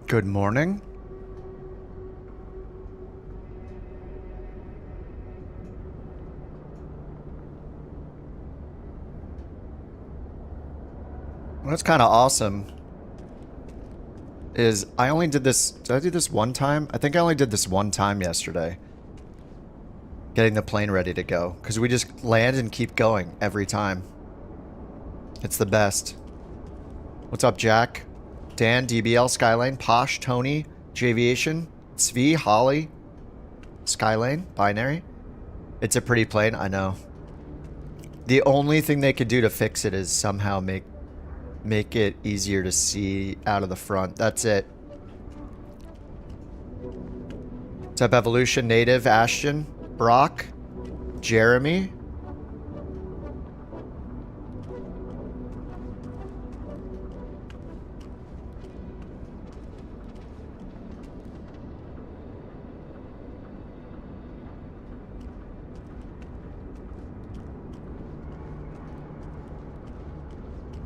Good morning. What's kind of awesome is I only did this, did I do this one time? I think I only did this one time yesterday. Getting the plane ready to go. Because we just land and keep going every time. It's the best. What's up, Jack? Dan, DBL, Skylane, Posh, Tony, Javiation, Svi, Holly, Skylane, Binary. It's a pretty plane, I know. The only thing they could do to fix it is somehow make it easier to see out of the front. That's it. What's up, Evolution, Native, Ashton, Brock, Jeremy?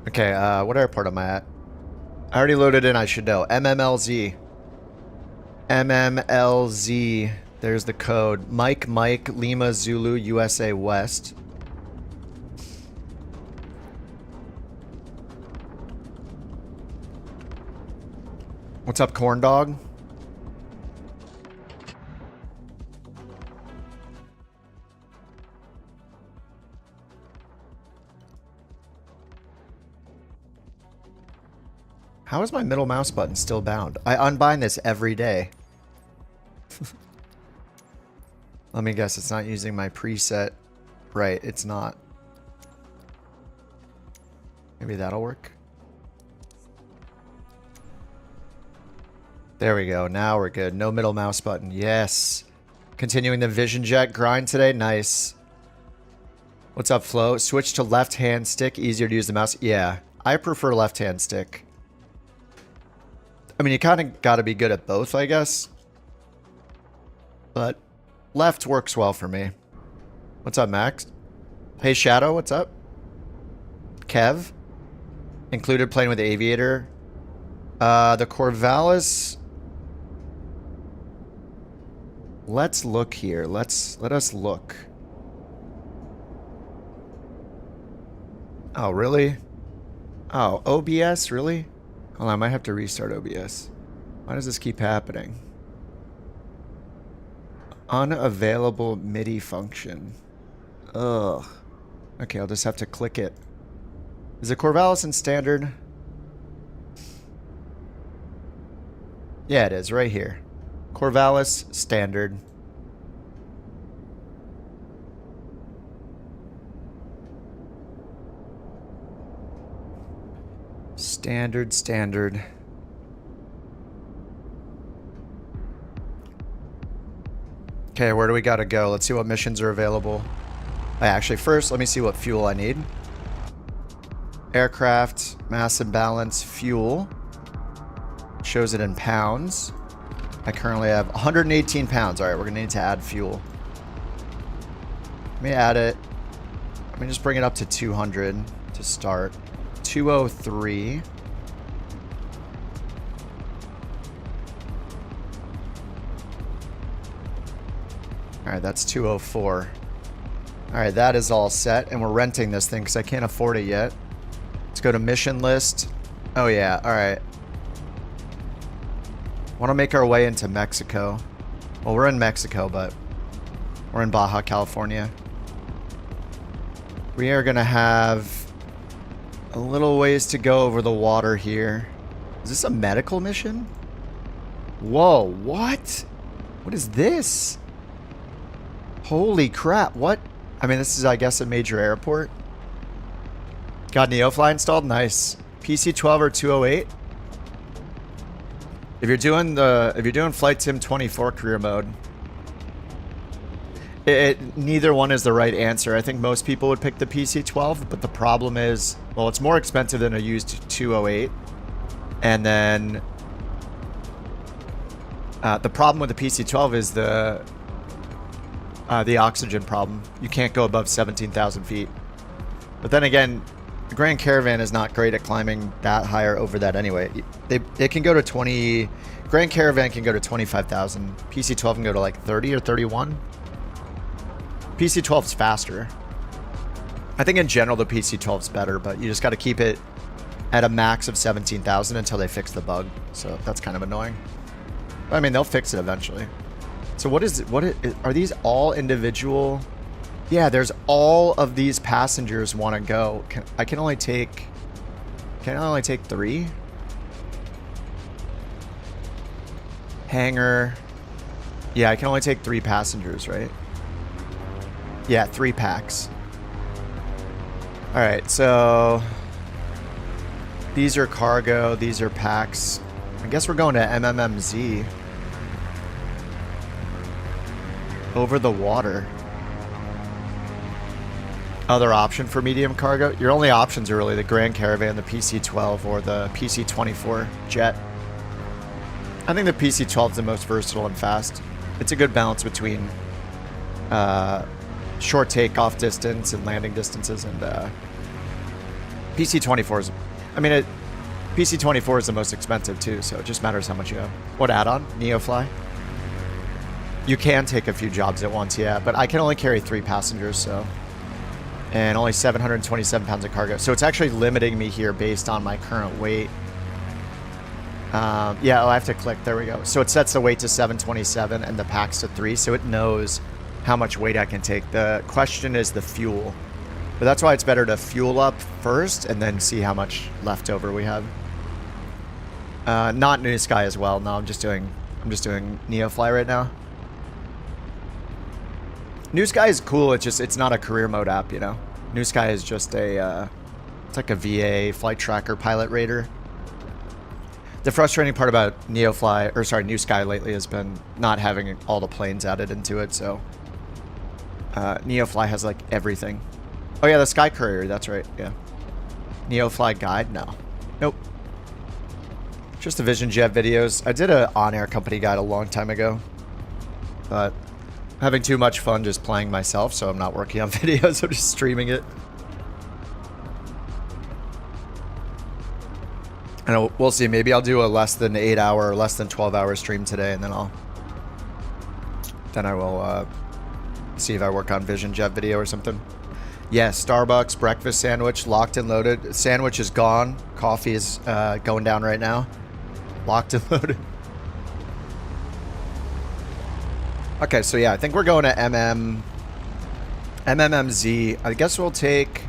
Okay, what airport am I at? I already loaded in, I should know. MMLZ. MMLZ. There's the code. Mike, Lima, Zulu, USA West. What's up, Corn Dog? How is my middle mouse button still bound? I unbind this every day. Let me guess, it's not using my preset. Right, it's not. Maybe that'll work. There we go. Now we're good. No middle mouse button. Yes. Continuing the Vision Jet grind today. Nice. What's up, Flo? Switch to left-hand stick. Easier to use the mouse. Yeah, I prefer left-hand stick. I mean, you kind of got to be good at both, I guess. But left works well for me. What's up, Max? Hey, Shadow, what's up? Kev? Included playing with the Aviator. The Corvalis. Let's look here. Let us look. Oh, really? Oh, OBS, really? Hold on, I might have to restart OBS. Why does this keep happening? Unavailable MIDI function. Ugh. Okay, I'll just have to click it. Is it Corvalis in standard? Yeah, it is, right here. Corvalis standard. Standard. Okay, where do we gotta go? Let's see what missions are available. Actually, first, let me see what fuel I need. Aircraft, mass imbalance, fuel. Shows it in pounds. I currently have 118 pounds. Alright, we're gonna need to add fuel. Let me add it. Let me just bring it up to 200 to start. 203. Alright, that's 204. Alright, that is all set. And we're renting this thing because I can't afford it yet. Let's go to mission list. Oh yeah, alright. Want to make our way into Mexico. Well, we're in Mexico, but we're in Baja, California. We are going to have a little ways to go over the water here. Is this a medical mission? Whoa, what? What is this? Holy crap, what? I mean, this is, I guess, a major airport. Got NeoFly installed? Nice. PC-12 or 208? If you're doing Flight Sim 24 career mode, neither one is the right answer. I think most people would pick the PC-12, but the problem is, well, it's more expensive than a used 208. And then the problem with the PC-12 is the oxygen problem. You can't go above 17,000 feet. But then again, The Grand Caravan is not great at climbing that high or over that anyway. It can go to 20. Grand Caravan can go to 25,000. PC-12 can go to like 30 or 31. PC-12's faster. I think in general the PC-12's better, but you just got to keep it at a max of 17,000 until they fix the bug. So that's kind of annoying. I mean, they'll fix it eventually. So are these all individual? Yeah, there's all of these passengers want to go. Can I only take 3? Hangar. Yeah, I can only take 3 passengers, right? Yeah, 3 packs. All right, so these are cargo, these are packs. I guess we're going to MMMZ. Over the water. Other option for medium cargo? Your only options are really the Grand Caravan, the PC-12, or the PC-24 jet. I think the PC-12 is the most versatile and fast. It's a good balance between short takeoff distance and landing distances, and PC-24 is... I mean, PC-24 is the most expensive too, so it just matters how much you have. What add-on? NeoFly? You can take a few jobs at once, yeah, but I can only carry 3 passengers, so... And only 727 pounds of cargo. So it's actually limiting me here based on my current weight. Yeah, I have to click. There we go. So it sets the weight to 727 and the packs to 3, so it knows how much weight I can take. The question is the fuel. But that's why it's better to fuel up first and then see how much leftover we have. Not New Sky as well. No, I'm just doing NeoFly right now. New Sky is cool. It's not a career mode app, you know. New Sky is just a it's like a VA flight tracker pilot rater. The frustrating part about NeoFly, or sorry, New Sky lately has been not having all the planes added into it. So NeoFly has like everything. Oh yeah, the Sky Courier. That's right. Yeah. NeoFly guide? No. Nope. Just the Vision Jet videos. I did a on-air company guide a long time ago, but having too much fun just playing myself, so I'm not working on videos. I'm just streaming it. And we'll see. Maybe I'll do a less than 8-hour or less than 12-hour stream today, and then I will see if I work on Vision Jet video or something. Yes, Starbucks breakfast sandwich, locked and loaded. Sandwich is gone. Coffee is going down right now. Locked and loaded. Okay, so yeah, I think we're going to MMMZ. I guess we'll take...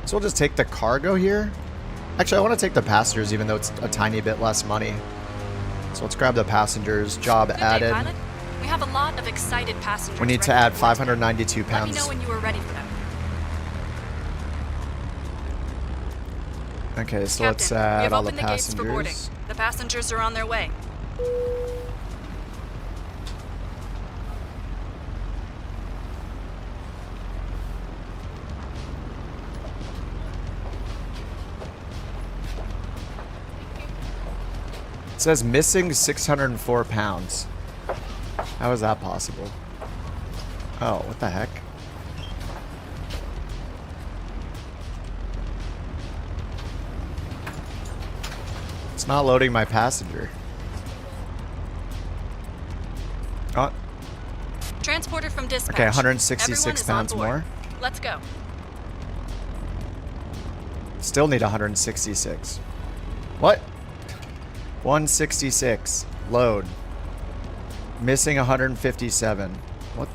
So we'll just take the cargo here. Actually, I want to take the passengers, even though it's a tiny bit less money. So let's grab the passengers. Job added. Pilot. We have a lot of excited passengers. We need to add 592 pounds. Let me know when you are ready for them. Okay, so Captain, let's add all the the gates for boarding. passengers. The passengers are on their way. It says missing 604 pounds. How is that possible? Oh, what the heck? It's not loading my passenger. Oh. Transporter from dispatch. Okay, 166 pounds more. Let's go. Still need 166. What? 166. Load. Missing 157. What?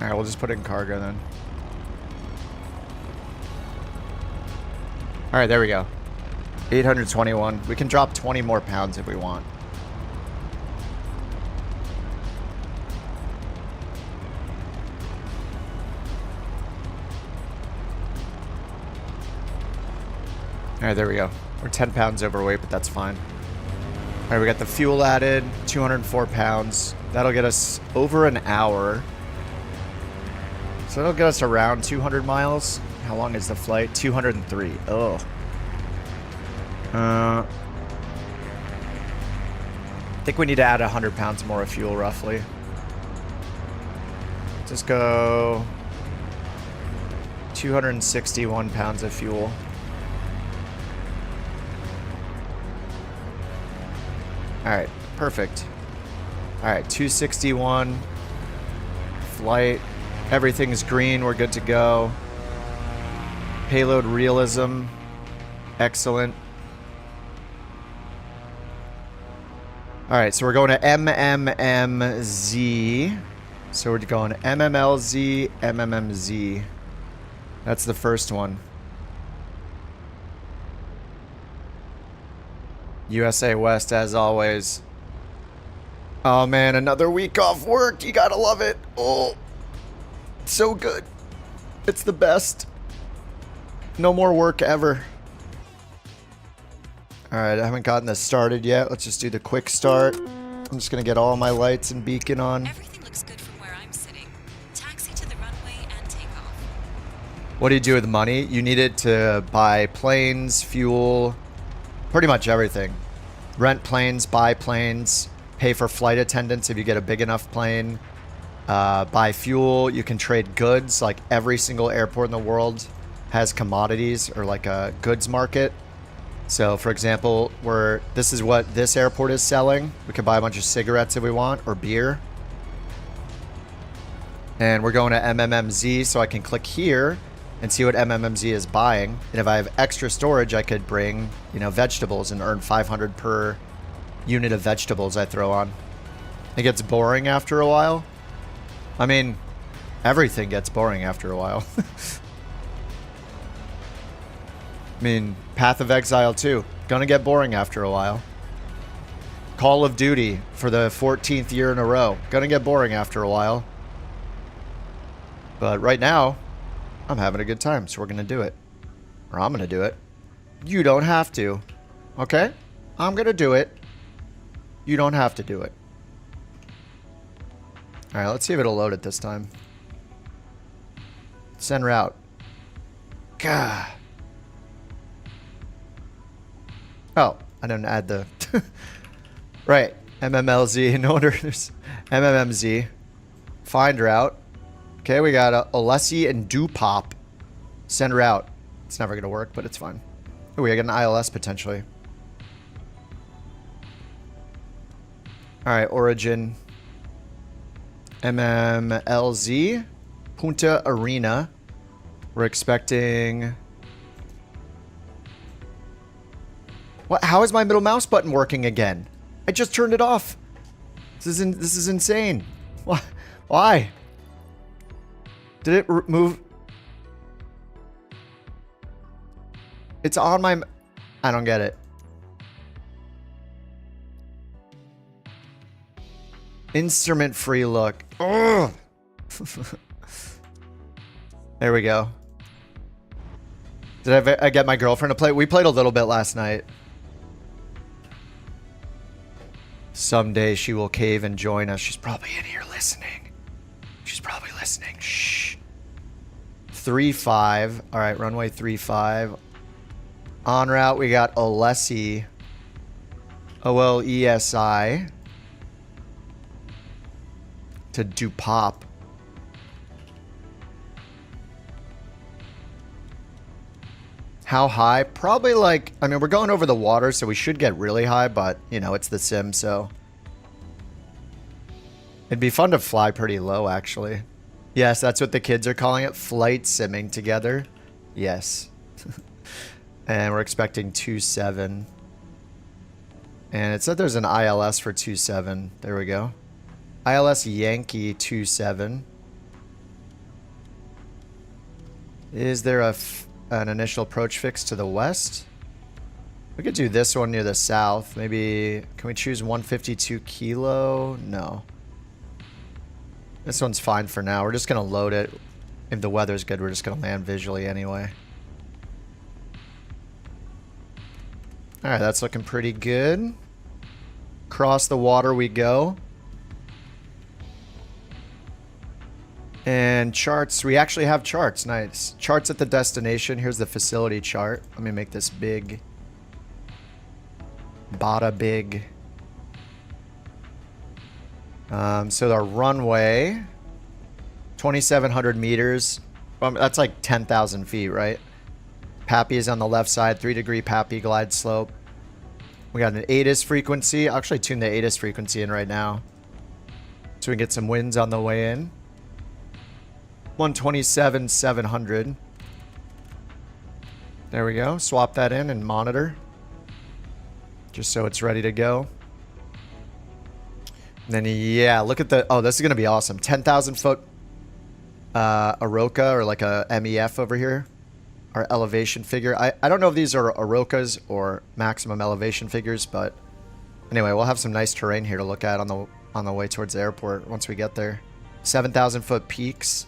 Alright, we'll just put it in cargo then. Alright, there we go. 821. We can drop 20 more pounds if we want. Alright, there we go. We're 10 pounds overweight, but that's fine. Alright, we got the fuel added. 204 pounds. That'll get us over an hour. So that'll get us around 200 miles. How long is the flight? 203. Oh. I think we need to add 100 pounds more of fuel, roughly. Just go 261 pounds of fuel. Alright, perfect. Alright, 261. Flight. Everything's green. We're good to go. Payload realism. Excellent. Alright, so we're going to MMMZ. So we're going MMLZ, MMMZ. That's the first one. USA West, as always. Oh man, another week off work. You gotta love it. Oh, so good. It's the best. No more work ever. Alright, I haven't gotten this started yet. Let's just do the quick start. I'm just gonna get all my lights and beacon on. Everything looks good from where I'm sitting. Taxi to the runway and take off. What do you do with money? You need it to buy planes, fuel, pretty much everything. Rent planes, buy planes, pay for flight attendants if you get a big enough plane, buy fuel. You can trade goods. Like every single airport in the world has commodities or like a goods market. So for example, this is what this airport is selling. We can buy a bunch of cigarettes if we want, or beer. And we're going to MMMZ, so I can click here and see what MMMZ is buying. And if I have extra storage, I could bring, you know, vegetables and earn 500 per unit of vegetables I throw on. It gets boring after a while. I mean, everything gets boring after a while. I mean, Path of Exile 2. Gonna get boring after a while. Call of Duty for the 14th year in a row. Gonna get boring after a while. But right now, I'm having a good time, so we're gonna do it. Or I'm gonna do it. You don't have to. Okay? I'm gonna do it. You don't have to do it. Alright, let's see if it'll load it this time. Send route. Gah. Oh, I didn't add the... Right. MMLZ. No wonder there's MMMZ. Find route. Okay, we got Alessi and Dupop. Send route. It's never going to work, but it's fine. Oh, we got an ILS potentially. Alright, origin. MMLZ. Punta Arena. We're expecting... What? How is my middle mouse button working again? I just turned it off. This is insane. Why? Did it move? It's on my... I don't get it. Instrument free look. Ugh. There we go. Did I get my girlfriend to play? We played a little bit last night. Someday she will cave and join us. She's probably in here listening. She's probably listening. Shh. 3-5. All right, runway 3-5. En route, we got Alessi. OLESI. To Dupop. How high? Probably like, I mean, we're going over the water, so we should get really high, but, you know, it's the sim, so. It'd be fun to fly pretty low, actually. Yes, that's what the kids are calling it. Flight simming together. Yes. And we're expecting 2.7. And it said there's an ILS for 2.7. There we go. ILS Yankee 2.7. Is there an initial approach fix to the west? We could do this one near the south. Maybe, can we choose 152 kilo? No. This one's fine for now. We're just going to load it. If the weather's good, we're just going to land visually anyway. Alright, that's looking pretty good. Across the water we go. And charts, we actually have charts. Nice. Charts at the destination. Here's the facility chart. Let me make this big. Bada big. So our runway 2,700 meters. That's like 10,000 feet, right? Pappy is on the left side, 3-degree Pappy glide slope. We got an ATIS frequency. I'll actually tune the ATIS frequency in right now, so we can get some winds on the way in. 127,700. There we go. Swap that in and monitor, just so it's ready to go. And then, yeah, look at the... Oh, this is going to be awesome. 10,000 foot Aroka, or like a MEF over here. Our elevation figure. I don't know if these are Arokas or maximum elevation figures, but anyway, we'll have some nice terrain here to look at on the way towards the airport once we get there. 7,000 foot peaks.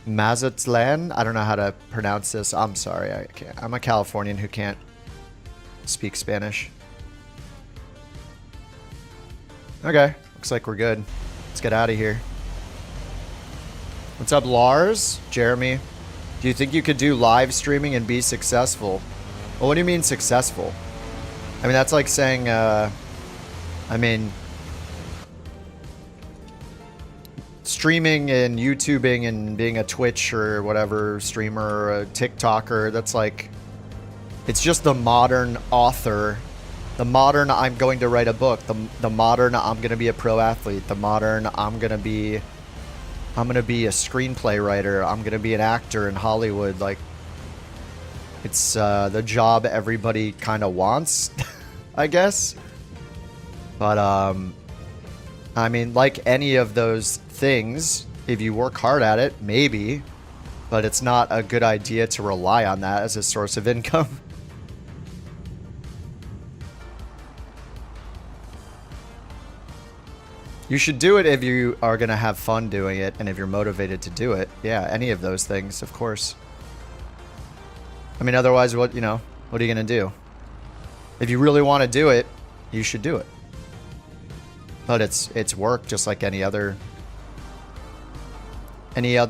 Mazatlan. I don't know how to pronounce this. I'm sorry. I can't. I'm a Californian who can't speak Spanish. Okay, looks like we're good. Let's get out of here. What's up, Lars? Jeremy, do you think you could do live streaming and be successful? Well, what do you mean successful? I mean, that's like saying, streaming and YouTubing and being a Twitch or whatever streamer or a TikToker, that's like, it's just the modern author. The modern, I'm going to write a book. The modern, I'm going to be a pro athlete. The modern, I'm going to be a screenplay writer. I'm going to be an actor in Hollywood. Like, it's the job everybody kind of wants, I guess. But, I mean, like any of those things, if you work hard at it, maybe. But it's not a good idea to rely on that as a source of income. You should do it if you are going to have fun doing it and if you're motivated to do it. Yeah, any of those things, of course. I mean, otherwise, what are you going to do? If you really want to do it, you should do it. But it's work just like any other I don't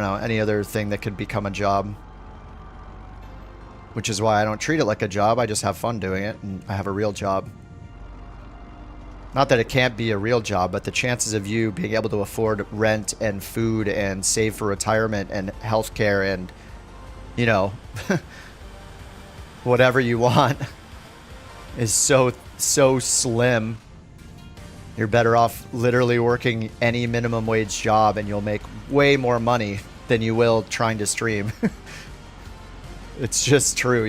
know, any other thing that could become a job. Which is why I don't treat it like a job. I just have fun doing it, and I have a real job. Not that it can't be a real job, but the chances of you being able to afford rent and food and save for retirement and healthcare and, whatever you want is so slim. You're better off literally working any minimum wage job, and you'll make way more money than you will trying to stream. It's just true,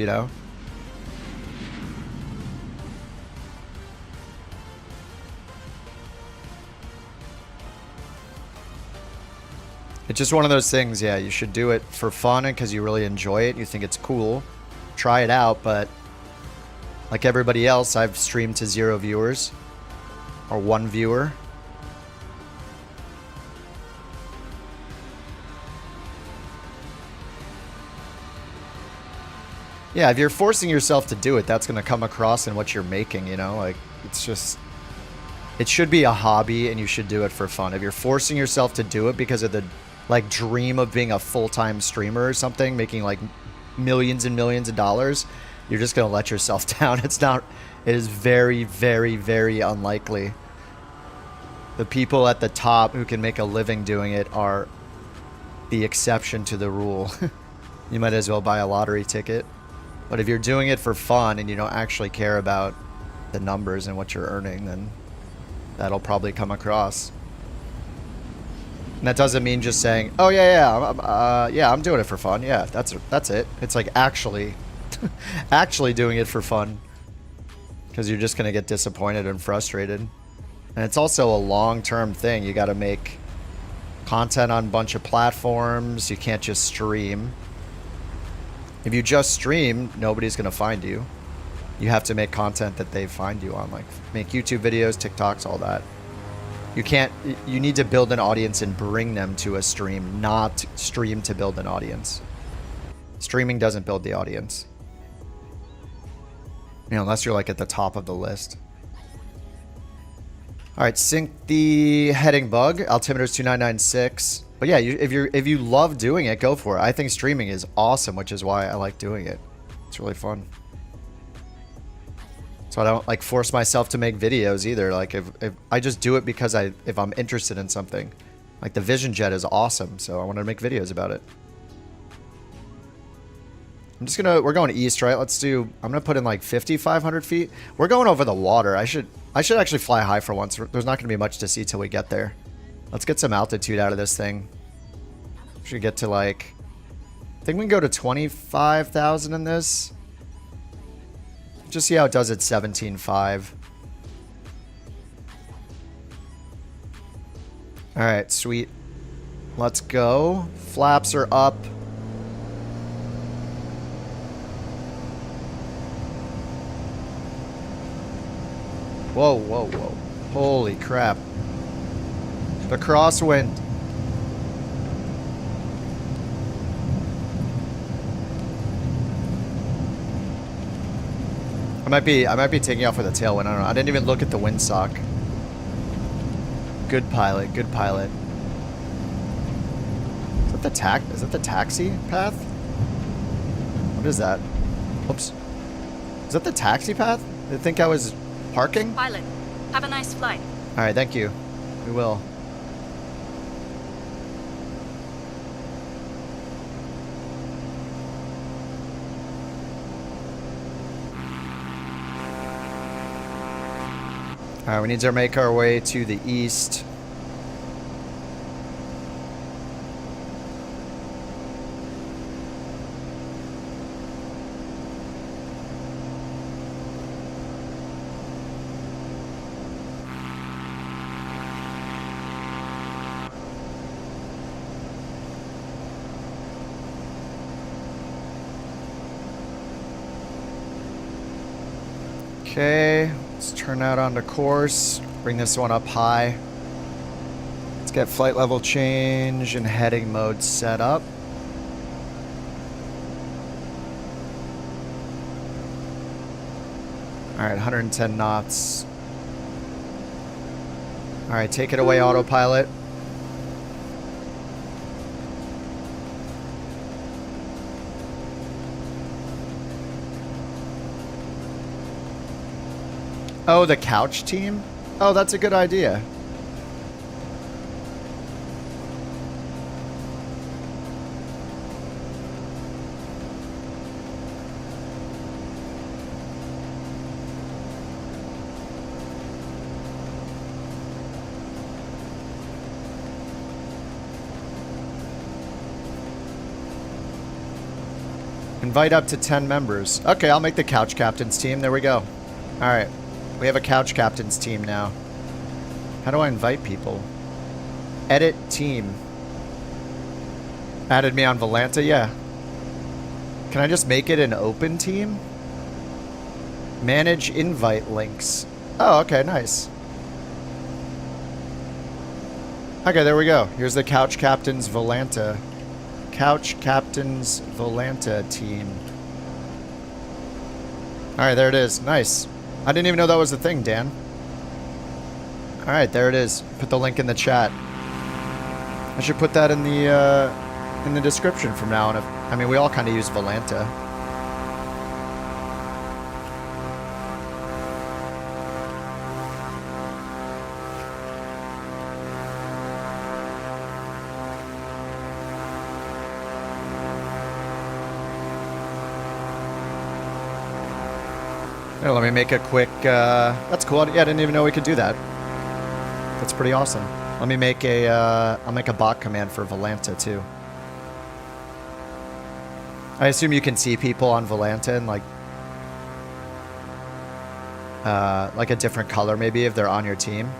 It's just one of those things, yeah, you should do it for fun and because you really enjoy it, you think it's cool. Try it out, but like everybody else, I've streamed to 0 viewers. Or 1 viewer. Yeah, if you're forcing yourself to do it, that's going to come across in what you're making, Like, it's just... It should be a hobby, and you should do it for fun. If you're forcing yourself to do it because of the, like, dream of being a full-time streamer or something, making, like, millions and millions of dollars, you're just going to let yourself down. It's not... It is very, very, very unlikely. The people at the top who can make a living doing it are the exception to the rule. You might as well buy a lottery ticket. But if you're doing it for fun and you don't actually care about the numbers and what you're earning, then that'll probably come across. And that doesn't mean just saying, "Oh yeah, I'm doing it for fun." Yeah, that's it. It's like actually doing it for fun, because you're just gonna get disappointed and frustrated. And it's also a long-term thing. You got to make content on a bunch of platforms. You can't just stream. If you just stream, nobody's going to find you. You have to make content that they find you on, like make YouTube videos, TikToks, all that. You need to build an audience and bring them to a stream, not stream to build an audience. Streaming doesn't build the audience. Unless you're like at the top of the list. All right, sync the heading bug. Altimeter's 2996. But yeah, if you love doing it, go for it. I think streaming is awesome, which is why I like doing it. It's really fun. So I don't like force myself to make videos either. Like if I just do it because if I'm interested in something. Like the Vision Jet is awesome, so I want to make videos about it. We're going east, right? I'm gonna put in like 5,500 feet. We're going over the water. I should actually fly high for once. There's not gonna be much to see till we get there. Let's get some altitude out of this thing. Should get to like, I think we can go to 25,000 in this. Just see how it does at 17.5. All right, sweet. Let's go. Flaps are up. Whoa, whoa, whoa. Holy crap. The crosswind. I might be taking off with a tailwind. I don't know. I didn't even look at the windsock. Good pilot, good pilot. Is that the taxi path? What is that? Oops. Is that the taxi path? Did they think I was parking? Pilot, have a nice flight. Alright, thank you. We will. Alright, we need to make our way to the east. Okay, let's turn out onto course. Bring this one up high. Let's get flight level change and heading mode set up. Alright, 110 knots. Alright, take it away, autopilot. Oh, the couch team? Oh, that's a good idea. Invite up to 10 members. Okay, I'll make the couch captains team. There we go. Alright. We have a couch captains team now. How do I invite people? Edit team. Added me on Volanta? Yeah. Can I just make it an open team? Manage invite links. Oh, okay, nice. Okay, there we go. Here's the couch captains Volanta. Couch captains Volanta team. Alright, there it is. Nice. I didn't even know that was a thing, Dan. Alright, there it is. Put the link in the chat. I should put that in the description from now on. I mean, we all kind of use Volanta. Here, let me make a quick, that's cool. Yeah, I didn't even know we could do that. That's pretty awesome. Let me make I'll make a bot command for Volanta too. I assume you can see people on Volanta and like a different color maybe if they're on your team.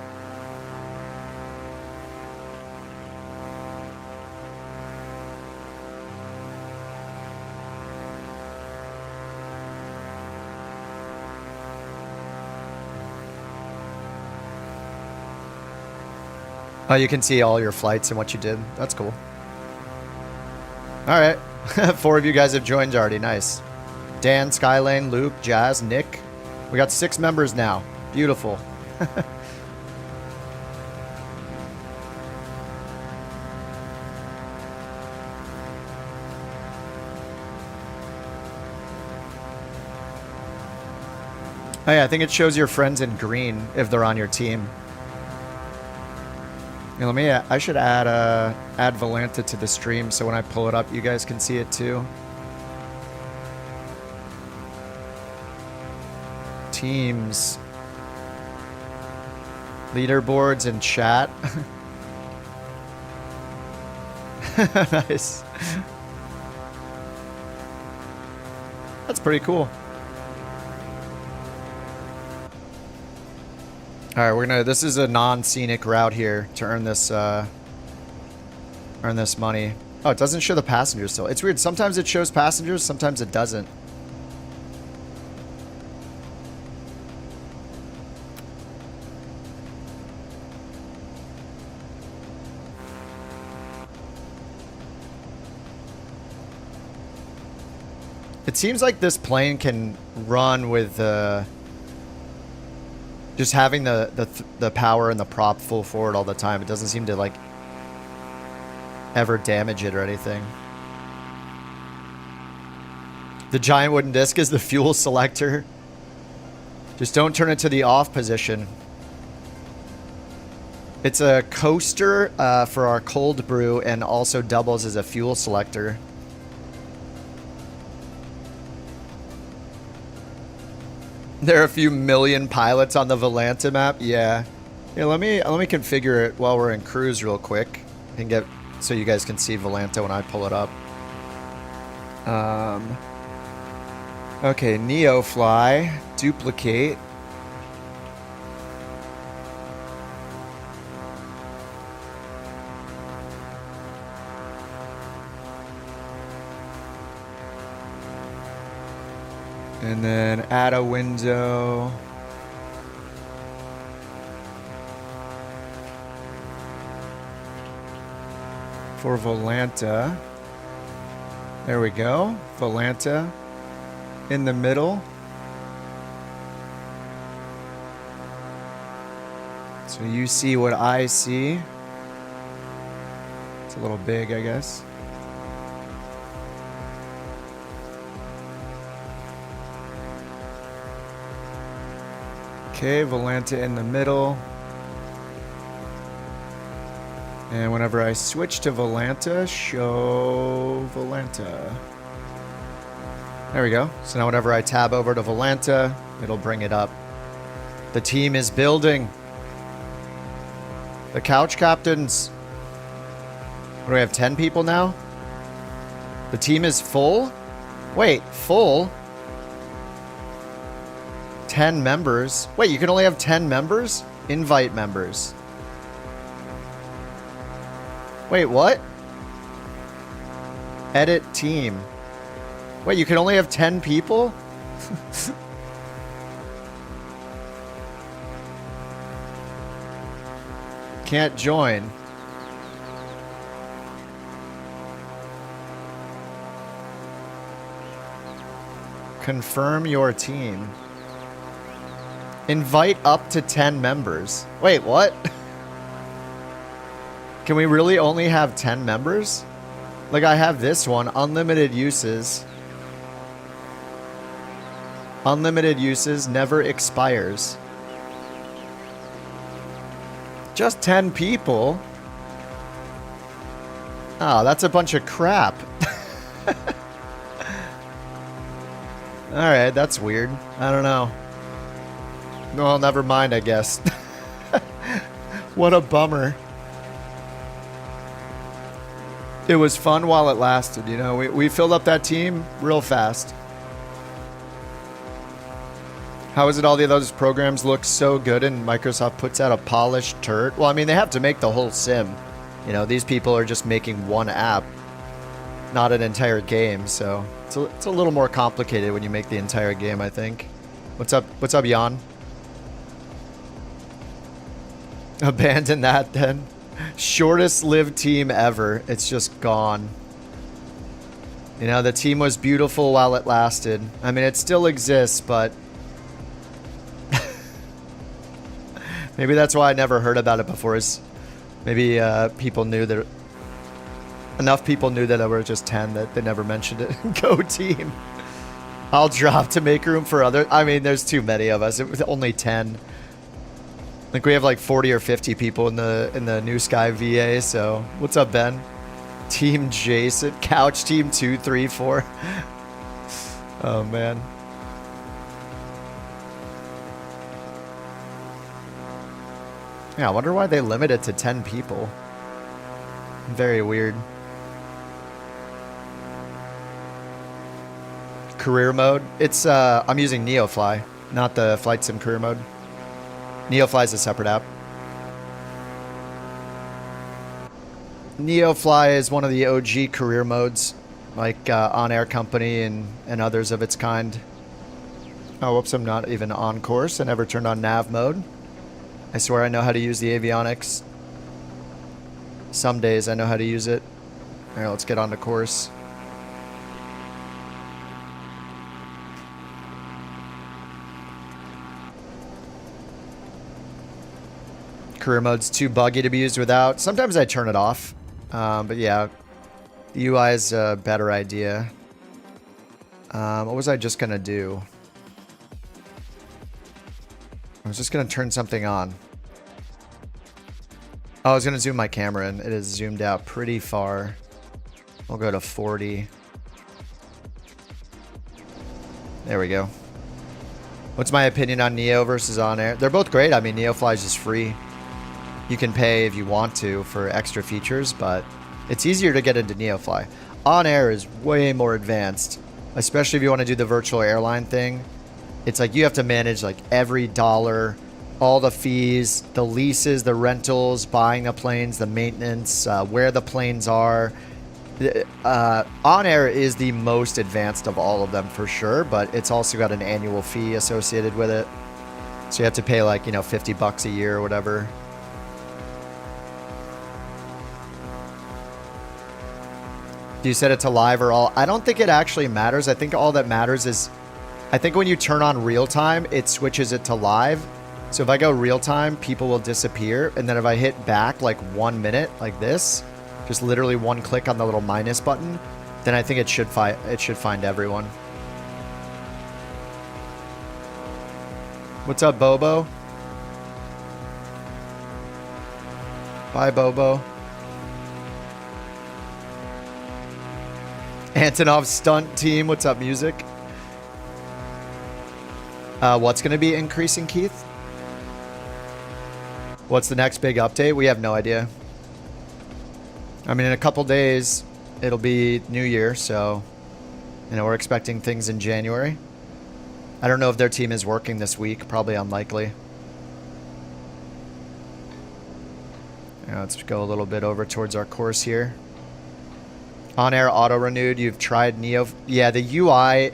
Oh, you can see all your flights and what you did. That's cool. Alright. 4 of you guys have joined already. Nice. Dan, Skylane, Luke, Jazz, Nick. We got 6 members now. Beautiful. Oh yeah, I think it shows your friends in green if they're on your team. Yeah, let me. I should add Volanta to the stream so when I pull it up, you guys can see it too. Teams, leaderboards, and chat. Nice. That's pretty cool. All right, we're gonna. This is a non-scenic route here to earn this money. Oh, it doesn't show the passengers still. It's weird. Sometimes it shows passengers, sometimes it doesn't. It seems like this plane can run with just having the power and the prop full forward all the time. It doesn't seem to like ever damage it or anything. The giant wooden disc is the fuel selector. Just don't turn it to the off position. It's a coaster for our cold brew and also doubles as a fuel selector. There are a few million pilots on the Volanta map. Yeah. Here, let me configure it while we're in cruise real quick and get so you guys can see Volanta when I pull it up. Okay, NeoFly, duplicate. And then add a window. For Volanta. There we go. Volanta in the middle. So you see what I see. It's a little big, I guess. Okay, Volanta in the middle. And whenever I switch to Volanta, show Volanta. There we go. So now whenever I tab over to Volanta, it'll bring it up. The team is building. The couch captains. What do we have, 10 people now? The team is full? Wait, full? 10 members. Wait, you can only have 10 members? Invite members. Wait, what? Edit team. Wait, you can only have 10 people? Can't join. Confirm your team. Invite up to 10 members. Wait, what? Can we really only have 10 members? Like, I have this one, unlimited uses. Unlimited uses never expires. Just 10 people? Oh, that's a bunch of crap. Alright, that's weird. I don't know. Well, never mind, I guess. What a bummer. It was fun while it lasted, you know. We filled up that team real fast. How is it all the other programs look so good and Microsoft puts out a polished turd? Well, I mean, they have to make the whole sim. You know, these people are just making one app, not an entire game, so it's a little more complicated when you make the entire game, I think. What's up, Jan? Abandon that then. Shortest lived team ever. It's just gone. You know, the team was beautiful while it lasted. I mean, it still exists, but maybe that's why I never heard about it before. Is maybe people knew that enough people knew that there were just 10 that they never mentioned it. Go team. I'll drop to make room for other. I mean, there's too many of us. It was only 10. I think we have like 40 or 50 people in the New Sky VA. So what's up, Ben? Team Jason, Couch Team 2, 3, 4. Oh man. Yeah, I wonder why they limit it to 10 people. Very weird. Career mode. It's I'm using NeoFly, not the Flight Sim career mode. NeoFly is a separate app. NeoFly is one of the OG career modes, like On Air Company and others of its kind. Oh, whoops, I'm not even on course. I never turned on nav mode. I swear I know how to use the avionics. Some days I know how to use it. All right, let's get on to course. Career mode's too buggy to be used without. Sometimes I turn it off. But yeah, the UI is a better idea. What was I just going to do? I was just going to turn something on. Oh, I was going to zoom my camera in. It is zoomed out pretty far. We'll go to 40. There we go. What's my opinion on Neo versus On Air? They're both great. I mean, NeoFly is just free. You can pay if you want to for extra features, but it's easier to get into NeoFly. On Air is way more advanced, especially if you want to do the virtual airline thing. It's like you have to manage like every dollar, all the fees, the leases, the rentals, buying the planes, the maintenance, where the planes are. On Air is the most advanced of all of them for sure, but it's also got an annual fee associated with it. So you have to pay like, you know, $50 a year or whatever. Do you set it to live or all? I don't think it actually matters. I think all that matters is, I think when you turn on real time, it switches it to live. So if I go real time, people will disappear. And then if I hit back like 1 minute like this, just literally one click on the little minus button, then I think it should find everyone. What's up, Bobo? Bye, Bobo. Antonov's stunt team. What's up, music? What's going to be increasing, Keith? What's the next big update? We have no idea. I mean, in a couple days, it'll be New Year, so, you know, we're expecting things in January. I don't know if their team is working this week. Probably unlikely. Yeah, let's go a little bit over towards our course here. On Air auto renewed. You've tried Neo. Yeah, the UI.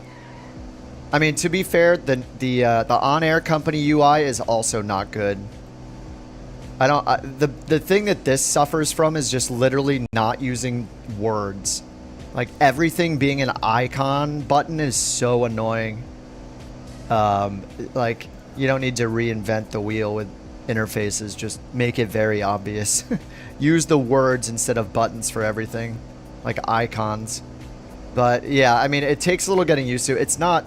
I mean, to be fair, the On Air Company UI is also not good. The thing that this suffers from is just literally not using words. Like everything being an icon button is so annoying. Like you don't need to reinvent the wheel with interfaces. Just make it very obvious. Use the words instead of buttons for everything. Like icons. But yeah, I mean, it takes a little getting used to. It's not,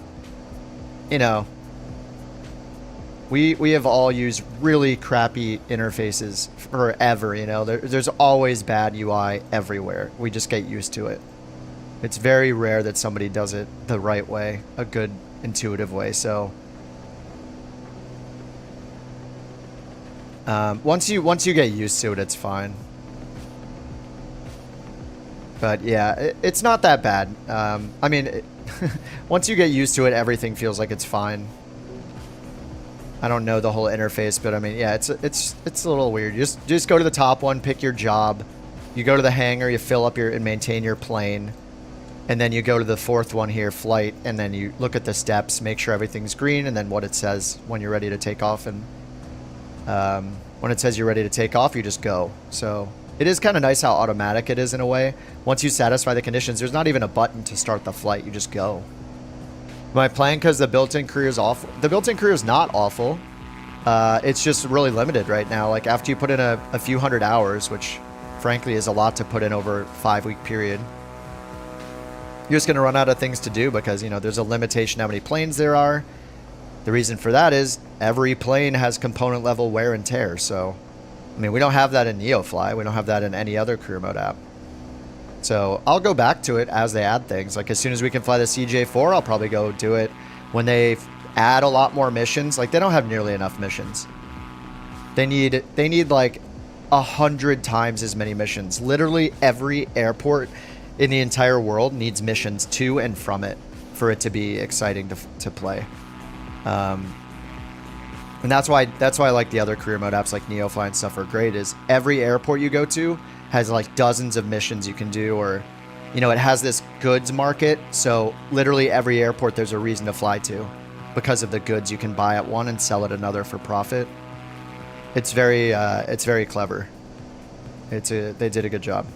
you know, we have all used really crappy interfaces forever, you know. There's always bad UI everywhere. We just get used to it. It's very rare that somebody does it the right way, a good intuitive way. So once you get used to it, it's fine. But yeah, it's not that bad. I mean, once you get used to it, everything feels like it's fine. I don't know the whole interface, but I mean, yeah, it's a little weird. Just go to the top one, pick your job. You go to the hangar, you fill up and maintain your plane. And then you go to the fourth one here, flight, and then you look at the steps, make sure everything's green, and then what it says when you're ready to take off. And when it says you're ready to take off, you just go. So it is kind of nice how automatic it is in a way. Once you satisfy the conditions, there's not even a button to start the flight. You just go. Am I playing because the built-in career is awful? The built-in career is not awful. It's just really limited right now. Like after you put in a few hundred hours, which frankly is a lot to put in over a 5-week period, you're just going to run out of things to do because, you know, there's a limitation how many planes there are. The reason for that is every plane has component level wear and tear. So, I mean, we don't have that in NeoFly. We don't have that in any other career mode app. So I'll go back to it as they add things. Like as soon as we can fly the CJ4, I'll probably go do it. When they add a lot more missions, like they don't have nearly enough missions. They need like 100 times as many missions. Literally every airport in the entire world needs missions to and from it for it to be exciting to play. And that's why I like the other career mode apps like NeoFly and stuff are great. Is every airport you go to has like dozens of missions you can do, or you know, it has this goods market. So literally every airport there's a reason to fly to because of the goods you can buy at one and sell at another for profit. It's very clever. They did a good job.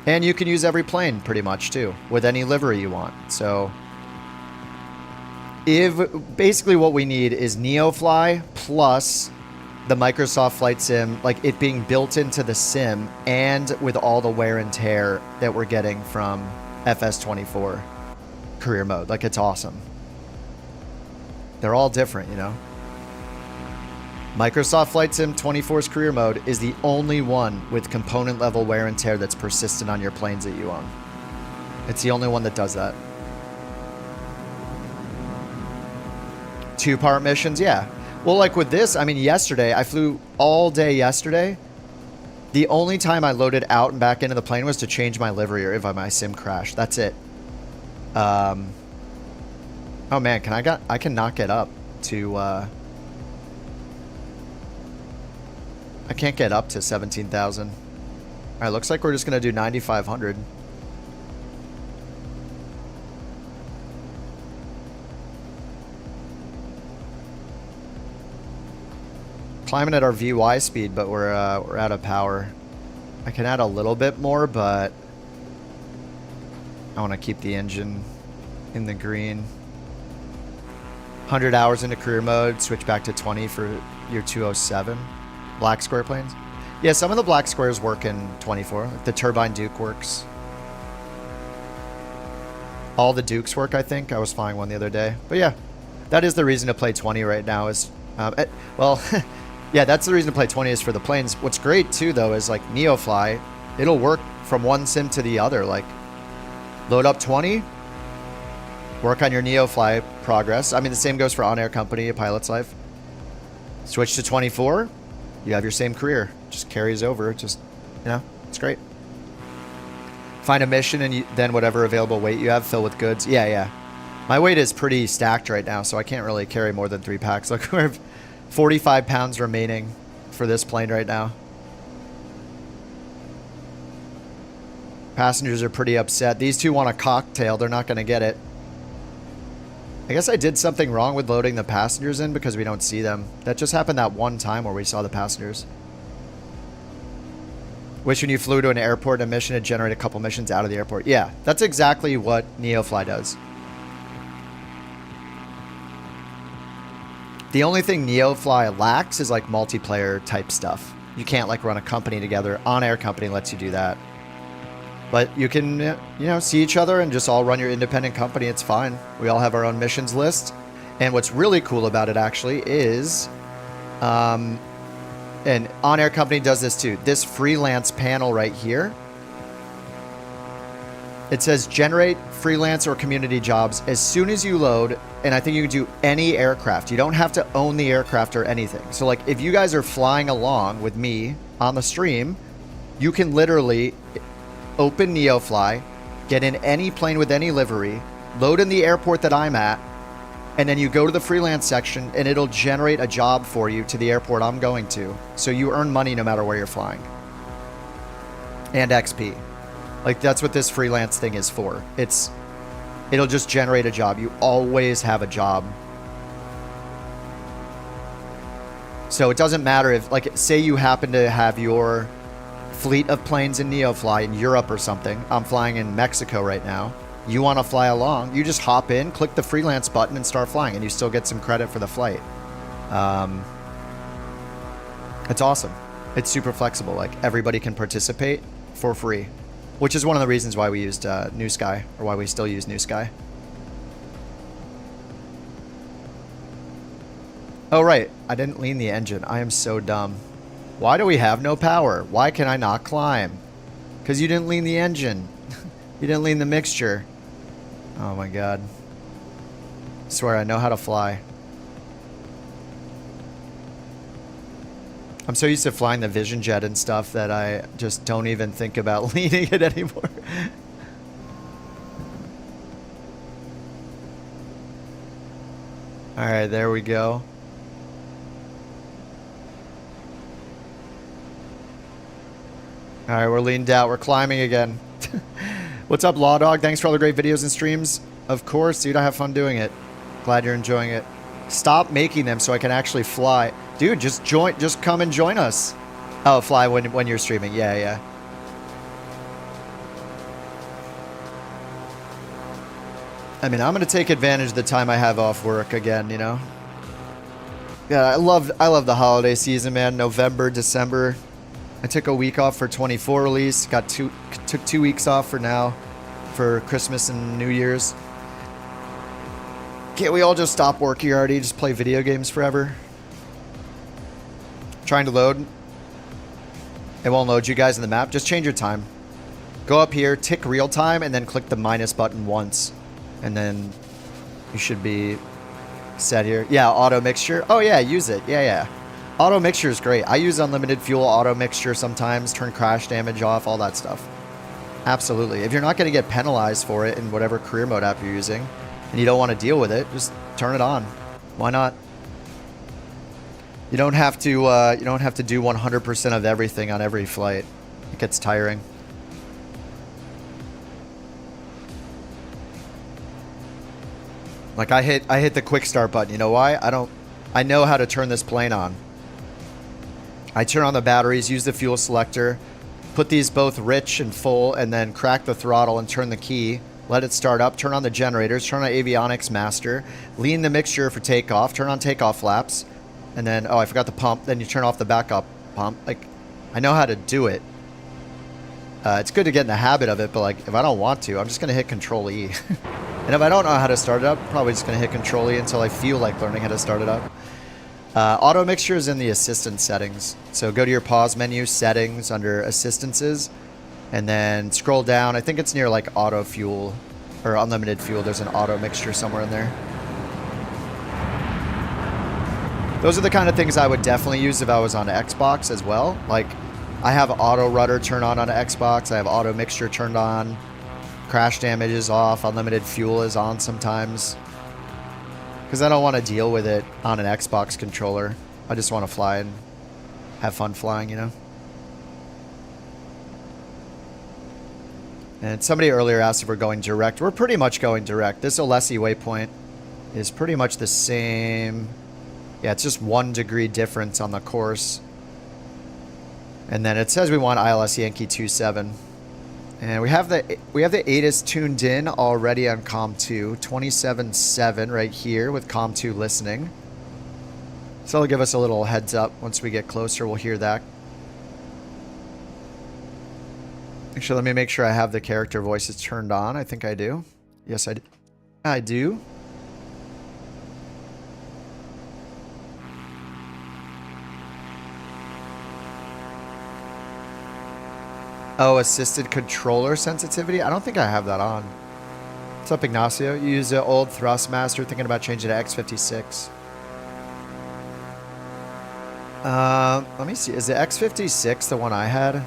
And you can use every plane pretty much too, with any livery you want. So basically what we need is NeoFly plus the Microsoft Flight Sim, like it being built into the sim and with all the wear and tear that we're getting from FS24 career mode. Like it's awesome. They're all different, you know. Microsoft Flight Sim 24's career mode is the only one with component level wear and tear that's persistent on your planes that you own. It's the only one that does that. 2-part missions, yeah. Well, like with this, I mean, yesterday, I flew all day yesterday. The only time I loaded out and back into the plane was to change my livery or if my sim crashed. That's it. Oh man, I cannot get up to I can't get up to 17,000. All right, looks like we're just going to do 9,500. Climbing at our VY speed, but we're out of power. I can add a little bit more, but I want to keep the engine in the green. 100 hours into career mode, switch back to 20 for your 207. Black square planes. Yeah, some of the black squares work in 24. Like the Turbine Duke works. All the Dukes work, I think. I was flying one the other day. But yeah, that is the reason to play 20 right now is... well, yeah, that's the reason to play 20 is for the planes. What's great, too, though, is like NeoFly, it'll work from one sim to the other. Like, load up 20, work on your NeoFly progress. I mean, the same goes for On Air Company, A Pilot's Life. Switch to 24. You have your same career. Just carries over. Just, you know, it's great. Find a mission and then whatever available weight you have, fill with goods. Yeah, yeah. My weight is pretty stacked right now, so I can't really carry more than 3 packs. Look, we have 45 pounds remaining for this plane right now. Passengers are pretty upset. These two want a cocktail. They're not going to get it. I guess I did something wrong with loading the passengers in because we don't see them. That just happened that one time where we saw the passengers. Wish when you flew to an airport and a mission to generate a couple missions out of the airport. Yeah, that's exactly what NeoFly does. The only thing NeoFly lacks is like multiplayer type stuff. You can't like run a company together. On Air Company lets you do that. But you can, you know, see each other and just all run your independent company. It's fine. We all have our own missions list. And what's really cool about it actually is, and On Air Company does this too. This freelance panel right here, it says generate freelance or community jobs as soon as you load. And I think you can do any aircraft. You don't have to own the aircraft or anything. So like if you guys are flying along with me on the stream, you can literally open NeoFly, get in any plane with any livery, load in the airport that I'm at, and then you go to the freelance section and it'll generate a job for you to the airport I'm going to. So you earn money no matter where you're flying. And XP. Like that's what this freelance thing is for. It'll just generate a job. You always have a job. So it doesn't matter if, like, say you happen to have your fleet of planes in NeoFly in Europe or something. I'm flying in Mexico right now. You want to fly along, you just hop in, click the freelance button and start flying, and you still get some credit for the flight. It's awesome. It's super flexible. Like everybody can participate for free. which is one of the reasons why we used New Sky, or why we still use New Sky. Oh, right. I didn't lean the engine. I am so dumb. Why do we have no power? Why can I not climb? Because you didn't lean the engine. You didn't lean the mixture. Oh my god. I swear, I know how to fly. I'm so used to flying the Vision Jet and stuff that I just don't even think about leaning it anymore. Alright, there we go. Alright, we're leaned out. We're climbing again. What's up, Law Dog? Thanks for all the great videos and streams. Of course, dude. I have fun doing it. Glad you're enjoying it. Stop making them so I can actually fly. Dude, just join. Just come and join us. Oh, fly when you're streaming. Yeah, yeah. I mean, I'm going to take advantage of the time I have off work again, you know? Yeah, I love the holiday season, man. November, December. I took a week off for 24 release. Took 2 weeks off for now, for Christmas and New Year's. Can't we all just stop working already? Just play video games forever? Trying to load. It won't load you guys in the map. Just change your time. Go up here, tick real time, and then click the minus button once. And then you should be set here. Yeah, auto mixture. Oh yeah, use it. Yeah, yeah. Auto mixture is great. I use unlimited fuel auto mixture sometimes, turn crash damage off, all that stuff. Absolutely. If you're not going to get penalized for it in whatever career mode app you're using, and you don't want to deal with it, just turn it on. Why not? You don't have to. You don't have to do 100% of everything on every flight. It gets tiring. Like I hit the quick start button. You know why? I know how to turn this plane on. I turn on the batteries, use the fuel selector, put these both rich and full, and then crack the throttle and turn the key. Let it start up, turn on the generators, turn on avionics master, lean the mixture for takeoff, turn on takeoff flaps, and then, oh, I forgot the pump. Then you turn off the backup pump. Like, I know how to do it. It's good to get in the habit of it, but like, if I don't want to, I'm just going to hit Control E. And if I don't know how to start it up, I'm probably just going to hit Control E until I feel like learning how to start it up. Auto mixture is in the assistance settings. So go to your pause menu, settings, under assistances, and then scroll down. I think it's near like auto fuel or unlimited fuel. There's an auto mixture somewhere in there. Those are the kind of things I would definitely use if I was on Xbox as well. Like, I have auto rudder turned on Xbox. I have auto mixture turned on. Crash damage is off. Unlimited fuel is on sometimes. Because I don't want to deal with it on an Xbox controller. I just want to fly and have fun flying, you know? And somebody earlier asked if we're going direct. We're pretty much going direct. This Alessi waypoint is pretty much the same. Yeah, it's just 1 degree difference on the course. And then it says we want ILS Yankee 27. And we have the ATIS tuned in already on COM 2, 27.7 right here with COM 2 listening. So it'll give us a little heads up once we get closer. We'll hear that. Actually, let me make sure I have the character voices turned on. I think I do. Yes, I do. Oh, assisted controller sensitivity? I don't think I have that on. What's up, Ignacio? You use the old Thrustmaster, thinking about changing to X56. Let me see. Is the X56 the one I had?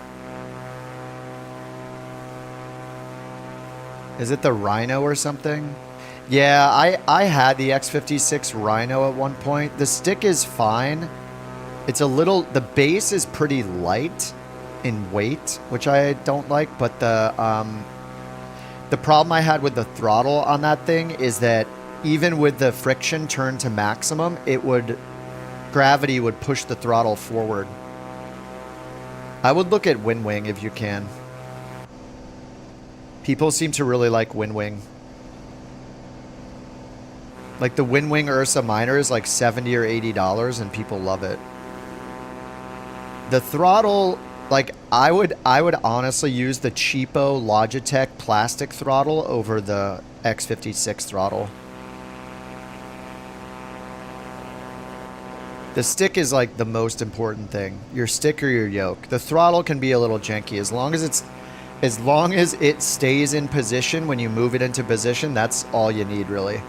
Is it the Rhino or something? Yeah, I had the X56 Rhino at one point. The stick is fine. It's a little... The base is pretty light in weight, which I don't like, but the problem I had with the throttle on that thing is that even with the friction turned to maximum, gravity would push the throttle forward. I would look at Wind Wing if you can. People seem to really like Wind Wing. Like the Wind Wing Ursa Minor is like $70 or $80 and people love it. The throttle Like, I would honestly use the cheapo Logitech plastic throttle over the X56 throttle. The stick is like the most important thing. Your stick or your yoke. The throttle can be a little janky as long as it stays in position when you move it into position. That's all you need really.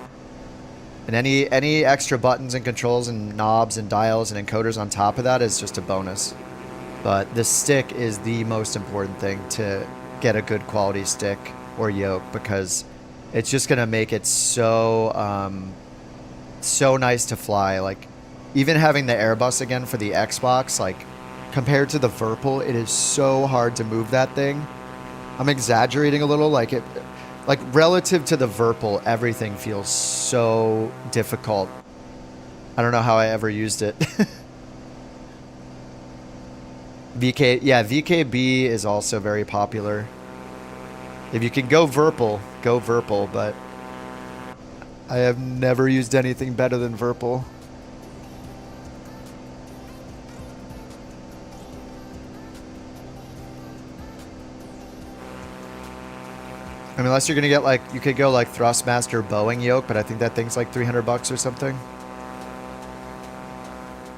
And any extra buttons and controls and knobs and dials and encoders on top of that is just a bonus. But the stick is the most important thing to get a good quality stick or yoke, because it's just gonna make it so so nice to fly. Like, even having the Airbus again for the Xbox, like, compared to the Virpil, it is so hard to move that thing. I'm exaggerating a little, like relative to the Virpil, everything feels so difficult. I don't know how I ever used it. VKB is also very popular. If you can go Virpil, but I have never used anything better than Virpil. I mean, unless you're gonna get like, you could go like Thrustmaster Boeing yoke, but I think that thing's like $300 or something.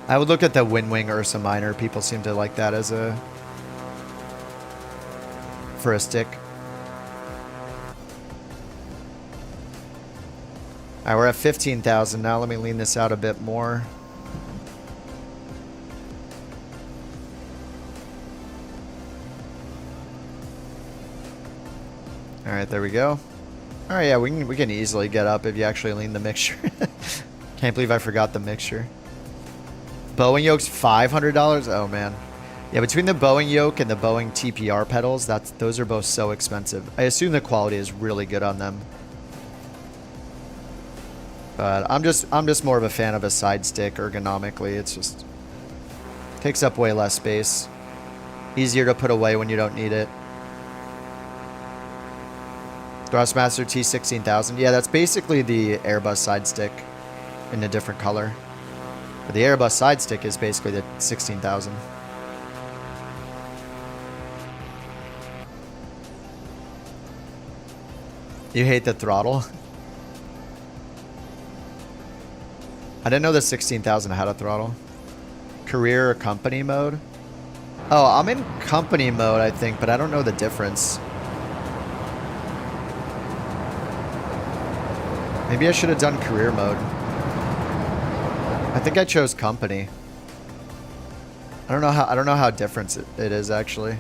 I would look at the Windwing Ursa Minor. People seem to like that as for a stick. Alright, we're at 15,000 now. Let me lean this out a bit more. Alright, there we go. Alright, yeah, we can easily get up if you actually lean the mixture. Can't believe I forgot the mixture. Boeing yoke's $500? Oh man. Yeah, between the Boeing yoke and the Boeing TPR pedals, those are both so expensive. I assume the quality is really good on them. But I'm just more of a fan of a side stick ergonomically. It's just takes up way less space. Easier to put away when you don't need it. Thrustmaster T16000. Yeah, that's basically the Airbus side stick in a different color. But the Airbus side stick is basically the 16,000. You hate the throttle? I didn't know the 16,000 had a throttle. Career or company mode? Oh, I'm in company mode, I think, but I don't know the difference. Maybe I should have done career mode. I think I chose company. I don't know how different it is actually.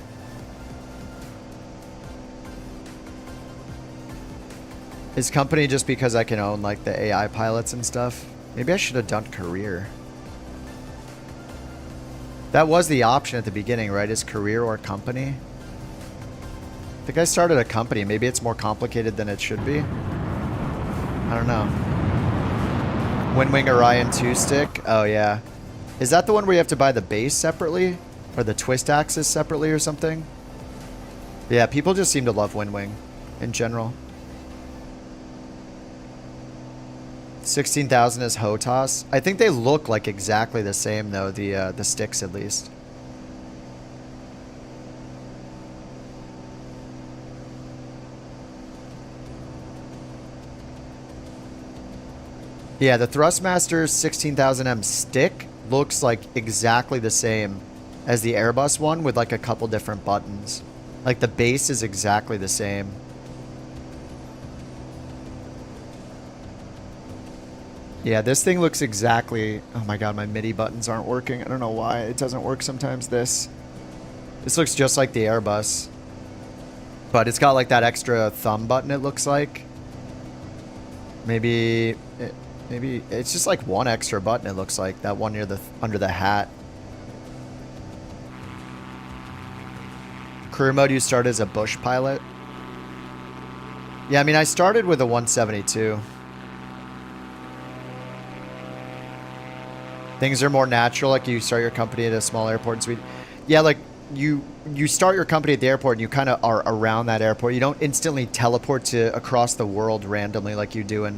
Is company just because I can own like the AI pilots and stuff? Maybe I should have done career. That was the option at the beginning, right? Is career or company? I think I started a company. Maybe it's more complicated than it should be. I don't know. Windwing Orion 2 stick. Oh, yeah. Is that the one where you have to buy the base separately? Or the twist axis separately or something? Yeah, people just seem to love Windwing in general. 16,000 is HOTAS. I think they look like exactly the same, though, the sticks at least. Yeah, the Thrustmaster 16,000M stick looks like exactly the same as the Airbus one with like a couple different buttons. Like the base is exactly the same. Yeah, this thing looks exactly... Oh my god, my MIDI buttons aren't working. I don't know why. It doesn't work sometimes, this. This looks just like the Airbus. But it's got like that extra thumb button, it looks like. Maybe it's just like one extra button, it looks like. That one near the under the hat. Career mode, you start as a bush pilot. Yeah, I mean, I started with a 172. Things are more natural, like you start your company at a small airport in Sweden. Yeah, like you start your company at the airport and you kind of are around that airport. You don't instantly teleport to across the world randomly like you do in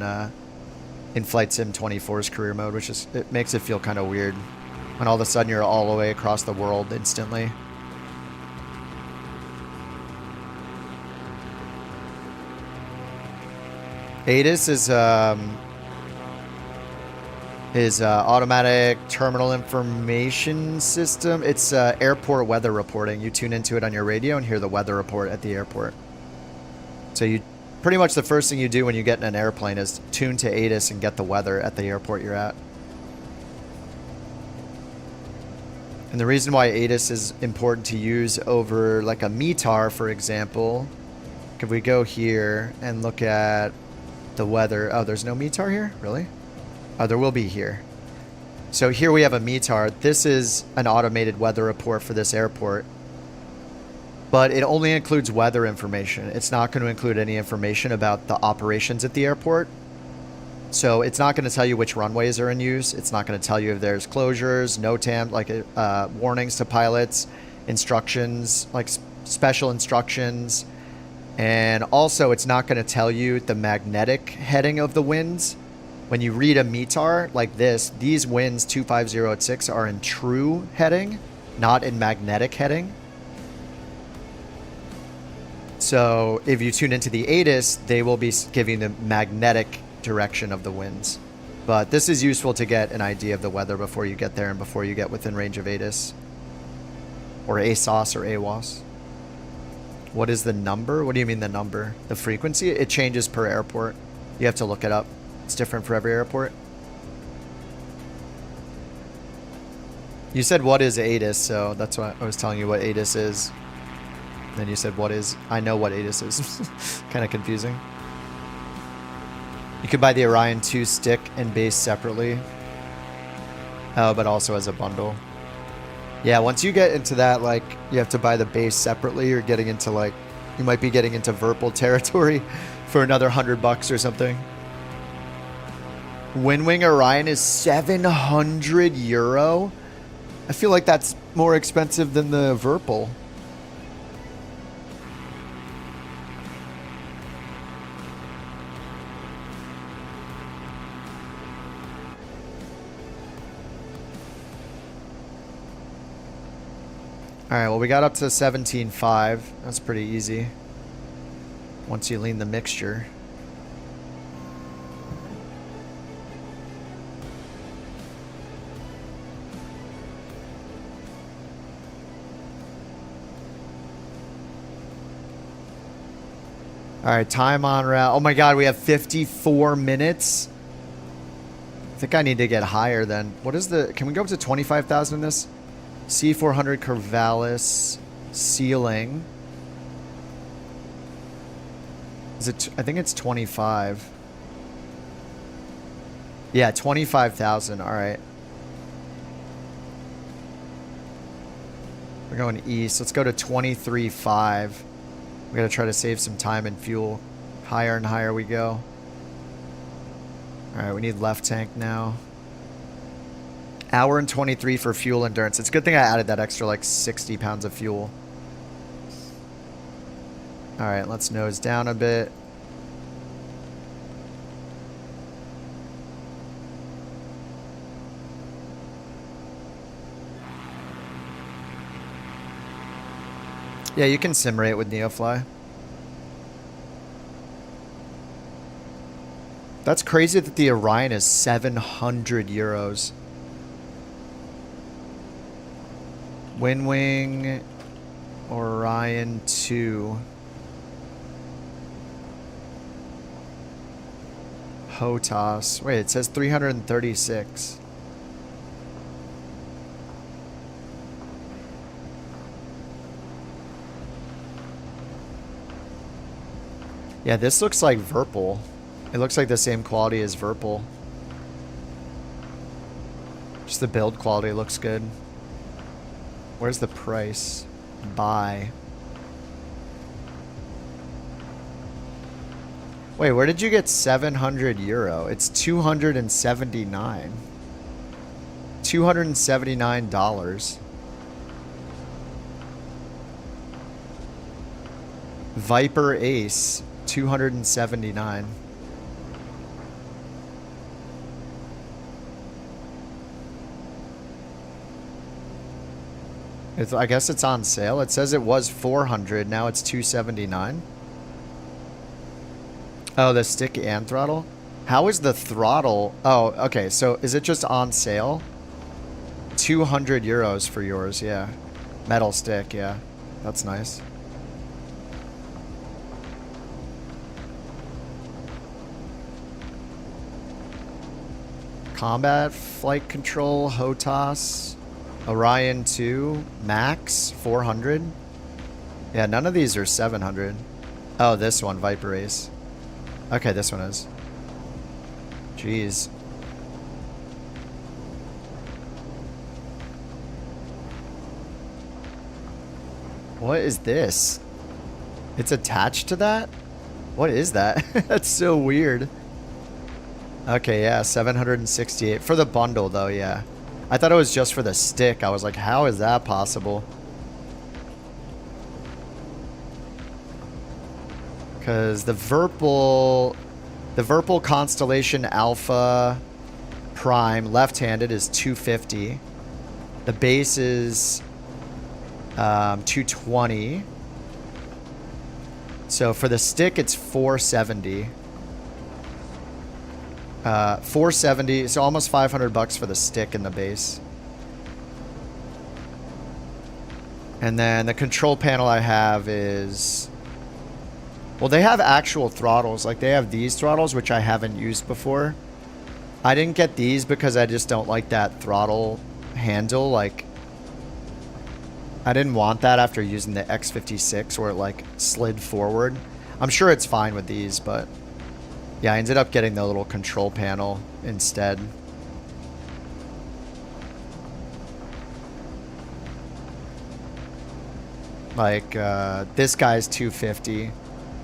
Flight Sim 24's career mode, which is, it makes it feel kind of weird when all of a sudden you're all the way across the world instantly. ATIS is automatic terminal information system. It's airport weather reporting. You tune into it on your radio and hear the weather report at the airport. So you pretty much the first thing you do when you get in an airplane is tune to ATIS and get the weather at the airport you're at. And the reason why ATIS is important to use over like a METAR, for example, if we go here and look at the weather. Oh, there's no METAR here? Really? Oh, there will be here. So here we have a METAR. This is an automated weather report for this airport. But it only includes weather information. It's not going to include any information about the operations at the airport. So it's not going to tell you which runways are in use. It's not going to tell you if there's closures, NOTAM, like warnings to pilots, instructions, like special instructions. And also it's not going to tell you the magnetic heading of the winds. When you read a METAR like this, these winds 250 at 6 are in true heading, not in magnetic heading. So if you tune into the ATIS, they will be giving the magnetic direction of the winds. But this is useful to get an idea of the weather before you get there and before you get within range of ATIS. Or ASOS or AWOS. What is the number? What do you mean the number? The frequency? It changes per airport. You have to look it up. It's different for every airport. You said what is ATIS, so that's why I was telling you what ATIS is. Then you said what is... I know what ATIS is. Kind of confusing. You could buy the Orion 2 stick and base separately. Oh, but also as a bundle. Yeah, once you get into that, like, you have to buy the base separately. You're getting into, like... You might be getting into Virpil territory for another $100 or something. Windwing Orion is 700 euro. I feel like that's more expensive than the Virpil. Alright, well we got up to 17.5. That's pretty easy. Once you lean the mixture. Alright, time on route. Oh my god, we have 54 minutes. I think I need to get higher then. What is the... Can we go up to 25,000 in this? C400 Corvalis ceiling. Is it... I think it's 25. Yeah, 25,000. Alright. We're going east. Let's go to 23.5. We gotta try to save some time and fuel. Higher and higher we go. Alright, we need left tank now. Hour and 23 for fuel endurance. It's a good thing I added that extra like 60 pounds of fuel. Alright, let's nose down a bit. Yeah, you can simrate with NeoFly. That's crazy that the Orion is 700 euros. Windwing Orion 2. HOTAS. Wait, it says 336. Yeah, this looks like Virpil. It looks like the same quality as Virpil. Just the build quality looks good. Where's the price? Buy. Wait, where did you get 700 euro? It's 279. $279. Viper Ace. 279. I guess it's on sale. It says it was 400. Now it's 279. Oh, the stick and throttle? How is the throttle? Oh, okay. So is it just on sale? 200 euros for yours, yeah. Metal stick, yeah. That's nice. Combat Flight Control, HOTAS, Orion 2, Max, 400. Yeah, none of these are 700. Oh, this one, Viper Ace. Okay, this one is. Jeez. What is this? It's attached to that? What is that? That's so weird. Okay, yeah, 768. For the bundle, though, yeah. I thought it was just for the stick. I was like, how is that possible? Because the Virpal Constellation Alpha Prime left-handed is 250. The base is 220. So for the stick, it's 470. 470, so almost 500 bucks for the stick and the base. And then the control panel I have is... Well, they have actual throttles. Like, they have these throttles, which I haven't used before. I didn't get these because I just don't like that throttle handle. Like, I didn't want that after using the X56 where it, like, slid forward. I'm sure it's fine with these, but... Yeah, I ended up getting the little control panel instead. Like, this guy's 250.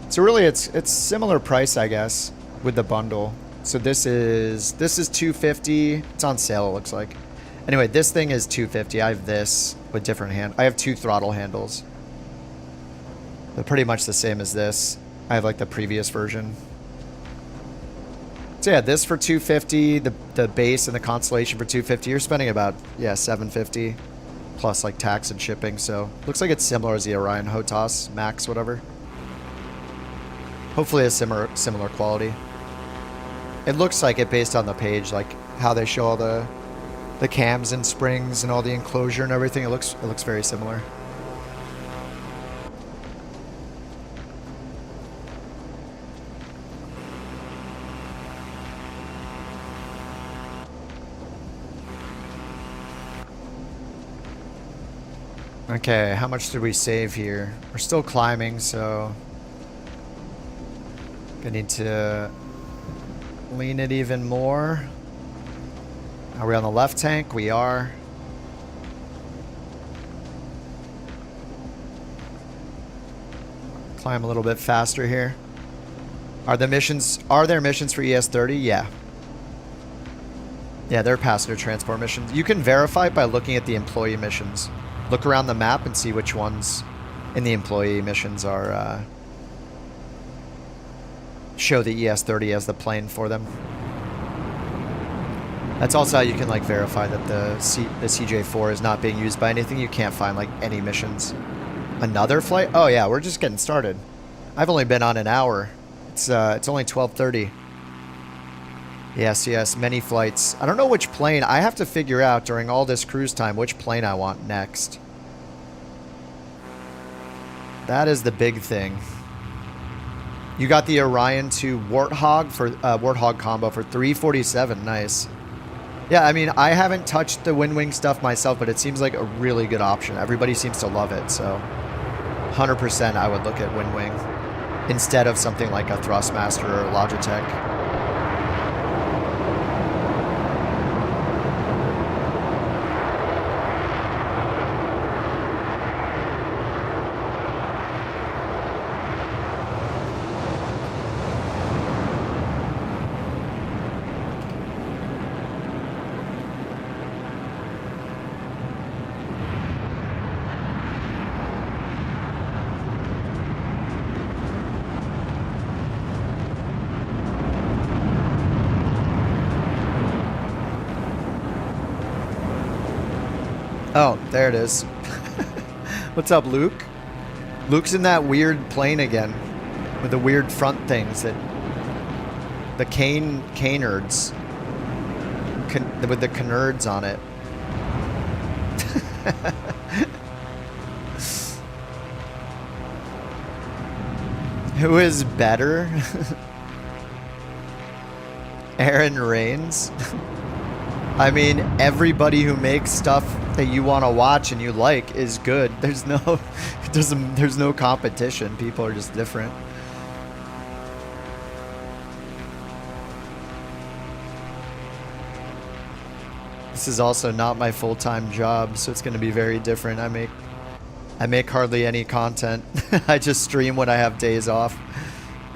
So really, it's similar price, I guess, with the bundle. So this is 250. It's on sale, it looks like. Anyway, this thing is 250. I have this with different I have two throttle handles. They're pretty much the same as this. I have like the previous version. So yeah, this for 250, the base and the Constellation for 250. You're spending about, yeah, 750 plus like tax and shipping. So looks like it's similar as the Orion HOTAS Max, whatever. Hopefully a similar quality. It looks like it based on the page, like how they show all the cams and springs and all the enclosure and everything. It looks very similar. Okay, how much did we save here? We're still climbing, so I need to lean it even more. Are we on the left tank? We are. Climb a little bit faster here. Are there missions for ES30? Yeah. Yeah, they're passenger transport missions. You can verify by looking at the employee missions. Look around the map and see which ones in the employee missions are show the ES30 as the plane for them. That's also how you can like verify that the CJ4 is not being used by anything. You can't find like any missions. Another flight? Oh yeah, we're just getting started. I've only been on an hour. It's only 12:30. Yes, many flights. I don't know which plane. I have to figure out during all this cruise time which plane I want next. That is the big thing. You got the Orion 2 Warthog for Warthog combo for 347. Nice. Yeah, I mean, I haven't touched the Windwing stuff myself, but it seems like a really good option. Everybody seems to love it, so 100% I would look at Windwing instead of something like a Thrustmaster or Logitech. Oh, there it is. What's up, Luke? Luke's in that weird plane again with the weird front things that The Canards. With the canards on it. Who is better? Aaron Reigns? I mean, everybody who makes stuff that you want to watch and you like is good. There's no, there's no competition. People are just different. This is also not my full-time job, so it's going to be very different. I make hardly any content. I just stream when I have days off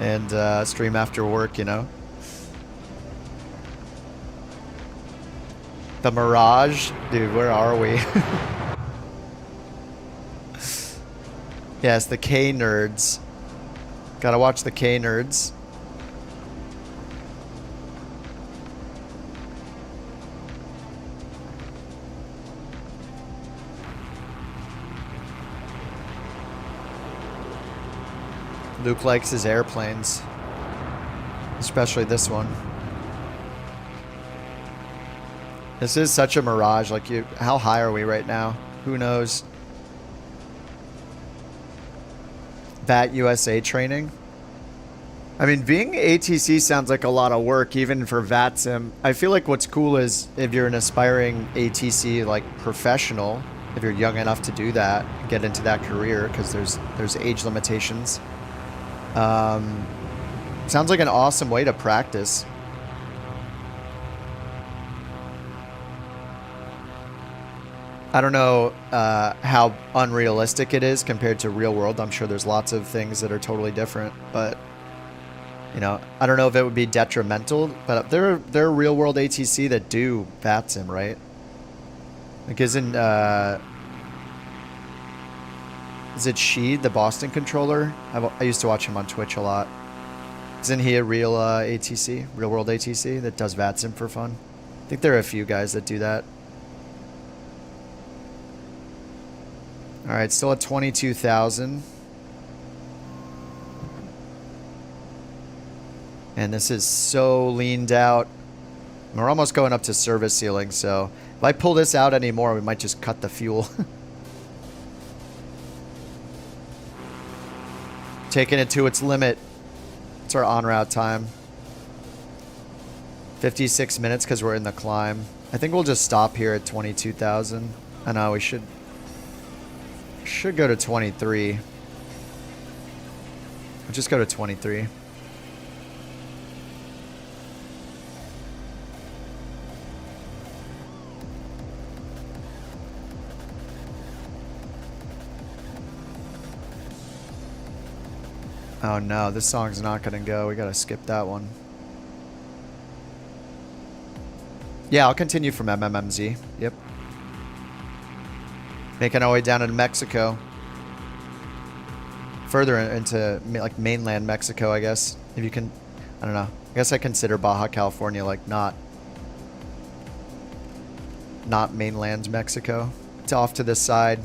and stream after work, you know. The Mirage? Dude, where are we? Yes, the K-Nerds. Gotta watch the K-Nerds. Luke likes his airplanes. Especially this one. This is such a mirage. Like, how high are we right now? Who knows? That USA training. I mean, being ATC sounds like a lot of work, even for VATSIM. I feel like what's cool is if you're an aspiring ATC like professional, if you're young enough to do that, get into that career, because there's age limitations. Sounds like an awesome way to practice. I don't know how unrealistic it is compared to real world. I'm sure there's lots of things that are totally different, but you know, I don't know if it would be detrimental. But there are real world ATC that do VATSIM, right? Like, isn't is it Sheed, the Boston controller? I used to watch him on Twitch a lot. Isn't he a real ATC, real world ATC that does VATSIM for fun? I think there are a few guys that do that. All right, still at 22,000. And this is so leaned out. We're almost going up to service ceiling, so if I pull this out anymore, we might just cut the fuel. Taking it to its limit. It's our en route time. 56 minutes because we're in the climb. I think we'll just stop here at 22,000. I know we should go to 23. We'll just go to 23. Oh no, this song's not gonna go. We gotta skip that one. Yeah, I'll continue from MMMZ. Yep. Making our way down into Mexico. Further into like mainland Mexico, I guess. If you can, I don't know. I guess I consider Baja California like not mainland Mexico. It's off to this side.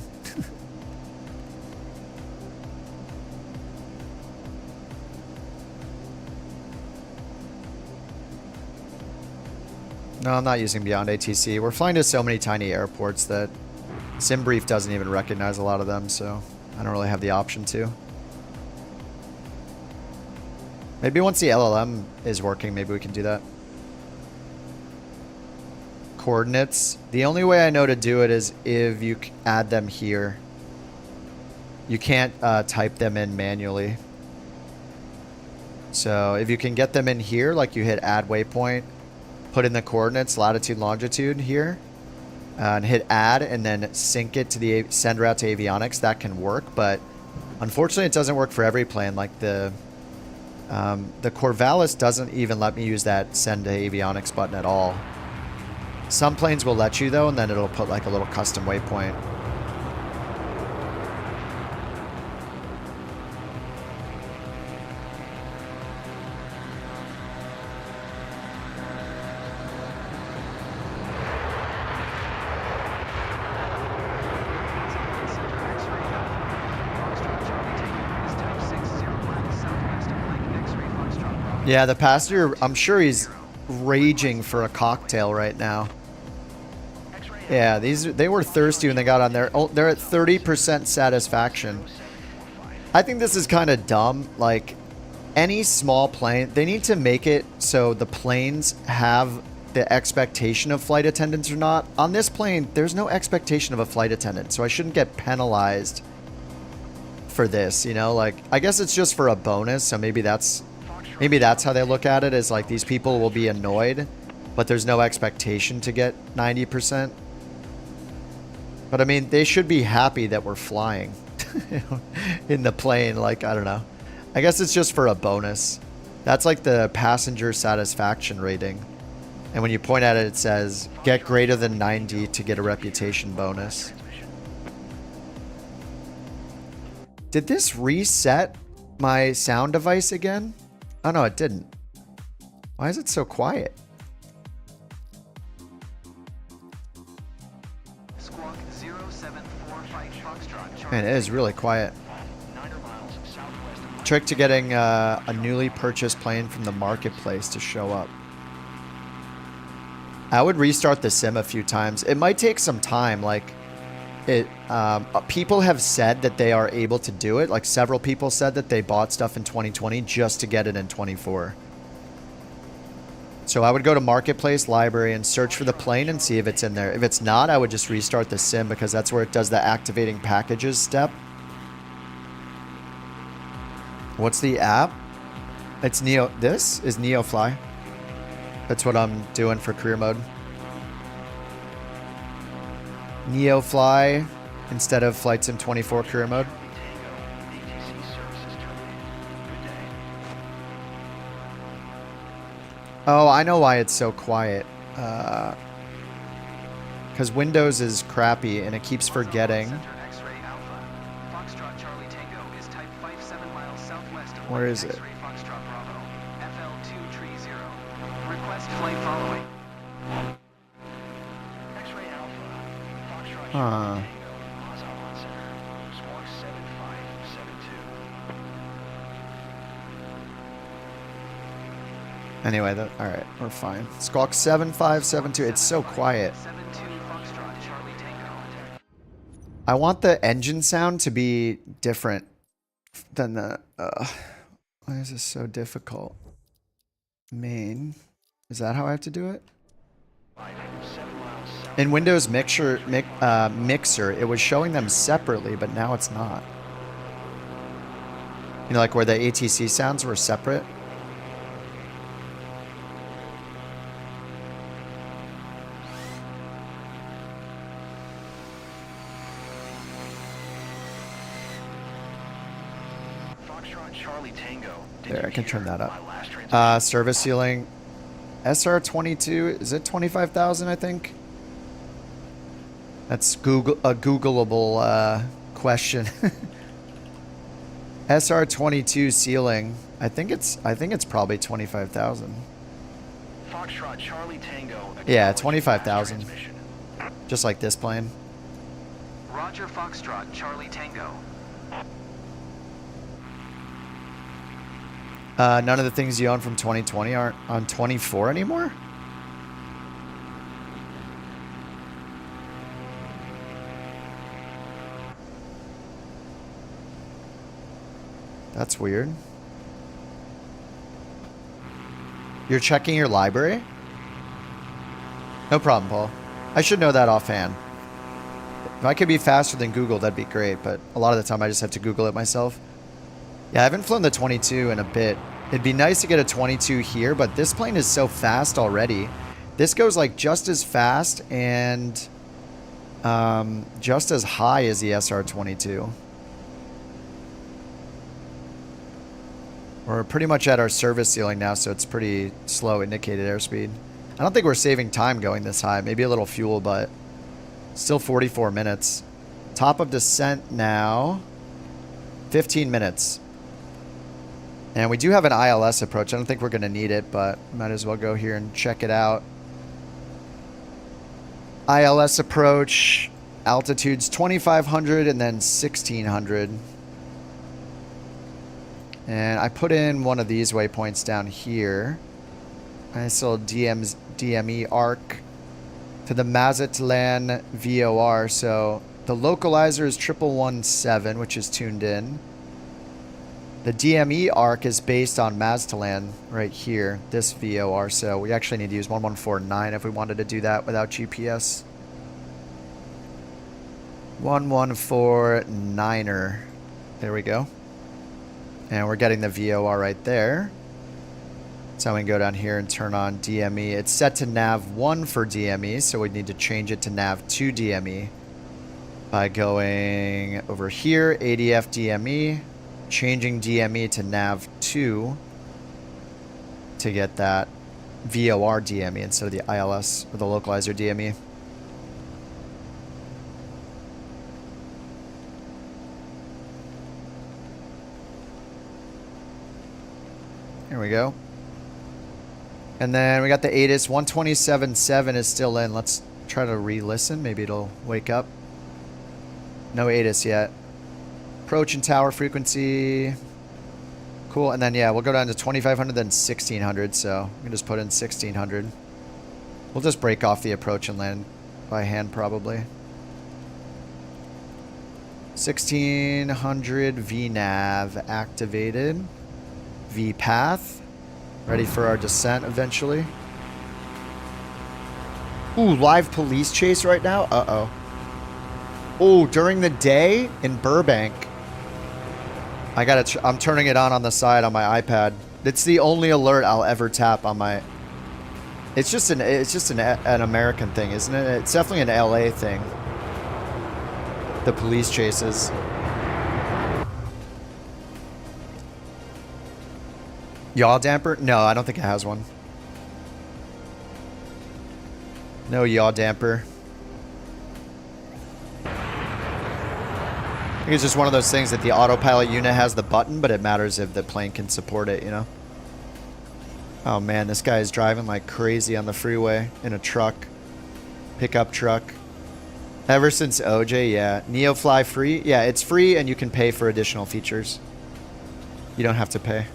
No, I'm not using Beyond ATC. We're flying to so many tiny airports that SimBrief doesn't even recognize a lot of them, so I don't really have the option to. Maybe once the LLM is working, maybe we can do that. Coordinates. The only way I know to do it is if you add them here. You can't type them in manually. So if you can get them in here, like you hit add waypoint, put in the coordinates, latitude, longitude here, and hit add, and then sync it to the send route to avionics, that can work. But unfortunately, it doesn't work for every plane. Like the Corvalis doesn't even let me use that send to avionics button at all. Some planes will let you though, and then it'll put like a little custom waypoint. Yeah, the passenger, I'm sure he's raging for a cocktail right now. Yeah, they were thirsty when they got on there. Oh, they're at 30% satisfaction. I think this is kind of dumb. Like, any small plane, they need to make it so the planes have the expectation of flight attendants or not. On this plane, there's no expectation of a flight attendant, so I shouldn't get penalized for this, you know? Like, I guess it's just for a bonus, so maybe that's how they look at it, is like these people will be annoyed, but there's no expectation to get 90%. But I mean, they should be happy that we're flying in the plane. Like, I don't know. I guess it's just for a bonus. That's like the passenger satisfaction rating. And when you point at it, it says, get greater than 90 to get a reputation bonus. Did this reset my sound device again? Oh, no, it didn't. Why is it so quiet? Man, it is really quiet. Trick to getting a newly purchased plane from the marketplace to show up. I would restart the sim a few times. It might take some time. Like, people have said that they are able to do it. Like, several people said that they bought stuff in 2020 just to get it in 24. So I would go to Marketplace Library and search for the plane and see if it's in there. If it's not, I would just restart the sim because that's where it does the activating packages step. What's the app? It's this is NeoFly. That's what I'm doing for career mode. NeoFly instead of Flight Sim 24 career mode. Oh, I know why it's so quiet. Because Windows is crappy and it keeps forgetting. Where is it? Huh. Anyway, all right, we're fine. Squawk 7572. It's so quiet. I want the engine sound to be different than the. Why is this so difficult? Main. Is that how I have to do it? In Windows Mixer, it was showing them separately, but now it's not. You know, like where the ATC sounds were separate. There, I can turn that up. Service ceiling. SR22, is it 25,000, I think? That's a Googleable question. SR22 ceiling. I think it's probably 25,000. Yeah, 25,000. Just like this plane. Roger, Foxtrot, Charlie Tango. None of the things you own from 2020 aren't on 24 anymore? That's weird. You're checking your library? No problem, Paul. I should know that offhand. If I could be faster than Google, that'd be great, but a lot of the time I just have to Google it myself. Yeah, I haven't flown the 22 in a bit. It'd be nice to get a 22 here, but this plane is so fast already. This goes like just as fast and just as high as the SR22. We're pretty much at our service ceiling now, so it's pretty slow indicated airspeed. I don't think we're saving time going this high. Maybe a little fuel, but still 44 minutes. Top of descent now, 15 minutes. And we do have an ILS approach. I don't think we're going to need it, but might as well go here and check it out. ILS approach, altitude's 2,500 and then 1,600. And I put in one of these waypoints down here. ISIL DME arc to the Mazatlan VOR. So the localizer is 1117, which is tuned in. The DME arc is based on Mazatlan right here, this VOR. So we actually need to use 1149 if we wanted to do that without GPS. 1149er. There we go. And we're getting the VOR right there. So we can go down here and turn on DME. It's set to nav 1 for DME, so we need to change it to nav 2 DME by going over here, ADF DME, changing DME to nav 2 to get that VOR DME instead of the ILS or the localizer DME. Here we go. And then we got the ATIS. 127.7 is still in. Let's try to re-listen. Maybe it'll wake up. No ATIS yet. Approach and tower frequency. Cool. And then, yeah, we'll go down to 2500, then 1600. So we can just put in 1600. We'll just break off the approach and land by hand, probably. 1600 VNav activated. VPath. Ready for our descent eventually. Ooh, live police chase right now? Uh-oh. Oh, during the day in Burbank. I'm turning it on the side on my iPad. It's the only alert I'll ever tap on my... It's just an American thing, isn't it? It's definitely an LA thing. The police chases. Yaw damper? No, I don't think it has one. No yaw damper. I think it's just one of those things that the autopilot unit has the button, but it matters if the plane can support it, you know? Oh man, this guy is driving like crazy on the freeway in a truck. Pickup truck. Ever since OJ, yeah. NeoFly free? Yeah, it's free and you can pay for additional features. You don't have to pay.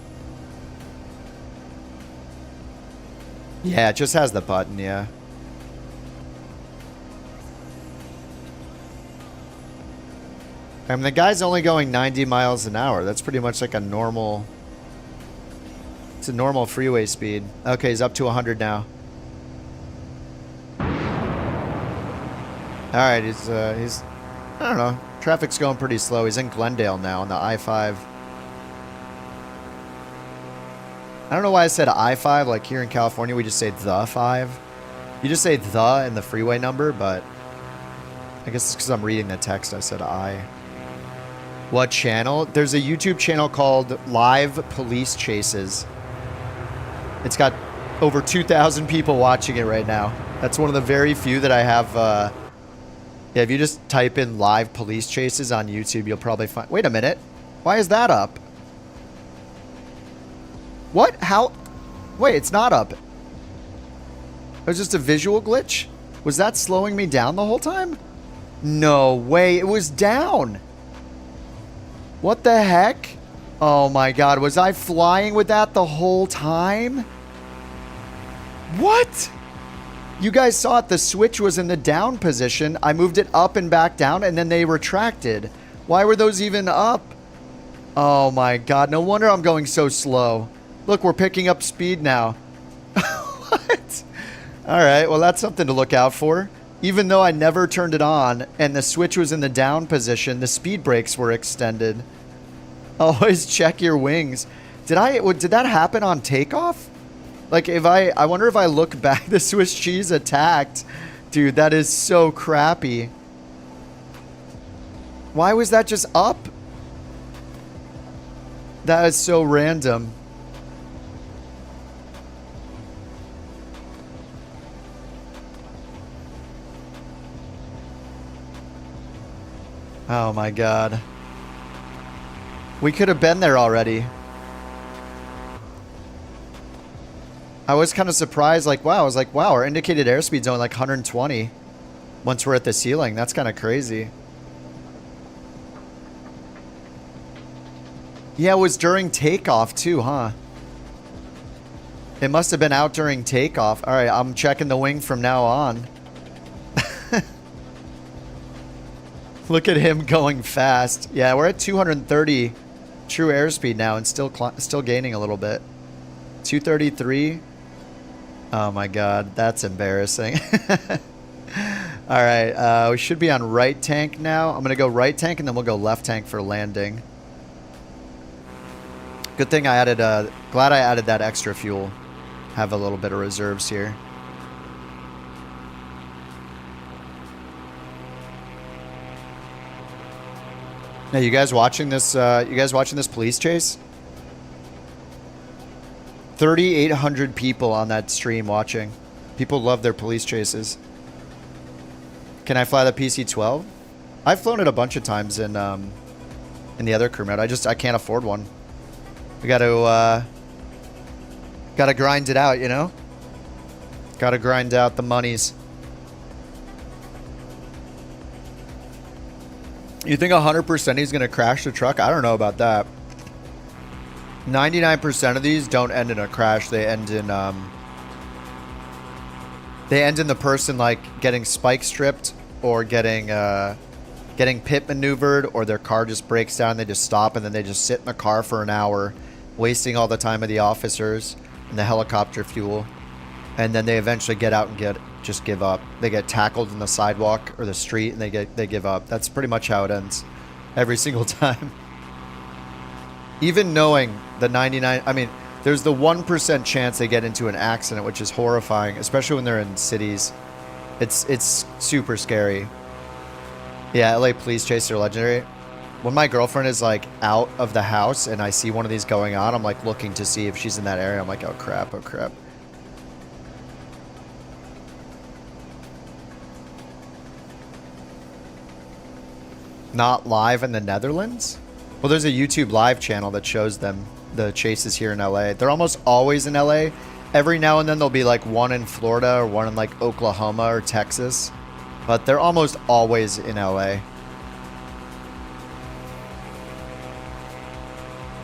Yeah, it just has the button, yeah. I mean, the guy's only going 90 miles an hour. That's pretty much like a normal... It's a normal freeway speed. Okay, he's up to 100 now. Alright, he's... I don't know. Traffic's going pretty slow. He's in Glendale now on the I-5. I don't know why I said I-5. Like here in California, we just say the 5. You just say the in the freeway number, but I guess it's because I'm reading the text. I said I. What channel? There's a YouTube channel called Live Police Chases. It's got over 2,000 people watching it right now. That's one of the very few that I have. Yeah, if you just type in Live Police Chases on YouTube, you'll probably find... Wait a minute. Why is that up? What? How? Wait, it's not up. It was just a visual glitch? Was that slowing me down the whole time? No way, it was down. What the heck? Oh my god, was I flying with that the whole time? What? You guys saw it, the switch was in the down position. I moved it up and back down and then they retracted. Why were those even up? Oh my god, no wonder I'm going so slow. Look, we're picking up speed now. What? Alright, well that's something to look out for. Even though I never turned it on and the switch was in the down position, the speed brakes were extended. Always check your wings. Did that happen on takeoff? Like if I wonder if I look back, the Swiss cheese attacked. Dude, that is so crappy. Why was that just up? That is so random. Oh my god. We could have been there already. I was kind of surprised, like, wow. I was like, wow, our indicated airspeed's only like 120 once we're at the ceiling. That's kind of crazy. Yeah, it was during takeoff too, huh? It must have been out during takeoff. All right, I'm checking the wing from now on. Look at him going fast. Yeah, we're at 230 true airspeed now and still gaining a little bit. 233. Oh my god, that's embarrassing. All right, we should be on right tank now. I'm gonna go right tank and then we'll go left tank for landing. Good thing I added, glad I added that extra fuel. Have a little bit of reserves here. Now, you guys watching this police chase? 3,800 people on that stream watching. People love their police chases. Can I fly the PC-12? I've flown it a bunch of times in the other crew mode. I can't afford one. We gotta grind it out, you know? Gotta grind out the monies. You think 100% he's gonna crash the truck? I don't know about that. 99% of these don't end in a crash. They end in the person like getting spike stripped or getting pit maneuvered, or their car just breaks down. They just stop and then they just sit in the car for an hour, wasting all the time of the officers and the helicopter fuel, and then they eventually get out and just give up. They get tackled in the sidewalk or the street and they give up. That's pretty much how it ends every single time. Even knowing the 99, I mean, there's the 1% chance they get into an accident, which is horrifying, especially when they're in cities. It's super scary. Yeah, LA police chase are legendary. When my girlfriend is like out of the house and I see one of these going on, I'm like looking to see if she's in that area. I'm like, oh crap, oh crap. Not live in the Netherlands? Well, there's a YouTube live channel that shows them the chases here in LA. They're almost always in LA. Every now and then there'll be like one in Florida or one in like Oklahoma or Texas, but they're almost always in LA.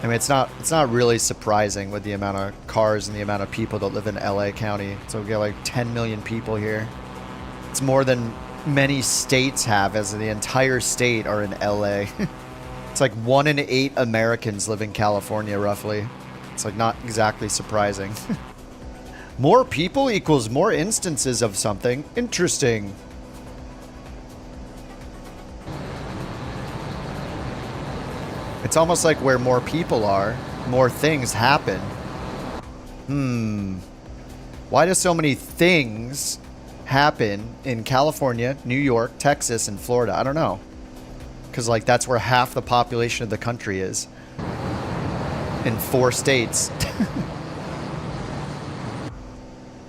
I mean, it's not really surprising with the amount of cars and the amount of people that live in LA County. So we got like 10 million people here. It's more than many states have, as the entire state are in LA. It's like 1 in 8 Americans live in California, roughly. It's like not exactly surprising. More people equals more instances of something interesting. It's almost like where more people are, more things happen. Why do so many things happen in California, New York, Texas, and Florida? I don't know. Because like that's where half the population of the country is. In 4 states.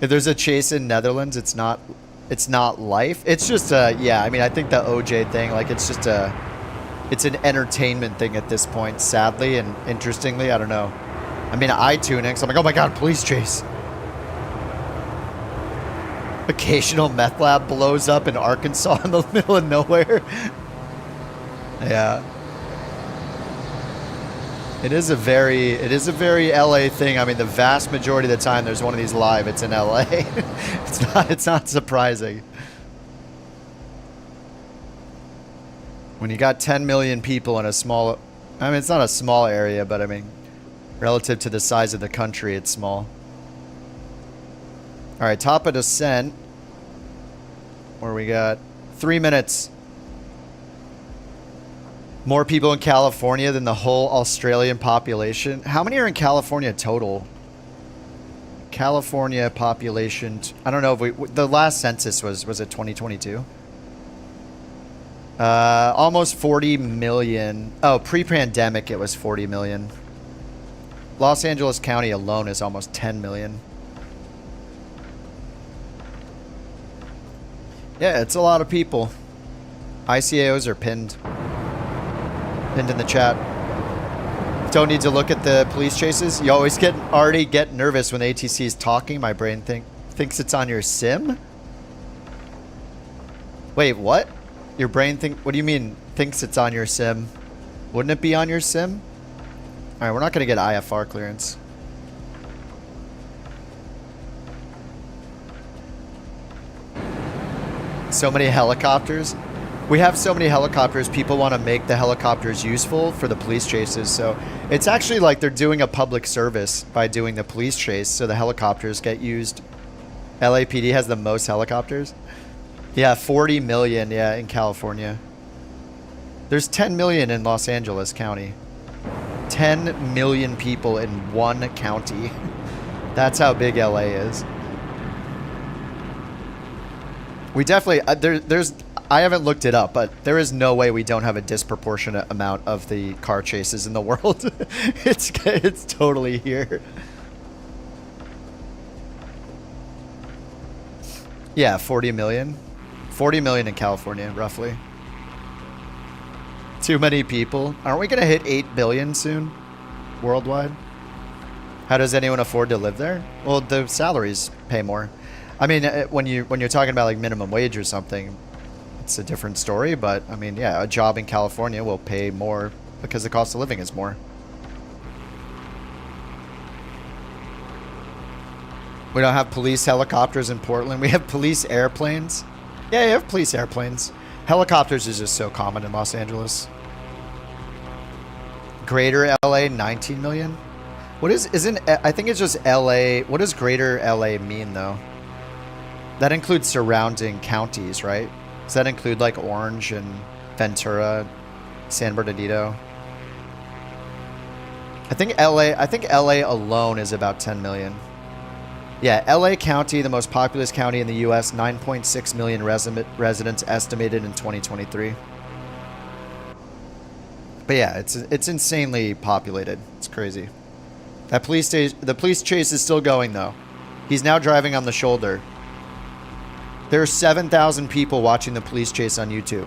If there's a chase in Netherlands, it's not life. It's just yeah, I mean, I think the OJ thing, like it's an entertainment thing at this point, sadly and interestingly. I don't know. I mean, I tune in, so I'm like, oh my god, police chase. Occasional meth lab blows up in Arkansas in the middle of nowhere. Yeah. It is a very LA thing. I mean, the vast majority of the time there's one of these live, it's in LA. It's not surprising. When you got 10 million people in a small, I mean, it's not a small area, but I mean, relative to the size of the country, it's small. All right, top of descent, where we got 3 minutes. More people in California than the whole Australian population. How many are in California total? California population, I don't know if the last census was it 2022? Almost 40 million. Oh, pre-pandemic it was 40 million. Los Angeles County alone is almost 10 million. Yeah, it's a lot of people. ICAOs are pinned in the chat. Don't need to look at the police chases. You always already get nervous when the ATC is talking. My brain thinks it's on your sim. Wait, what? Your brain what do you mean thinks it's on your sim? Wouldn't it be on your sim? Alright, we're not going to get IFR clearance. So many helicopters. We have so many helicopters, people want to make the helicopters useful for the police chases. So it's actually like they're doing a public service by doing the police chase, so the helicopters get used. LAPD has the most helicopters. Yeah, 40 million, yeah, in California. There's 10 million in Los Angeles County. 10 million people in one county. That's how big LA is. We definitely, there's, I haven't looked it up, but there is no way we don't have a disproportionate amount of the car chases in the world. It's totally here. Yeah, 40 million. 40 million in California, roughly. Too many people. Aren't we going to hit 8 billion soon? Worldwide? How does anyone afford to live there? Well, the salaries pay more. I mean, when you're talking about like minimum wage or something, it's a different story. But I mean, yeah, a job in California will pay more because the cost of living is more. We don't have police helicopters in Portland. We have police airplanes. Yeah, you have police airplanes. Helicopters is just so common in Los Angeles. Greater LA, 19 million. What isn't, I think it's just LA. What does greater LA mean though? That includes surrounding counties, right? Does that include like Orange and Ventura, San Bernardino? I think LA alone is about 10 million. Yeah, LA County, the most populous county in the US, 9.6 million residents estimated in 2023. But yeah, it's insanely populated. It's crazy. The police chase is still going though. He's now driving on the shoulder. There are 7,000 people watching the police chase on YouTube.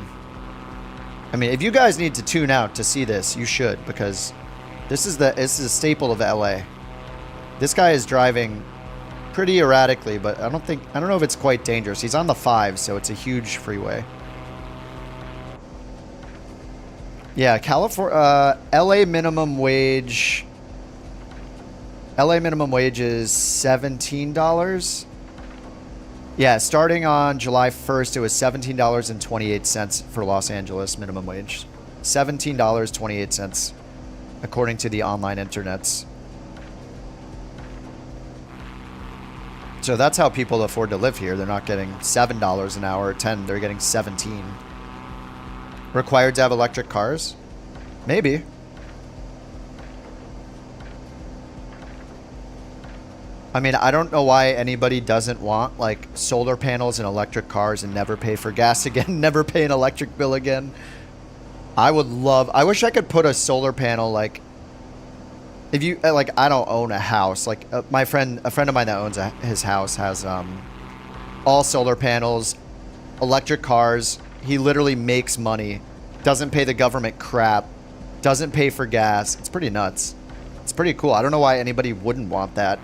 I mean, if you guys need to tune out to see this, you should, because this is a staple of LA. This guy is driving pretty erratically, but I don't know if it's quite dangerous. He's on the 5, so it's a huge freeway. Yeah, California, LA minimum wage. LA minimum wage is $17. Yeah, starting on July 1st, it was $17.28 for Los Angeles minimum wage. $17.28, according to the online internets. So that's how people afford to live here. They're not getting $7 an hour or 10, they're getting 17. Required to have electric cars? Maybe. I mean, I don't know why anybody doesn't want like solar panels and electric cars and never pay for gas again, never pay an electric bill again. I wish I could put a solar panel like, if you like, I don't own a house. Like a friend of mine that owns his house has all solar panels, electric cars. He literally makes money, doesn't pay the government crap, doesn't pay for gas. It's pretty nuts. It's pretty cool. I don't know why anybody wouldn't want that.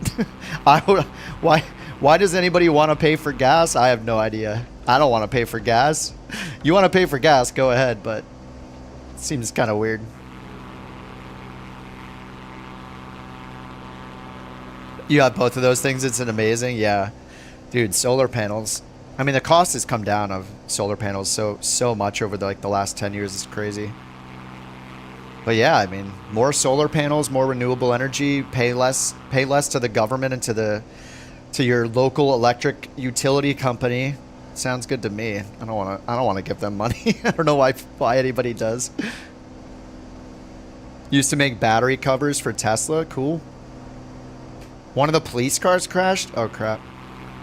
Why does anybody want to pay for gas? I have no idea. I don't want to pay for gas. You want to pay for gas, go ahead, but it seems kind of weird. You have both of those things. It's an amazing. Yeah. Dude, solar panels. I mean, the cost has come down of solar panels so much over the last 10 years. It's crazy. But yeah, I mean, more solar panels, more renewable energy, pay less to the government and to your local electric utility company. Sounds good to me. I don't want to give them money. I don't know why anybody does. Used to make battery covers for Tesla. Cool. One of the police cars crashed. Oh crap.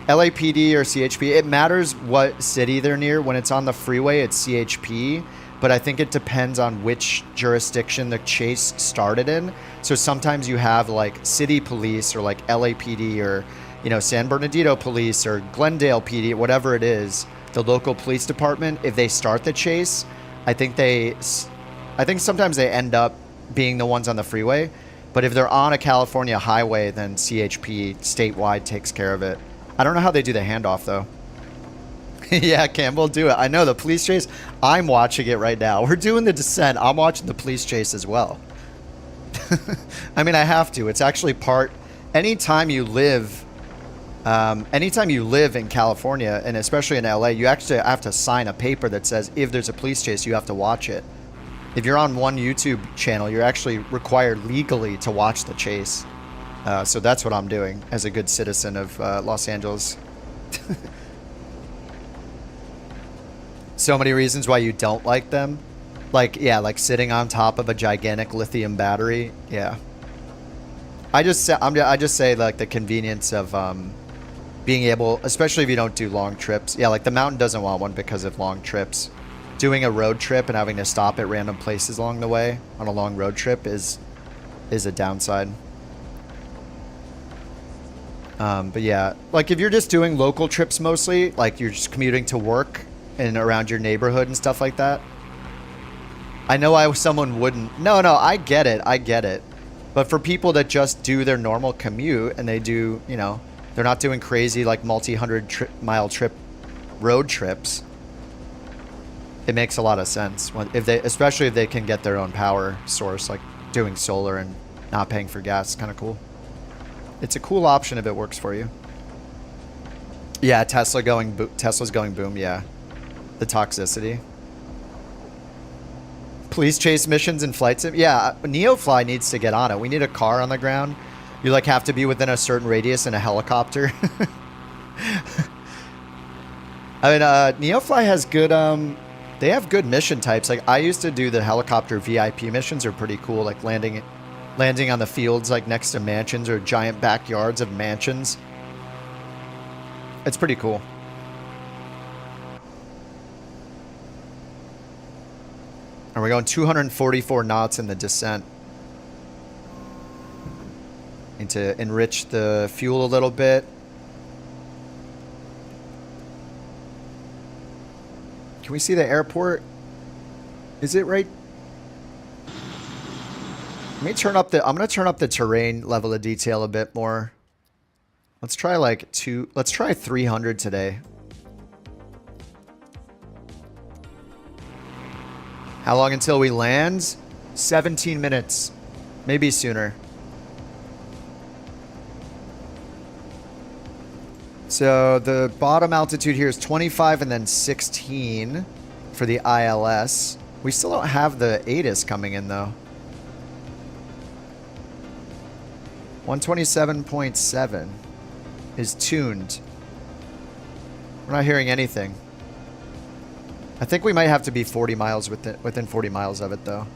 LAPD or CHP. It matters what city they're near. When it's on the freeway, it's CHP. But I think it depends on which jurisdiction the chase started in. So sometimes you have like city police or like LAPD or, you know, San Bernardino police or Glendale PD, whatever it is, the local police department. If they start the chase, I think sometimes they end up being the ones on the freeway. But if they're on a California highway, then CHP statewide takes care of it. I don't know how they do the handoff though. Yeah, Campbell, do it. I know the police chase. I'm watching it right now. We're doing the descent. I'm watching the police chase as well. I mean, I have to. It's actually part... Anytime you live in California, and especially in LA, you actually have to sign a paper that says if there's a police chase, you have to watch it. If you're on one YouTube channel, you're actually required legally to watch the chase. So that's what I'm doing as a good citizen of Los Angeles. So many reasons why you don't like them. Like, yeah, like sitting on top of a gigantic lithium battery. Yeah. I just say like the convenience of being able, especially if you don't do long trips. Yeah, like the mountain doesn't want one because of long trips. Doing a road trip and having to stop at random places along the way on a long road trip is a downside. But yeah, like if you're just doing local trips mostly, like you're just commuting to work and around your neighborhood and stuff like that. I know someone wouldn't. No, I get it. But for people that just do their normal commute and they do, you know, they're not doing crazy like multi-100-mile road trips. It makes a lot of sense especially if they can get their own power source, like doing solar and not paying for gas. Kind of cool. It's a cool option if it works for you. Yeah, Tesla's going boom. Yeah, the toxicity. Police chase missions and flight sim. Yeah, NeoFly needs to get on it. We need a car on the ground. You like have to be within a certain radius in a helicopter. I mean, NeoFly has good. They have good mission types. Like I used to do the helicopter VIP missions. Are pretty cool. Like landing on the fields like next to mansions or giant backyards of mansions. It's pretty cool. And we're going 244 knots in the descent. Need to enrich the fuel a little bit. Can we see the airport? Is it right? Let me turn up I'm going to turn up the terrain level of detail a bit more. Let's try let's try 300 today. How long until we land? 17 minutes. Maybe sooner. So the bottom altitude here is 25 and then 16 for the ILS. We still don't have the ATIS coming in though. 127.7 is tuned. We're not hearing anything. I think we might have to be 40 miles within 40 miles of it though.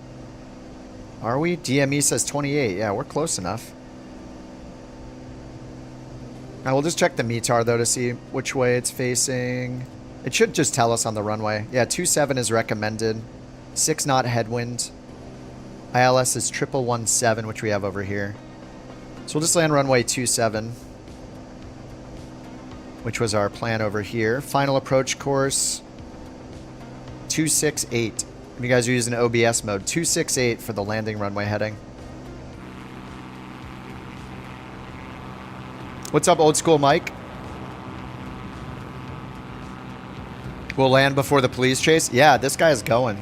Are we? DME says 28. Yeah, we're close enough. Now we'll just check the METAR though to see which way it's facing. It should just tell us on the runway. Yeah, 27 is recommended. 6 knot headwind. ILS is 1117, which we have over here. So we'll just land runway 27, which was our plan over here. Final approach course 268. If you guys are using OBS mode, 268 for the landing runway heading. What's up, old school Mike? We'll land before the police chase. Yeah, this guy is going.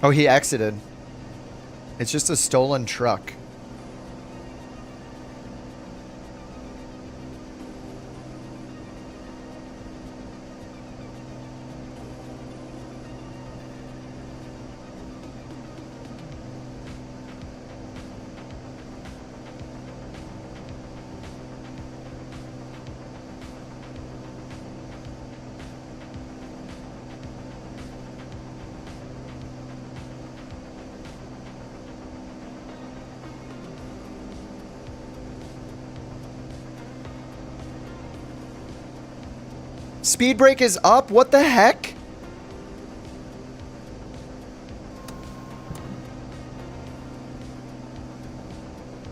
Oh, he exited. It's just a stolen truck. Speed brake is up? What the heck?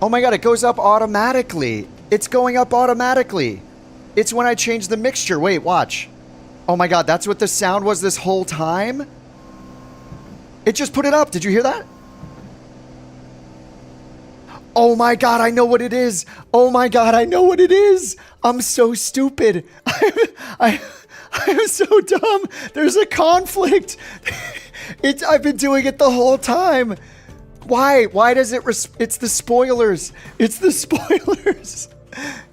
Oh my god, it goes up automatically. It's going up automatically. It's when I change the mixture. Wait, watch. Oh my god, that's what the sound was this whole time? It just put it up. Did you hear that? Oh my god, I know what it is. Oh my god, I know what it is. I'm so stupid. I'm so dumb. There's a conflict. I've been doing it the whole time. Why? Why does it... It's the spoilers. It's the spoilers.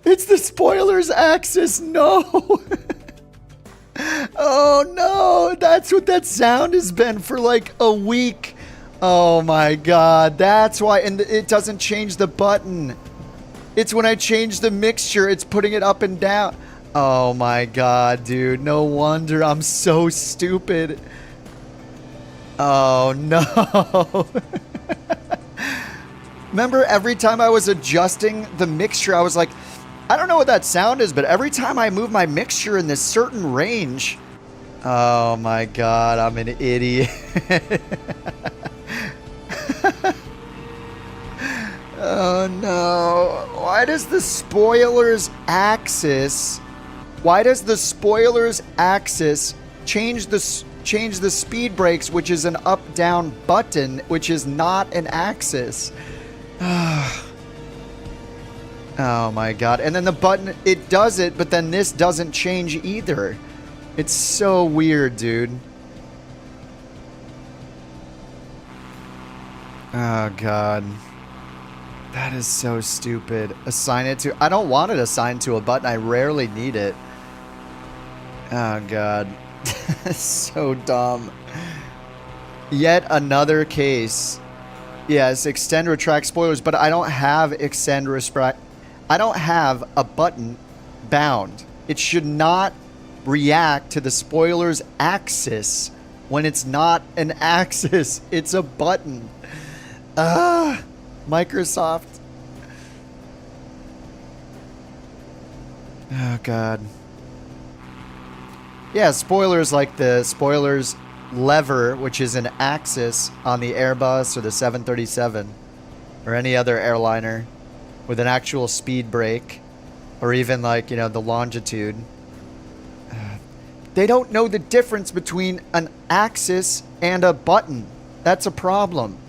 It's the spoilers axis. No. Oh no. That's what that sound has been for like a week. Oh my god. That's why. And it doesn't change the button. It's when I change the mixture, it's putting it up and down. Oh my god, dude. No wonder I'm so stupid. Oh no. Remember every time I was adjusting the mixture, I was like, I don't know what that sound is, but every time I move my mixture in this certain range. Oh my god, I'm an idiot. Oh no. Why does the spoilers axis change the speed brakes, which is an up down button, which is not an axis? Oh my god. And then the button, it does it, but then this doesn't change either. It's so weird, dude. Oh god. That is so stupid. Assign it to... I don't want it assigned to a button. I rarely need it. Oh god. So dumb. Yet another case. Yes, extend, retract spoilers, but I don't have extend, retract. I don't have a button bound. It should not react to the spoilers axis when it's not an axis. It's a button. Microsoft. Oh god. Yeah, spoilers like the spoilers lever, which is an axis on the Airbus or the 737 or any other airliner with an actual speed brake, or even like, you know, the longitude. They don't know the difference between an axis and a button. That's a problem.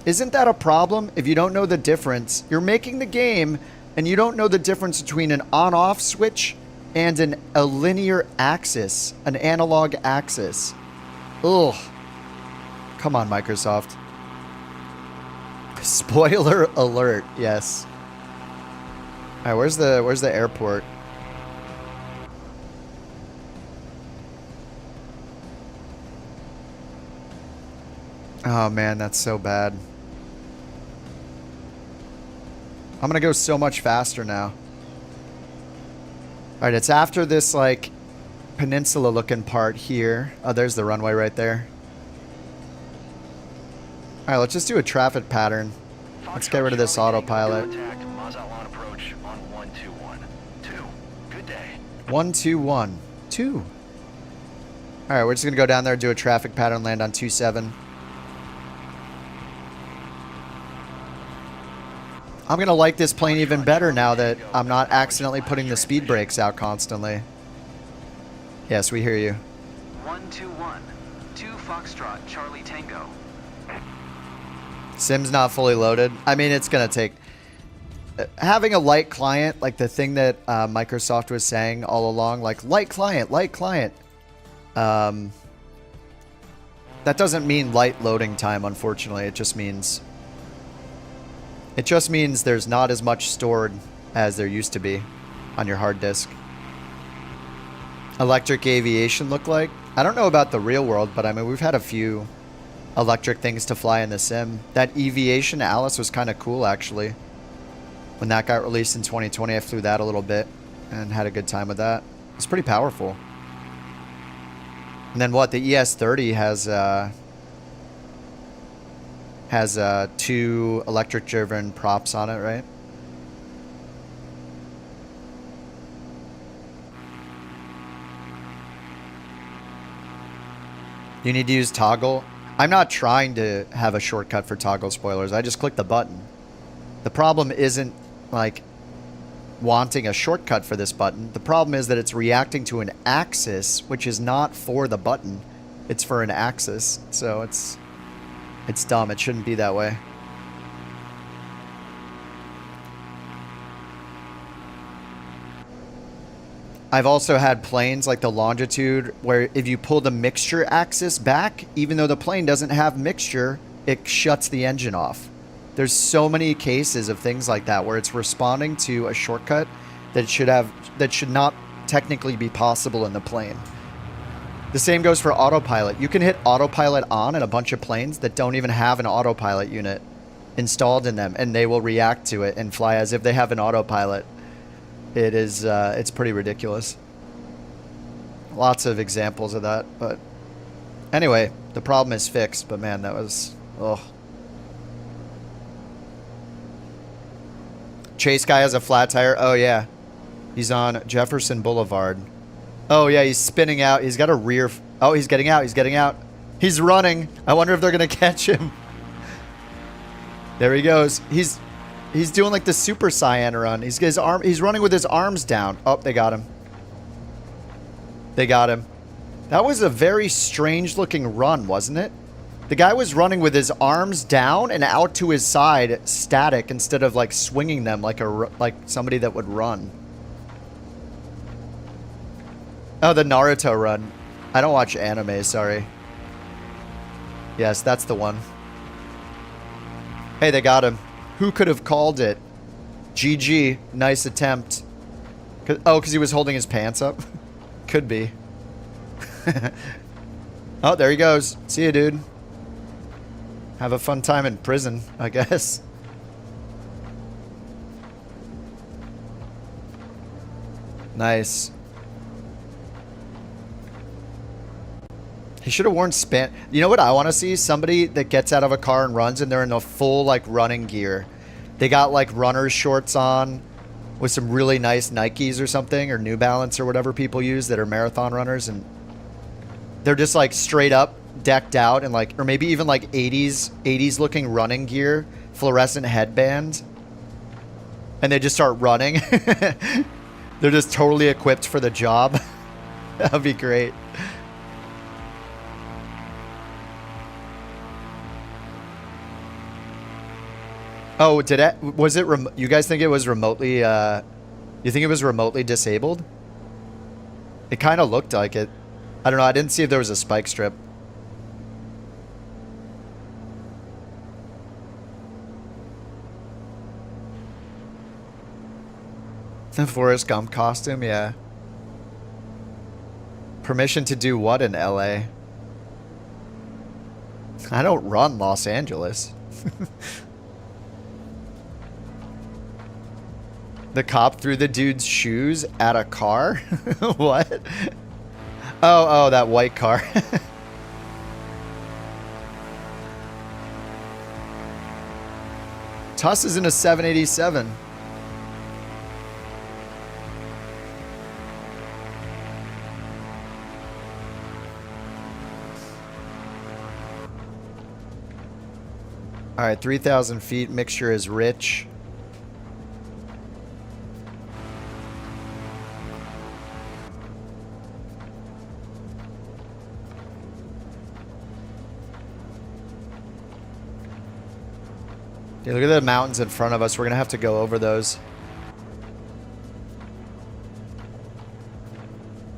Isn't that a problem? If you don't know the difference, you're making the game and you don't know the difference between an on-off switch and a linear axis, an analog axis. Ugh. Come on, Microsoft. Spoiler alert, yes. All right, where's the airport? Oh man, that's so bad. I'm gonna go so much faster now. Alright, it's after this, like, peninsula-looking part here. Oh, there's the runway right there. Alright, let's just do a traffic pattern. Let's get rid of this autopilot. 121. 2. Alright, we're just gonna go down there, do a traffic pattern, land on 27. I'm going to like this plane even better now that I'm not accidentally putting the speed brakes out constantly. Yes, we hear you. 121, 2 Foxtrot, Charlie Tango. Sim's not fully loaded. I mean, it's going to take... having a light client, like the thing that Microsoft was saying all along, like, light client. That doesn't mean light loading time, unfortunately. It just means there's not as much stored as there used to be on your hard disk. Electric aviation look like? I don't know about the real world, but I mean, we've had a few electric things to fly in the sim. That Eviation Alice was kind of cool, actually. When that got released in 2020, I flew that a little bit and had a good time with that. It's pretty powerful. And then what? The ES30 has 2 electric driven props on it, right? You need to use toggle. I'm not trying to have a shortcut for toggle spoilers. I just click the button. The problem isn't like wanting a shortcut for this button. The problem is that it's reacting to an axis, which is not for the button. It's for an axis. So it's dumb. It shouldn't be that way. I've also had planes like the Longitude where if you pull the mixture axis back, even though the plane doesn't have mixture, it shuts the engine off. There's so many cases of things like that where it's responding to a shortcut that should not technically be possible in the plane. The same goes for autopilot. You can hit autopilot on in a bunch of planes that don't even have an autopilot unit installed in them, and they will react to it and fly as if they have an autopilot. It is, it's pretty ridiculous. Lots of examples of that, but anyway, the problem is fixed, but man, that was, ugh. Chase guy has a flat tire. Oh yeah. He's on Jefferson Boulevard. Oh yeah, he's spinning out. He's got a rear, oh, he's getting out, he's getting out. He's running. I wonder if they're gonna catch him. There he goes. He's doing like the Super Saiyan run. He's running with his arms down. Oh, they got him. They got him. That was a very strange looking run, wasn't it? The guy was running with his arms down and out to his side, static, instead of like swinging them like somebody that would run. Oh, the Naruto run. I don't watch anime, sorry. Yes, that's the one. Hey, they got him. Who could have called it? GG. Nice attempt. Oh, because he was holding his pants up? Could be. Oh, there he goes. See you, dude. Have a fun time in prison, I guess. Nice. He should have worn span. You know what I want to see? Somebody that gets out of a car and runs, and they're in the full like running gear. They got like runner's shorts on with some really nice Nikes or something, or New Balance or whatever people use that are marathon runners, and they're just like straight up decked out and like, or maybe even like 80s looking running gear, fluorescent headband, and they just start running. They're just totally equipped for the job. That'd be great. Oh, was it, you guys think it was remotely, you think it was remotely disabled? It kind of looked like it. I don't know, I didn't see if there was a spike strip. The Forrest Gump costume, yeah. Permission to do what in LA? I don't run Los Angeles. The cop threw the dude's shoes at a car? What? Oh, that white car. Tuss is in a 787. All right, 3,000 feet. Mixture is rich. Yeah, look at the mountains in front of us. We're going to have to go over those.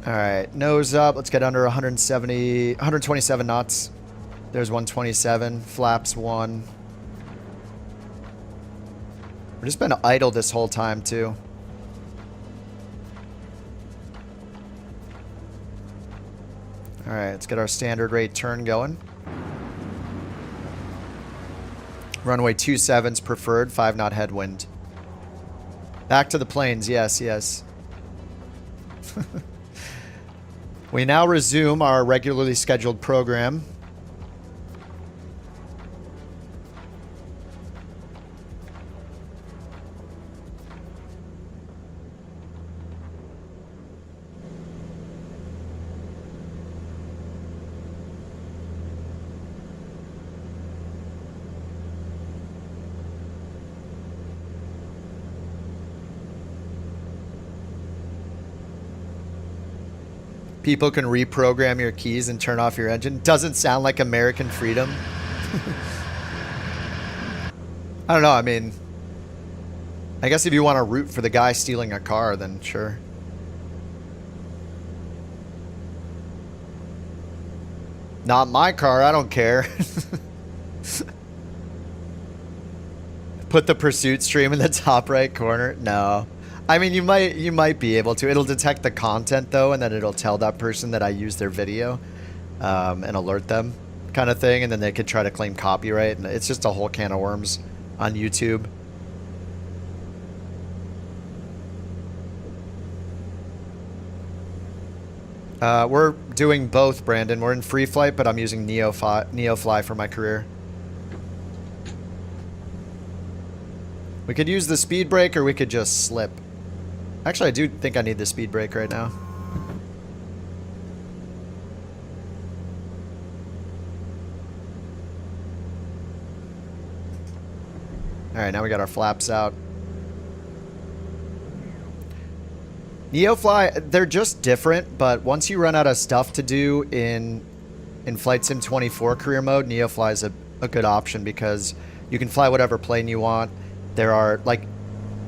All right, nose up. Let's get under 127 knots. There's 127. Flaps 1. We've just been idle this whole time, too. All right, let's get our standard rate turn going. Runway 27's preferred, 5-knot headwind. Back to the planes, yes, yes. We now resume our regularly scheduled program. People can reprogram your keys and turn off your engine. Doesn't sound like American freedom. I don't know. I mean, I guess if you want to root for the guy stealing a car, then sure. Not my car, I don't care. Put the pursuit stream in the top right corner? No. I mean, you might be able to. It'll detect the content though, and then it'll tell that person that I used their video, and alert them, kind of thing, and then they could try to claim copyright, and it's just a whole can of worms on YouTube. We're doing both, Brandon. We're in free flight, but I'm using NeoFly for my career. We could use the speed brake, or we could just slip. Actually, I do think I need the speed brake right now. Alright, now we got our flaps out. NeoFly, they're just different, but once you run out of stuff to do in Flight Sim 24 career mode, NeoFly is a good option because you can fly whatever plane you want. There are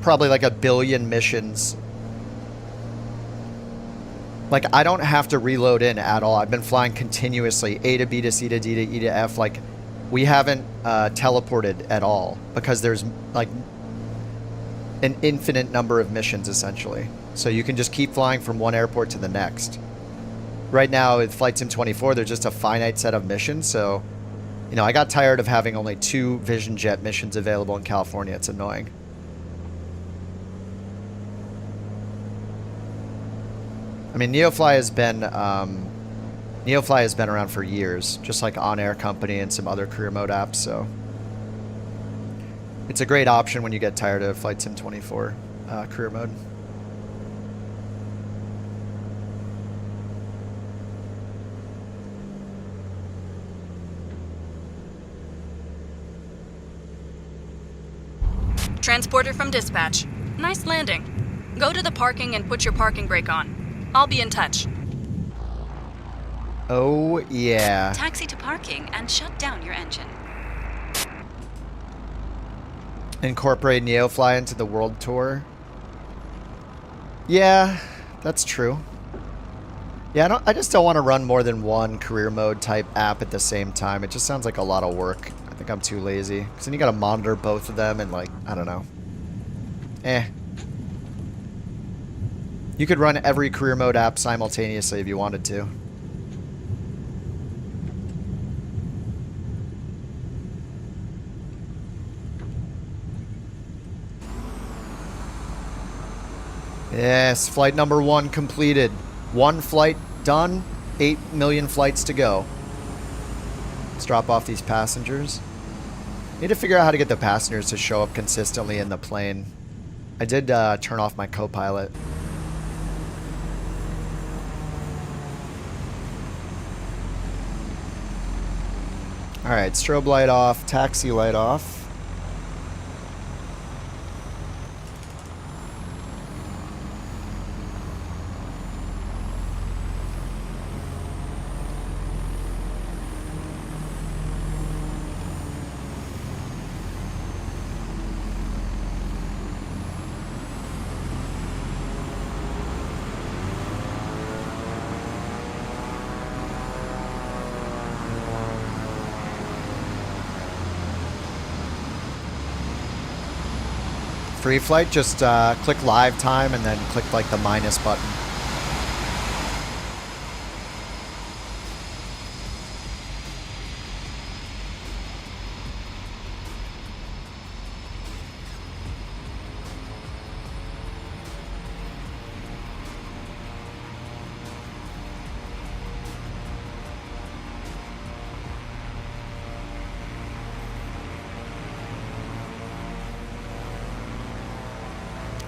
probably like 1 billion missions. Like, I don't have to reload in at all. I've been flying continuously, A to B to C to D to E to F. Like, we haven't teleported at all because there's like an infinite number of missions essentially. So you can just keep flying from one airport to the next. Right now with Flight Sim 24, there's just a finite set of missions. So, you know, I got tired of having only 2 Vision Jet missions available in California. It's annoying. I mean, NeoFly has been around for years, just like On Air Company and some other career mode apps. So it's a great option when you get tired of Flight Sim 24 career mode. Transporter from dispatch. Nice landing. Go to the parking and put your parking brake on. I'll be in touch. Oh, yeah. Taxi to parking and shut down your engine. Incorporate NeoFly into the world tour. Yeah, that's true. Yeah, I just don't want to run more than one career mode type app at the same time. It just sounds like a lot of work. I think I'm too lazy. Because then you got to monitor both of them and, like, I don't know. You could run every career mode app simultaneously if you wanted to. Yes, flight number 1 completed. 1 flight done, 8 million flights to go. Let's drop off these passengers. Need to figure out how to get the passengers to show up consistently in the plane. I did turn off my co-pilot. Alright, strobe light off, taxi light off. Free flight, just click live time and then click like the minus button.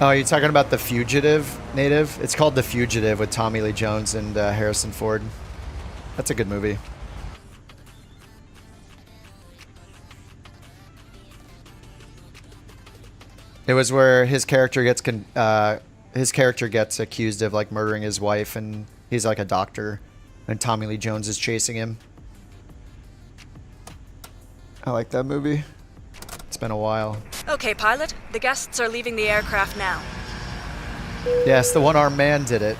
Oh, you're talking about The Fugitive, Native? It's called The Fugitive with Tommy Lee Jones and Harrison Ford. That's a good movie. It was where his character gets accused of like murdering his wife, and he's like a doctor, and Tommy Lee Jones is chasing him. I like that movie. It's been a while. Okay, pilot. The guests are leaving the aircraft now. Yes, the one-armed man did it.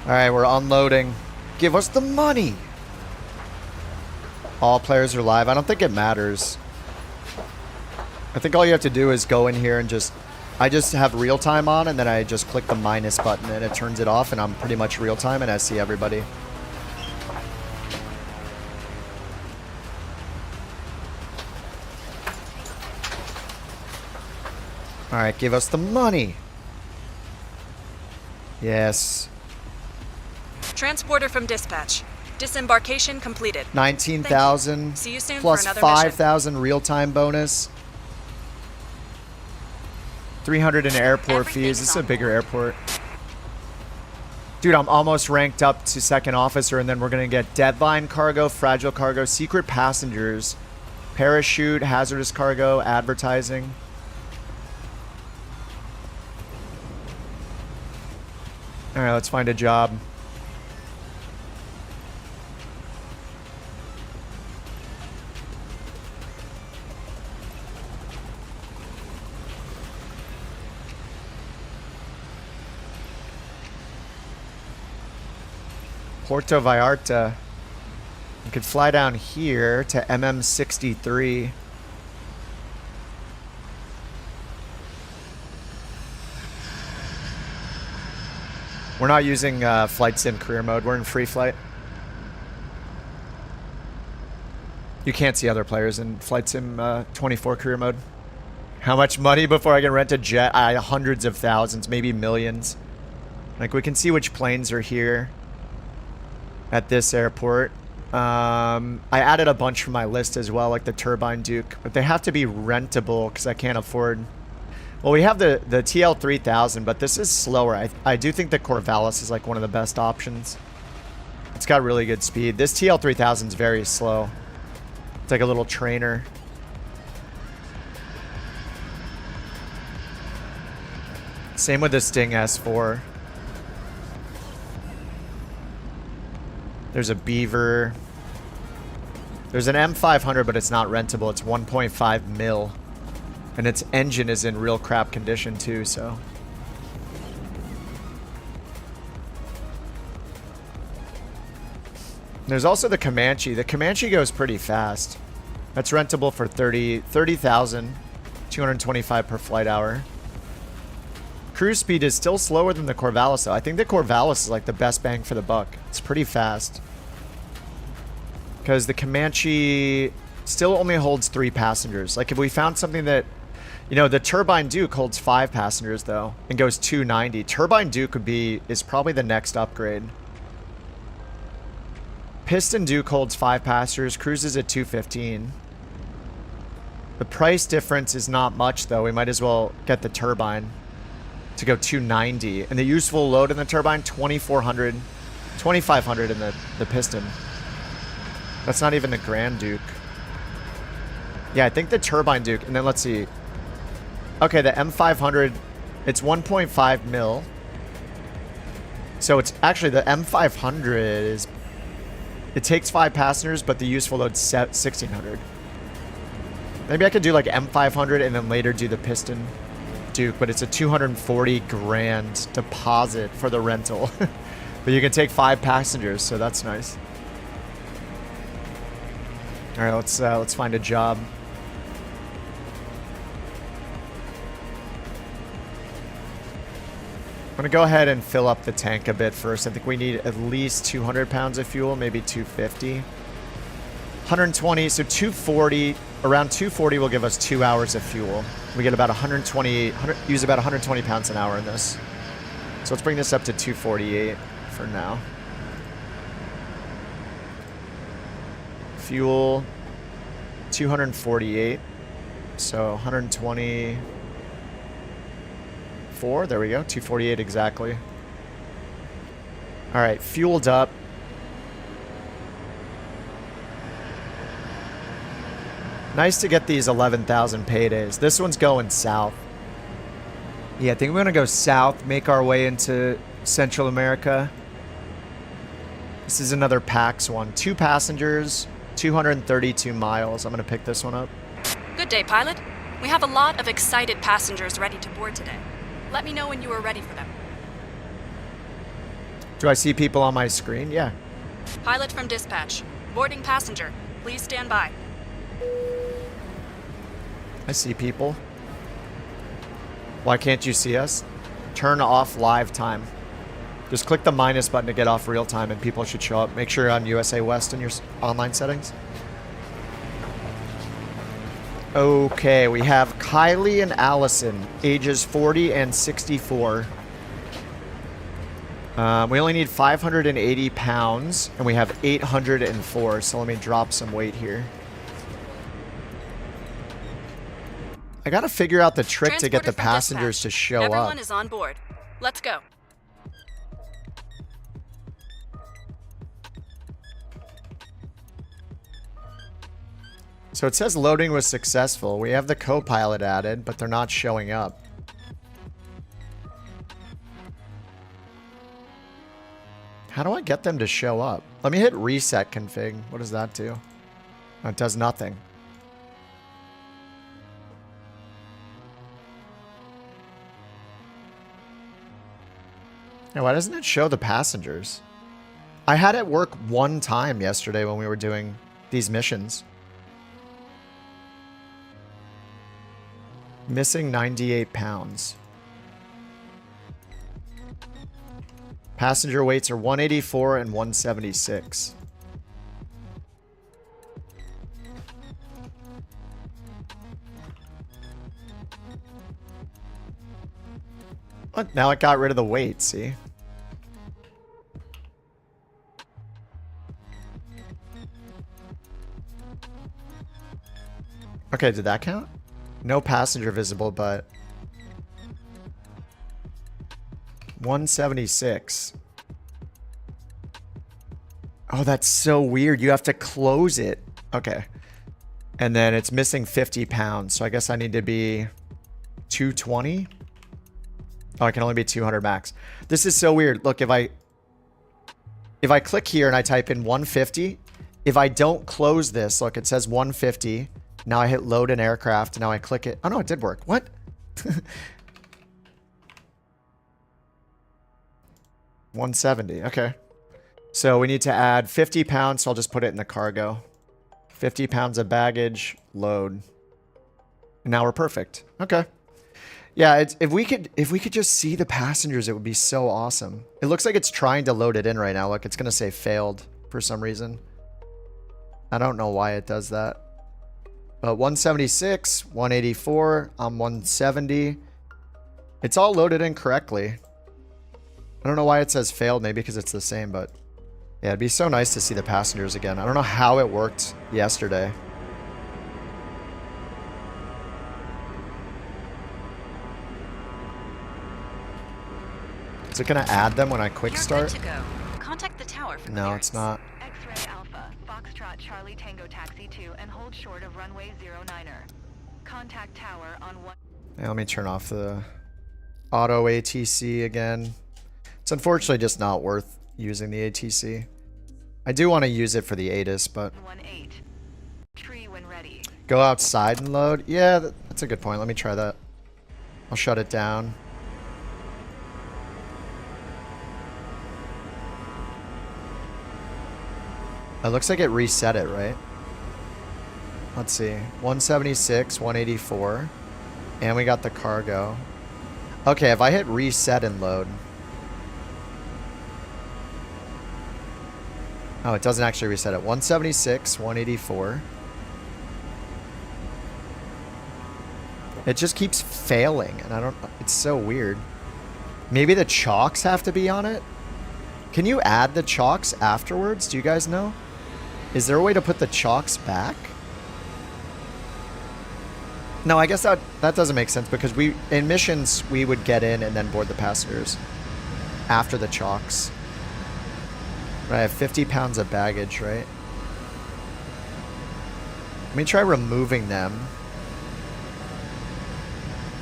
Alright, we're unloading. Give us the money. All players are live. I don't think it matters. I think all you have to do is go in here and just... I just have real time on, and then I just click the minus button and it turns it off, and I'm pretty much real time and I see everybody. Alright, give us the money. Yes. Transporter from dispatch. Disembarkation completed. 19,000 See you soon plus for another 5,000 real-time bonus. 300 in airport fees. This is a bigger airport. Dude, I'm almost ranked up to second officer, and then we're going to get deadline cargo, fragile cargo, secret passengers, parachute, hazardous cargo, advertising. All right, let's find a job. Puerto Vallarta. You could fly down here to MM63. We're not using flight sim career mode. We're in free flight. You can't see other players in flight sim 24 career mode. How much money before I can rent a jet? Hundreds of thousands, maybe millions. Like, we can see which planes are here at this airport. I added a bunch from my list as well, like the Turbine Duke, but they have to be rentable because I can't afford. Well, we have the TL3000, but this is slower. I do think the Corvalis is like one of the best options. It's got really good speed. This TL3000 is very slow. It's like a little trainer. Same with the Sting S4. There's a Beaver. There's an M500, but it's not rentable. It's 1.5 mil. And its engine is in real crap condition too, so. There's also the Comanche. The Comanche goes pretty fast. That's rentable for 30,000, 225 per flight hour. Cruise speed is still slower than the Corvalis, though. I think the Corvalis is like the best bang for the buck. It's pretty fast. Because the Comanche still only holds 3 passengers. Like, if we found something that... You know, the Turbine Duke holds 5 passengers, though, and goes 290. Turbine Duke is probably the next upgrade. Piston Duke holds 5 passengers. Cruises at 215. The price difference is not much, though. We might as well get the Turbine to go 290. And the useful load in the Turbine, 2,400. 2,500 in the Piston. That's not even the Grand Duke. Yeah, I think the Turbine Duke. And then let's see. Okay, the M500, it's 1.5 mil. So it's actually the M500 is... It takes 5 passengers, but the useful load's 1,600. Maybe I could do like M500 and then later do the Piston Duke, but it's a 240 grand deposit for the rental. But you can take 5 passengers, so that's nice. All right, let's find a job. I'm gonna go ahead and fill up the tank a bit first. I think we need at least 200 pounds of fuel, maybe 250. 120, so 240, around 240 will give us 2 hours of fuel. We get about 120, use about 120 pounds an hour in this. So let's bring this up to 248 for now. Fuel, 248, so 120... There we go, 248 exactly. All right, fueled up. Nice to get these 11,000 paydays. This one's going south. Yeah, I think we're gonna go south, make our way into Central America. This is another PAX one. 2 passengers, 232 miles. I'm gonna pick this one up. Good day, pilot. We have a lot of excited passengers ready to board today. Let me know when you are ready for them. Do I see people on my screen? Yeah. Pilot from dispatch. Boarding passenger. Please stand by. I see people. Why can't you see us? Turn off live time. Just click the minus button to get off real time and people should show up. Make sure you're on USA West in your online settings. Okay, we have Kylie and Allison, ages 40 and 64. We only need 580 pounds, and we have 804, so let me drop some weight here. I gotta figure out the trick to get the passengers to show up. Everyone is on board. Let's go. So it says loading was successful. We have the co-pilot added, but they're not showing up. How do I get them to show up? Let me hit reset config. What does that do? Oh, it does nothing. Now, why doesn't it show the passengers? I had it work one time yesterday when we were doing these missions. Missing 98 pounds. Passenger weights are 184 and 176. What? Now it got rid of the weight, see? Okay, did that count? No passenger visible, but 176. Oh, that's so weird. You have to close it. Okay. And then it's missing 50 pounds. So I guess I need to be 220. Oh, I can only be 200 max. This is so weird. Look, if I click here and I type in 150, if I don't close this, look, it says 150. Now I hit load an aircraft. Now I click it. Oh, no, it did work. What? 170. Okay. So we need to add 50 pounds. So I'll just put it in the cargo. 50 pounds of baggage. Load. And now we're perfect. Okay. Yeah, if we could just see the passengers, it would be so awesome. It looks like it's trying to load it in right now. Look, it's going to say failed for some reason. I don't know why it does that. But 176, 184, I'm 170. It's all loaded in correctly. I don't know why it says failed, maybe because it's the same, but yeah, it'd be so nice to see the passengers again. I don't know how it worked yesterday. Is it going to add them when I quick start? You're good to go. Contact the tower for No, clearance. it's not. X-ray Alpha, Foxtrot Charlie Tango Taxi 2 and hold short of runway 09er. Contact tower on one... Yeah, let me turn off the auto ATC again. It's unfortunately just not worth using the ATC. I do want to use it for the ATIS, but... 18. Tree when ready. Go outside and load? Yeah, that's a good point. Let me try that. I'll shut it down. It looks like it reset it, right? Let's see. 176, 184. And we got the cargo. Okay, if I hit reset and load. Oh, it doesn't actually reset it. 176, 184. It just keeps failing, and I don't... It's so weird. Maybe the chocks have to be on it? Can you add the chocks afterwards? Do you guys know? Is there a way to put the chocks back? No, I guess that doesn't make sense because in missions we would get in and then board the passengers after the chocks. Right, I have 50 pounds of baggage, right? Let me try removing them.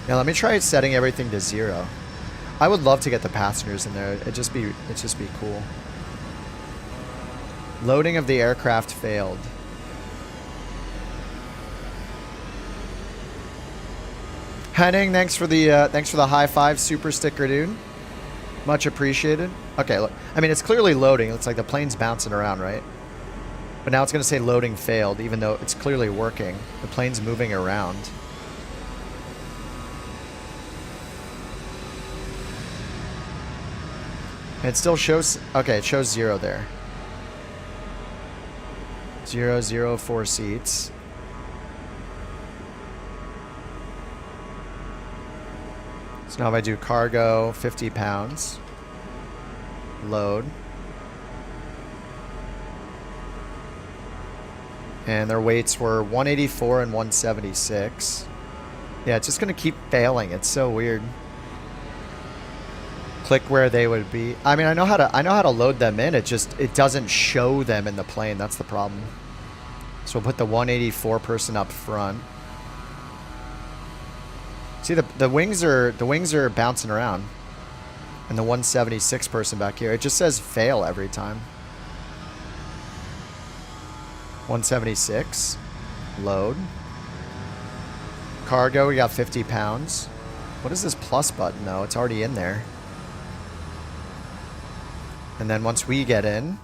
Yeah, let me try setting everything to 0. I would love to get the passengers in there. It'd just be cool. Loading of the aircraft failed. Henning, thanks for the high five super sticker, dude. Much appreciated. Okay, look. I mean, it's clearly loading. It's like the plane's bouncing around, right? But now it's going to say loading failed, even though it's clearly working. The plane's moving around. It still shows... Okay, it shows 0 there. 0, 0, 4 seats. So now if I do cargo, 50 pounds. Load. And their weights were 184 and 176. Yeah, it's just going to keep failing. It's so weird. Click where they would be. I mean, I know how to load them in. It doesn't show them in the plane. That's the problem. So we'll put the 184 person up front. See, the wings are bouncing around. And the 176 person back here, it just says fail every time. 176. Load. Cargo, we got 50 pounds. What is this plus button though? It's already in there. And then once we get in,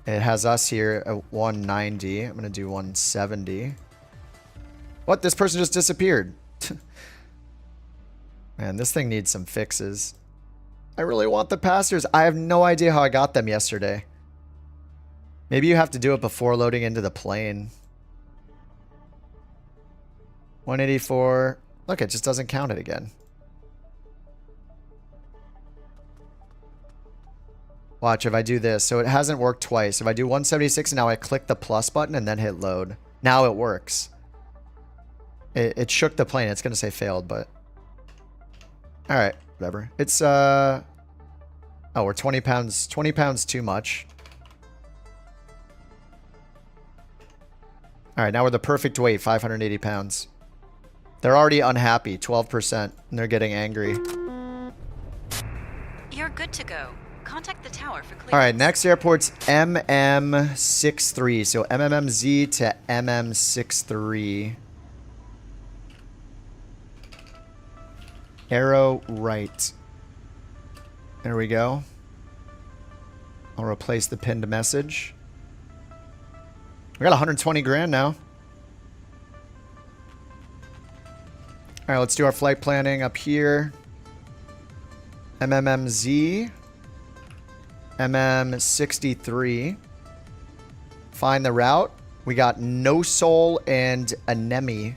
it has us here at 190. I'm going to do 170. What? This person just disappeared. Man, this thing needs some fixes. I really want the passengers. I have no idea how I got them yesterday. Maybe you have to do it before loading into the plane. 184. Look, it just doesn't count it again. Watch if I do this. So it hasn't worked twice. If I do 176 and now I click the plus button and then hit load. Now it works. It shook the plane. It's going to say failed, but... Alright, whatever. It's, Oh, we're 20 pounds. 20 pounds too much. Alright, now we're the perfect weight. 580 pounds. They're already unhappy. 12%. And they're getting angry. You're good to go. Contact the tower for clearance. Alright, next airport's MM63. So MMMZ to MM63. Arrow right. There we go. I'll replace the pinned message. We got 120 grand now. Alright, let's do our flight planning up here. MMMZ. MM63. Find the route. We got No Soul and Anemi.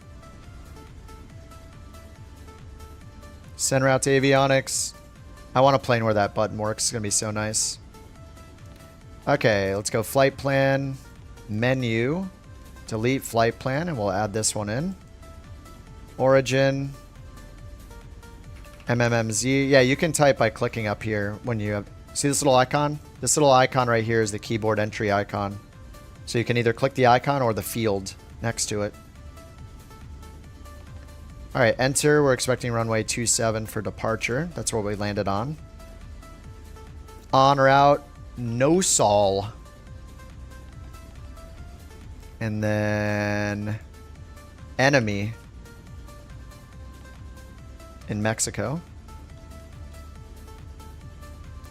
Send route to avionics. I want a plane where that button works. It's going to be so nice. Okay, let's go flight plan. Menu. Delete flight plan, and we'll add this one in. Origin. MMMZ. Yeah, you can type by clicking up here when you have... See this little icon? This little icon right here is the keyboard entry icon. So you can either click the icon or the field next to it. Alright, enter. We're expecting runway 27 for departure. That's what we landed on. En route, No Sol. And then Enemy in Mexico.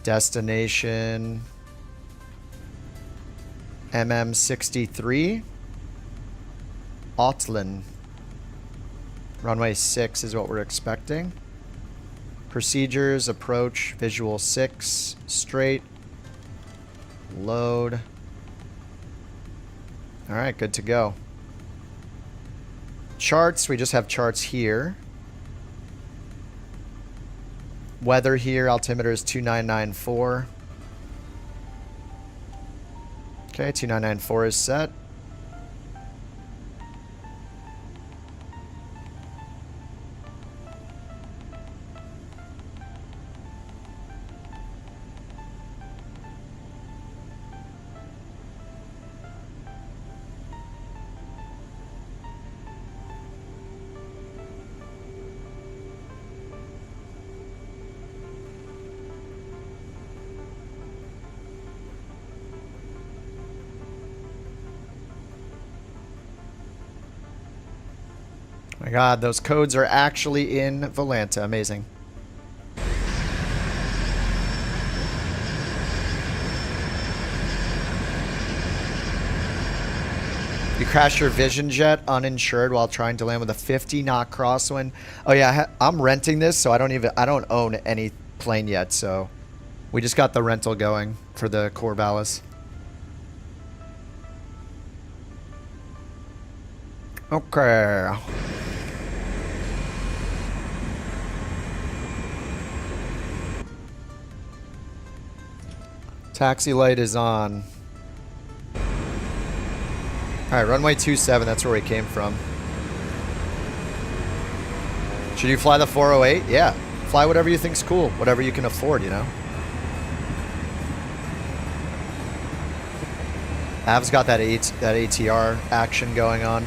Destination MM63. Otlin. Runway 6 is what we're expecting. Procedures, approach, visual 6, straight. Load. Alright, good to go. Charts, we just have charts here. Weather here, altimeter is 2994. Okay, 2994 is set. My god, those codes are actually in Volanta. Amazing. You crashed your Vision Jet uninsured while trying to land with a 50 knot crosswind. Oh yeah, I'm renting this, so I don't own any plane yet, so we just got the rental going for the Corvalis. Okay. Taxi light is on. Alright, runway 27, that's where we came from. Should you fly the 408? Yeah. Fly whatever you think's cool. Whatever you can afford, you know? Av's got that ATR action going on.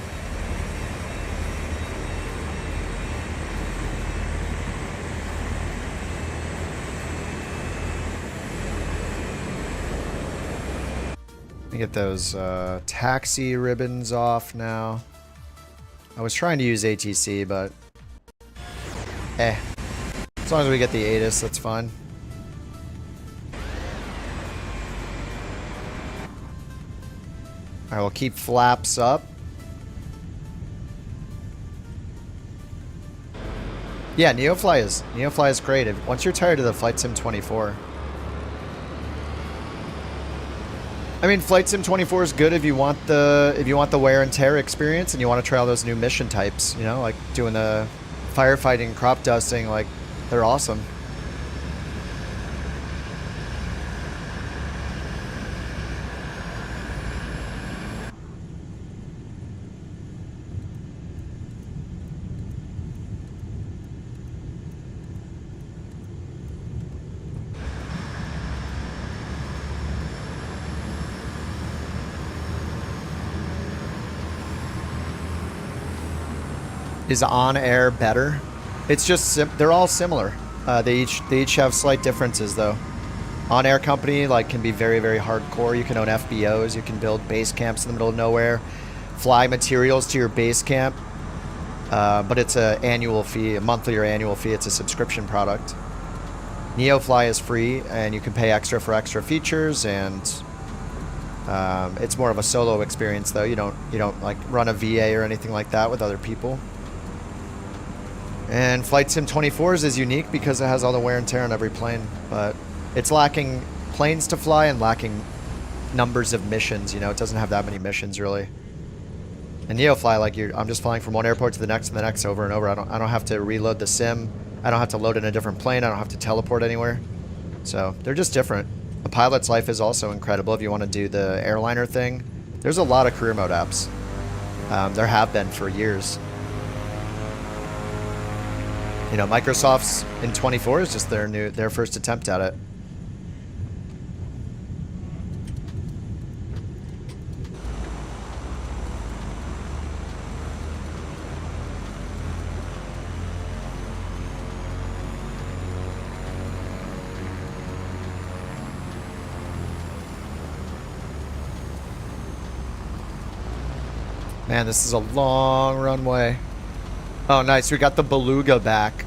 Let me get those taxi ribbons off now. I was trying to use ATC, but as long as we get the ATIS, that's fine. Alright, we'll keep flaps up. Yeah, NeoFly is great. Once you're tired of the Flight Sim 24. I mean, Flight Sim 24 is good if you want the wear and tear experience and you want to try all those new mission types, you know, like doing the firefighting, crop dusting, like they're awesome. Is on air better? It's just they're all similar. They each have slight differences though. On air company like can be very, very hardcore. You can own FBOs. You can build base camps in the middle of nowhere. Fly materials to your base camp. But it's an annual fee, a monthly or annual fee. It's a subscription product. NeoFly is free, and you can pay extra for extra features. And it's more of a solo experience though. You don't like run a VA or anything like that with other people. And Flight Sim 24's is unique because it has all the wear and tear on every plane, but it's lacking planes to fly and lacking numbers of missions. You know, it doesn't have that many missions really. And NeoFly, like I'm just flying from one airport to the next and the next over and over. I don't have to reload the sim. I don't have to load in a different plane. I don't have to teleport anywhere. So they're just different. A pilot's life is also incredible if you want to do the airliner thing. There's a lot of career mode apps. There have been for years. You know, Microsoft's in 24 is just their first attempt at it. Man, this is a long runway. Oh, nice. We got the Beluga back.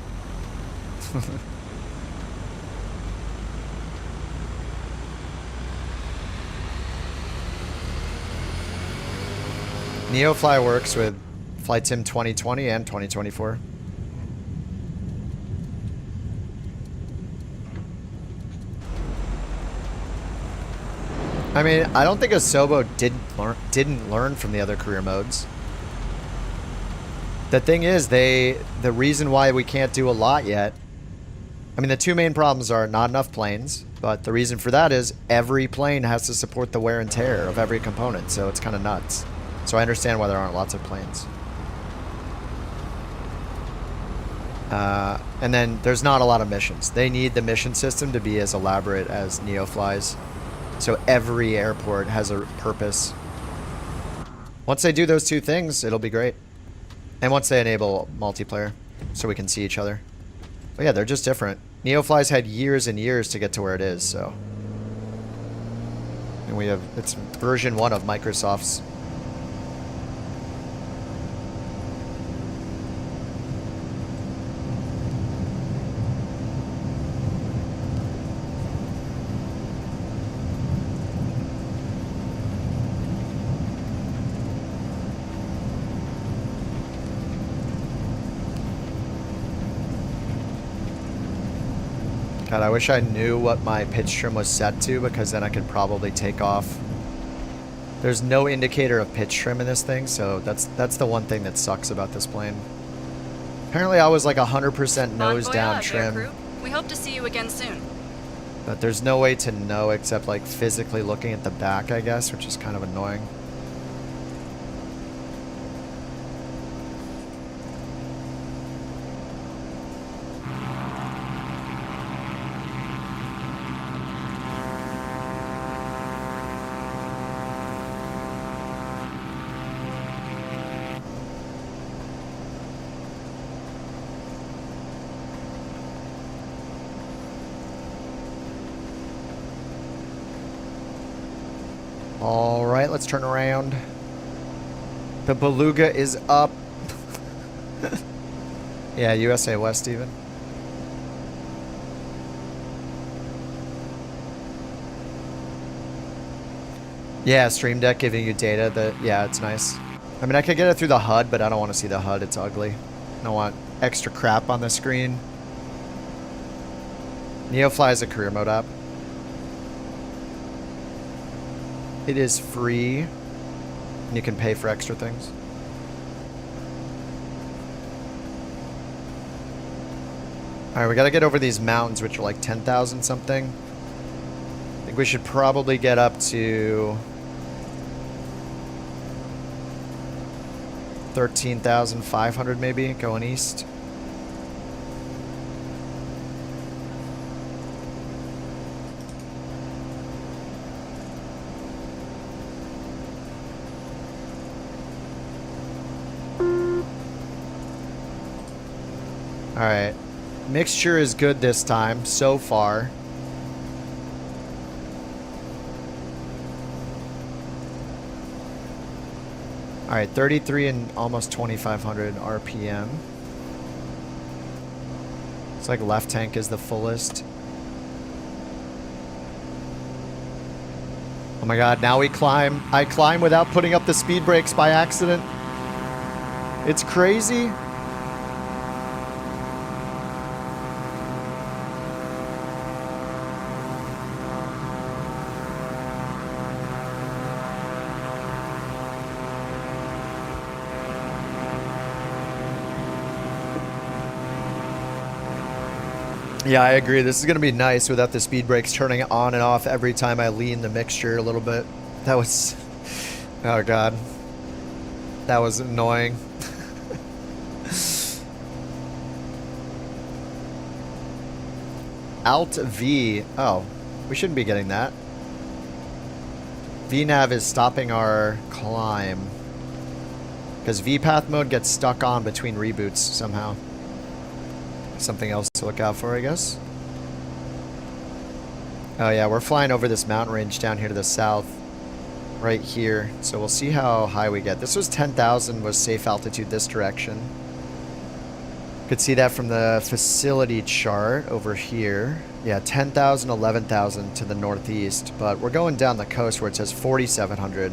NeoFly works with Flight Sim 2020 and 2024. I mean, I don't think Asobo didn't learn from the other career modes. The thing is, the reason why we can't do a lot yet, I mean, the two main problems are not enough planes, but the reason for that is every plane has to support the wear and tear of every component, so it's kind of nuts. So I understand why there aren't lots of planes. And then there's not a lot of missions. They need the mission system to be as elaborate as NeoFly's. So every airport has a purpose. Once they do those two things, it'll be great. And once they enable multiplayer, so we can see each other. But yeah, they're just different. NeoFly's had years and years to get to where it is, so. And it's version 1 of Microsoft's. God, I wish I knew what my pitch trim was set to, because then I could probably take off. There's no indicator of pitch trim in this thing, so that's the one thing that sucks about this plane. Apparently I was like 100% nose Bon down voyage, trim, aircrew. We hope to see you again soon. but there's no way to know except like physically looking at the back, I guess, which is kind of annoying. All right, let's turn around. The Beluga is up. Yeah, USA West even. Yeah, Stream Deck giving you data. Yeah, it's nice. I mean, I could get it through the HUD, but I don't want to see the HUD. It's ugly. I don't want extra crap on the screen. NeoFly is a career mode app. It is free, and you can pay for extra things. Alright, we gotta get over these mountains, which are like 10,000 something. I think we should probably get up to 13,500 maybe, going east. Alright. Mixture is good this time, so far. Alright, 33 and almost 2,500 RPM. It's like left tank is the fullest. Oh my god, now we climb. I climb without putting up the speed brakes by accident. It's crazy. Yeah, I agree. This is going to be nice without the speed brakes turning on and off every time I lean the mixture a little bit. That was... Oh, God. That was annoying. Alt V. Oh, we shouldn't be getting that. VNav is stopping our climb. Because VPath mode gets stuck on between reboots somehow. Something else to look out for, I guess. Oh yeah, we're flying over this mountain range down here to the south. Right here. So we'll see how high we get. This was 10,000 was safe altitude this direction. Could see that from the facility chart over here. Yeah, 10,000, 11,000 to the northeast. But we're going down the coast where it says 4,700.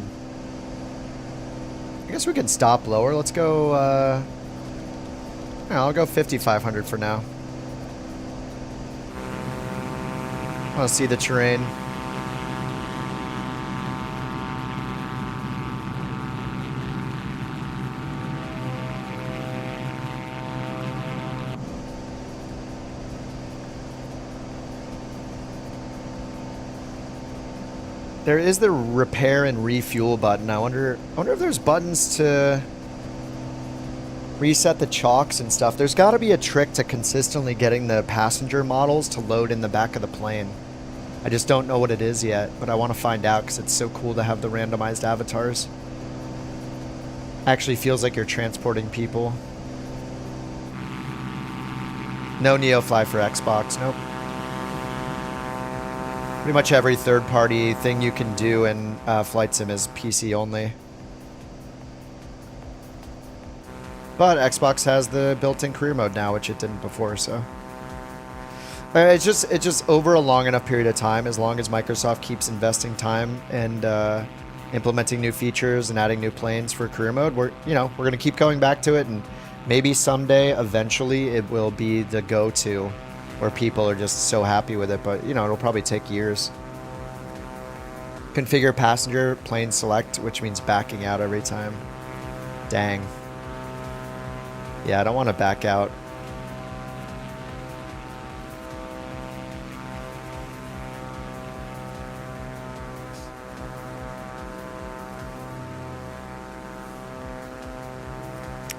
I guess we could stop lower. Let's go, yeah, I'll go 5,500 for now. I want to see the terrain. There is the repair and refuel button. I wonder if there's buttons to reset the chocks and stuff. There's got to be a trick to consistently getting the passenger models to load in the back of the plane. I just don't know what it is yet, but I want to find out because it's so cool to have the randomized avatars. Actually feels like you're transporting people. No NeoFly for Xbox, nope. Pretty much every third-party thing you can do in Flight Sim is PC only. But Xbox has the built-in career mode now, which it didn't before, so. It's just over a long enough period of time, as long as Microsoft keeps investing time and implementing new features and adding new planes for career mode, we're going to keep going back to it, and maybe someday, eventually, it will be the go-to where people are just so happy with it, but you know, it'll probably take years. Configure passenger plane select, which means backing out every time. Dang. Yeah, I don't want to back out.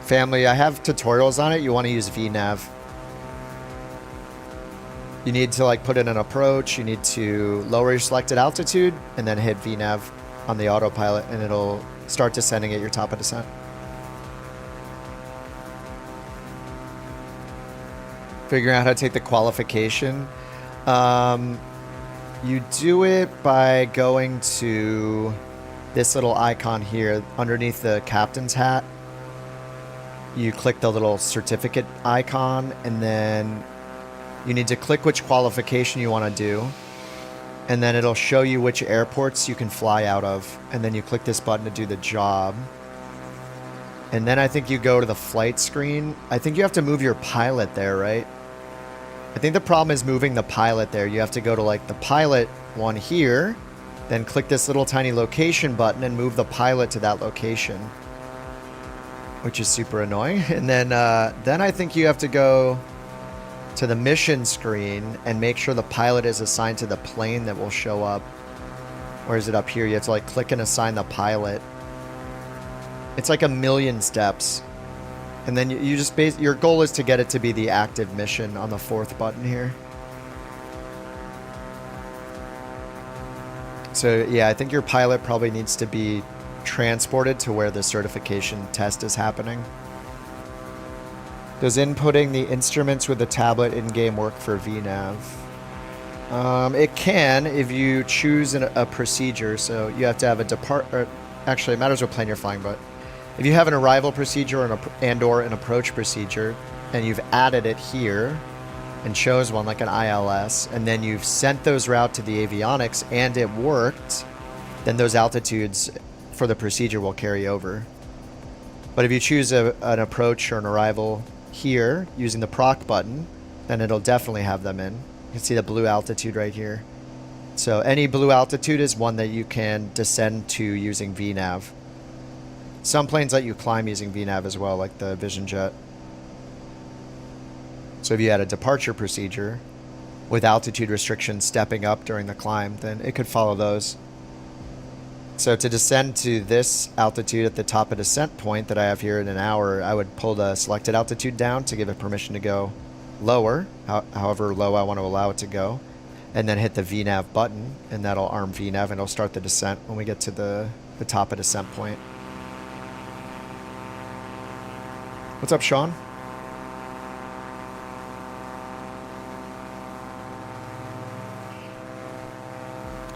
Family, I have tutorials on it. You want to use VNav. You need to like put in an approach. You need to lower your selected altitude and then hit VNav on the autopilot and it'll start descending at your top of descent. Figuring out how to take the qualification. You do it by going to this little icon here underneath the captain's hat. You click the little certificate icon and then you need to click which qualification you want to do. And then it'll show you which airports you can fly out of. And then you click this button to do the job. And then I think you go to the flight screen. I think you have to move your pilot there, right? I think the problem is moving the pilot there. You have to go to like the pilot one here, then click this little tiny location button and move the pilot to that location, which is super annoying. And then I think you have to go to the mission screen and make sure the pilot is assigned to the plane that will show up. Or is it up here? You have to like click and assign the pilot. It's like a million steps. And then you just your goal is to get it to be the active mission on the 4th button here. So yeah, I think your pilot probably needs to be transported to where the certification test is happening. Does inputting the instruments with the tablet in-game work for VNav? It can if you choose a procedure. So you have to have a actually, it matters what plane you're flying, but if you have an arrival procedure and/or an approach procedure, and you've added it here and chose one like an ILS, and then you've sent those route to the avionics and it worked, then those altitudes for the procedure will carry over. But if you choose an approach or an arrival here using the proc button, then it'll definitely have them in. You can see the blue altitude right here. So any blue altitude is one that you can descend to using VNav. Some planes let you climb using VNav as well, like the Vision Jet. So if you had a departure procedure with altitude restrictions stepping up during the climb, then it could follow those. So to descend to this altitude at the top of descent point that I have here in an hour, I would pull the selected altitude down to give it permission to go lower, however low I want to allow it to go, and then hit the VNav button, and that'll arm VNav, and it'll start the descent when we get to the top of descent point. What's up, Sean?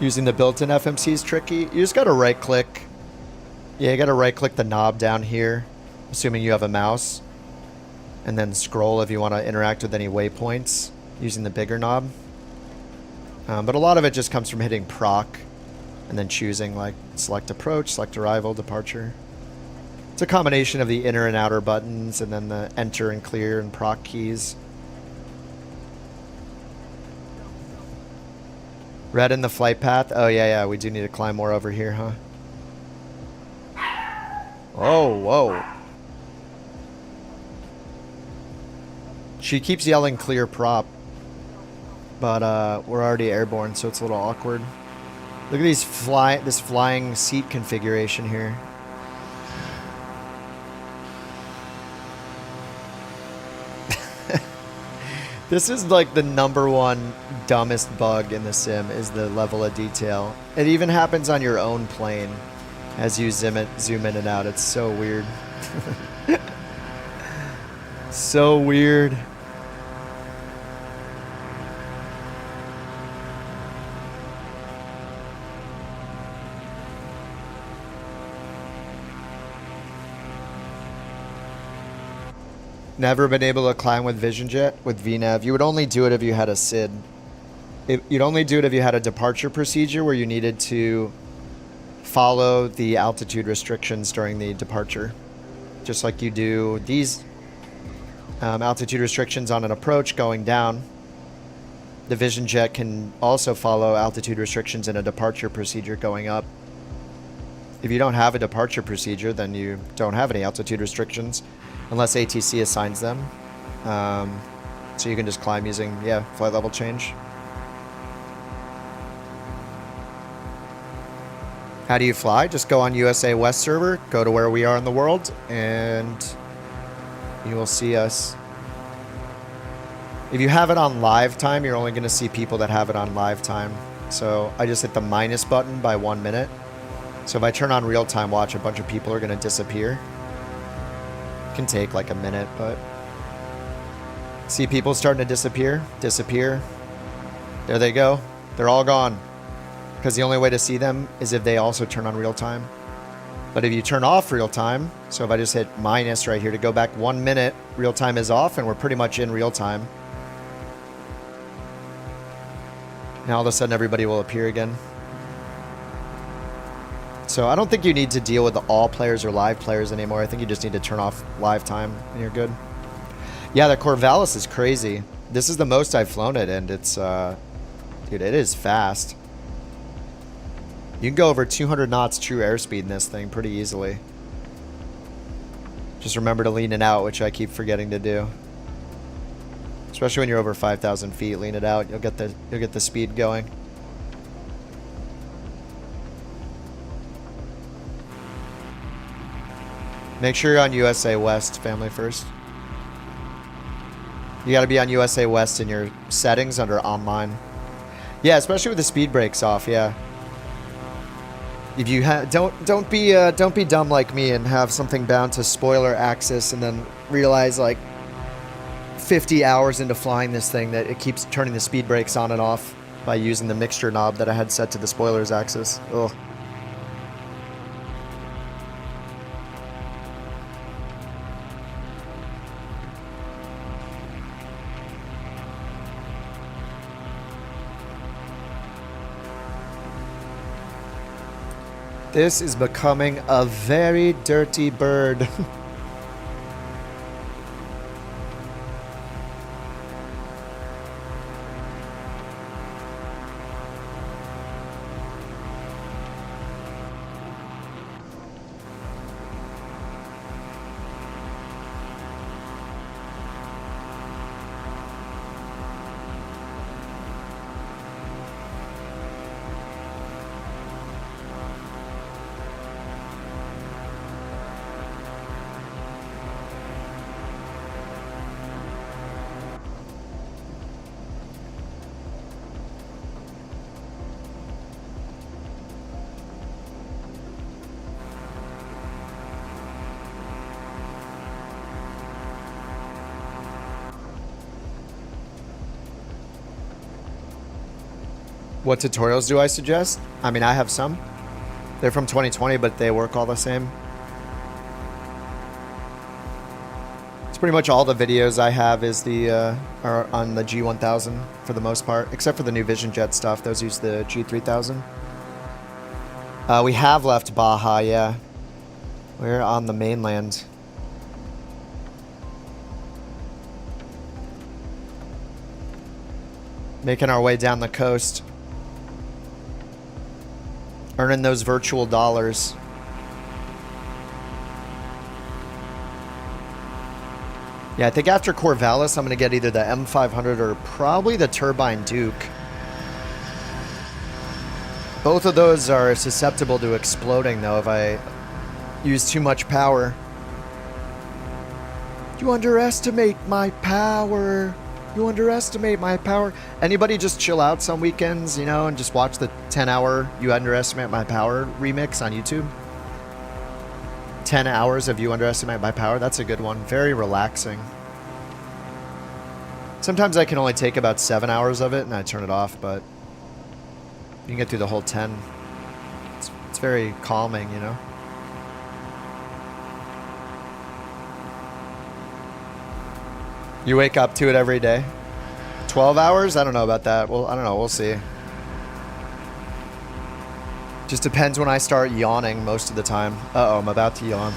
Using the built-in FMC is tricky. You just gotta right-click. Yeah, you gotta right-click the knob down here, assuming you have a mouse, and then scroll if you want to interact with any waypoints using the bigger knob. But a lot of it just comes from hitting proc and then choosing like select approach, select arrival, departure. It's a combination of the inner and outer buttons and then the enter and clear and proc keys. Red in the flight path. Oh yeah, we do need to climb more over here, huh? Oh, whoa. She keeps yelling clear prop, but we're already airborne, so it's a little awkward. Look at this flying seat configuration here. This is like the #1 dumbest bug in the sim, is the level of detail. It even happens on your own plane as you zoom in and out. It's so weird. So weird. Never been able to climb with Vision Jet with VNav. You would only do it if you had a SID. You'd only do it if you had a departure procedure where you needed to follow the altitude restrictions during the departure. Just like you do these altitude restrictions on an approach going down. the Vision Jet can also follow altitude restrictions in a departure procedure going up. If you don't have a departure procedure, then you don't have any altitude restrictions unless ATC assigns them. So you can just climb using, yeah, flight level change. How do you fly? Just go on USA West server, go to where we are in the world, and you will see us. If you have it on live time, you're only going to see people that have it on live time. So I just hit the minus button by 1 minute. So if I turn on real time watch, a bunch of people are going to disappear. It can take like a minute, but see people starting to disappear. There they go. They're all gone. Because the only way to see them is if they also turn on real time. But if you turn off real time, so if I just hit minus right here to go back 1 minute, real time is off and we're pretty much in real time. Now all of a sudden everybody will appear again. So I don't think you need to deal with all players or live players anymore. I think you just need to turn off live time and you're good. Yeah, the Corvalis is crazy. This is the most I've flown it and it's, dude, it is fast. You can go over 200 knots true airspeed in this thing pretty easily. Just remember to lean it out, which I keep forgetting to do. Especially when you're over 5,000 feet, lean it out. You'll get the speed going. Make sure you're on USA West, family first. You got to be on USA West in your settings under online. Yeah, especially with the speed brakes off. Yeah. If you don't be dumb like me and have something bound to spoiler axis and then realize like 50 hours into flying this thing that it keeps turning the speed brakes on and off by using the mixture knob that I had set to the spoilers axis. Ugh. This is becoming a very dirty bird. What tutorials do I suggest? I mean, I have some. They're from 2020, but they work all the same. It's pretty much all the videos I have is are on the G1000 for the most part, except for the new Vision Jet stuff. Those use the G3000. We have left Baja, yeah. We're on the mainland. Making our way down the coast. Earning those virtual dollars. Yeah, I think after Corvalis, I'm going to get either the M500 or probably the Turbine Duke. Both of those are susceptible to exploding, though, if I use too much power. You underestimate my power. You underestimate my power. Anybody just chill out some weekends, you know, and just watch the 10-hour You Underestimate My Power remix on YouTube? 10 hours of You Underestimate My Power. That's a good one. Very relaxing. Sometimes I can only take about 7 hours of it and I turn it off, but you can get through the whole 10. It's very calming, you know? You wake up to it every day? 12 hours? I don't know about that. Well, I don't know. We'll see. Just depends when I start yawning most of the time. Uh-oh, I'm about to yawn.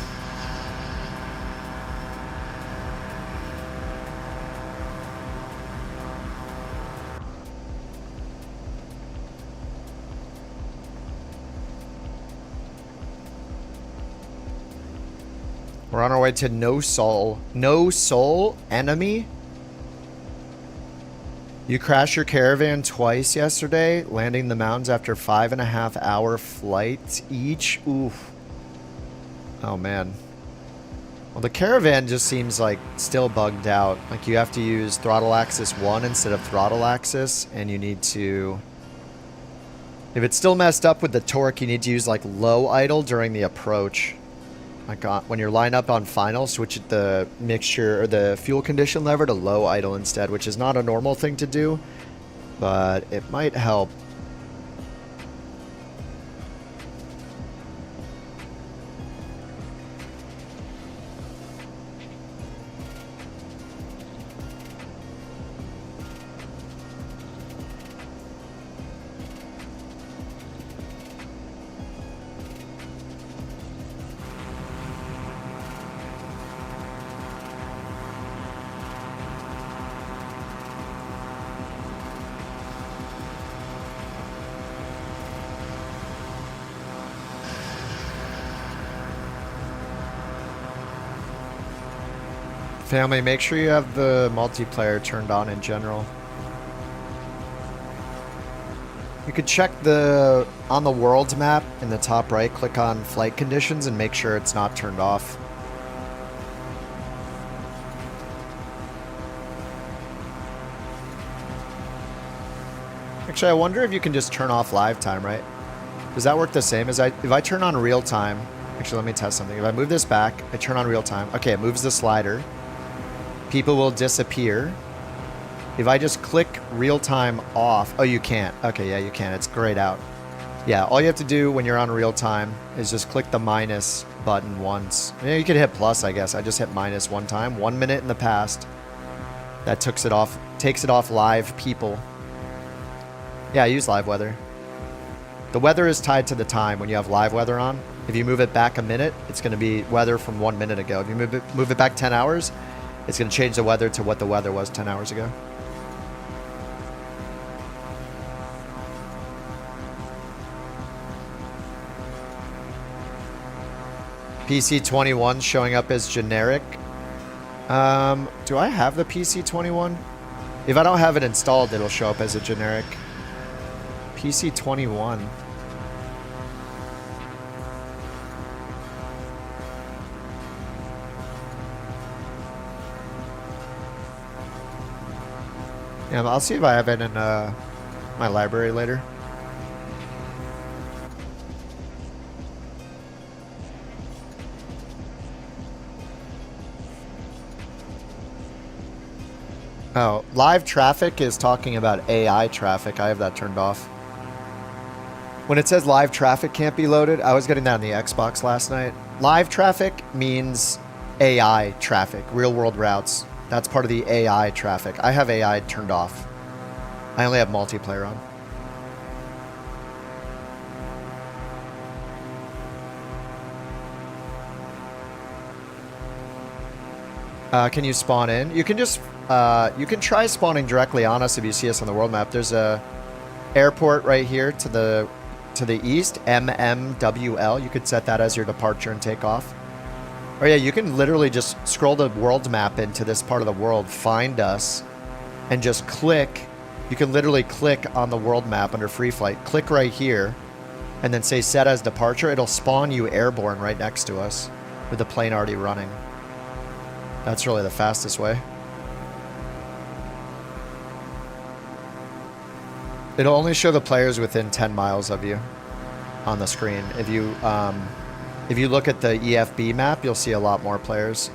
We're on our way to No Soul. No Soul enemy? You crashed your caravan twice yesterday, landing the mountains after 5.5-hour flights each. Oof. Oh, man. Well, the caravan just seems like still bugged out. Like you have to use throttle axis 1 instead of throttle axis, and you need to... If it's still messed up with the torque, you need to use like low idle during the approach. Like when you're lined up on final, switch the mixture or the fuel condition lever to low idle instead, which is not a normal thing to do, but it might help. Family, make sure you have the multiplayer turned on in general. You could check on the world's map in the top right, click on flight conditions and make sure it's not turned off. Actually, I wonder if you can just turn off live time, right? Does that work the same as if I turn on real time? Actually, let me test something. If I move this back, I turn on real time. Okay, it moves the slider. People will disappear. If I just click real time off. Oh, you can't. Okay, yeah, you can. It's grayed out. Yeah, all you have to do when you're on real time is just click the minus button once. Yeah, you could hit plus, I guess. I just hit minus one time. 1 minute in the past. That takes it off live people. Yeah, I use live weather. The weather is tied to the time when you have live weather on. If you move it back a minute, it's going to be weather from 1 minute ago. If you move it back 10 hours, it's going to change the weather to what the weather was 10 hours ago. PC21 showing up as generic. Do I have the PC21? If I don't have it installed, it'll show up as a generic. PC21. Yeah, I'll see if I have it in my library later. Oh, live traffic is talking about AI traffic. I have that turned off. When it says live traffic can't be loaded, I was getting that on the Xbox last night. Live traffic means AI traffic, real world routes. That's part of the AI traffic. I have AI turned off. I only have multiplayer on. Can you spawn in? You can just, you can try spawning directly on us if you see us on the world map. There's a airport right here to the east, MMWL. You could set that as your departure and takeoff. Oh yeah, you can literally just scroll the world map into this part of the world, find us, and just click. You can literally click on the world map under free flight, click right here, and then say set as departure. It'll spawn you airborne right next to us with the plane already running. That's really the fastest way. It'll only show the players within 10 miles of you on the screen. If you look at the EFB map, you'll see a lot more players.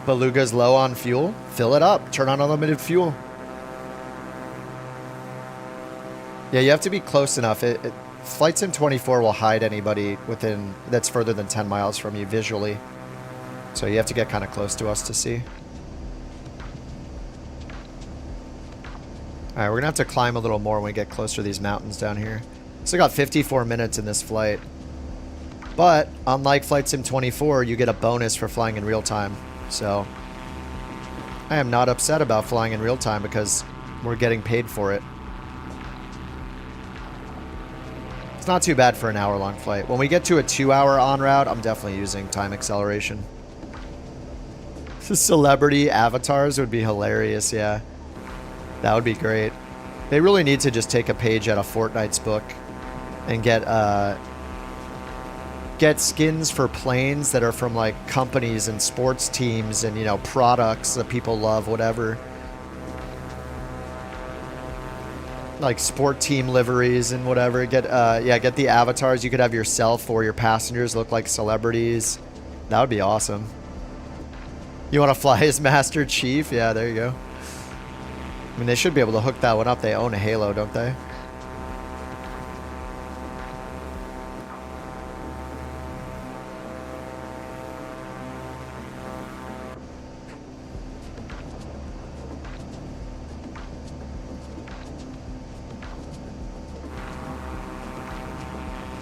Beluga's low on fuel. Fill it up. Turn on unlimited fuel. Yeah, you have to be close enough. Flight Sim 24 will hide anybody within that's further than 10 miles from you visually. So you have to get kind of close to us to see. Alright, we're going to have to climb a little more when we get closer to these mountains down here. Still got 54 minutes in this flight. But, unlike Flight Sim 24, you get a bonus for flying in real time. So, I am not upset about flying in real time because we're getting paid for it. It's not too bad for an hour-long flight. When we get to a 2-hour en route, I'm definitely using time acceleration. Celebrity avatars would be hilarious, yeah. That would be great. They really need to just take a page out of Fortnite's book and get skins for planes that are from like companies and sports teams and, you know, products that people love, whatever. Like sport team liveries and whatever. Get the avatars. You could have yourself or your passengers look like celebrities. That would be awesome. You want to fly as Master Chief? Yeah, there you go. I mean, they should be able to hook that one up. They own a Halo, don't they?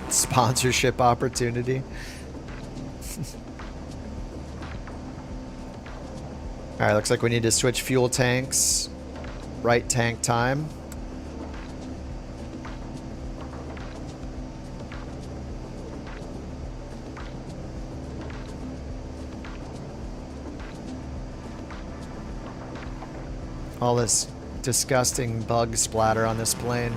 Sponsorship opportunity. Alright, looks like we need to switch fuel tanks. Right tank time. All this disgusting bug splatter on this plane.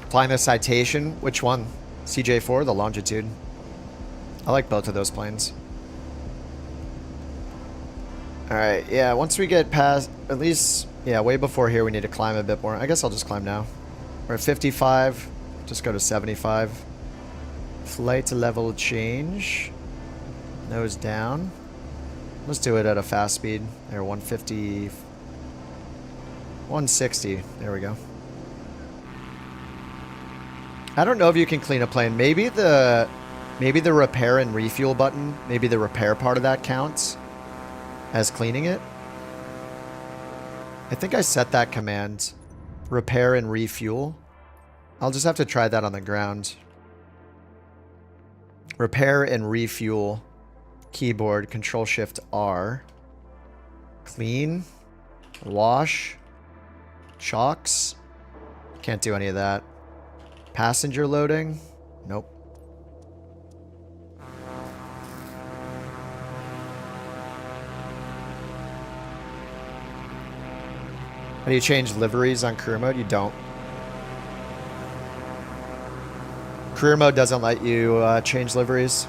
Flying the Citation. Which one? CJ4, the Longitude. I like both of those planes. Alright, yeah, once we get past, at least, yeah, way before here we need to climb a bit more. I guess I'll just climb now. We're at 55. Just go to 75. Flight level change. Nose down. Let's do it at a fast speed. There, 150. 160. There we go. I don't know if you can clean a plane. Maybe the repair and refuel button, maybe the repair part of that counts as cleaning it. I think I set that command. Repair and refuel. I'll just have to try that on the ground. Repair and refuel. Keyboard, Control Shift R. Clean. Wash. Chocks. Can't do any of that. Passenger loading? Nope. How do you change liveries on career mode? You don't. Career mode doesn't let you change liveries.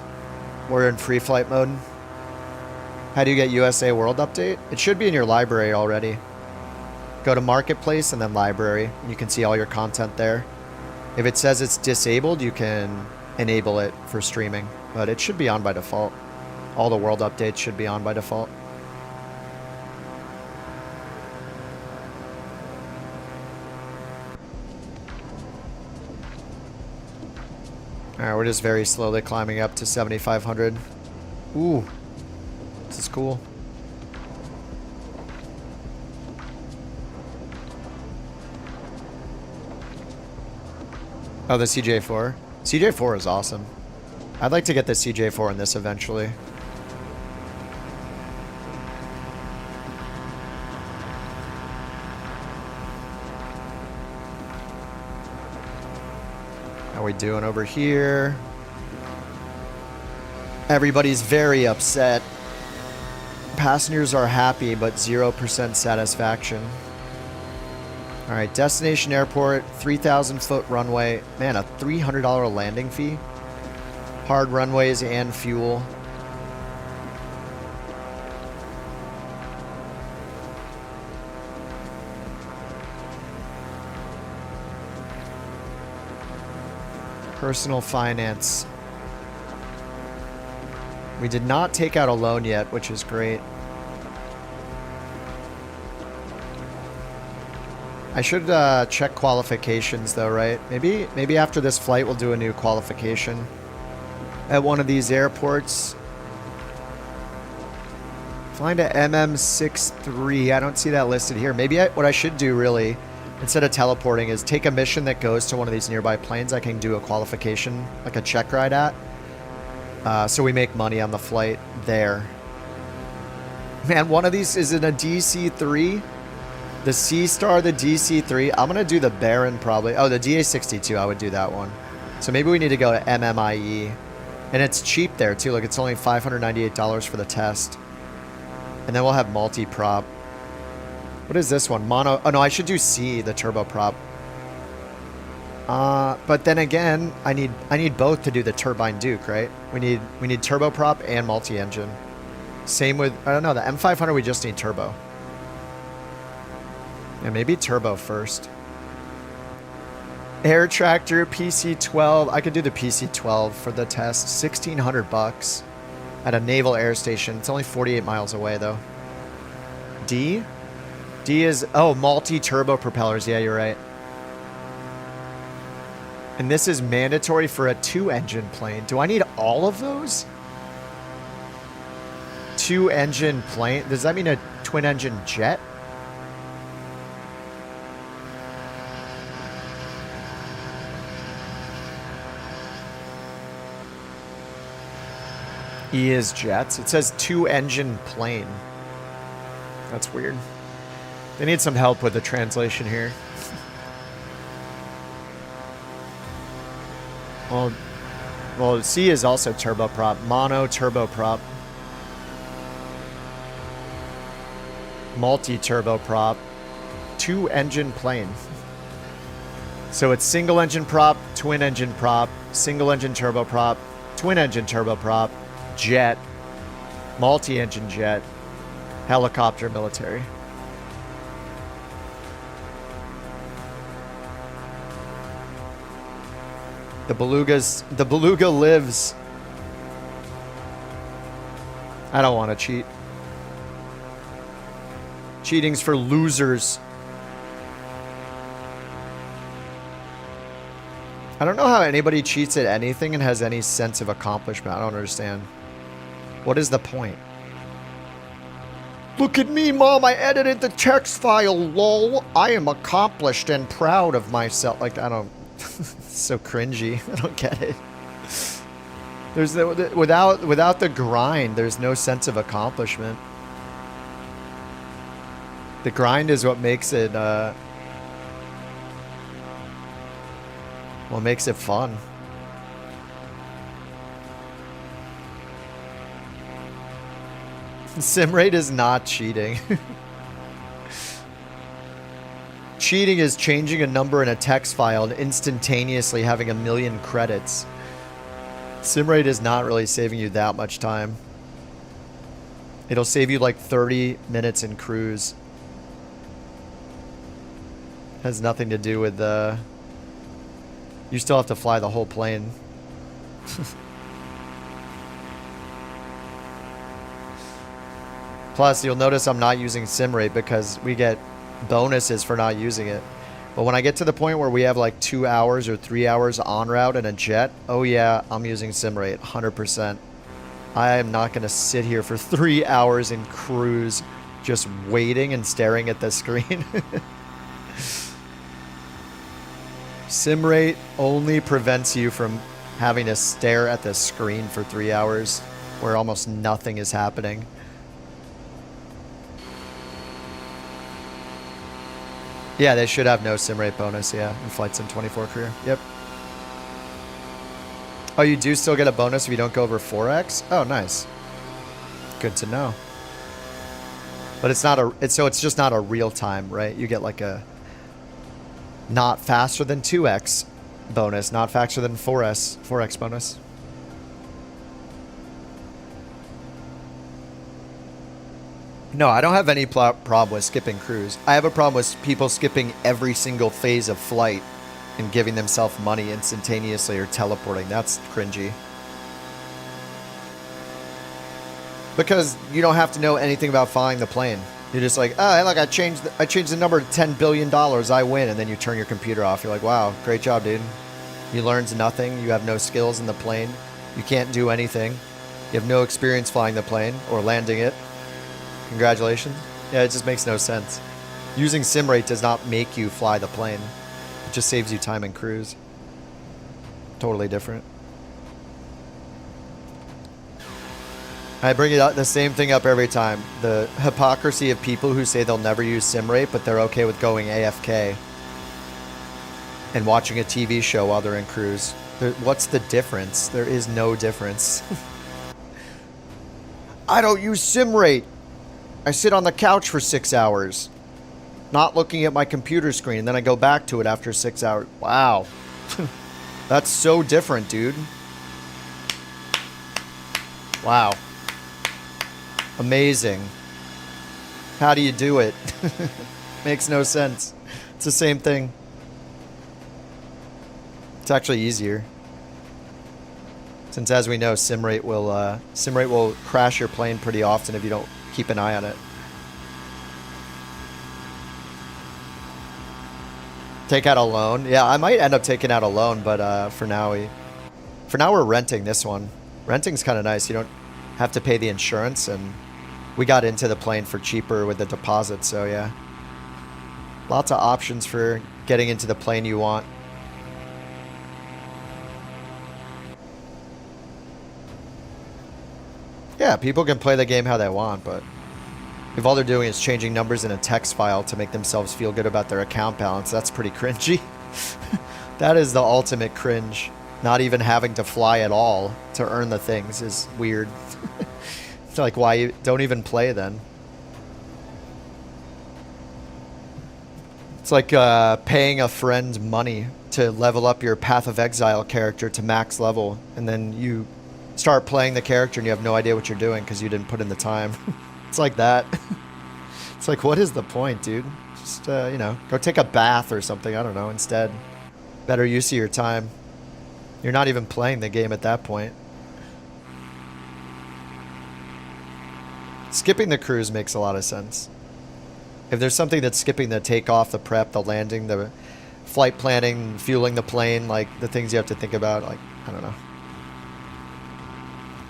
We're in free flight mode. How do you get USA World Update? It should be in your library already. Go to Marketplace and then Library. You can see all your content there. If it says it's disabled, you can enable it for streaming, but it should be on by default. All the world updates should be on by default. Alright, we're just very slowly climbing up to 7,500. Ooh, this is cool. Oh, the CJ4. CJ4 is awesome. I'd like to get the CJ4 in this eventually. How we doing over here? Everybody's very upset. Passengers are happy, but 0% satisfaction. Alright, destination airport, 3,000 foot runway. Man, a $300 landing fee. Hard runways and fuel. Personal finance. We did not take out a loan yet, which is great. I should check qualifications though, right? Maybe after this flight we'll do a new qualification. at one of these airports. Flying to MM63. I don't see that listed here. Maybe what I should do really, instead of teleporting, is take a mission that goes to one of these nearby planes I can do a qualification, like a check ride at. So we make money on the flight there. Man, one of these is in a DC-3. The C-Star, the DC-3. I'm going to do the Baron probably. Oh, the DA-62, I would do that one. So maybe we need to go to MMIE. And it's cheap there too. Like it's only $598 for the test. And then we'll have multi-prop. What is this one? Mono. Oh no, I should do C, the turboprop. But then again, I need both to do the Turbine Duke, right? We need turboprop and multi-engine. Same with, I don't know, the M500 we just need turbo. Yeah, maybe turbo first. Air Tractor PC-12. I could do the PC-12 for the test. $1,600 at a naval air station. It's only 48 miles away though. D? D is, oh, multi-turbo propellers. Yeah, you're right. And this is mandatory for a 2-engine plane. Do I need all of those? 2-engine plane? Does that mean a twin-engine jet? E is jets. It says 2-engine plane. That's weird. They need some help with the translation here. Well, C is also turboprop. Mono turboprop. Multi-turboprop. 2-engine plane. So it's single-engine prop, twin-engine prop, single-engine turboprop, twin-engine turboprop, jet, multi-engine jet, helicopter, military. The beluga lives. I don't want to cheat. Cheating's for losers. I don't know how anybody cheats at anything and has any sense of accomplishment. I don't understand. What is the point? Look at me, Mom. I edited the text file, lol. I am accomplished and proud of myself. Like, I don't... It's so cringy. I don't get it. There's without the grind, there's no sense of accomplishment. The grind is what makes it what makes it fun. Sim rate is not cheating. Cheating is changing a number in a text file and instantaneously having 1 million credits. Simrate is not really saving you that much time. It'll save you like 30 minutes in cruise. Has nothing to do with the... You still have to fly the whole plane. Plus, you'll notice I'm not using Simrate because we get bonuses for not using it. But when I get to the point where we have like 2 hours or 3 hours en route in a jet, oh yeah, I'm using Simrate 100%. I am not going to sit here for 3 hours in cruise just waiting and staring at the screen. Simrate only prevents you from having to stare at the screen for 3 hours where almost nothing is happening. Yeah, they should have no Simrate bonus, yeah, in Flight Sim 24 career. Yep. Oh, you do still get a bonus if you don't go over 4x? Oh, nice. Good to know. But it's not a... So it's just not a real time, right? You get like a... Not faster than 2x bonus, not faster than 4x bonus. No, I don't have any problem with skipping cruise. I have a problem with people skipping every single phase of flight and giving themselves money instantaneously or teleporting. That's cringy. Because you don't have to know anything about flying the plane. You're just like, oh, look, I changed the number to $10 billion, I win. And then you turn your computer off. You're like, wow, great job, dude. You learned nothing. You have no skills in the plane. You can't do anything. You have no experience flying the plane or landing it. Congratulations. Yeah, it just makes no sense. Using SimRate does not make you fly the plane. It just saves you time in cruise. Totally different. I bring it up, the same thing up every time. The hypocrisy of people who say they'll never use SimRate, but they're okay with going AFK and watching a TV show while they're in cruise. What's the difference? There is no difference. I don't use SimRate. I sit on the couch for 6 hours, not looking at my computer screen. Then I go back to it after 6 hours. Wow. That's so different, dude. Wow. Amazing. How do you do it? Makes no sense. It's the same thing. It's actually easier. Since, as we know, SimRate will crash your plane pretty often if you don't keep an eye on it. Take out a loan. Yeah, I might end up taking out a loan, but for now we're renting this one. Renting's kind of nice. You don't have to pay the insurance, and we got into the plane for cheaper with the deposit, so yeah. Lots of options for getting into the plane you want. Yeah, people can play the game how they want, but if all they're doing is changing numbers in a text file to make themselves feel good about their account balance, that's pretty cringy. That is the ultimate cringe. Not even having to fly at all to earn the things is weird. It's like, why you don't even play then? It's like paying a friend money to level up your Path of Exile character to max level, and then you start playing the character and you have no idea what you're doing because you didn't put in the time. It's like that. It's like, what is the point, dude? Just, you know, go take a bath or something. I don't know, instead. Better use of your time. You're not even playing the game at that point. Skipping the cruise makes a lot of sense. If there's something that's skipping the takeoff, the prep, the landing, the flight planning, fueling the plane, like the things you have to think about, like, I don't know.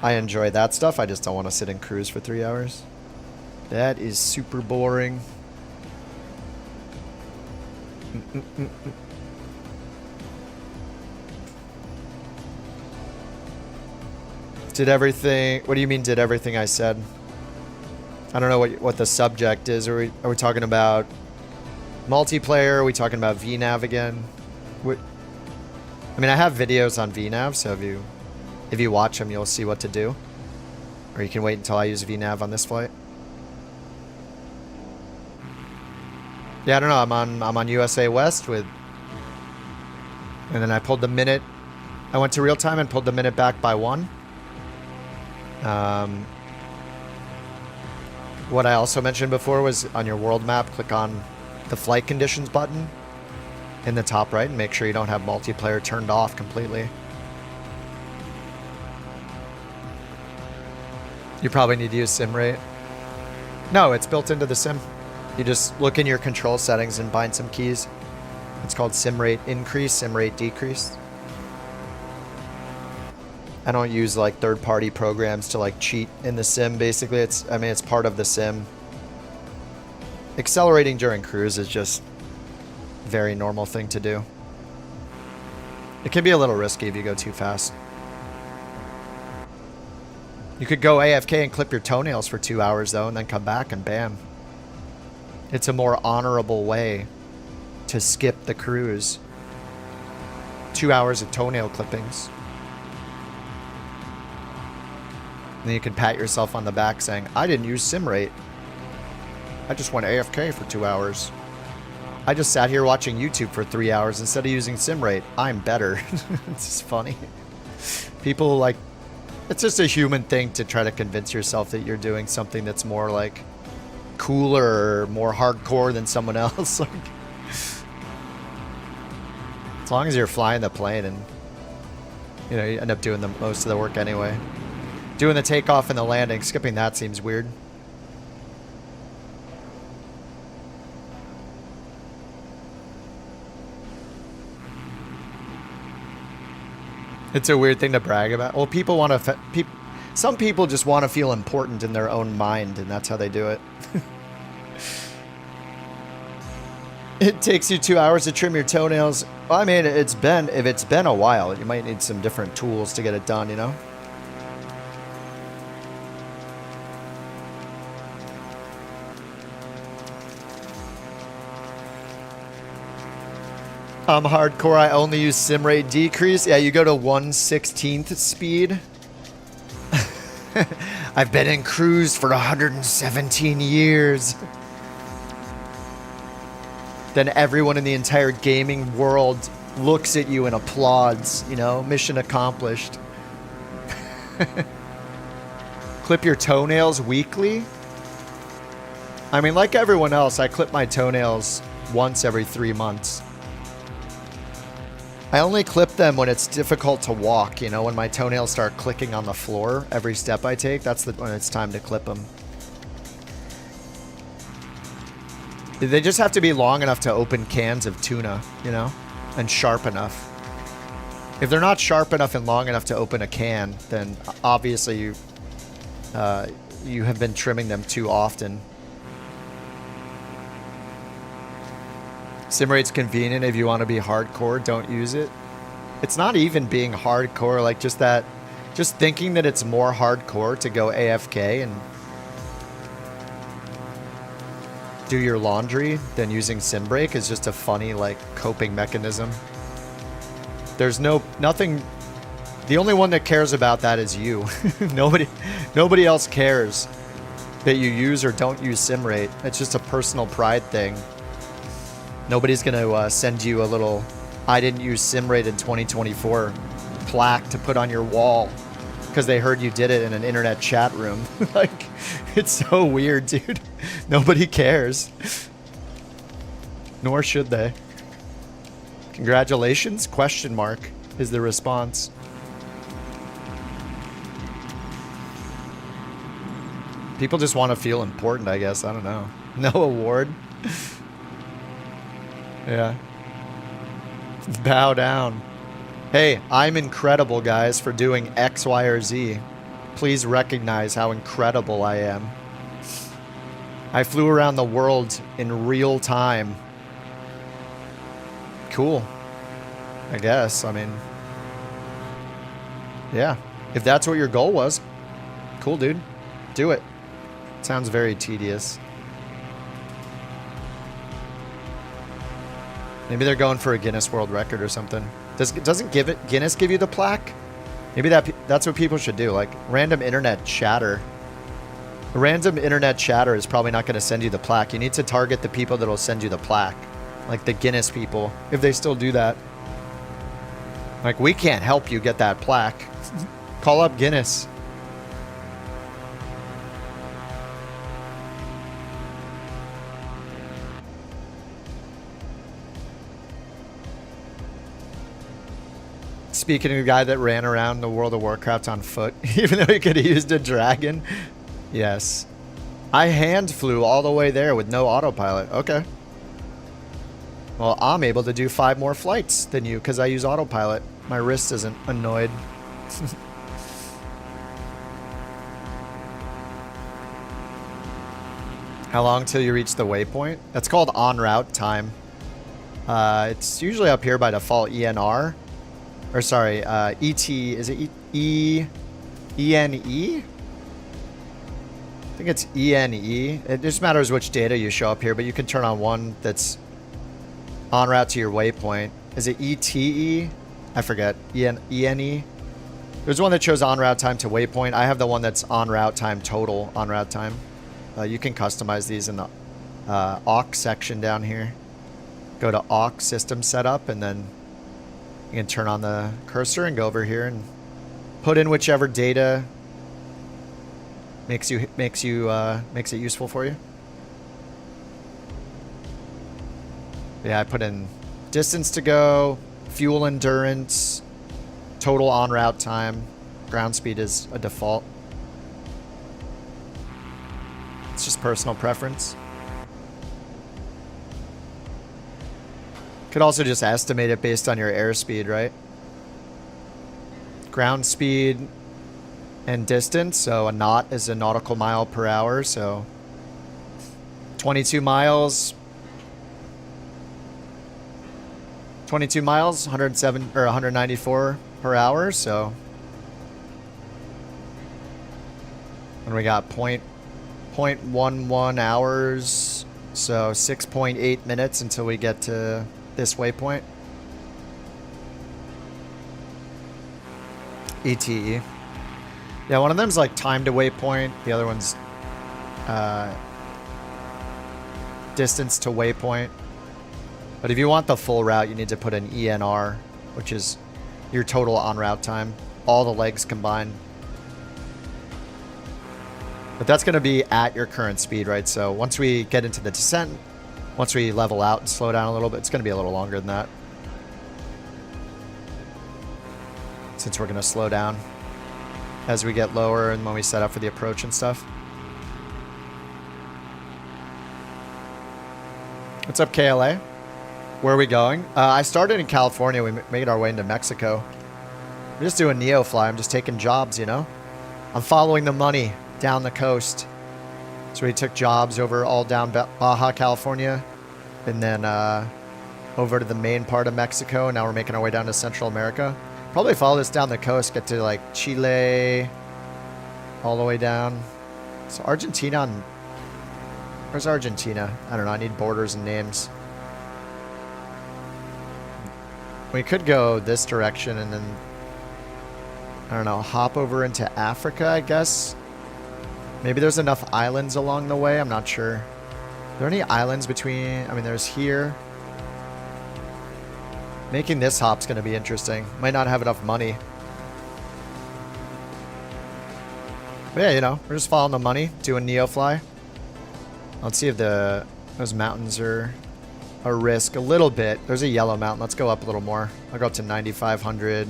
I enjoy that stuff. I just don't want to sit in cruise for 3 hours. That is super boring. Did everything... What do you mean, did everything I said? I don't know what the subject is. Are we talking about multiplayer? Are we talking about VNav again? I mean, I have videos on VNav, so if you watch them, you'll see what to do. Or you can wait until I use VNav on this flight. Yeah, I don't know. I'm on USA West with... And then I pulled the minute... I went to real time and pulled the minute back by 1. What I also mentioned before was on your world map, click on the flight conditions button in the top right and make sure you don't have multiplayer turned off completely. You probably need to use SimRate. No, it's built into the sim. You just look in your control settings and bind some keys. It's called SimRate increase, SimRate decrease. I don't use like third-party programs to like cheat in the sim. Basically, it's part of the sim. Accelerating during cruise is just a very normal thing to do. It can be a little risky if you go too fast. You could go AFK and clip your toenails for 2 hours though, and then come back and bam. It's a more honorable way to skip the cruise. 2 hours of toenail clippings. And then you can pat yourself on the back saying, I didn't use SimRate. I just went AFK for 2 hours. I just sat here watching YouTube for 3 hours instead of using SimRate. I'm better. It's just funny. People like... It's just a human thing to try to convince yourself that you're doing something that's more like cooler or more hardcore than someone else. Like, as long as you're flying the plane and you end up doing the most of the work anyway. Doing the takeoff and the landing, skipping that seems weird. It's a weird thing to brag about. Well, people want to... Some people just want to feel important in their own mind, and that's how they do it. It takes you 2 hours to trim your toenails. Well, I mean, if it's been a while, you might need some different tools to get it done, you know? I'm hardcore. I only use sim rate decrease. Yeah, you go to 1/16th speed. I've been in cruise for 117 years. Then everyone in the entire gaming world looks at you and applauds, you know, mission accomplished. Clip your toenails weekly? I mean, like everyone else, I clip my toenails once every 3 months. I only clip them when it's difficult to walk, you know, when my toenails start clicking on the floor every step I take, that's when it's time to clip them. They just have to be long enough to open cans of tuna, you know, and sharp enough. If they're not sharp enough and long enough to open a can, then obviously you have been trimming them too often. Sim rate's convenient if you want to be hardcore, don't use it. It's not even being hardcore, like just thinking that it's more hardcore to go AFK and do your laundry than using sim break is just a funny like coping mechanism. There's nothing. The only one that cares about that is you. Nobody else cares that you use or don't use sim rate. It's just a personal pride thing. Nobody's gonna send you a little "I didn't use sim rate in 2024" plaque to put on your wall because they heard you did it in an internet chat room. Like, it's so weird, dude. Nobody cares. Nor should they. Congratulations? Question mark is the response. People just want to feel important, I guess. I don't know. No award. Yeah. Bow down. Hey, I'm incredible, guys, for doing X, Y, or Z. Please recognize how incredible I am. I flew around the world in real time. Cool. I guess. I mean, yeah. If that's what your goal was, cool, dude. Do it. Sounds very tedious. Maybe they're going for a Guinness World Record or something. Doesn't Guinness give you the plaque? Maybe that's what people should do. Like random internet chatter. Random internet chatter is probably not going to send you the plaque. You need to target the people that will send you the plaque. Like the Guinness people, if they still do that. Like, we can't help you get that plaque. Call up Guinness. Speaking of a guy that ran around the World of Warcraft on foot, even though he could have used a dragon. Yes. I hand flew all the way there with no autopilot. Okay. Well, I'm able to do 5 more flights than you because I use autopilot. My wrist isn't annoyed. How long till you reach the waypoint? That's called en route time. It's usually up here by default ENR. Or sorry, ET, is it ENE? I think it's ENE. It just matters which data you show up here, but you can turn on one that's en route to your waypoint. Is it ETE? I forget. ENE? There's one that shows en route time to waypoint. I have the one that's en route time total, en route time. You can customize these in the aux section down here. Go to aux system setup, and then you can turn on the cursor and go over here and put in whichever data makes it useful for you. Yeah, I put in distance to go, fuel endurance, total en route time. Ground speed is a default. It's just personal preference. Could also just estimate it based on your airspeed, right? ground speed and distance. So a knot is a nautical mile per hour. So 22 miles, 107 or 194 per hour. So and we got 0.11 hours. So 6.8 minutes until we get to this waypoint. ETE. Yeah, one of them's like time to waypoint. The other one's distance to waypoint. But if you want the full route, you need to put an ENR, which is your total on route time. All the legs combined. But that's going to be at your current speed, right? So once we get into the descent, once we level out and slow down a little bit, it's going to be a little longer than that. Since we're going to slow down as we get lower and when we set up for the approach and stuff. What's up, KLA? Where are we going? I started in California. We made our way into Mexico. I'm just doing NeoFly. I'm just taking jobs, you know? I'm following the money down the coast. So we took jobs over all down Baja, California. And then over to the main part of Mexico. And now we're making our way down to Central America. Probably follow this down the coast, get to like Chile, all the way down. So Argentina, where's Argentina? I don't know, I need borders and names. We could go this direction and then, I don't know, hop over into Africa, I guess. Maybe there's enough islands along the way, I'm not sure. Are there any islands between, I mean, there's here. Making this hop's going to be interesting. Might not have enough money. But yeah, you know, we're just following the money, doing NeoFly. Let's see if those mountains are a risk a little bit. There's a yellow mountain. Let's go up a little more. I'll go up to 9,500.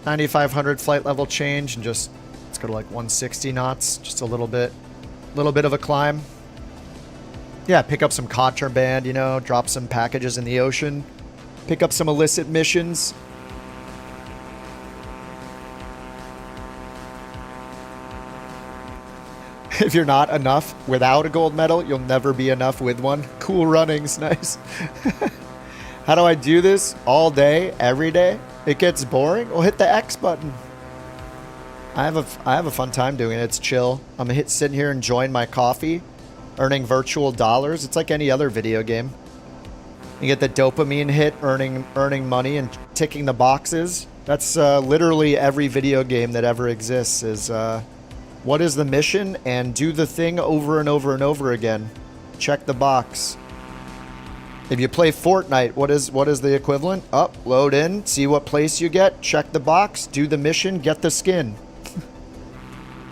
9,500 flight level change and just, let's go to like 160 knots. Just a little bit of a climb. Yeah, pick up some contraband, you know, drop some packages in the ocean, pick up some illicit missions. If you're not enough without a gold medal, you'll never be enough with one. Cool runnings, nice. How do I do this all day, every day? It gets boring? Well, hit the X button. I have a fun time doing it. It's chill. I'm sitting here enjoying my coffee. Earning virtual dollars. It's like any other video game. You get the dopamine hit, earning money and ticking the boxes. That's literally every video game that ever exists is what is the mission and do the thing over and over and over again. Check the box. If you play Fortnite, what is the equivalent? Up, load in, see what place you get, check the box, do the mission, get the skin.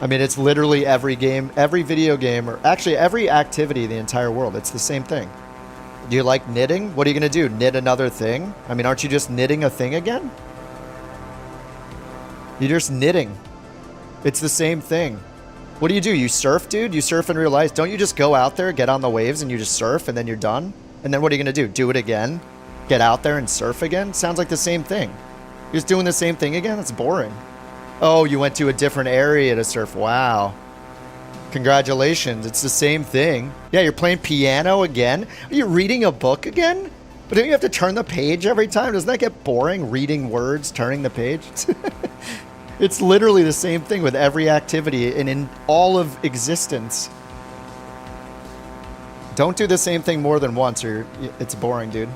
I mean, it's literally every game, every video game, or actually every activity in the entire world. It's the same thing. Do you like knitting? What are you going to do? Knit another thing? I mean, aren't you just knitting a thing again? You're just knitting. It's the same thing. What do? You surf, dude? You surf in real life. Don't you just go out there, get on the waves, and you just surf, and then you're done? And then what are you going to do? Do it again? Get out there and surf again? Sounds like the same thing. You're just doing the same thing again? That's boring. Oh, you went to a different area to surf. Wow. Congratulations. It's the same thing. Yeah, you're playing piano again? Are you reading a book again? But don't you have to turn the page every time? Doesn't that get boring, reading words, turning the page? It's literally the same thing with every activity and in all of existence. Don't do the same thing more than once or it's boring, dude.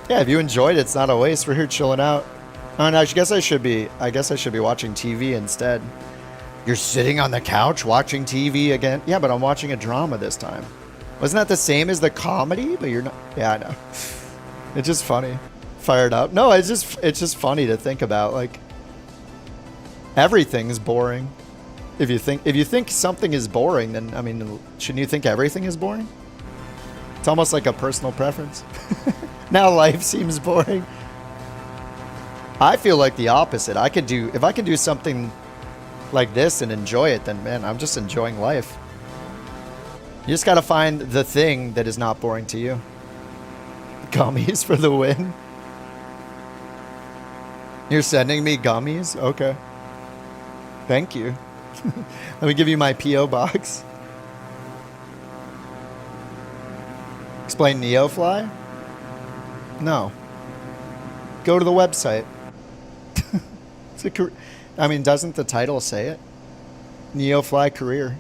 Yeah, if you enjoyed it, it's not a waste. We're here chilling out. Oh, no, I guess I should be watching TV instead. You're sitting on the couch watching TV again? Yeah, but I'm watching a drama this time. Wasn't that the same as the comedy? But you're not. Yeah, I know. It's just funny. Fired up. No, it's just funny to think about. Like, everything's boring. If you think something is boring, then I mean, shouldn't you think everything is boring? It's almost like a personal preference. Now life seems boring. I feel like the opposite. If I can do something like this and enjoy it, then man, I'm just enjoying life. You just gotta find the thing that is not boring to you. Gummies for the win. You're sending me gummies? Okay. Thank you. Let me give you my P.O. box. Explain NeoFly? No. Go to the website. It's a I mean, doesn't the title say it? NeoFly career.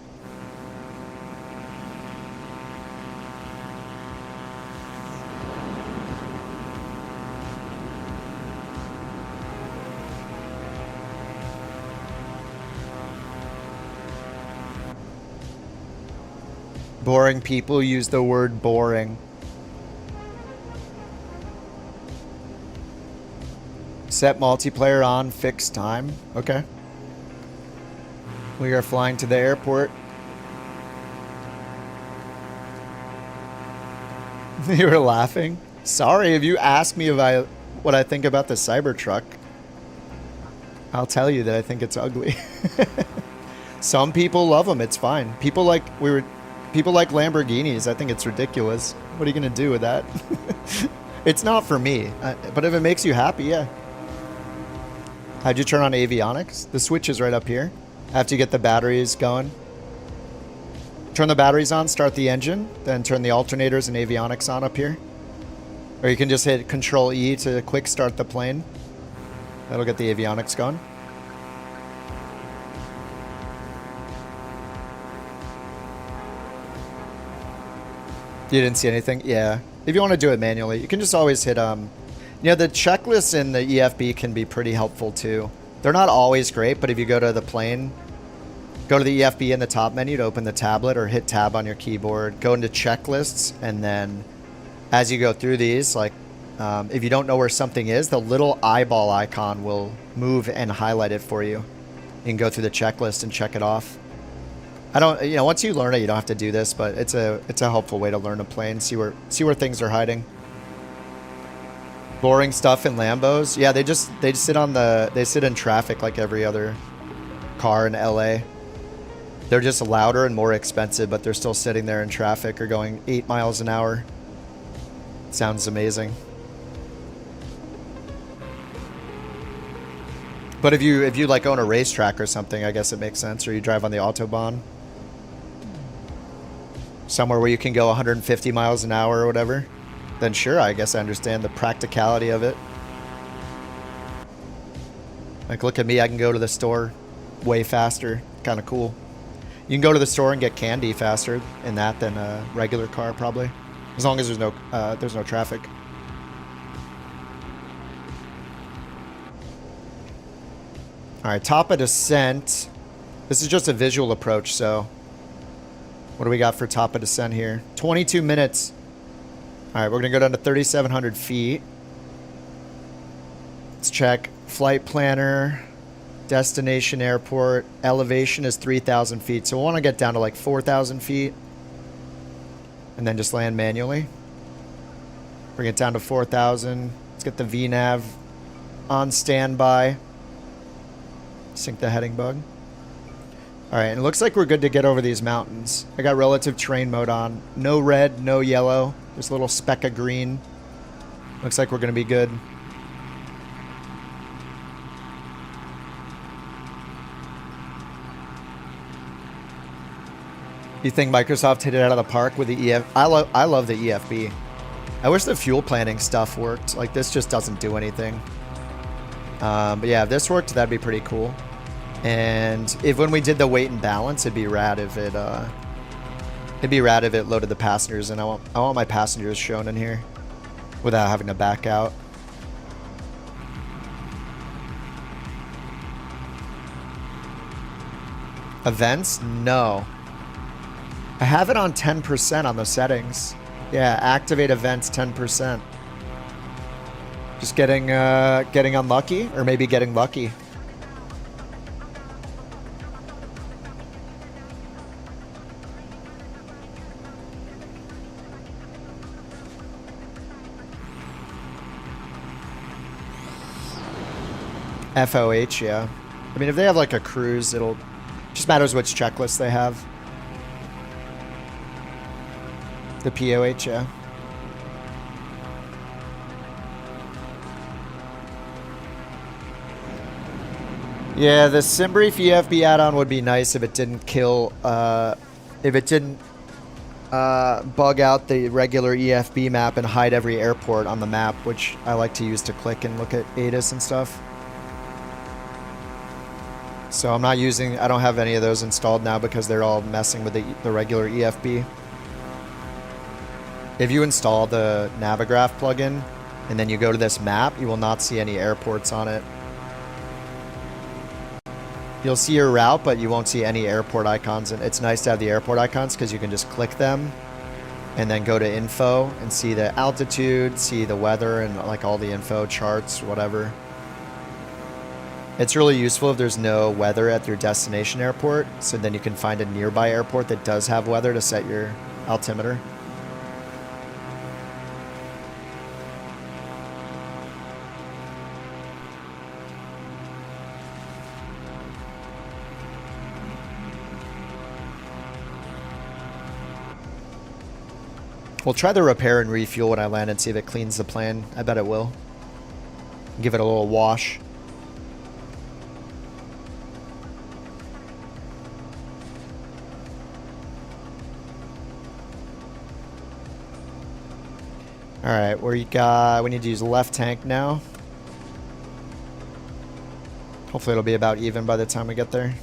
Boring people use the word boring. Set multiplayer on fixed time. Okay. We are flying to the airport. You were laughing? Sorry, if you ask me if what I think about the Cybertruck, I'll tell you that I think it's ugly. Some people love them. It's fine. People like Lamborghinis. I think it's ridiculous. What are you gonna do with that? It's not for me. But if it makes you happy, yeah. How'd you turn on avionics? The switch is right up here. After you get the batteries going. Turn the batteries on, start the engine, then turn the alternators and avionics on up here. Or you can just hit Control E to quick start the plane. That'll get the avionics going. You didn't see anything? Yeah. If you want to do it manually, you can just always hit you know, the checklists in the EFB can be pretty helpful too. They're not always great, but if you go to the plane, go to the EFB in the top menu to open the tablet or hit tab on your keyboard, go into checklists, and then as you go through these, like if you don't know where something is, the little eyeball icon will move and highlight it for you. You can go through the checklist and check it off. You know, once you learn it, you don't have to do this, but it's a helpful way to learn a plane, see where things are hiding. Boring stuff in Lambos. Yeah, they sit in traffic like every other car in LA. They're just louder and more expensive, but they're still sitting there in traffic or going 8 miles an hour. Sounds amazing. But if you like own a racetrack or something, I guess it makes sense. Or you drive on the Autobahn. Somewhere where you can go 150 miles an hour or whatever. Then sure, I guess I understand the practicality of it. Like, look at me, I can go to the store way faster. Kind of cool. You can go to the store and get candy faster in that than a regular car, probably. As long as there's no traffic. Alright, top of descent. This is just a visual approach, so... What do we got for top of descent here? 22 minutes. Alright, we're going to go down to 3,700 feet. Let's check flight planner, destination airport. Elevation is 3,000 feet. So we'll want to get down to like 4,000 feet. And then just land manually. Bring it down to 4,000. Let's get the VNav on standby. Sync the heading bug. Alright, and it looks like we're good to get over these mountains. I got relative terrain mode on. No red, no yellow. Just a little speck of green. Looks like we're going to be good. You think Microsoft hit it out of the park with the EF? I love the EFB. I wish the fuel planning stuff worked. Like, this just doesn't do anything. But yeah, if this worked, that'd be pretty cool. And when we did the weight and balance, it'd be rad if it loaded the passengers, and I want my passengers shown in here without having to back out. Events? No. I have it on 10% on the settings. Yeah, activate events 10%. Just getting unlucky, or maybe getting lucky. FOH, yeah. I mean, if they have like a cruise, it'll just matters which checklist they have. The POH, yeah. Yeah, the SimBrief EFB add-on would be nice if it didn't kill, if it didn't bug out the regular EFB map and hide every airport on the map, which I like to use to click and look at ATIS and stuff. So I'm not using, I don't have any of those installed now because they're all messing with the regular EFB. If you install the Navigraph plugin and then you go to this map, you will not see any airports on it. You'll see your route, but you won't see any airport icons. And it's nice to have the airport icons because you can just click them and then go to info and see the altitude, see the weather, and like all the info, charts, whatever. It's really useful if there's no weather at your destination airport, so then you can find a nearby airport that does have weather to set your altimeter. We'll try the repair and refuel when I land and see if it cleans the plane. I bet it will. Give it a little wash. Alright, we need to use the left tank now. Hopefully it'll be about even by the time we get there.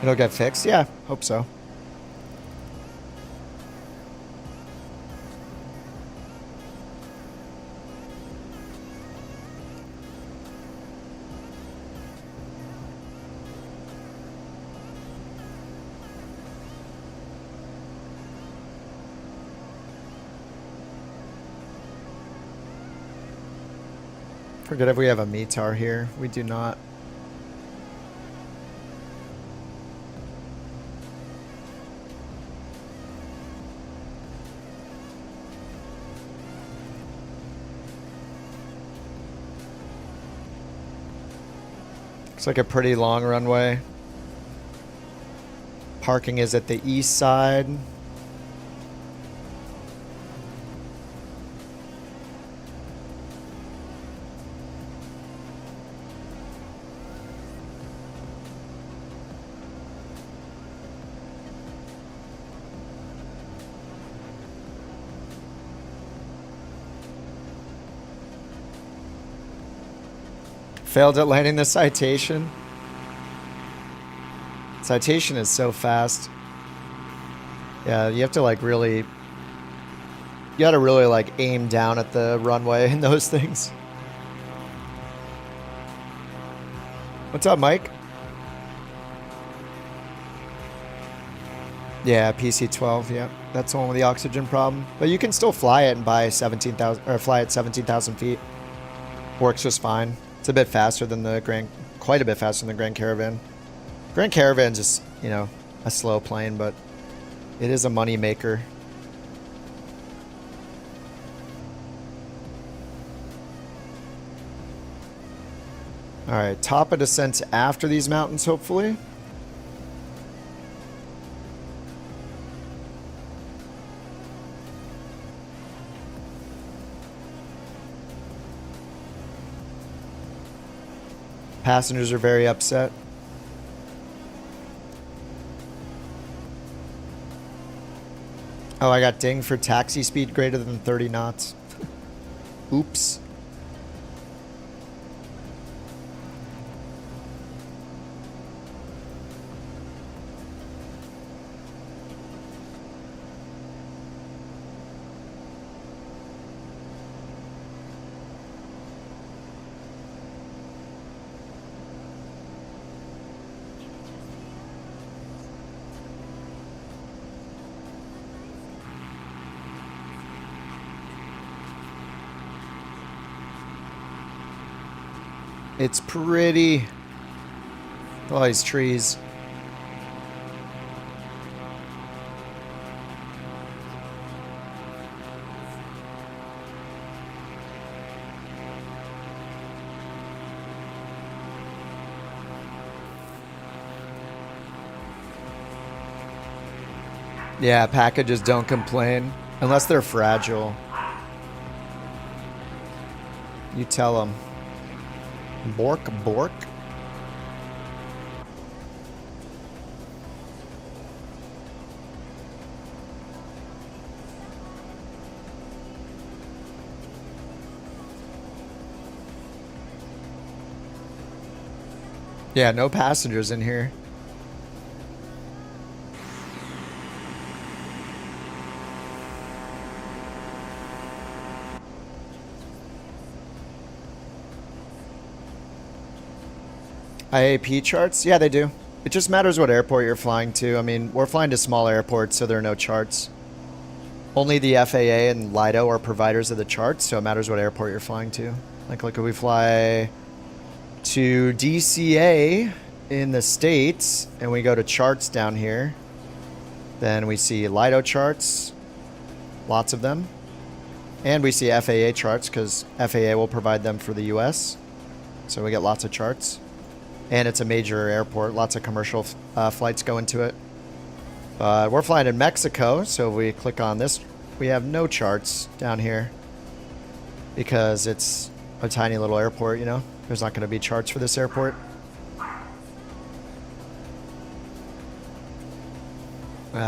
It'll get fixed? Yeah, hope so. Forget if we have a METAR here. We do not. Looks like a pretty long runway. Parking is at the east side. Failed at landing the Citation. Citation is so fast. Yeah, you have to like really... You gotta really like aim down at the runway in those things. What's up, Mike? Yeah, PC-12, yeah. That's the one with the oxygen problem. But you can still fly it and buy 17,000, or fly at 17,000 feet. Works just fine. It's a bit faster than the quite a bit faster than the Grand Caravan. Grand Caravan's just, you know, a slow plane, but it is a money maker. Alright, top of descent after these mountains, hopefully. Passengers are very upset. Oh, I got dinged for taxi speed greater than 30 knots. Oops. It's pretty. All these trees. Yeah, packages don't complain unless they're fragile. You tell them. Bork, bork. Yeah, no passengers in here. IAP charts? Yeah, they do. It just matters what airport you're flying to. I mean, we're flying to small airports, so there are no charts. Only the FAA and Lido are providers of the charts, so it matters what airport you're flying to. Like if we fly to DCA in the States, and we go to charts down here, then we see Lido charts, lots of them. And we see FAA charts, because FAA will provide them for the US. So we get lots of charts. And it's a major airport. Lots of commercial flights go into it. But we're flying in Mexico, so if we click on this, we have no charts down here. Because it's a tiny little airport, you know? There's not going to be charts for this airport.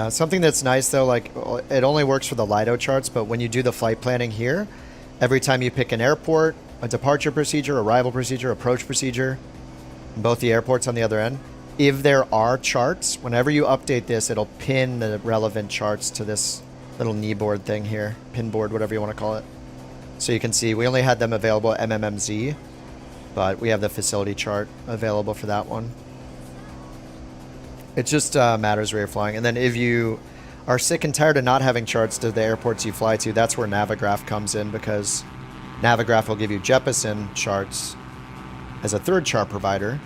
Something that's nice, though, like, it only works for the Lido charts, but when you do the flight planning here, every time you pick an airport, a departure procedure, arrival procedure, approach procedure, both the airports on the other end, if there are charts, whenever you update this, it'll pin the relevant charts to this little knee board thing here, pin board, whatever you want to call it. So you can see we only had them available at MMMZ, but we have the facility chart available for that one. It just matters where you're flying. And then if you are sick and tired of not having charts to the airports you fly to, that's where Navigraph comes in, because Navigraph will give you Jeppesen charts as a third chart provider,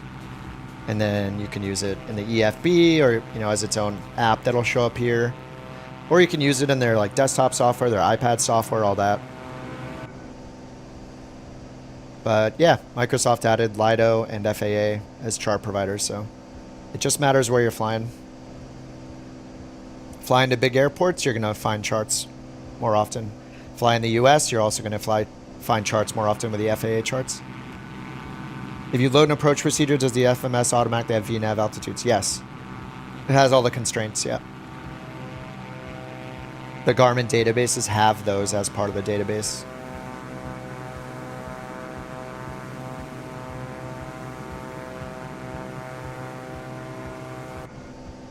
and then you can use it in the EFB or, you know, as its own app that'll show up here, or you can use it in their like desktop software, their iPad software, all that. But yeah, Microsoft added Lido and FAA as chart providers, so it just matters where you're flying. Flying to big airports, you're gonna find charts more often. Fly in the US, you're also gonna find charts more often with the FAA charts. If you load an approach procedure, does the FMS automatically have VNAV altitudes? Yes. It has all the constraints, yeah. The Garmin databases have those as part of the database.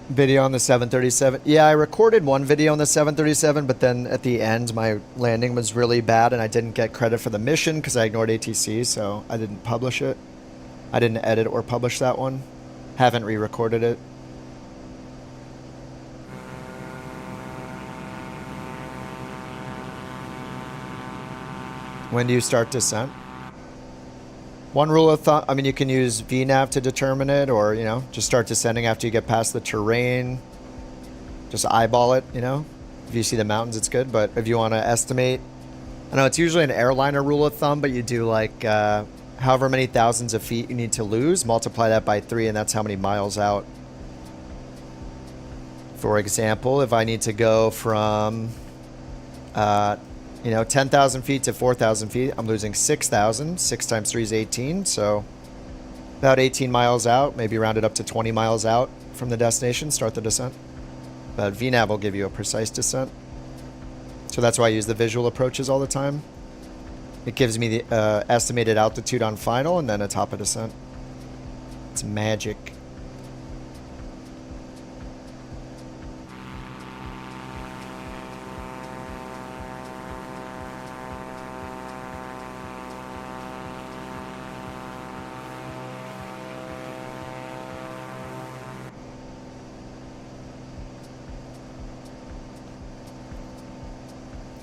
Video on the 737. Yeah, I recorded one video on the 737, but then at the end, my landing was really bad and I didn't get credit for the mission because I ignored ATC, so I didn't publish it. I didn't edit or publish that one. Haven't re-recorded it. When do you start descent? One rule of thumb, I mean, you can use VNAV to determine it, or, you know, just start descending after you get past the terrain. Just eyeball it, you know. If you see the mountains, it's good. But if you want to estimate, I know it's usually an airliner rule of thumb, but you do like however many thousands of feet you need to lose, multiply that by 3, and that's how many miles out. For example, if I need to go from, you know, 10,000 feet to 4,000 feet, I'm losing 6,000. 6 times 3 is 18, so about 18 miles out, maybe round it up to 20 miles out from the destination, start the descent. But VNAV will give you a precise descent. So that's why I use the visual approaches all the time. It gives me the estimated altitude on final and then a top of descent. It's magic.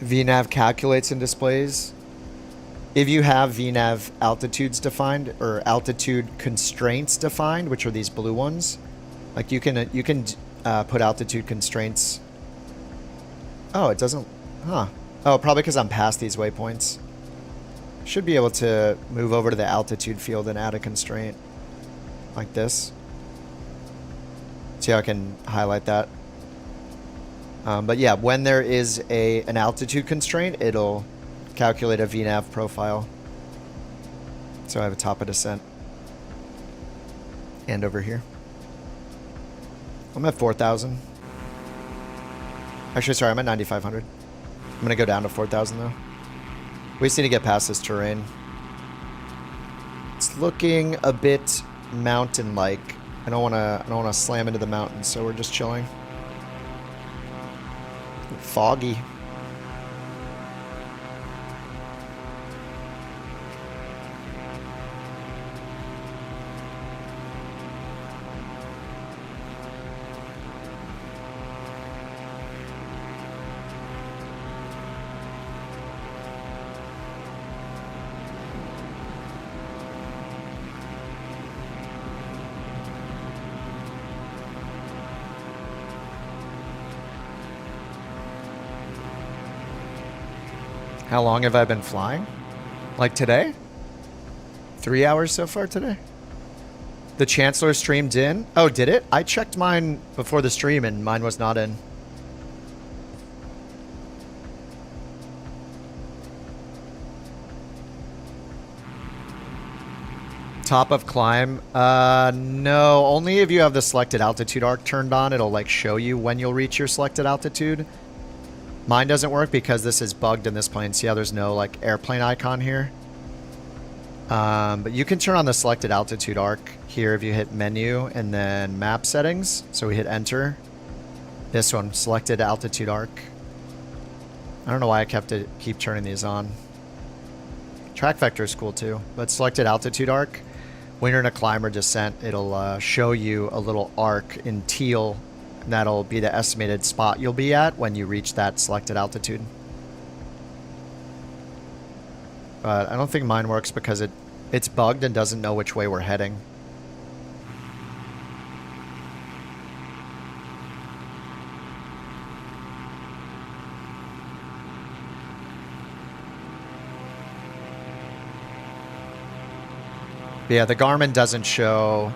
VNAV calculates and displays. if you have VNAV altitudes defined or altitude constraints defined, which are these blue ones, like you can put altitude constraints. Oh, it doesn't. Huh. Oh, probably because I'm past these waypoints. Should be able to move over to the altitude field and add a constraint like this. See how I can highlight that. But yeah, when there is an altitude constraint, it'll calculate a VNAV profile. So I have a top of descent. And over here. I'm at 4,000. Actually, sorry, I'm at 9,500. I'm going to go down to 4,000 though. We just need to get past this terrain. It's looking a bit mountain-like. I don't want to slam into the mountains, so we're just chilling. Foggy. How long have I been flying? Like today? 3 hours so far today? The Chancellor streamed in? Oh, did it? I checked mine before the stream and mine was not in. Top of climb? No. Only if you have the selected altitude arc turned on, it'll like show you when you'll reach your selected altitude. Mine doesn't work because this is bugged in this plane. See how there's no like airplane icon here? But you can turn on the selected altitude arc here if you hit menu and then map settings. So we hit enter. This one, selected altitude arc. I don't know why I keep turning these on. Track vector is cool too, but selected altitude arc. When you're in a climb or descent, it'll show you a little arc in teal. And that'll be the estimated spot you'll be at when you reach that selected altitude. But I don't think mine works because it's bugged and doesn't know which way we're heading. But yeah, the Garmin doesn't show...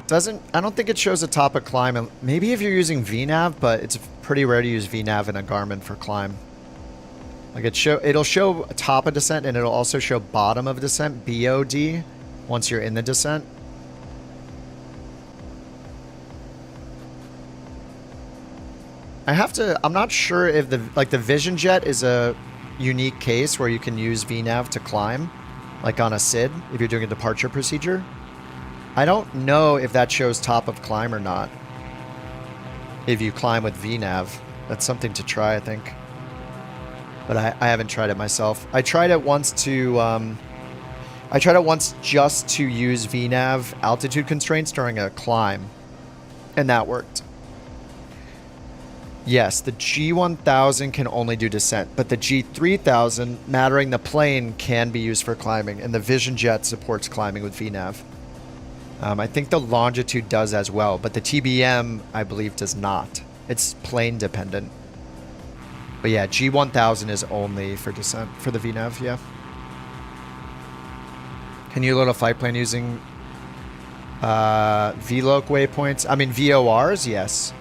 I don't think it shows a top of climb. Maybe if you're using VNAV, but it's pretty rare to use VNAV in a Garmin for climb. Like it'll show top of descent and it'll also show bottom of descent, BOD, once you're in the descent. I'm not sure if the Vision Jet is a unique case where you can use VNAV to climb, like on a SID, if you're doing a departure procedure. I don't know if that shows top of climb or not. If you climb with VNAV. That's something to try, I think. But I haven't tried it myself. I tried it once just to use VNAV altitude constraints during a climb. And that worked. Yes, the G1000 can only do descent, but the G3000, mattering the plane, can be used for climbing, and the Vision Jet supports climbing with VNAV. I think the longitude does as well, but the TBM, I believe, does not. It's plane dependent. But yeah, G1000 is only for descent, for the VNAV, yeah. Can you load a flight plan using VLOC waypoints? I mean, VORs, yes.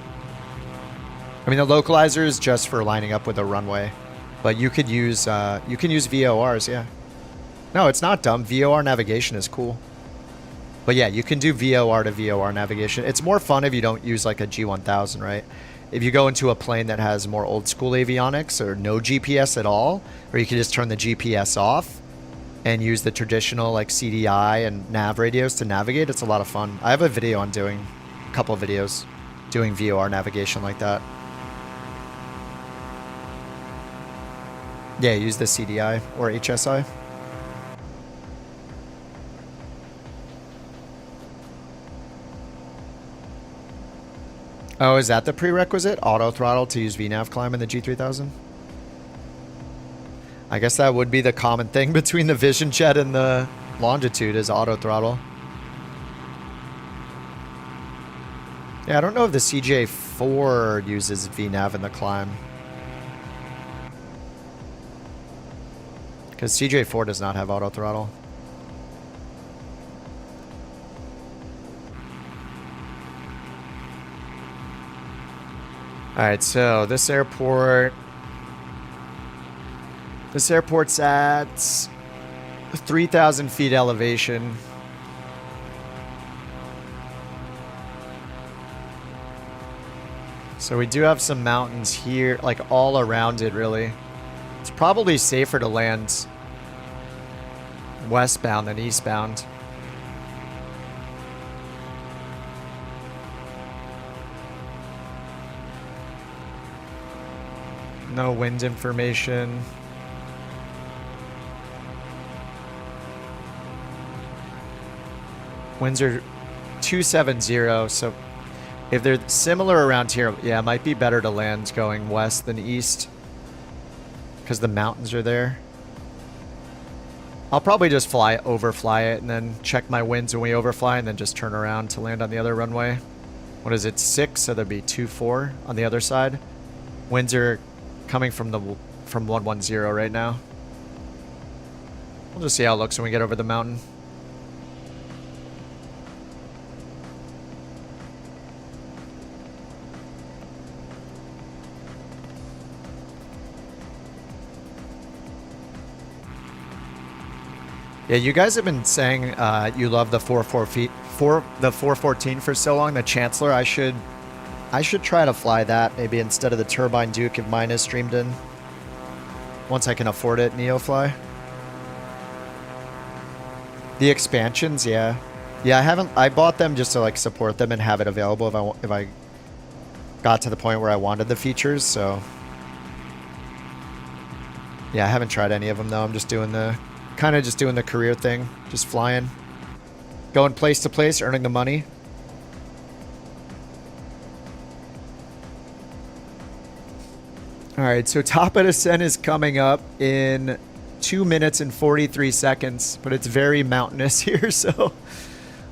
I mean, the localizer is just for lining up with a runway. But you can use VORs, yeah. No, it's not dumb. VOR navigation is cool. But yeah, you can do VOR to VOR navigation. It's more fun if you don't use like a G1000, right? If you go into a plane that has more old school avionics or no GPS at all, or you can just turn the GPS off and use the traditional like CDI and nav radios to navigate, it's a lot of fun. I have a video on a couple of videos doing VOR navigation like that. Yeah, use the CDI or HSI. Oh, is that the prerequisite? Auto throttle to use VNAV climb in the G3000? I guess that would be the common thing between the Vision Jet and the Longitude is auto throttle. Yeah, I don't know if the CJ4 uses VNAV in the climb. Because CJ4 does not have auto throttle. Alright, so this airport's at 3,000 feet elevation. So we do have some mountains here, like all around it really. It's probably safer to land westbound than eastbound. No wind information. Winds are 270, so if they're similar around here, yeah, it might be better to land going west than east because the mountains are there. I'll probably just overfly it and then check my winds when we overfly and then just turn around to land on the other runway. What is it, 6? So there'd be 2-4 on the other side. Winds are coming from 110 right now. We'll just see how it looks when we get over the mountain. Yeah, you guys have been saying you love the 414 for so long. The Chancellor, I should try to fly that maybe instead of the Turbine Duke if mine is streamed in. Once I can afford it, NeoFly. The expansions, yeah. Yeah, I bought them just to like support them and have it available if I got to the point where I wanted the features, so. Yeah, I haven't tried any of them though. I'm just doing the career thing, just flying, going place to place, earning the money. All right, so top of descent is coming up in 2 minutes and 43 seconds, but it's very mountainous here, so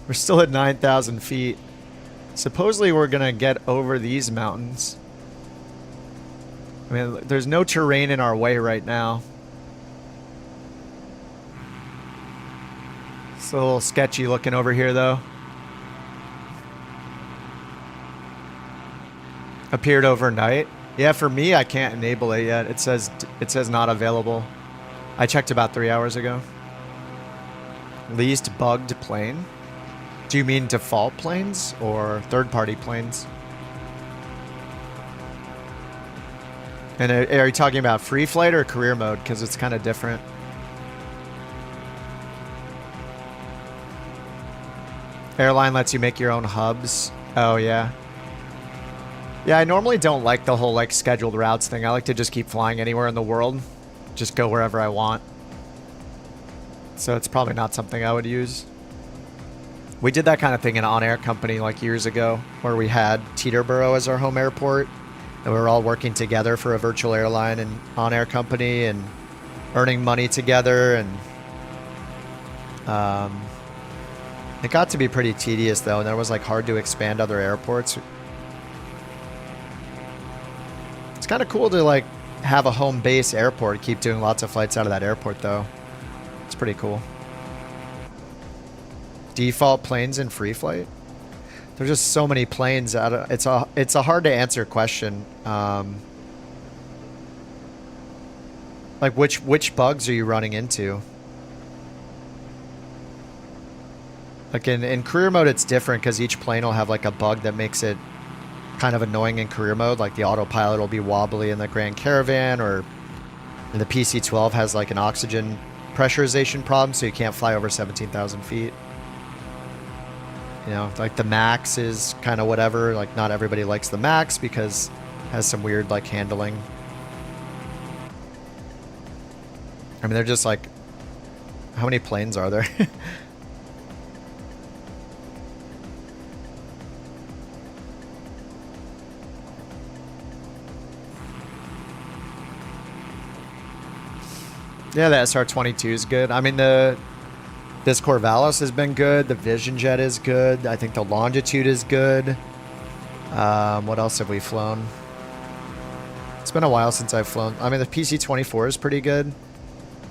we're still at 9,000 feet. Supposedly we're gonna get over these mountains. I mean, there's no terrain in our way right now. It's a little sketchy looking over here, though. Appeared overnight. Yeah, for me, I can't enable it yet. It says not available. I checked about 3 hours ago. Least bugged plane? Do you mean default planes or third-party planes? And are you talking about free flight or career mode? Because it's kind of different. Airline lets you make your own hubs. Oh, yeah. Yeah, I normally don't like the whole like scheduled routes thing. I like to just keep flying anywhere in the world. Just go wherever I want. So it's probably not something I would use. We did that kind of thing in On Air Company like years ago, where we had Teterboro as our home airport. And we were all working together for a virtual airline and On Air Company and earning money together. And it got to be pretty tedious though, and it was like hard to expand other airports. It's kind of cool to like have a home base airport, keep doing lots of flights out of that airport though. It's pretty cool. Default planes in free flight? There's just so many planes out of, it's a hard to answer question. Like which bugs are you running into? Like in career mode, it's different because each plane will have like a bug that makes it kind of annoying in career mode. Like the autopilot will be wobbly in the Grand Caravan, or the PC-12 has like an oxygen pressurization problem, so you can't fly over 17,000 feet. You know, like the Max is kind of whatever. Like not everybody likes the Max because it has some weird like handling. I mean, they're just like, how many planes are there? Yeah, the SR-22 is good. I mean, this Corvalis has been good. The Vision Jet is good. I think the Longitude is good. What else have we flown? It's been a while since I've flown. I mean, the PC-24 is pretty good.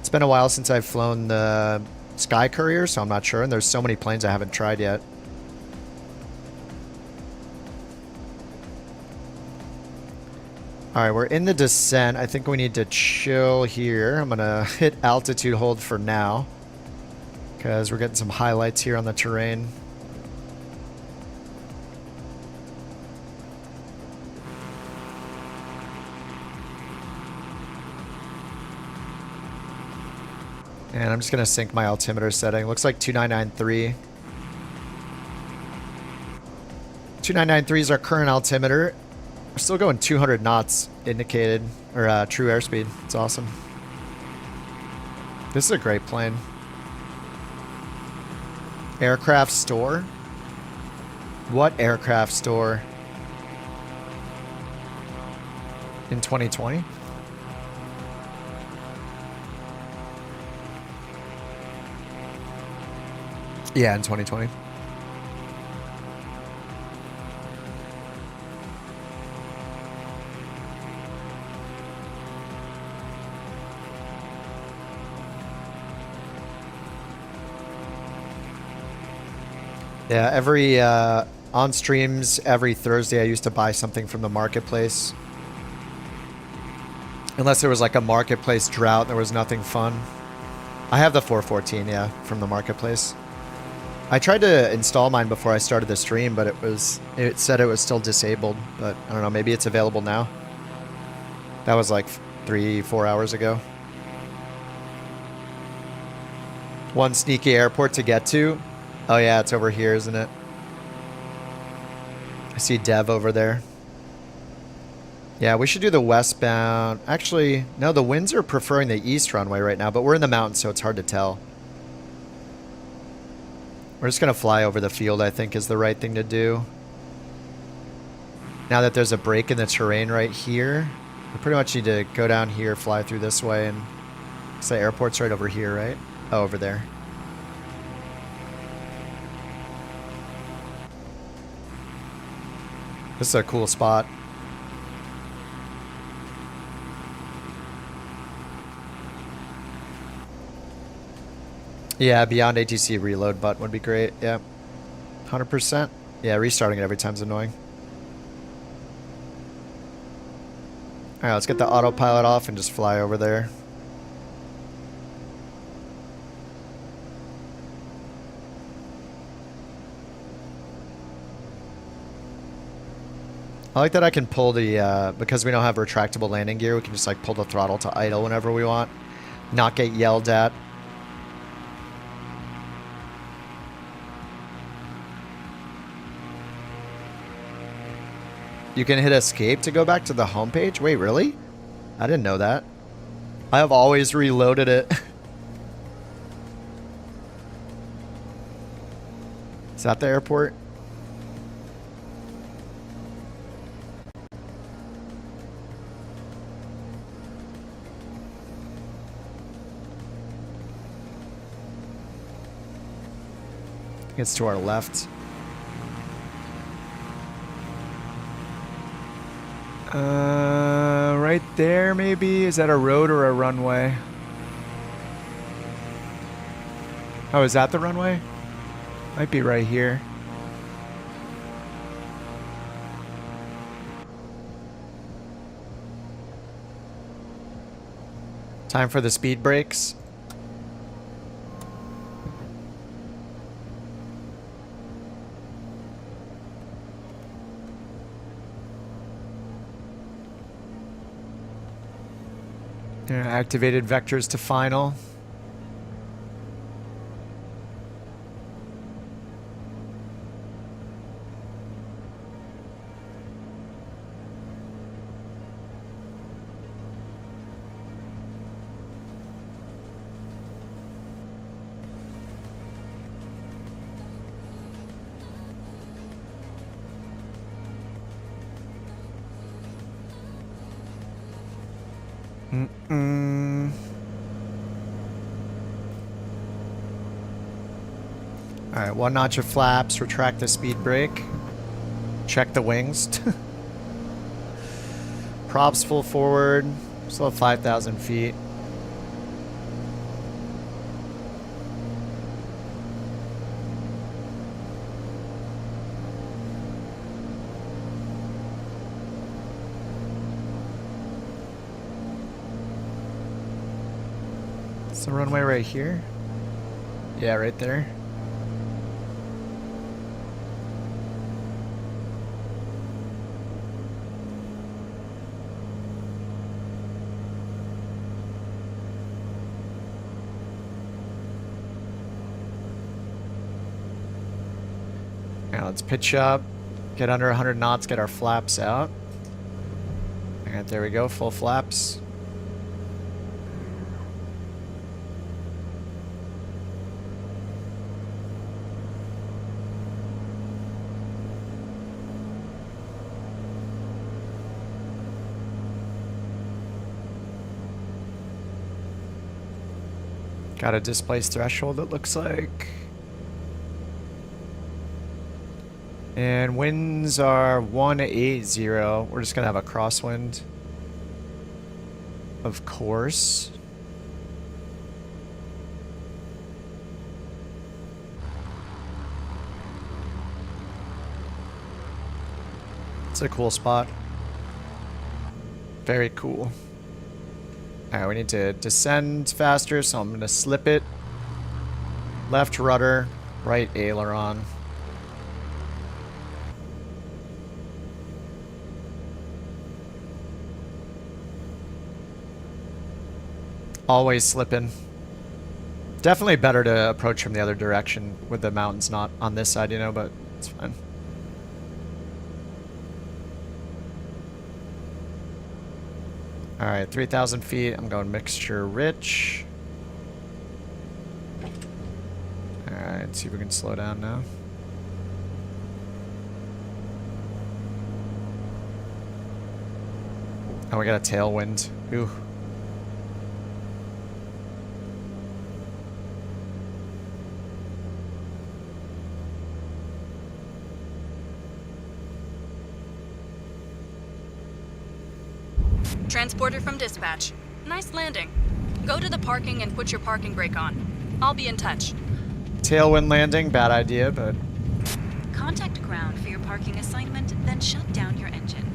It's been a while since I've flown the Sky Courier, so I'm not sure. And there's so many planes I haven't tried yet. All right, we're in the descent. I think we need to chill here. I'm going to hit altitude hold for now because we're getting some highlights here on the terrain. And I'm just going to sync my altimeter setting. Looks like 2993. 2993 is our current altimeter. We're still going 200 knots indicated, or true airspeed. It's awesome. This is a great plane. Aircraft store? What aircraft store? In 2020? Yeah, in 2020. Yeah, every on streams every Thursday I used to buy something from the marketplace. Unless there was like a marketplace drought, there was nothing fun. I have the 414, yeah, from the marketplace. I tried to install mine before I started the stream, but it said it was still disabled, but I don't know, maybe it's available now. That was like 3-4 hours ago. One sneaky airport to get to. Oh yeah, it's over here, isn't it? I see Dev over there. Yeah, we should do the westbound. Actually, no, the winds are preferring the east runway right now, but we're in the mountains, so it's hard to tell. We're just going to fly over the field, I think, is the right thing to do. Now that there's a break in the terrain right here, we pretty much need to go down here, fly through this way, and the airport's right over here, right? Oh, over there. This is a cool spot. Yeah, beyond ATC reload button would be great. Yeah. 100%. Yeah, restarting it every time's annoying. Alright, let's get the autopilot off and just fly over there. I like that I can pull the, because we don't have retractable landing gear, we can just like pull the throttle to idle whenever we want. Not get yelled at. You can hit escape to go back to the homepage? Wait, really? I didn't know that. I have always reloaded it. Is that the airport? I think it's to our left. Right there, maybe? Is that a road or a runway? Oh, is that the runway? Might be right here. Time for the speed brakes. Activated vectors to final. Alright, 1 notch of flaps, retract the speed brake. Check the wings. Props full forward. Still have 5,000 feet. It's the runway right here. Yeah, right there. Now let's pitch up, get under 100 knots, get our flaps out. Alright, there we go, full flaps. Got a displaced threshold, it looks like. And winds are 180. We're just gonna have a crosswind. Of course. It's a cool spot. Very cool. Alright, we need to descend faster, so I'm going to slip it. Left rudder, right aileron. Always slipping. Definitely better to approach from the other direction with the mountains not on this side, you know, but it's fine. Alright, 3,000 feet. I'm going mixture rich. Alright, see if we can slow down now. Oh, we got a tailwind. Ooh. Transporter from dispatch. Nice landing. Go to the parking and put your parking brake on. I'll be in touch. Tailwind landing, bad idea, but... Contact ground for your parking assignment, then shut down your engine.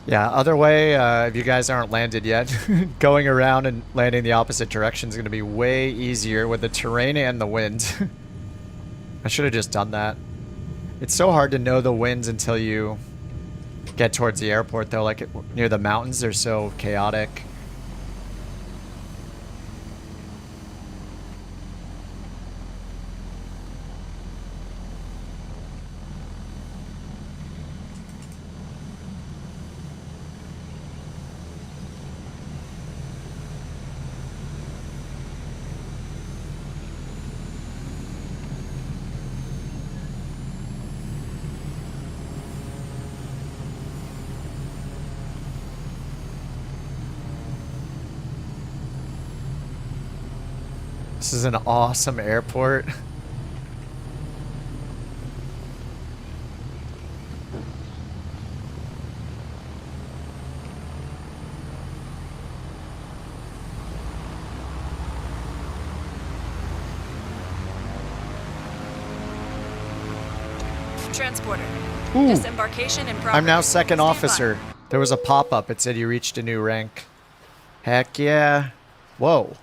Yeah, other way, if you guys aren't landed yet, going around and landing the opposite direction is going to be way easier with the terrain and the wind. I should have just done that. It's so hard to know the winds until you get towards the airport, though. Like, near the mountains, they're so chaotic. This is an awesome airport. Transporter. Ooh. Disembarkation in progress. I'm now second Stand by. officer. There was a pop-up. It said you reached a new rank. Heck yeah. Whoa.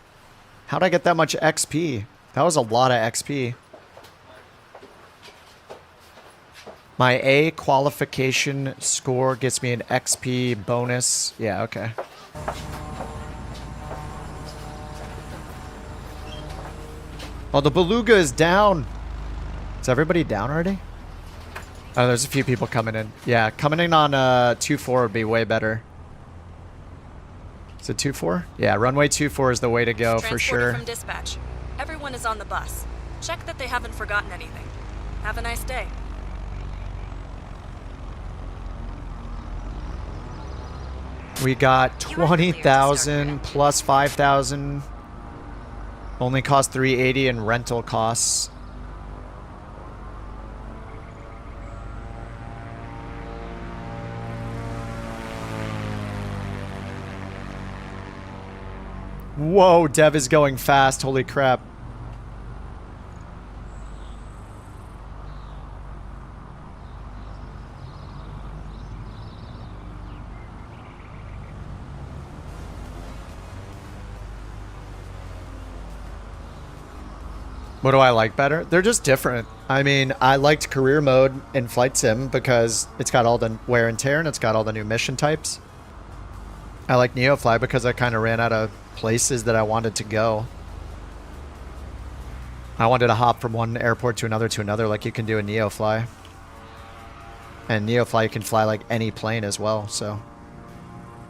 How'd I get that much XP? That was a lot of XP. My A qualification score gets me an XP bonus. Yeah, okay. Oh, the Beluga is down. Is everybody down already? Oh, there's a few people coming in. Yeah, coming in on 2-4 would be way better. Is it 2-4? Yeah, runway 2-4 is the way to go for Transporter sure. from dispatch. Everyone is on the bus. Check that they haven't forgotten anything. Have a nice day. We got You're clear to start 20,000 your plus 5,000. Only cost 380 in rental costs. Whoa, Dev is going fast. Holy crap. What do I like better? They're just different. I mean, I liked career mode in Flight Sim because it's got all the wear and tear and it's got all the new mission types. I like NeoFly because I kind of ran out of places that I wanted to go. I wanted to hop from one airport to another like you can do in NeoFly. And NeoFly you can fly like any plane as well, so.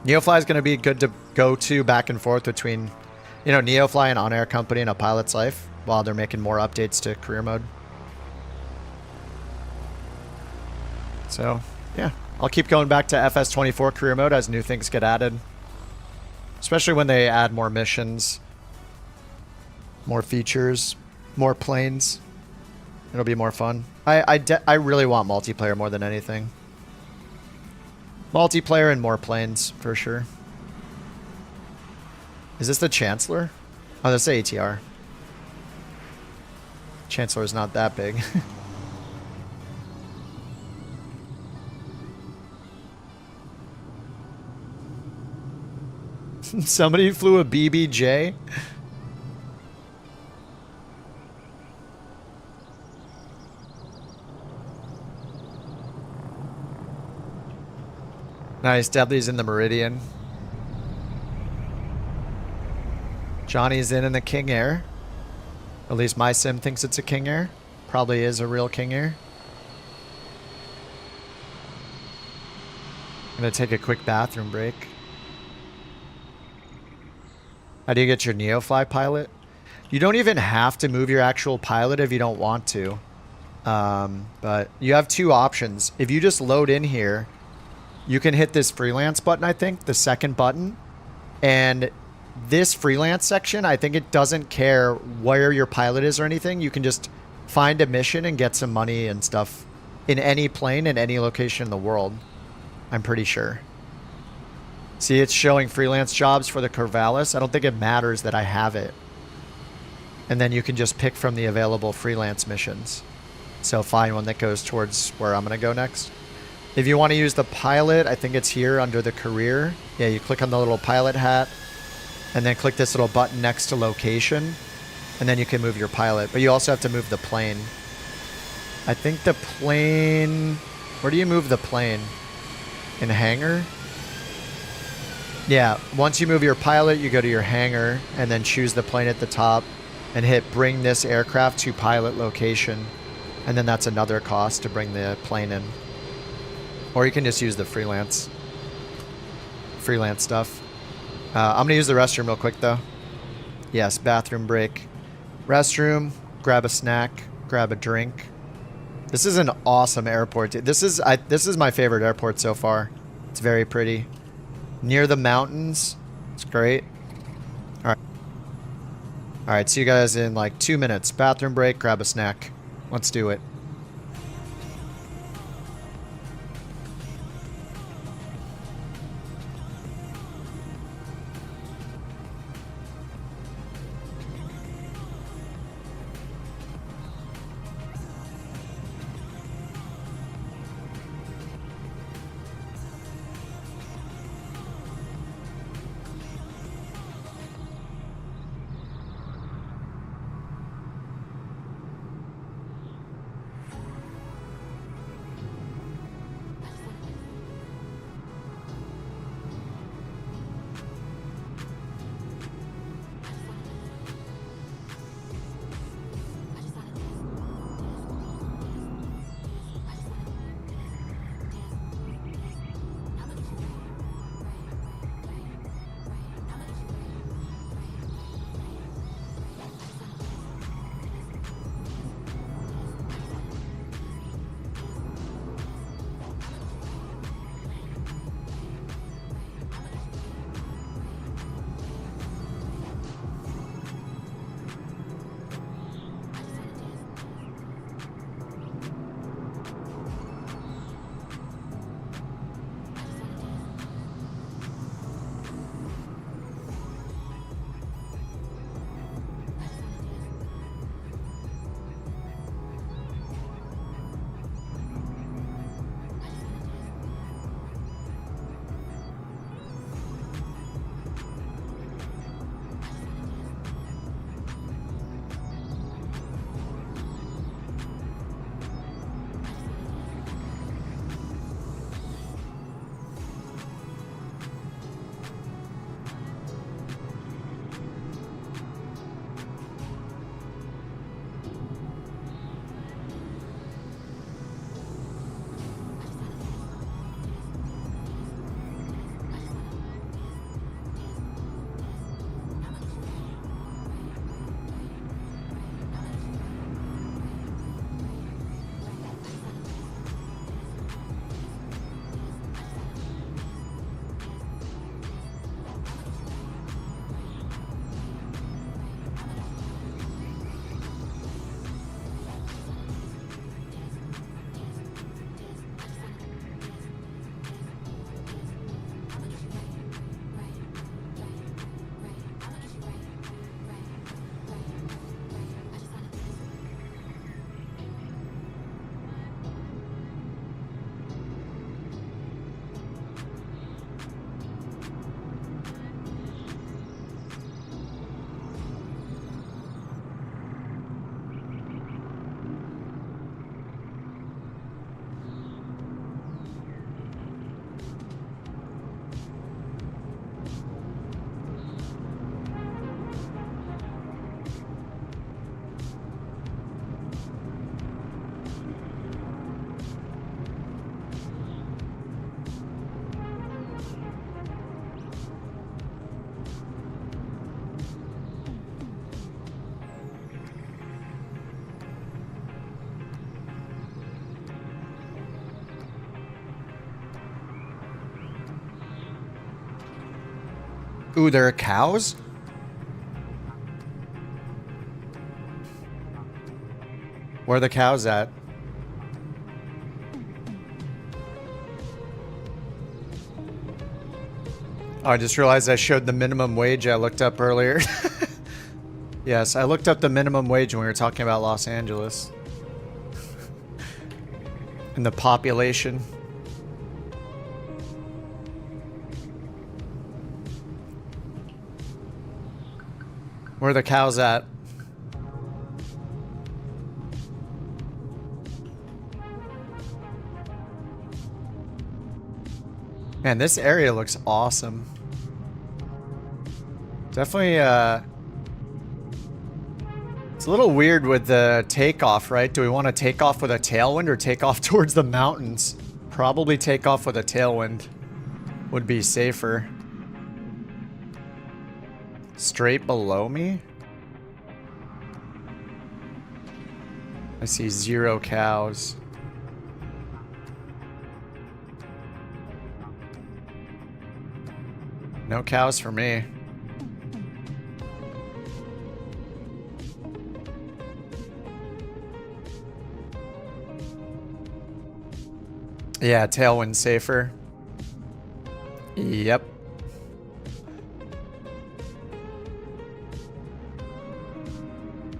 NeoFly is going to be good to go to back and forth between, you know, NeoFly and On-Air Company and A Pilot's Life while they're making more updates to career mode. So, yeah. I'll keep going back to FS24 career mode as new things get added. Especially when they add more missions, more features, more planes. It'll be more fun. I really want multiplayer more than anything. Multiplayer and more planes, for sure. Is this the Chancellor? Oh, that's the ATR. Chancellor's not that big. Somebody flew a BBJ? Nice, Dudley's in the Meridian. Johnny's in the King Air. At least my sim thinks it's a King Air. Probably is a real King Air. I'm gonna take a quick bathroom break. How do you get your NeoFly pilot? You don't even have to move your actual pilot if you don't want to. But you have two options. If you just load in here, you can hit this freelance button, I think, the second button. And this freelance section, I think it doesn't care where your pilot is or anything. You can just find a mission and get some money and stuff in any plane in any location in the world. I'm pretty sure. See, it's showing freelance jobs for the Corvalis. I don't think it matters that I have it. And then you can just pick from the available freelance missions. So find one that goes towards where I'm going to go next. If you want to use the pilot, I think it's here under the career. Yeah, you click on the little pilot hat and then click this little button next to location. And then you can move your pilot. But you also have to move the plane. I think the plane... Where do you move the plane? In hangar? Yeah, once you move your pilot, you go to your hangar and then choose the plane at the top and hit bring this aircraft to pilot location. And then that's another cost to bring the plane in. Or you can just use the freelance stuff. I'm going to use the restroom real quick though. Yes, bathroom break. Restroom, grab a snack, grab a drink. This is an awesome airport. This is my favorite airport so far. It's very pretty. Near the mountains. It's great. Alright. Alright, see you guys in like 2 minutes. Bathroom break, grab a snack. Let's do it. Ooh, there are cows? Where are the cows at? Oh, I just realized I showed the minimum wage I looked up earlier. Yes, I looked up the minimum wage when we were talking about Los Angeles. And the population. Where are the cows at? Man, this area looks awesome. Definitely, it's a little weird with the takeoff, right? Do we want to take off with a tailwind or take off towards the mountains? Probably take off with a tailwind would be safer. Straight below me? I see 0 cows. No cows for me. Yeah, tailwind safer. Yep.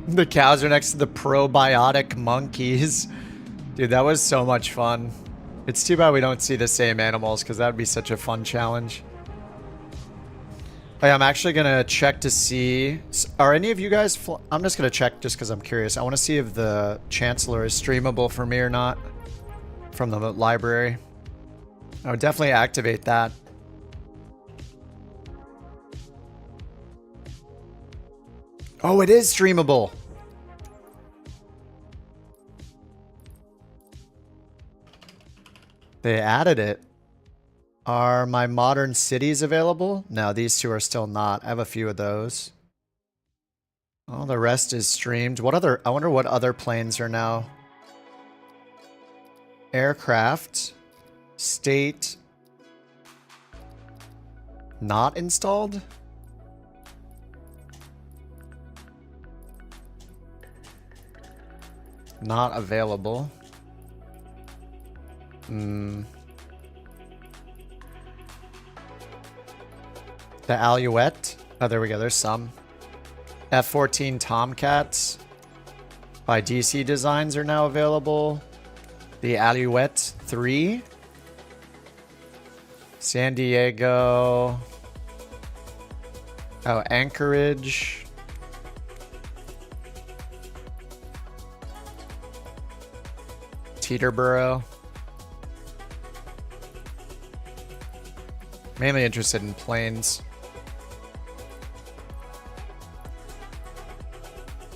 The cows are next to the probiotic monkeys. Dude, that was so much fun. It's too bad we don't see the same animals because that would be such a fun challenge. Hey, I'm actually going to check to see... Are any of you guys... I'm just going to check just because I'm curious. I want to see if the Chancellor is streamable for me or not. From the library. I would definitely activate that. Oh, it is streamable. They added it. Are my modern cities available? No, these two are still not. I have a few of those. Oh, the rest is streamed. What other... I wonder what other planes are now. Aircraft. State. Not installed? Not available. The Alouette. Oh, there we go. There's some. F-14 Tomcats by DC Designs are now available. The Alouette 3. San Diego. Oh, Anchorage. Teterboro. Mainly interested in planes.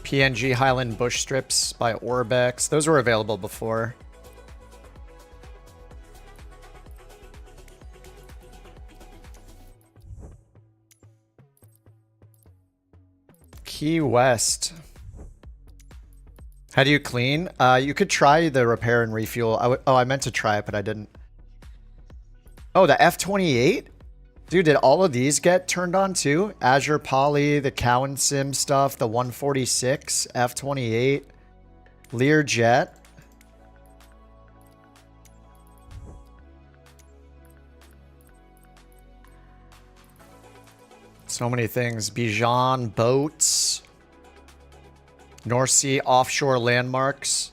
PNG Highland Bush Strips by Orbex. Those were available before. Key West. How do you clean? You could try the repair and refuel. I meant to try it, but I didn't. Oh, the F-28? Dude, did all of these get turned on too? Azure Poly, the Cowan Sim stuff, the 146, F-28, Learjet. So many things. Bijan boats. North Sea offshore landmarks.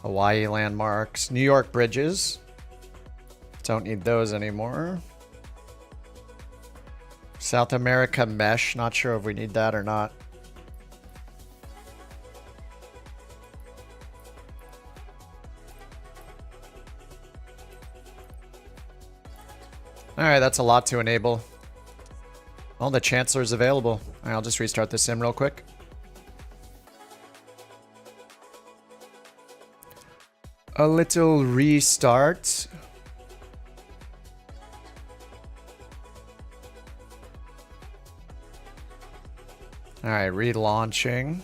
Hawaii landmarks. New York bridges. Don't need those anymore. South America mesh. Not sure if we need that or not. Alright, that's a lot to enable. Oh, the Chancellor's available. Alright, I'll just restart the sim real quick. A little restart. Alright, relaunching.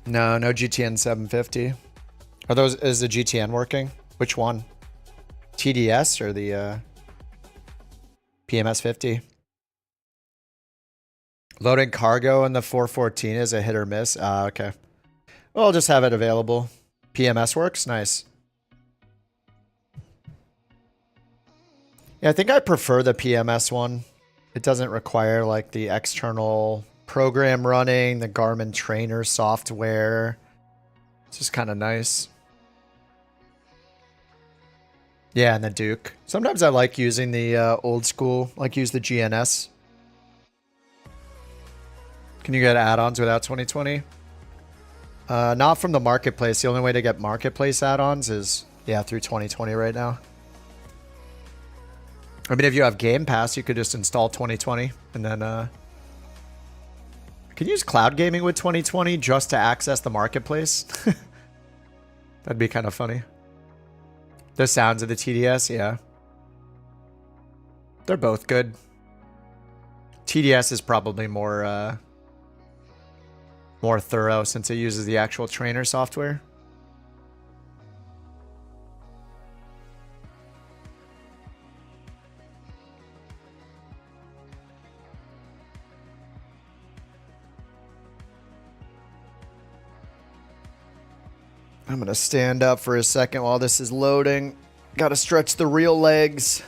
No, no GTN 750. Are those, is the GTN working? Which one? TDS or the PMS 50? Loading cargo in the 414 is a hit or miss. Okay. Well, I'll just have it available. PMS works? Nice. Yeah, I think I prefer the PMS one. It doesn't require like the external program running, the Garmin trainer software. It's just kind of nice. Yeah, and the Duke. Sometimes I like using the old school, like use the GNS. Can you get add-ons without 2020? Not from the marketplace. The only way to get marketplace add-ons is, yeah, through 2020 right now. I mean, if you have Game Pass, you could just install 2020 and then can you use cloud gaming with 2020 just to access the marketplace? That'd be kind of funny. The sounds of the TDS, yeah. They're both good. TDS is probably more more thorough since it uses the actual trainer software. I'm gonna stand up for a second while this is loading. Gotta stretch the real legs.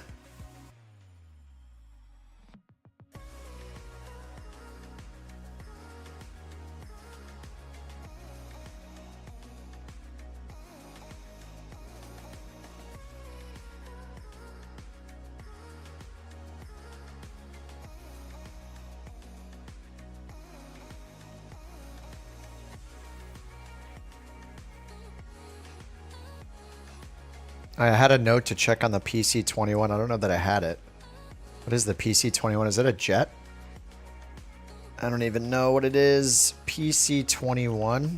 I had a note to check on the PC-21. I don't know that I had it. What is the PC-21? Is it a jet? I don't even know what it is. PC-21.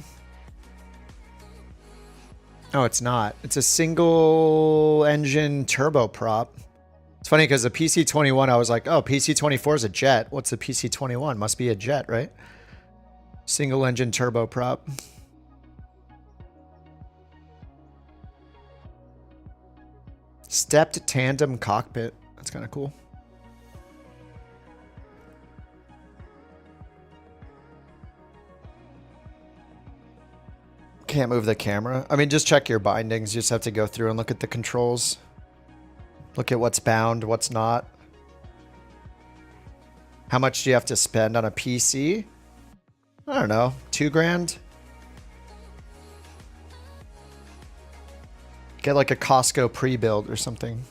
Oh, it's not. It's a single engine turboprop. It's funny because the PC-21, I was like, oh, PC-24 is a jet. What's the PC-21? Must be a jet, right? Single engine turboprop. Stepped tandem cockpit. That's kind of cool. Can't move the camera. I mean, just check your bindings. You just have to go through and look at the controls. Look at what's bound, what's not. How much do you have to spend on a PC? I don't know. $2,000? Get like a Costco pre-build or something.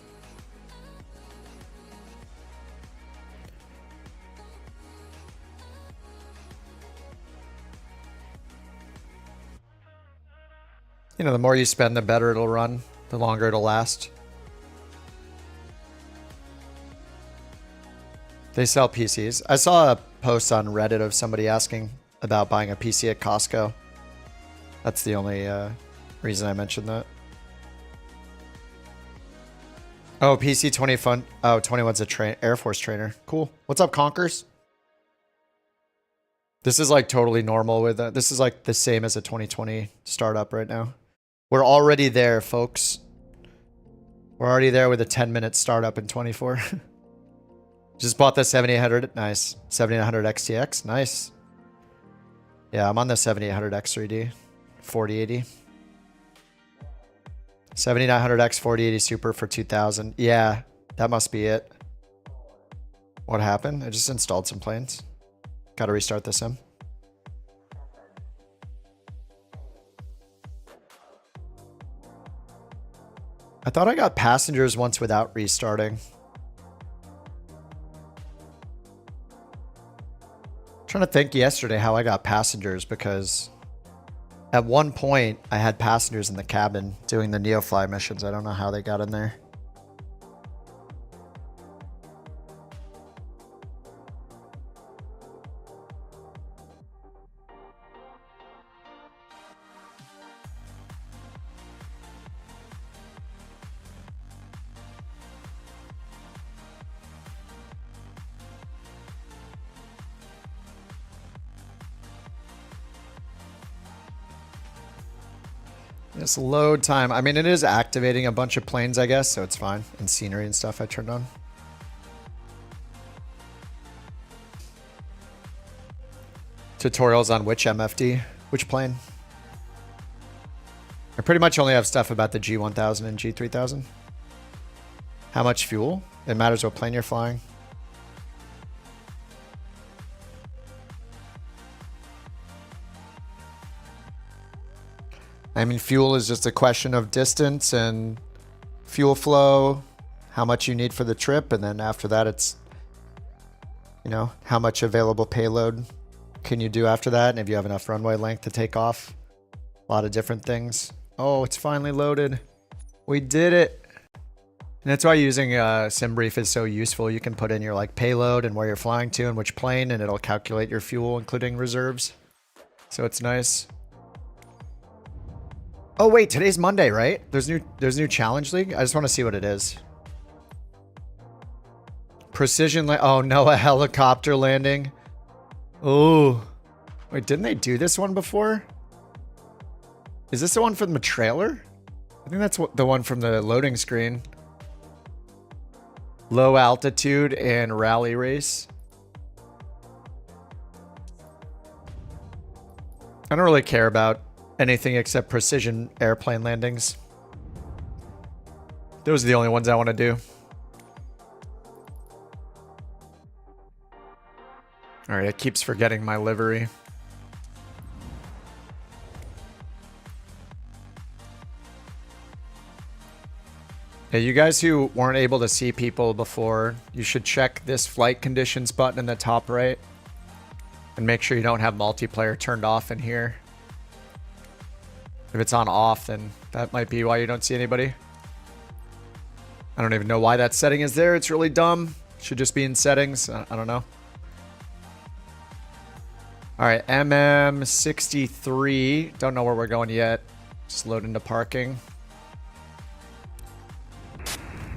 You know, the more you spend, the better it'll run, the longer it'll last. They sell PCs. I saw a post on Reddit of somebody asking about buying a PC at Costco. That's the only reason I mentioned that. Oh, PC 20 fun. Oh, 21's a Air Force trainer. Cool. What's up, Conkers? This is like totally normal with this is like the same as a 2020 startup right now. We're already there, folks. We're already there with a 10-minute startup in 24. Just bought the 7800. Nice. 7900 XTX. Nice. Yeah, I'm on the 7800X 3D. 4080. 7900X 4080 Super for 2000. Yeah, that must be it. What happened? I just installed some planes. Got to restart the sim. I thought I got passengers once without restarting. Trying to think yesterday how I got passengers, because at one point I had passengers in the cabin doing the NeoFly missions. I don't know how they got in there. This load time. I mean, it is activating a bunch of planes, I guess, so it's fine. And scenery and stuff I turned on. Tutorials on which MFD? Which plane? I pretty much only have stuff about the G1000 and G3000. How much fuel? It matters what plane you're flying. I mean, fuel is just a question of distance and fuel flow, how much you need for the trip, and then after that it's, you know, how much available payload can you do after that, and if you have enough runway length to take off. A lot of different things. Oh, it's finally loaded. We did it. And that's why using SimBrief is so useful. You can put in your like payload and where you're flying to and which plane, and it'll calculate your fuel, including reserves. So it's nice. Oh wait, today's Monday, right? There's new challenge league. I just want to see what it is. Precision oh no, a helicopter landing. Oh. Wait, didn't they do this one before? Is this the one from the trailer? I think that's the one from the loading screen. Low altitude and rally race. I don't really care about anything except precision airplane landings. Those are the only ones I want to do. Alright, it keeps forgetting my livery. Hey, you guys who weren't able to see people before, you should check this flight conditions button in the top right. And make sure you don't have multiplayer turned off in here. If it's on off, then that might be why you don't see anybody. I don't even know why that setting is there. It's really dumb. Should just be in settings. I don't know. Alright, MM63. Don't know where we're going yet. Just load into parking.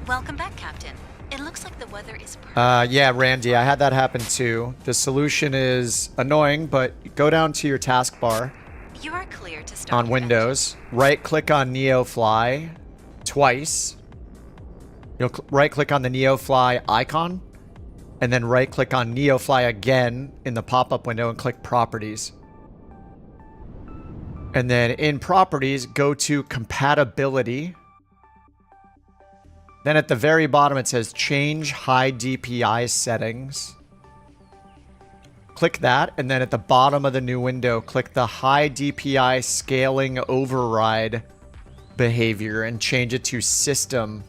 Welcome back, Captain. It looks like the weather is perfect. Yeah, Randy, I had that happen too. The solution is annoying, but go down to your taskbar. You are clear to start On Windows, right-click on NeoFly twice. You'll right-click on the NeoFly icon, and then right-click on NeoFly again in the pop-up window and click Properties. And then in Properties, go to Compatibility. Then at the very bottom, it says Change High DPI Settings. Click that, and then at the bottom of the new window, click the High DPI Scaling Override behavior and change it to System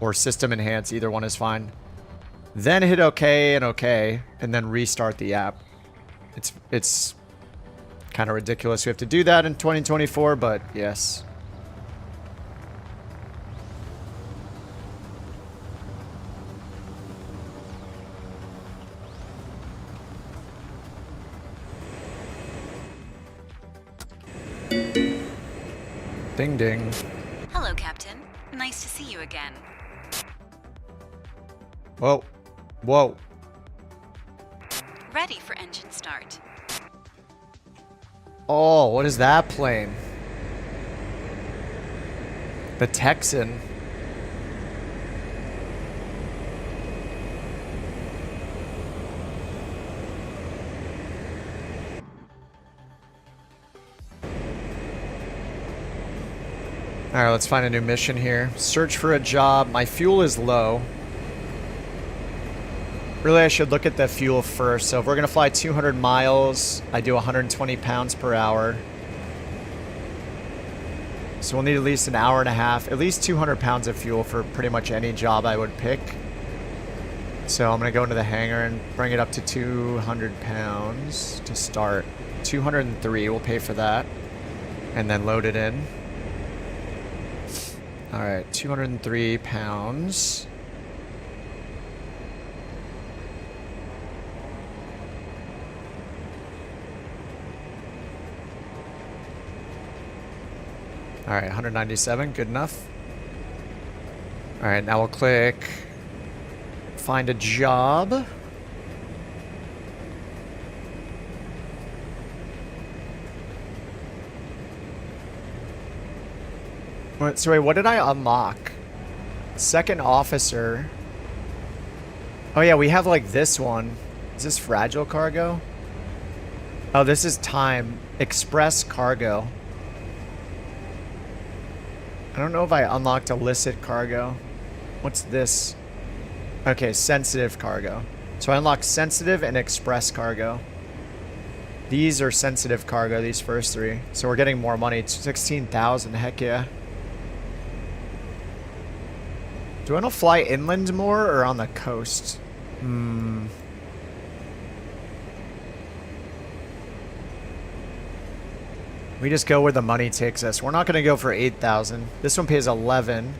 or System Enhance. Either one is fine. Then hit OK and OK, and then restart the app. It's kind of ridiculous we have to do that in 2024, but yes. Ding ding. Hello, Captain. Nice to see you again. Whoa. Whoa. Ready for engine start. Oh, what is that plane? The Texan. Alright, let's find a new mission here. Search for a job. My fuel is low. Really, I should look at the fuel first. So if we're going to fly 200 miles, I do 120 pounds per hour. So we'll need at least an hour and a half, at least 200 pounds of fuel for pretty much any job I would pick. So I'm going to go into the hangar and bring it up to 200 pounds to start. 203, we'll pay for that. And then load it in. Alright, 203 pounds. Alright, 197, good enough. Alright, now we'll click find a job. So wait, what did I unlock? Second officer. Oh yeah, we have like this one. Is this fragile cargo? Oh, this is time. Express cargo. I don't know if I unlocked illicit cargo. What's this? Okay, sensitive cargo. So I unlocked sensitive and express cargo. These are sensitive cargo, these first three. So we're getting more money. It's 16,000, heck yeah. Do I want to fly inland more or on the coast? We just go where the money takes us. We're not going to go for 8,000. This one pays 11.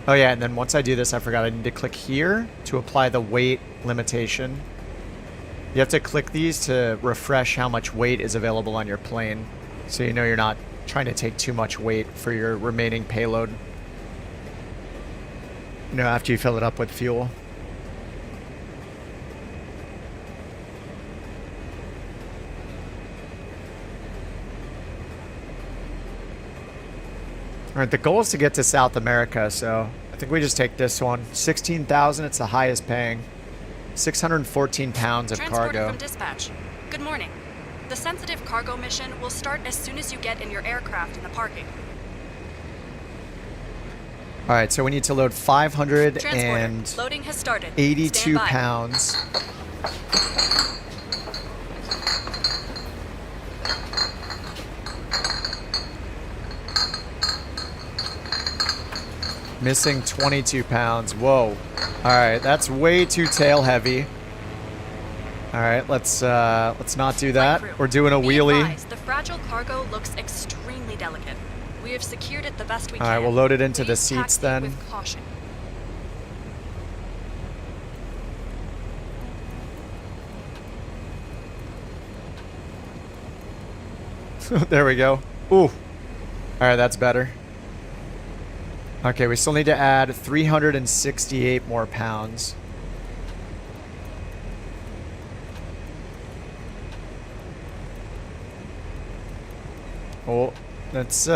Oh yeah, and then once I do this, I forgot I need to click here to apply the weight limitation. You have to click these to refresh how much weight is available on your plane. So you know you're not trying to take too much weight for your remaining payload. You know, after you fill it up with fuel. Alright, the goal is to get to South America, so I think we just take this one. 16,000, it's the highest paying. 614 pounds of Transporter cargo. from dispatch. Good morning. The sensitive cargo mission will start as soon as you get in your aircraft in the parking. Alright, so we need to load Transporter, 582 loading has started. Stand by. pounds. Missing 22 pounds. Whoa. Alright, that's way too tail heavy. Alright, let's not do that. Flight crew, We're doing a be wheelie. advised, the fragile cargo looks extremely delicate. We have secured it the best we can. Alright, we'll load it into the Please seats taxi then. with caution. There we go. Ooh. Alright, that's better. Okay, we still need to add 368 more pounds. Oh, that's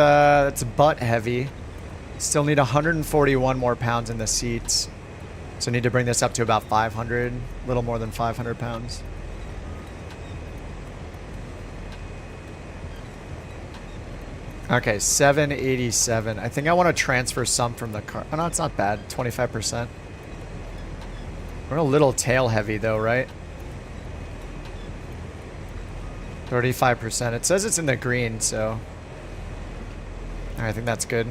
butt heavy. Still need 141 more pounds in the seats. So need to bring this up to about 500, a little more than 500 pounds. Okay, 787. I think I want to transfer some from the car. Oh, no, it's not bad. 25%. We're a little tail heavy though, right? 35%. It says it's in the green, so I think that's good.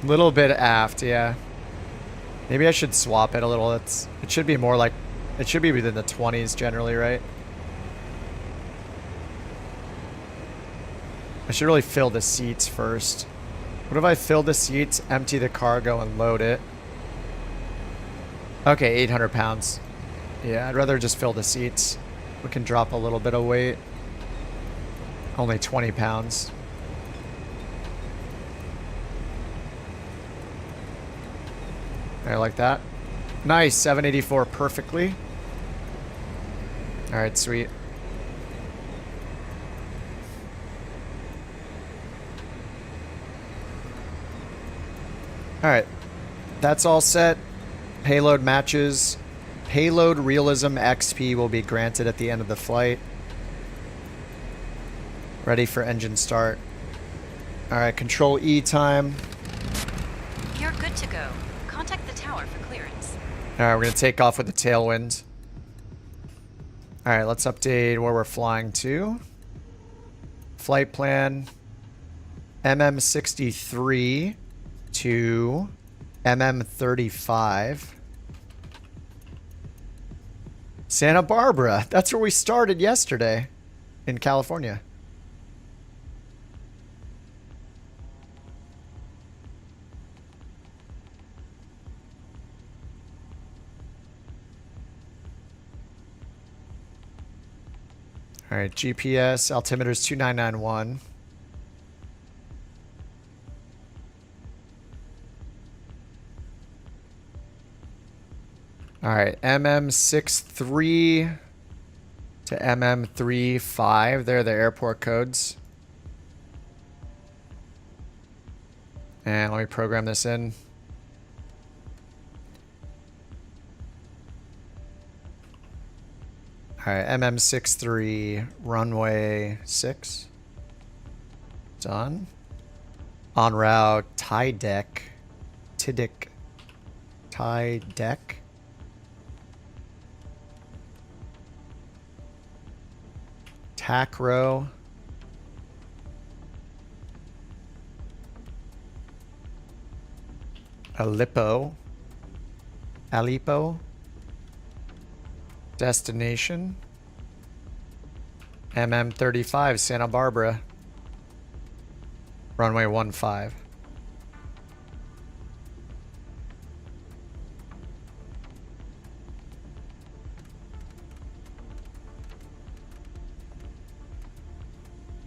Little bit aft, yeah. Maybe I should swap it a little. It should be more like, it should be within the 20s generally, right? I should really fill the seats first. What if I fill the seats, empty the cargo, and load it? Okay, 800 pounds. Yeah, I'd rather just fill the seats. We can drop a little bit of weight. Only 20 pounds. There, like that. Nice, 784 perfectly. Alright, sweet. Alright, that's all set. Payload matches. Payload realism XP will be granted at the end of the flight. Ready for engine start. Alright, control E time. You're good to go. Contact the tower for clearance. Alright, we're going to take off with the tailwind. Alright, let's update where we're flying to. Flight plan. MM63 to MM35. Santa Barbara. That's where we started yesterday in California. All right, GPS altimeter is 2991. All right, MM63 to MM35. They're the airport codes. And let me program this in. All right, MM63, runway 6. Done. En route, tie deck. Tiddick. Tie deck. Tack row. Aleppo. Aleppo. Destination. MM35, Santa Barbara. Runway 15.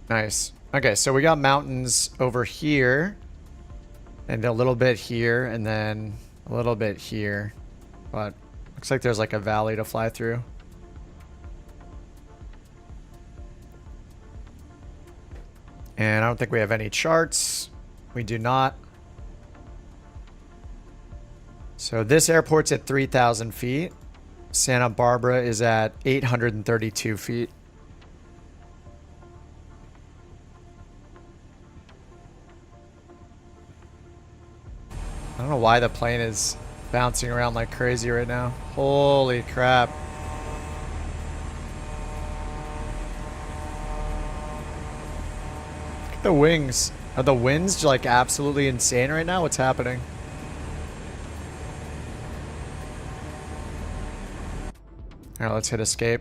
Nice. Okay, so we got mountains over here. And a little bit here, and then a little bit here. But looks like there's like a valley to fly through. And I don't think we have any charts. We do not. So this airport's at 3,000 feet. Santa Barbara is at 832 feet. I don't know why the plane is bouncing around like crazy right now. Holy crap. Look at the wings. Are the winds like absolutely insane right now? What's happening? Alright, let's hit escape.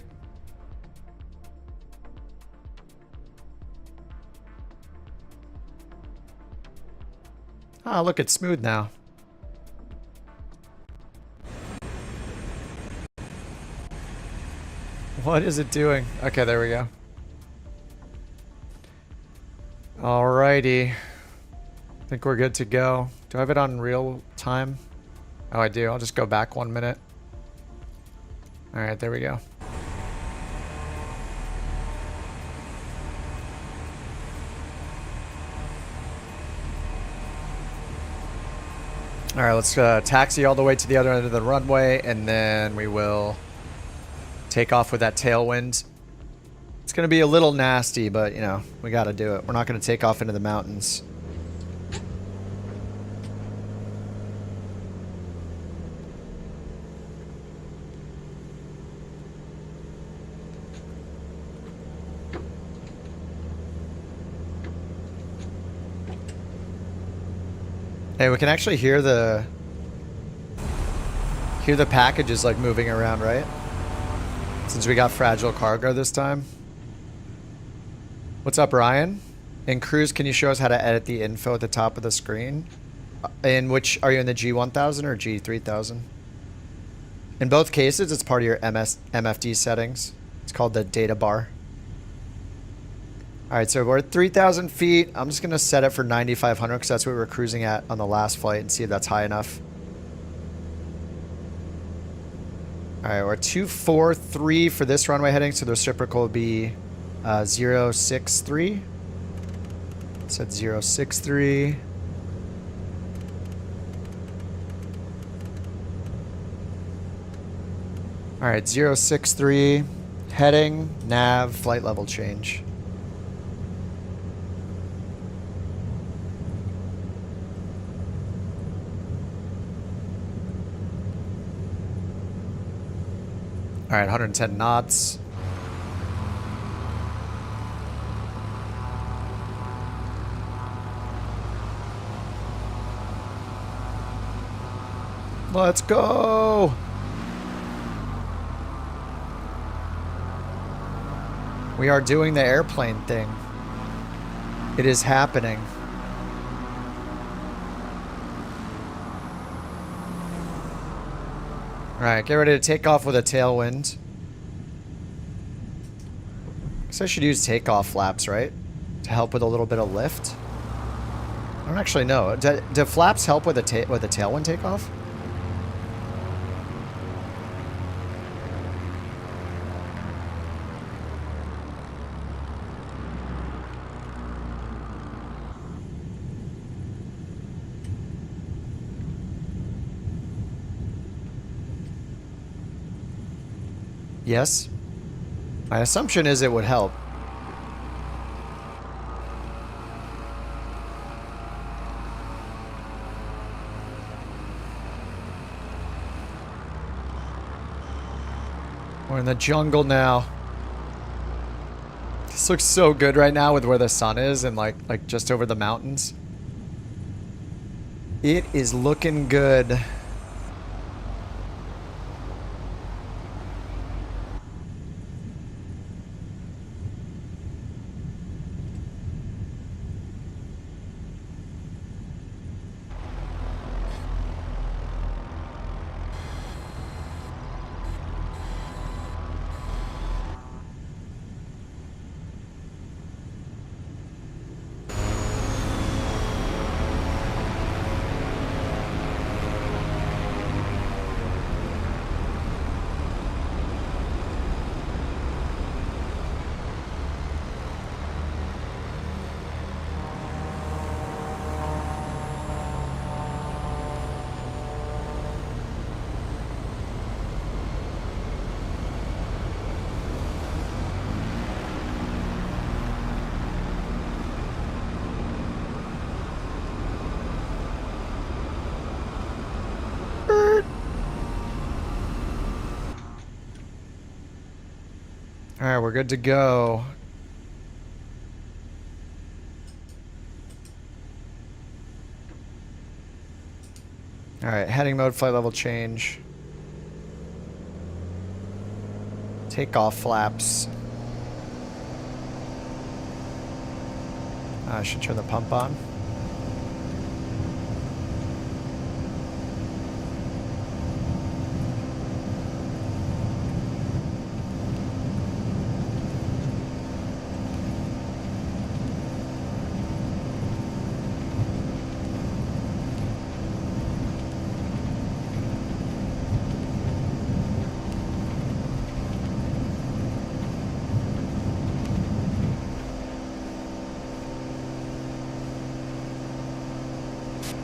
Ah, look, it's smooth now. What is it doing? Okay, there we go. Alrighty. I think we're good to go. Do I have it on real time? Oh, I do. I'll just go back 1 minute. Alright, there we go. Alright, let's taxi all the way to the other end of the runway, and then we will take off with that tailwind. It's going to be a little nasty, but, you know, we got to do it. We're not going to take off into the mountains. Hey, we can actually hear the packages like moving around, right? Since we got fragile cargo this time. What's up, Ryan? In Cruise, can you show us how to edit the info at the top of the screen? In which, are you in the G1000 or G3000? In both cases, it's part of your MFD settings. It's called the data bar. All right, so we're at 3,000 feet. I'm just gonna set it for 9,500 because that's what we were cruising at on the last flight and see if that's high enough. All right, we're 243 for this runway heading, so the reciprocal will be 063. Set 063. All right, 063. Heading, nav, flight level change. All right, 110 knots. Let's go. We are doing the airplane thing. It is happening. Alright, get ready to take off with a tailwind. Guess I should use takeoff flaps, right? To help with a little bit of lift. I don't actually know. Do flaps help with a tailwind takeoff? Yes. My assumption is it would help. We're in the jungle now. This looks so good right now with where the sun is and like just over the mountains. It is looking good. Alright, we're good to go. Alright, heading mode, flight level change. Takeoff flaps. I should turn the pump on.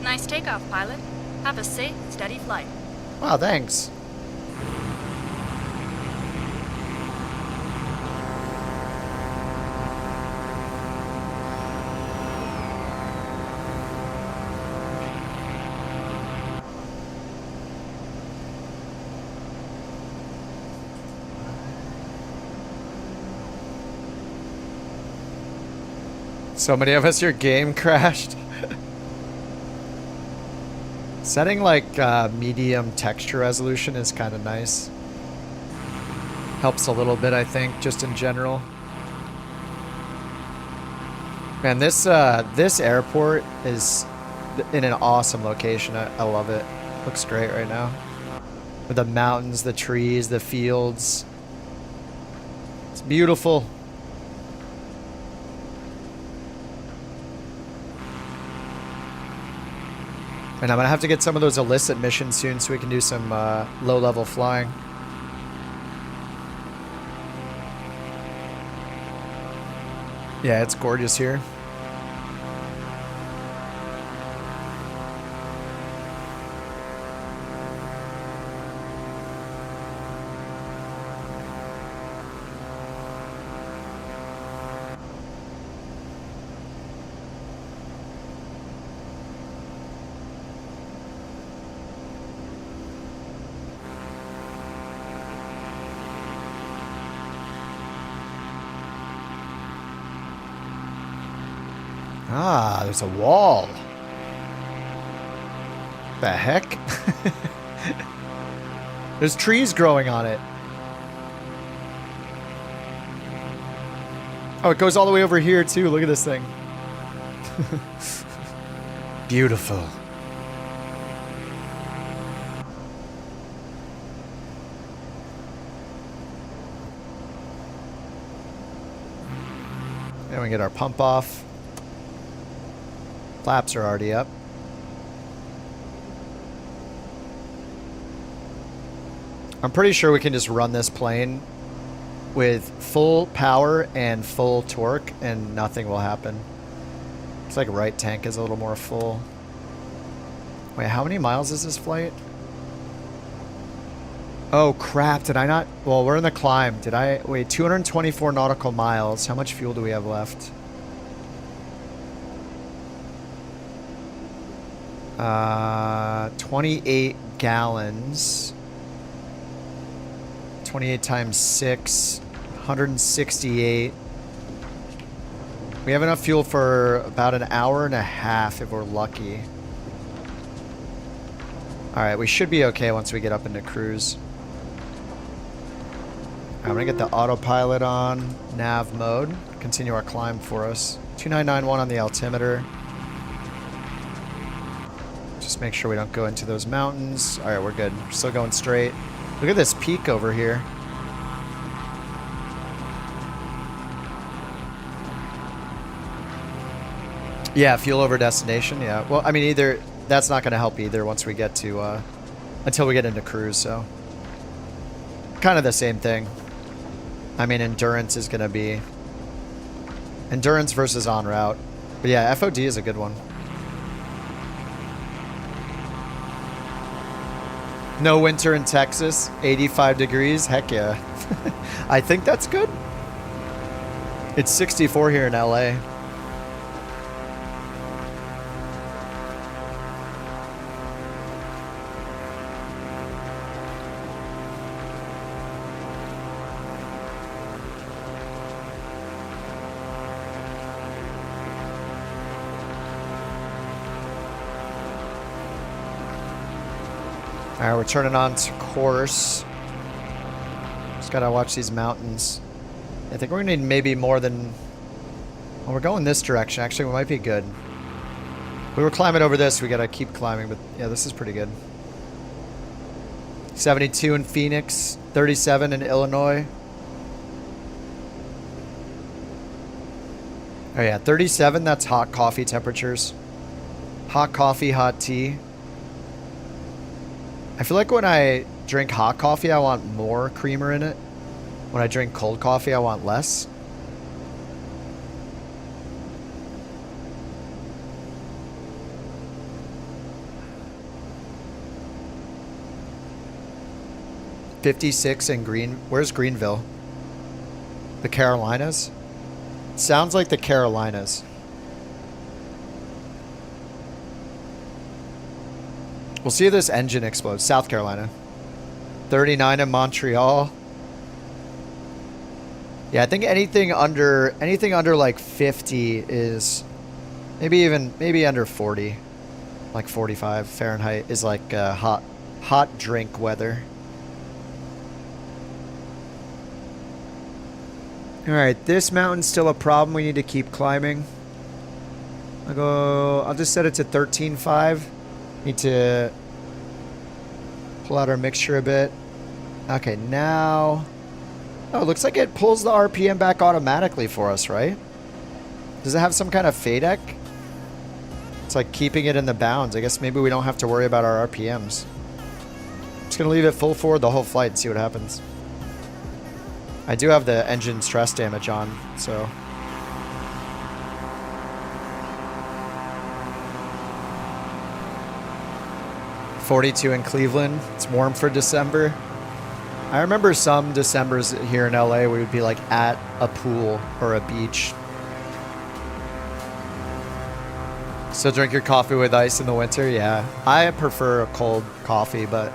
Nice takeoff, pilot. Have a safe, steady flight. Wow, thanks. So many of us, your game crashed. Setting like medium texture resolution is kind of nice. Helps a little bit, I think, just in general. Man, this airport is in an awesome location. I love it. Looks great right now. With the mountains, the trees, the fields. It's beautiful. And I'm going to have to get some of those illicit missions soon so we can do some low-level flying. Yeah, it's gorgeous here. Ah, there's a wall. The heck? There's trees growing on it. Oh, it goes all the way over here too. Look at this thing. Beautiful. And we get our pump off. Flaps are already up. I'm pretty sure we can just run this plane with full power and full torque and nothing will happen. It's like right tank is a little more full. Wait, how many miles is this flight? Oh crap, did I not? Well, we're in the climb. Did I? Wait, 224 nautical miles. How much fuel do we have left? 28 gallons. 28 times 6. 168. We have enough fuel for about an hour and a half if we're lucky. Alright, we should be okay once we get up into cruise. I'm gonna get the autopilot on, nav mode, continue our climb for us. 2991 on the altimeter. Just make sure we don't go into those mountains. Alright, we're good. We're still going straight. Look at this peak over here. Yeah, fuel over destination, yeah. Well, I mean, either, that's not gonna help either once we get to, until we get into cruise, so. Kind of the same thing. I mean, endurance is going to be endurance versus en route. But yeah, FOD is a good one. No winter in Texas, 85 degrees. Heck yeah. I think that's good. It's 64 here in LA. Alright, we're turning on to course. Just gotta watch these mountains. I think we're gonna need maybe more than... Well, we're going this direction. Actually, we might be good. We were climbing over this. We gotta keep climbing, but yeah, this is pretty good. 72 in Phoenix. 37 in Illinois. Oh yeah, 37, that's hot coffee temperatures. Hot coffee, hot tea. I feel like when I drink hot coffee, I want more creamer in it. When I drink cold coffee, I want less. .56 in Green. Where's Greenville? The Carolinas? Sounds like the Carolinas. We'll see if this engine explodes. South Carolina. 39 in Montreal. Yeah, I think anything under like 50 is maybe under 40, like 45 Fahrenheit is like hot drink weather. All right, this mountain's still a problem. We need to keep climbing. I'll just set it to 13.5. Need to pull out our mixture a bit. Okay, now... Oh, it looks like it pulls the RPM back automatically for us, right? Does it have some kind of FADEC? It's like keeping it in the bounds. I guess maybe we don't have to worry about our RPMs. I'm just going to leave it full forward the whole flight and see what happens. I do have the engine stress damage on, so... .42 in Cleveland. It's warm for December. I remember some Decembers here in LA we would be like at a pool or a beach. Still drink your coffee with ice in the winter? Yeah. I prefer a cold coffee, but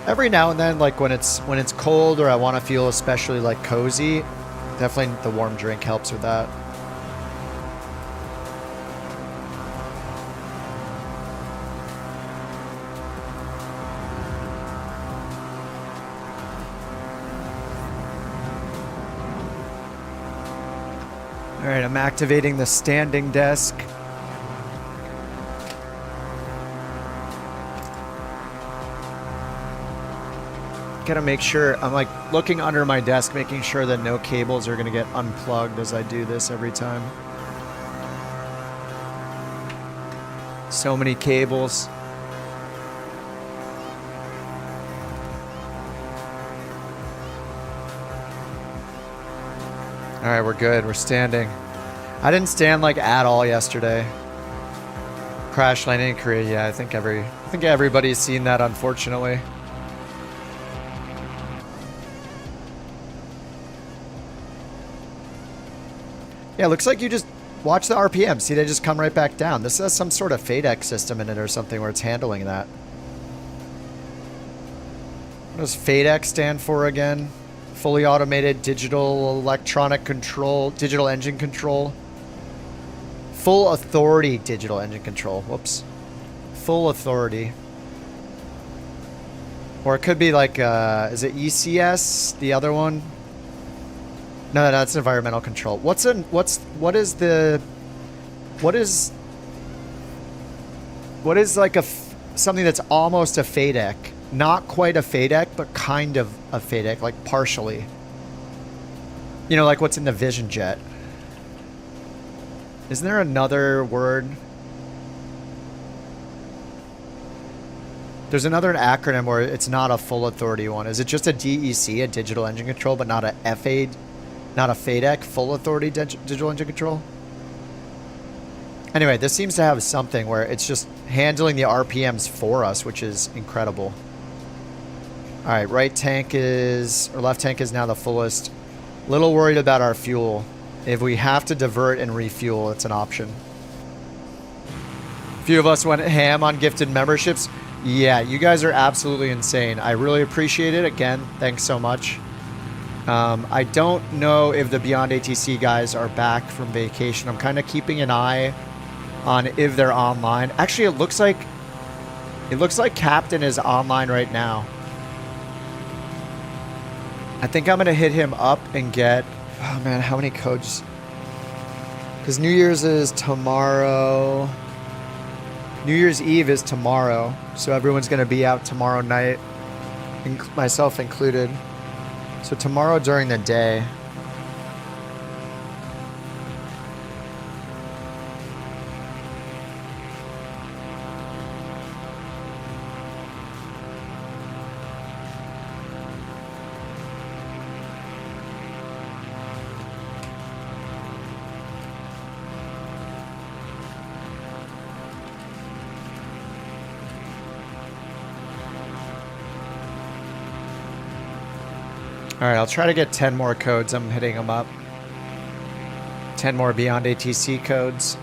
every now and then, like when it's cold or I want to feel especially like cozy, definitely the warm drink helps with that. All right, I'm activating the standing desk. Gotta make sure, I'm like looking under my desk, making sure that no cables are gonna get unplugged as I do this every time. So many cables. All right, we're good. We're standing. I didn't stand like at all yesterday. Crash landing in Korea. Yeah, I think everybody's seen that, unfortunately. Yeah, looks like you just watch the RPM. See, they just come right back down. This has some sort of FADEC system in it or something where it's handling that. What does FADEC stand for again? Fully automated digital electronic control, digital engine control. Full authority digital engine control. Whoops. Full authority. Or it could be like, is it ECS, the other one? No, that's environmental control. What is like something that's almost a FADEC? Not quite a FADEC, but kind of a FADEC, like partially. You know, like what's in the Vision Jet. Isn't there another word? There's another acronym where it's not a full authority one. Is it just a DEC, a digital engine control, but not a FA, not a FADEC, full authority digital engine control? Anyway, this seems to have something where it's just handling the RPMs for us, which is incredible. All right, right tank is, or left tank is now the fullest. Little worried about our fuel. If we have to divert and refuel, it's an option. A few of us went ham on gifted memberships. Yeah, you guys are absolutely insane. I really appreciate it. Again, thanks so much. I don't know if the Beyond ATC guys are back from vacation. I'm kind of keeping an eye on if they're online. Actually, it looks like Captain is online right now. I think I'm gonna hit him up and get, oh man, how many codes? Because New Year's is tomorrow. New Year's Eve is tomorrow, so everyone's gonna be out tomorrow night, myself included. So tomorrow during the day. All right, I'll try to get 10 more codes. I'm hitting them up. 10 more Beyond ATC codes.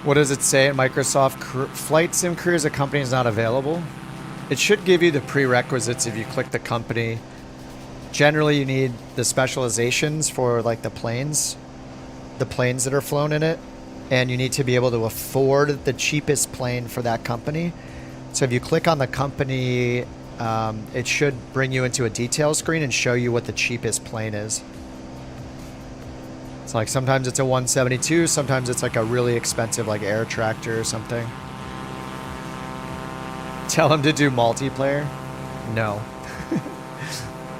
What does it say at Microsoft? Flight Sim Careers, a company is not available. It should give you the prerequisites if you click the company. Generally, you need the specializations for like the planes that are flown in it, and you need to be able to afford the cheapest plane for that company. So if you click on the company, it should bring you into a detail screen and show you what the cheapest plane is. It's like sometimes it's a 172, sometimes it's like a really expensive like Air Tractor or something. Tell them to do multiplayer? No.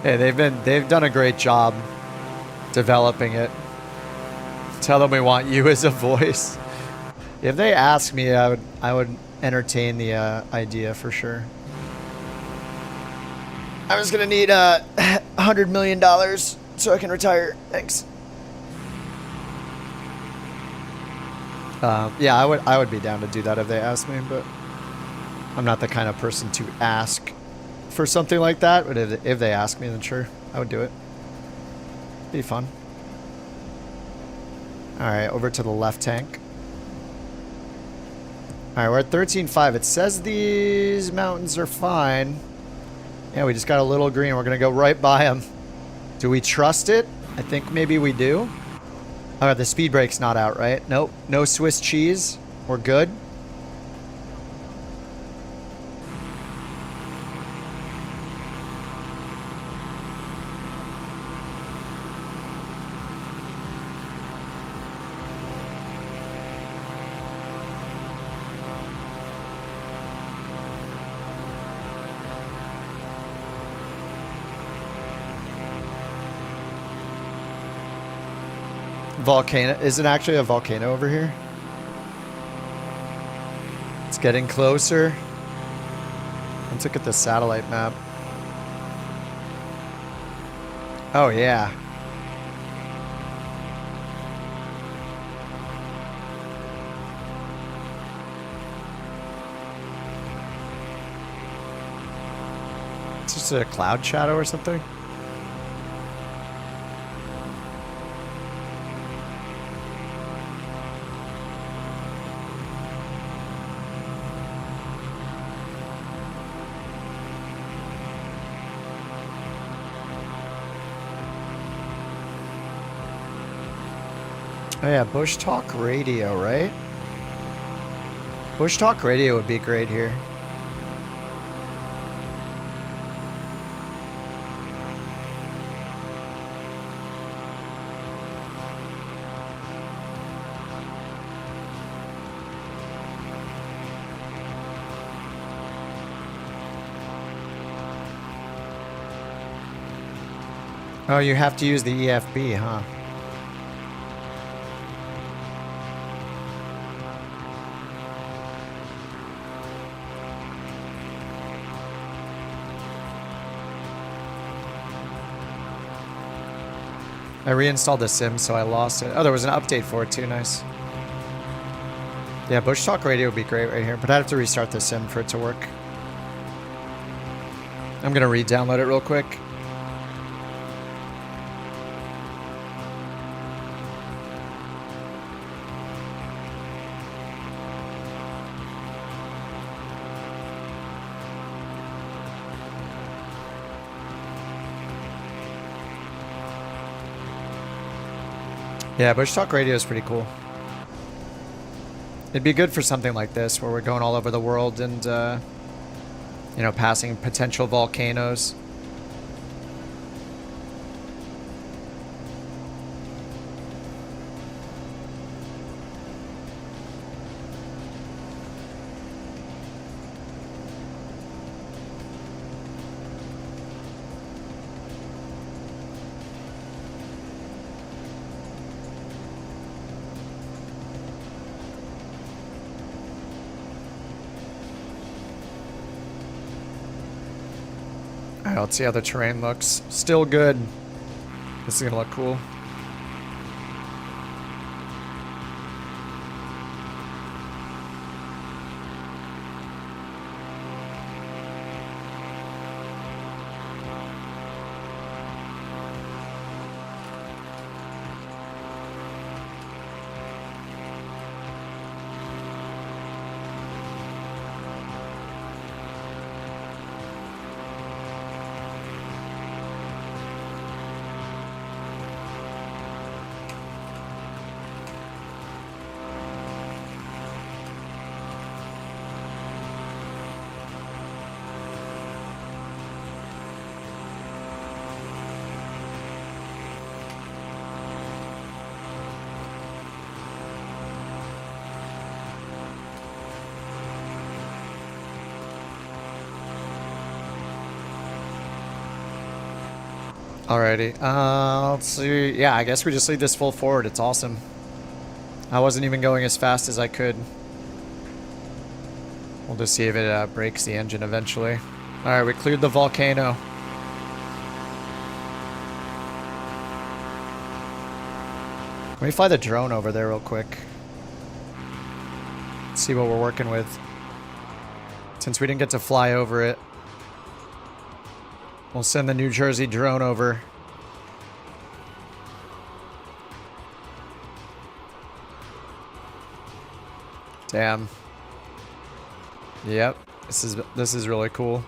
Hey, they've done a great job developing it. Tell them we want you as a voice. If they ask me, I would entertain the idea for sure. I was gonna need $100 million so I can retire. Thanks. Yeah, I would be down to do that if they asked me, but I'm not the kind of person to ask for something like that. But if they ask me, then sure, I would do it. Be fun. All right, over to the left tank. All right, we're at 13.5. It says these mountains are fine. Yeah, we just got a little green. We're going to go right by them. Do we trust it? I think maybe we do. All right, the speed brake's not out, right? Nope. No Swiss cheese. We're good. Volcano. Is it actually a volcano over here? It's getting closer. Let's look at the satellite map. Oh, yeah. Just a cloud shadow or something? Oh yeah, Bush Talk Radio, right? Bush Talk Radio would be great here. Oh, you have to use the EFB, huh? I reinstalled the sim, so I lost it. Oh, there was an update for it too. Nice. Yeah, Bush Talk Radio would be great right here, but I'd have to restart the sim for it to work. I'm gonna re-download it real quick. Yeah, Bush Talk Radio is pretty cool. It'd be good for something like this, where we're going all over the world and, you know, passing potential volcanoes. Alright, let's see how the terrain looks. Still good. This is gonna look cool. Alrighty, let's see. Yeah, I guess we just lead this full forward. It's awesome. I wasn't even going as fast as I could. We'll just see if it breaks the engine eventually. Alright, we cleared the volcano. Can we fly the drone over there real quick? Let's see what we're working with. Since we didn't get to fly over it, we'll send the New Jersey drone over. Damn. Yep. This is really cool.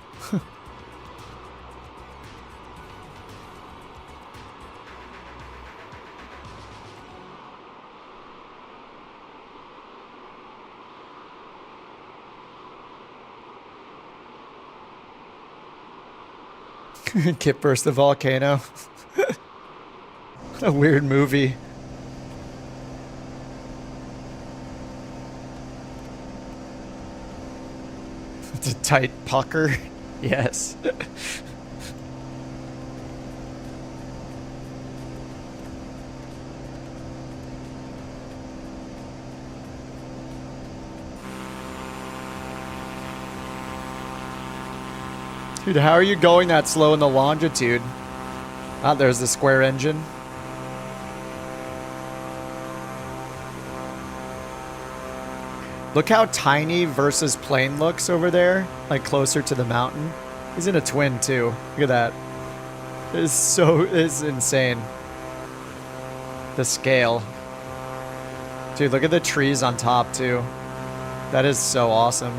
Kit burst the volcano. A weird movie. It's a tight pucker. Yes. Dude, how are you going that slow in the longitude? Ah, there's the square engine. Look how tiny versus plane looks over there, like closer to the mountain. He's in a twin too. Look at that. It's insane. The scale. Dude, look at the trees on top too. That is so awesome.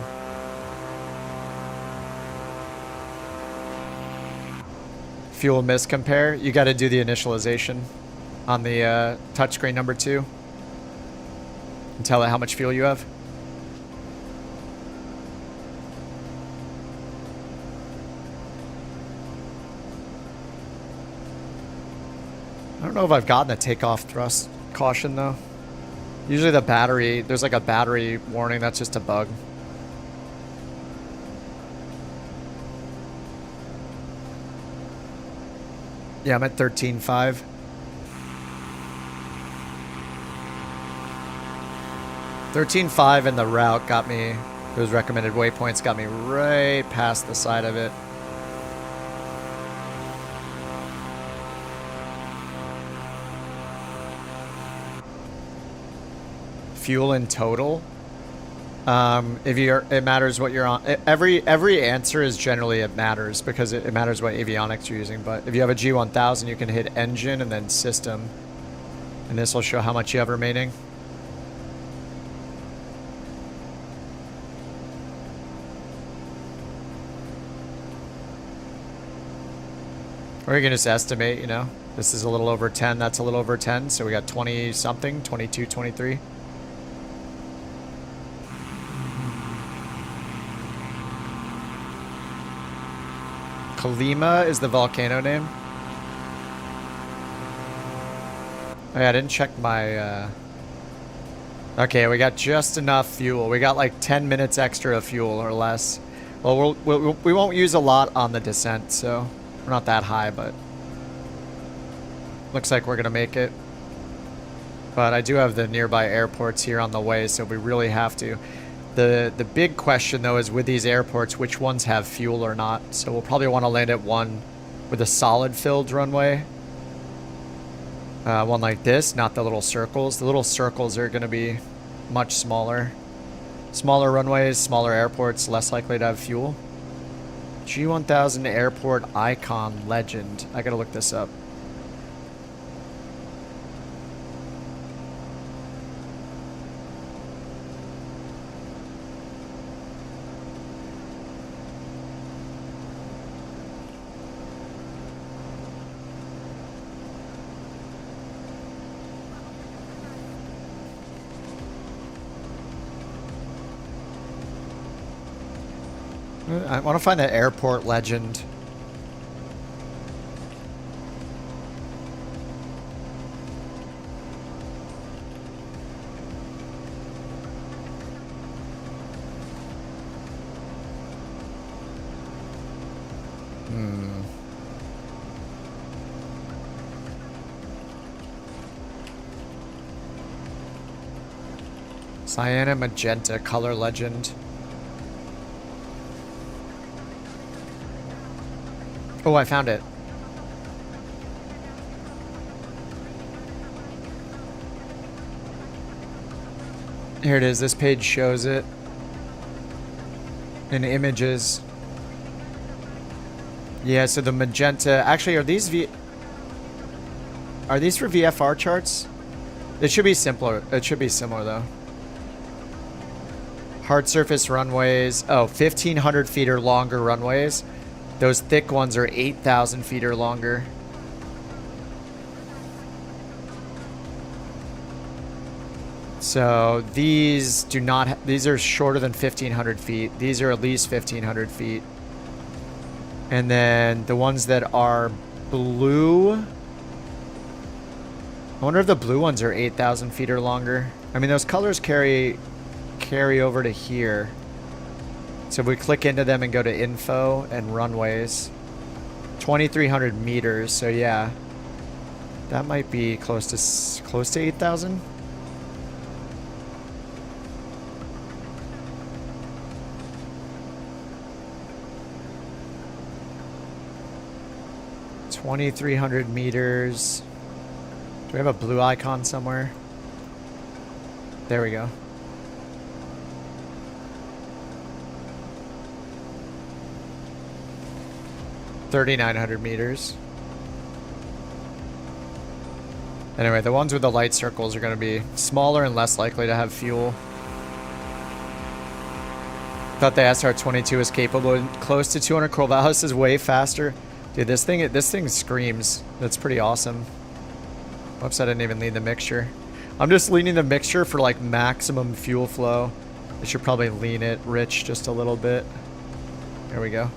Fuel miss compare. You got to do the initialization on the touchscreen number 2 and tell it how much fuel you have. I don't know if I've gotten a takeoff thrust caution though. Usually the battery, there's like a battery warning. That's just a bug. Yeah, I'm at 13.5. 13.5 and the route got me, those recommended waypoints got me right past the side of it. Fuel in total. If you're, it matters what you're on. Every answer is generally it matters because it matters what avionics you're using. But if you have a G1000, you can hit engine and then system, and this will show how much you have remaining. Or you can just estimate, you know, this is a little over 10, that's a little over 10, so we got 20 something, 22, 23. Kalima is the volcano name. Oh yeah, I didn't check my, Okay, we got just enough fuel. We got like 10 minutes extra of fuel or less. Well, we won't use a lot on the descent, so we're not that high, but looks like we're gonna make it. But I do have the nearby airports here on the way, so we really have to. The big question though is with these airports, which ones have fuel or not. So we'll probably want to land at one with a solid filled runway. One like this, not the little circles. The little circles are going to be much smaller. Smaller runways, smaller airports, less likely to have fuel. G1000 airport icon legend. I gotta look this up. I want to find that airport legend. Cyan and magenta color legend. Oh, I found it. Here it is. This page shows it in images. Yeah, so the magenta... Actually, are these for VFR charts? It should be simpler. It should be similar, though. Hard surface runways. Oh, 1,500 feet or longer runways. Those thick ones are 8,000 feet or longer. So these do not, these are shorter than 1,500 feet. These are at least 1,500 feet. And then the ones that are blue, I wonder if the blue ones are 8,000 feet or longer. I mean, those colors carry over to here. So if we click into them and go to info and runways, 2,300 meters. So yeah, that might be close to 8,000. $2,300 meters. Do we have a blue icon somewhere? There we go. 3,900 meters. Anyway, the ones with the light circles are going to be smaller and less likely to have fuel. Thought the SR-22 was capable. Close to 200 Corvalis is way faster. Dude, this thing screams. That's pretty awesome. Whoops, I didn't even lean the mixture. I'm just leaning the mixture for like maximum fuel flow. I should probably lean it rich just a little bit. There we go.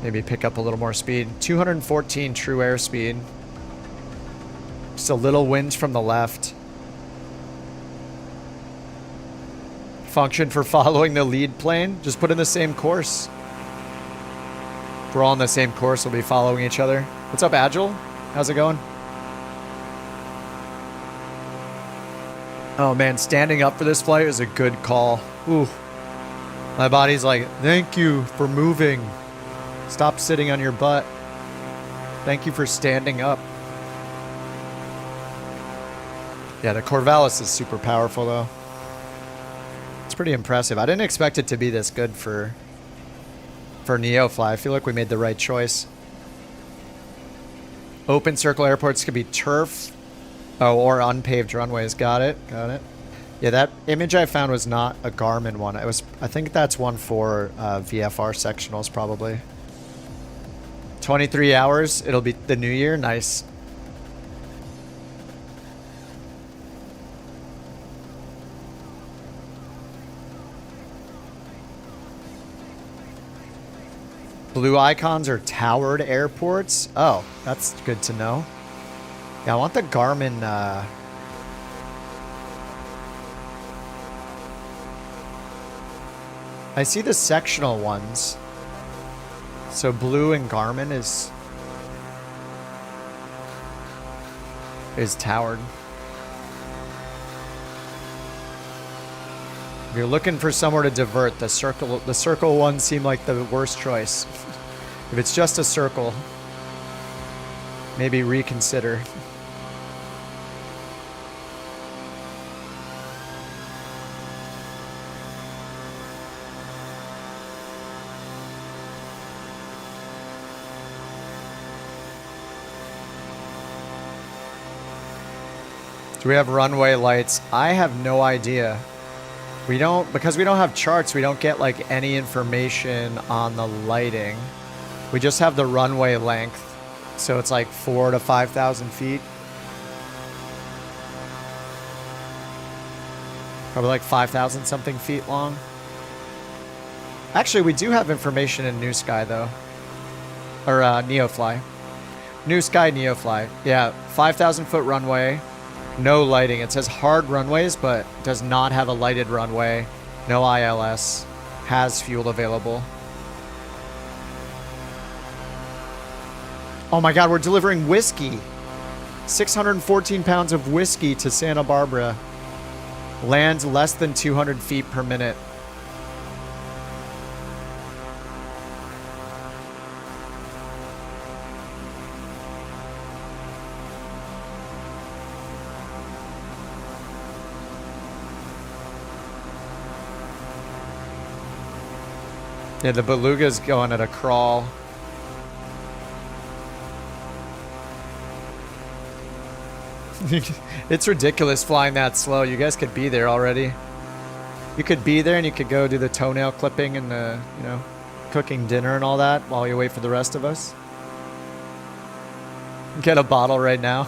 Maybe pick up a little more speed. 214 true airspeed. Just a little wind from the left. Function for following the lead plane. Just put in the same course. If we're all on the same course, we'll be following each other. What's up, Agile? How's it going? Oh man, standing up for this flight was a good call. Ooh. My body's like, thank you for moving. Stop sitting on your butt. Thank you for standing up. Yeah, the Corvalis is super powerful though. It's pretty impressive. I didn't expect it to be this good for NeoFly. I feel like we made the right choice. Open circle airports could be turf. Oh, or unpaved runways. Got it. Got it. Yeah, that image I found was not a Garmin one. It was. I think that's one for VFR sectionals probably. 23 hours. It'll be the new year. Nice. Blue icons are towered airports. Oh, that's good to know. Yeah, I want the Garmin. I see the sectional ones. So blue and Garmin is towered. If you're looking for somewhere to divert, the circle ones seem like the worst choice. If it's just a circle, maybe reconsider. Do we have runway lights? I have no idea. We don't, because we don't have charts, we don't get like any information on the lighting. We just have the runway length. So it's like 4,000 to 5,000 feet. Probably like 5,000 something feet long. Actually, we do have information in New Sky though. Or NeoFly. New Sky NeoFly. Yeah, 5,000 foot runway. No lighting. It says hard runways, but does not have a lighted runway. No ILS. Has fuel available. Oh my god, we're delivering whiskey. 614 pounds of whiskey to Santa Barbara. Lands less than 200 feet per minute. Yeah, the Beluga's going at a crawl. It's ridiculous flying that slow. You guys could be there already. You could be there and you could go do the toenail clipping and the, you know, cooking dinner and all that while you wait for the rest of us. Get a bottle right now.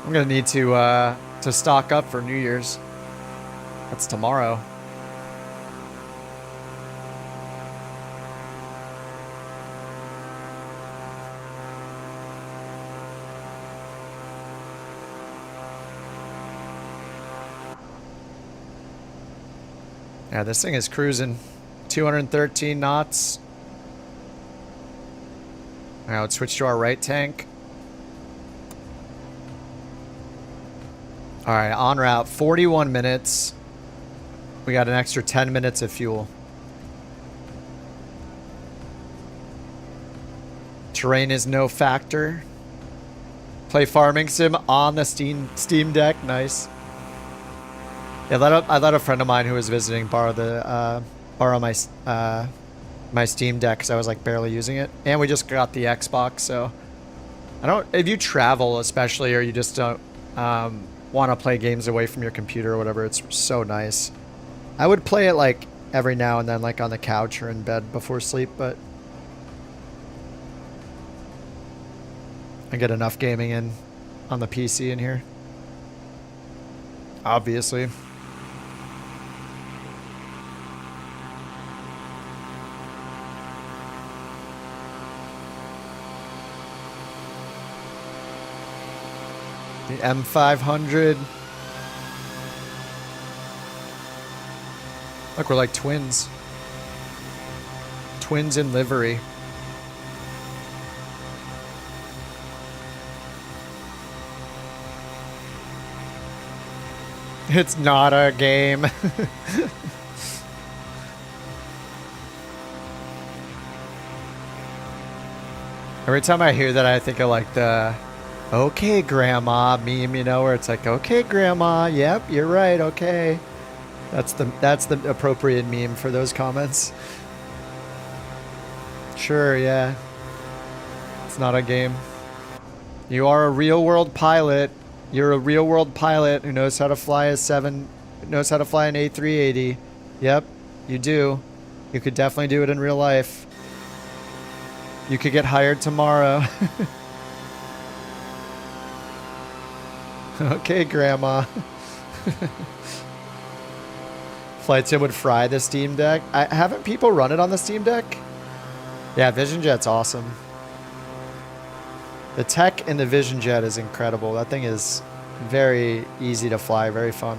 I'm gonna need to stock up for New Year's. That's tomorrow. Yeah, this thing is cruising 213 knots. Now let's switch to our right tank. All right, en route, 41 minutes. We got an extra 10 minutes of fuel. Terrain is no factor. Play farming sim on the Steam Deck. Nice. Yeah, I let a friend of mine who was visiting borrow my my Steam Deck because I was like barely using it. And we just got the Xbox, so I don't, if you travel especially, or you just don't want to play games away from your computer or whatever, it's so nice. I would play it like every now and then, like on the couch or in bed before sleep, but I get enough gaming in on the PC in here. Obviously. The M500. Look, we're like twins. Twins in livery. It's not a game. Every time I hear that, I think of like the "Okay, Grandma" meme, you know, where it's like, "Okay, Grandma, yep, you're right, okay." That's the appropriate meme for those comments. Sure, yeah. It's not a game. You are a real-world pilot. You're a real-world pilot who knows how to fly knows how to fly an A380. Yep, you do. You could definitely do it in real life. You could get hired tomorrow. Okay, Grandma. Flight Sim would fry the Steam Deck. Haven't people run it on the Steam Deck? Yeah, Vision Jet's awesome. The tech in the Vision Jet is incredible. That thing is very easy to fly, very fun.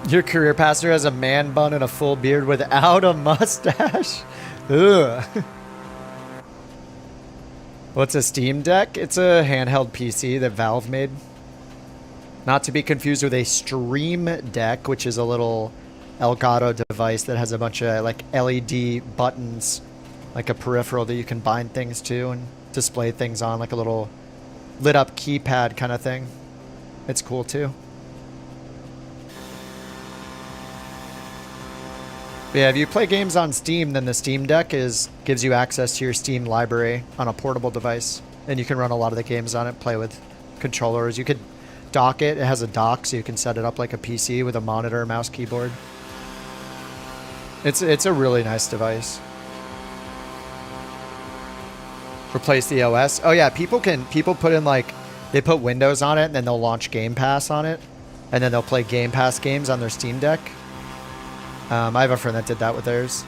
Your career passenger has a man bun and a full beard without a mustache. Ugh. What's a Steam Deck? It's a handheld PC that Valve made. Not to be confused with a Stream Deck, which is a little Elgato device that has a bunch of like LED buttons, like a peripheral that you can bind things to and display things on, like a little lit up keypad kind of thing. It's cool too. But yeah, if you play games on Steam, then the Steam Deck gives you access to your Steam library on a portable device, and you can run a lot of the games on it, play with controllers. You could dock it. It has a dock, so you can set it up like a PC with a monitor, mouse, keyboard. It's a really nice device. Replace the OS. Oh yeah, people put in like, they put Windows on it and then they'll launch Game Pass on it, and then they'll play Game Pass games on their Steam Deck. I have a friend that did that with theirs.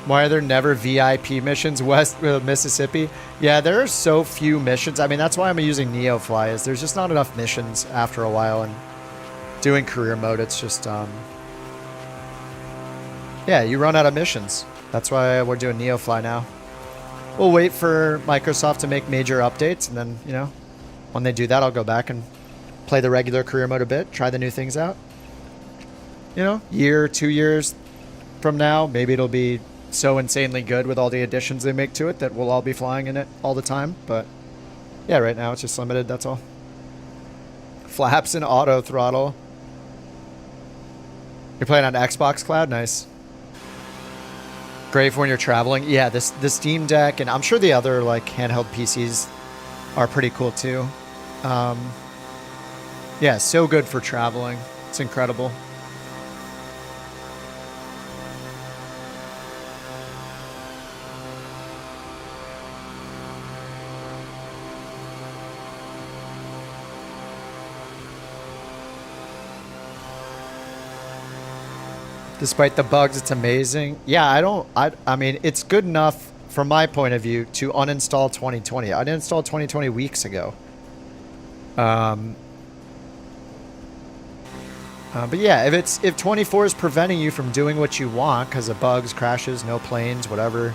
Why are there never VIP missions west of Mississippi? Yeah, there are so few missions. I mean, that's why I'm using NeoFly, is there's just not enough missions after a while, and doing career mode, it's just, yeah, you run out of missions. That's why we're doing NeoFly now. We'll wait for Microsoft to make major updates, and then, you know, when they do that, I'll go back and play the regular career mode a bit, try the new things out. You know, year, 2 years from now, maybe it'll be so insanely good with all the additions they make to it that we'll all be flying in it all the time. But yeah, right now it's just limited, that's all. Flaps and auto throttle. You're playing on Xbox Cloud? Nice. Great for when you're traveling. Yeah, the Steam Deck, and I'm sure the other like handheld PCs are pretty cool too. Yeah, so good for traveling. It's incredible. Despite the bugs, it's amazing. Yeah, I mean, it's good enough from my point of view to uninstall 2020. I uninstalled 2020 weeks ago. But yeah, if 24 is preventing you from doing what you want because of bugs, crashes, no planes, whatever,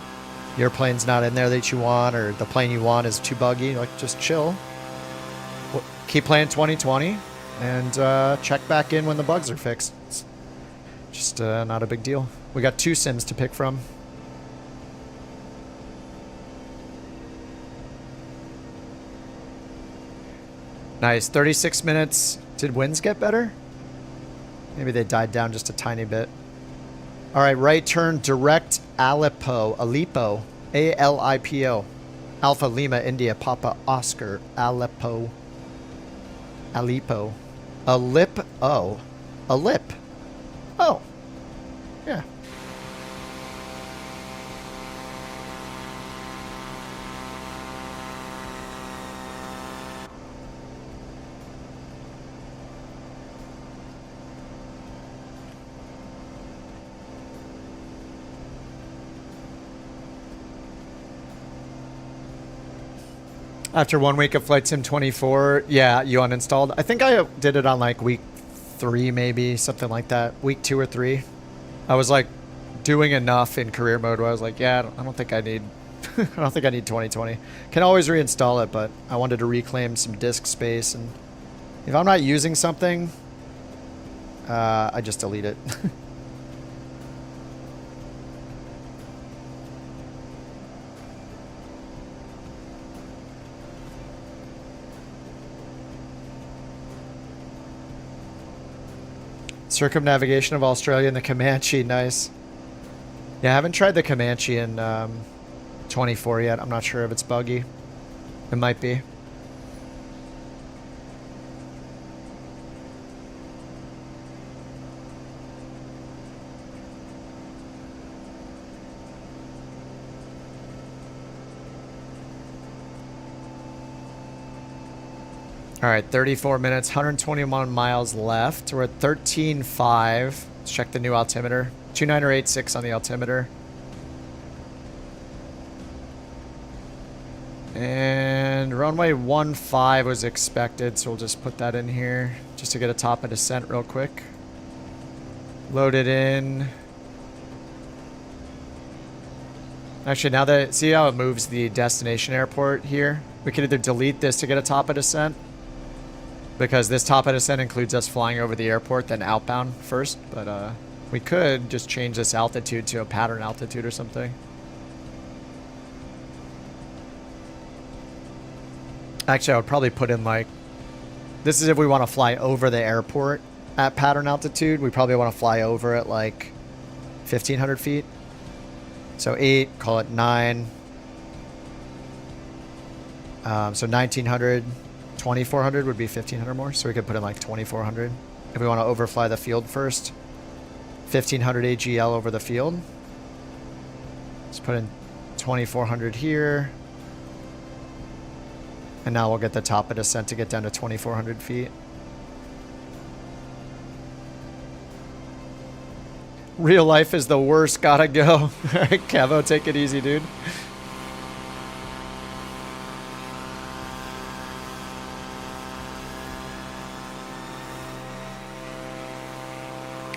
your plane's not in there that you want, or the plane you want is too buggy, like, just chill. Keep playing 2020 and check back in when the bugs are fixed. It's just not a big deal. We got 2 sims to pick from. Nice. 36 minutes. Did winds get better? Maybe they died down just a tiny bit. All right, right turn direct Aleppo. Aleppo. A-L-I-P-O. Alpha Lima India Papa Oscar. Aleppo. Aleppo. A lip. Oh. A lip. Oh. Yeah. After 1 week of Flight Sim 24, yeah, you uninstalled. I think I did it on like week 3, maybe something like that. Week 2 or 3. I was like doing enough in career mode where I was like, yeah, I don't think I need, I don't think I need 2020. Can always reinstall it, but I wanted to reclaim some disk space, and if I'm not using something, I just delete it. Circumnavigation of Australia and the Comanche, nice. Yeah, I haven't tried the Comanche in 24 yet. I'm not sure if it's buggy. It might be. All right, 34 minutes, 121 miles left. We're at 13.5. Let's check the new altimeter. 29086 on the altimeter. And runway 15 was expected, so we'll just put that in here just to get a top of descent real quick. Load it in. Actually, now that, see how it moves the destination airport here? We could either delete this to get a top of descent, because this top of descent includes us flying over the airport, then outbound first. But we could just change this altitude to a pattern altitude or something. Actually, I would probably put in like, this is if we want to fly over the airport at pattern altitude. We probably want to fly over at like 1,500 feet. So 8, call it 9. So 1,900. 2,400 would be 1,500 more, so we could put in like 2,400 if we want to overfly the field first. 1,500 AGL over the field. Let's put in 2,400 here, and now we'll get the top of descent to get down to 2,400 feet. Real life is the worst. Gotta go. All right, Cavo, take it easy, dude.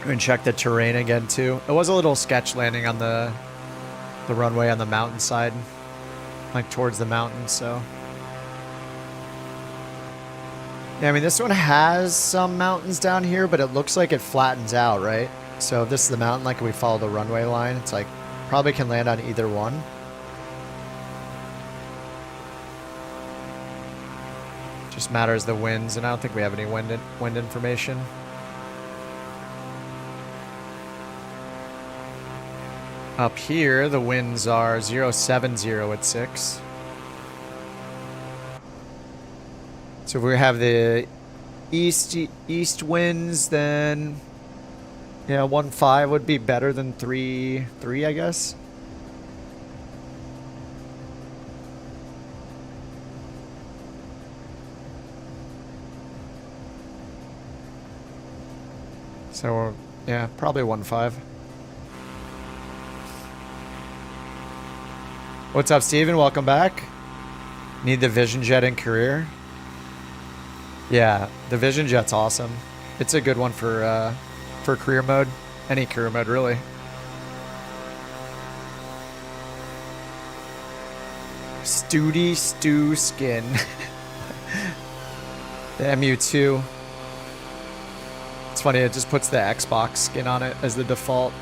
And check the terrain again too. It was a little sketch landing on the runway on the mountainside, like towards the mountains. So yeah, I mean this one has some mountains down here, but it looks like it flattens out, right? So if this is the mountain, like if we follow the runway line, it's like probably can land on either one. Just matters the winds, and I don't think we have any wind information. Up here, the winds are 070 at 6. So if we have the east winds, then yeah, 1.5 would be better than 3.3, I guess. So yeah, probably 1.5. What's up, Steven? Welcome back. Need the Vision Jet in career? Yeah, the Vision Jet's awesome. It's a good one for career mode. Any career mode, really. Stooty Stew Skin. The MU2. It's funny, it just puts the Xbox skin on it as the default.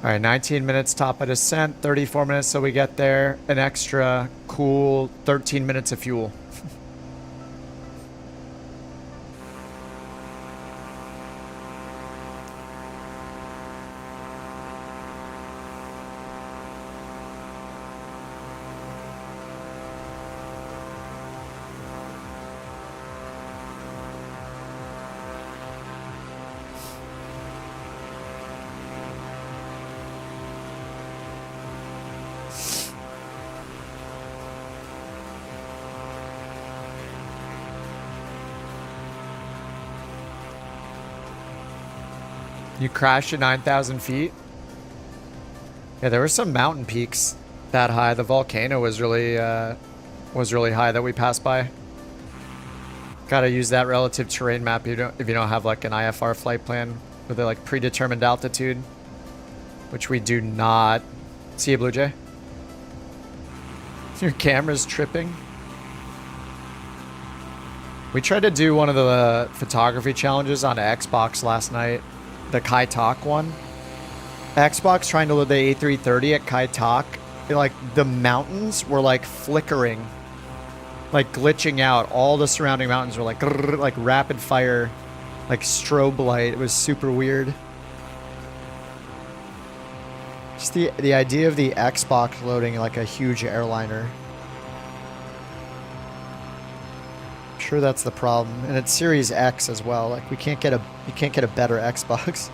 All right, 19 minutes top of descent, 34 minutes till we get there. An extra cool 13 minutes of fuel. You crashed at 9,000 feet? Yeah, there were some mountain peaks that high. The volcano was really high that we passed by. Gotta use that relative terrain map if you don't have like an IFR flight plan with a like predetermined altitude, which we do not. See you, Blue Jay. Your camera's tripping. We tried to do one of the photography challenges on Xbox last night. The Kai Tak one. Xbox trying to load the A330 at Kai Tak. Like the mountains were like flickering, like glitching out. All the surrounding mountains were like grrr, like rapid fire, like strobe light. It was super weird. Just the idea of the Xbox loading like a huge airliner. I'm sure that's the problem, and it's Series X as well. Like you can't get a better Xbox.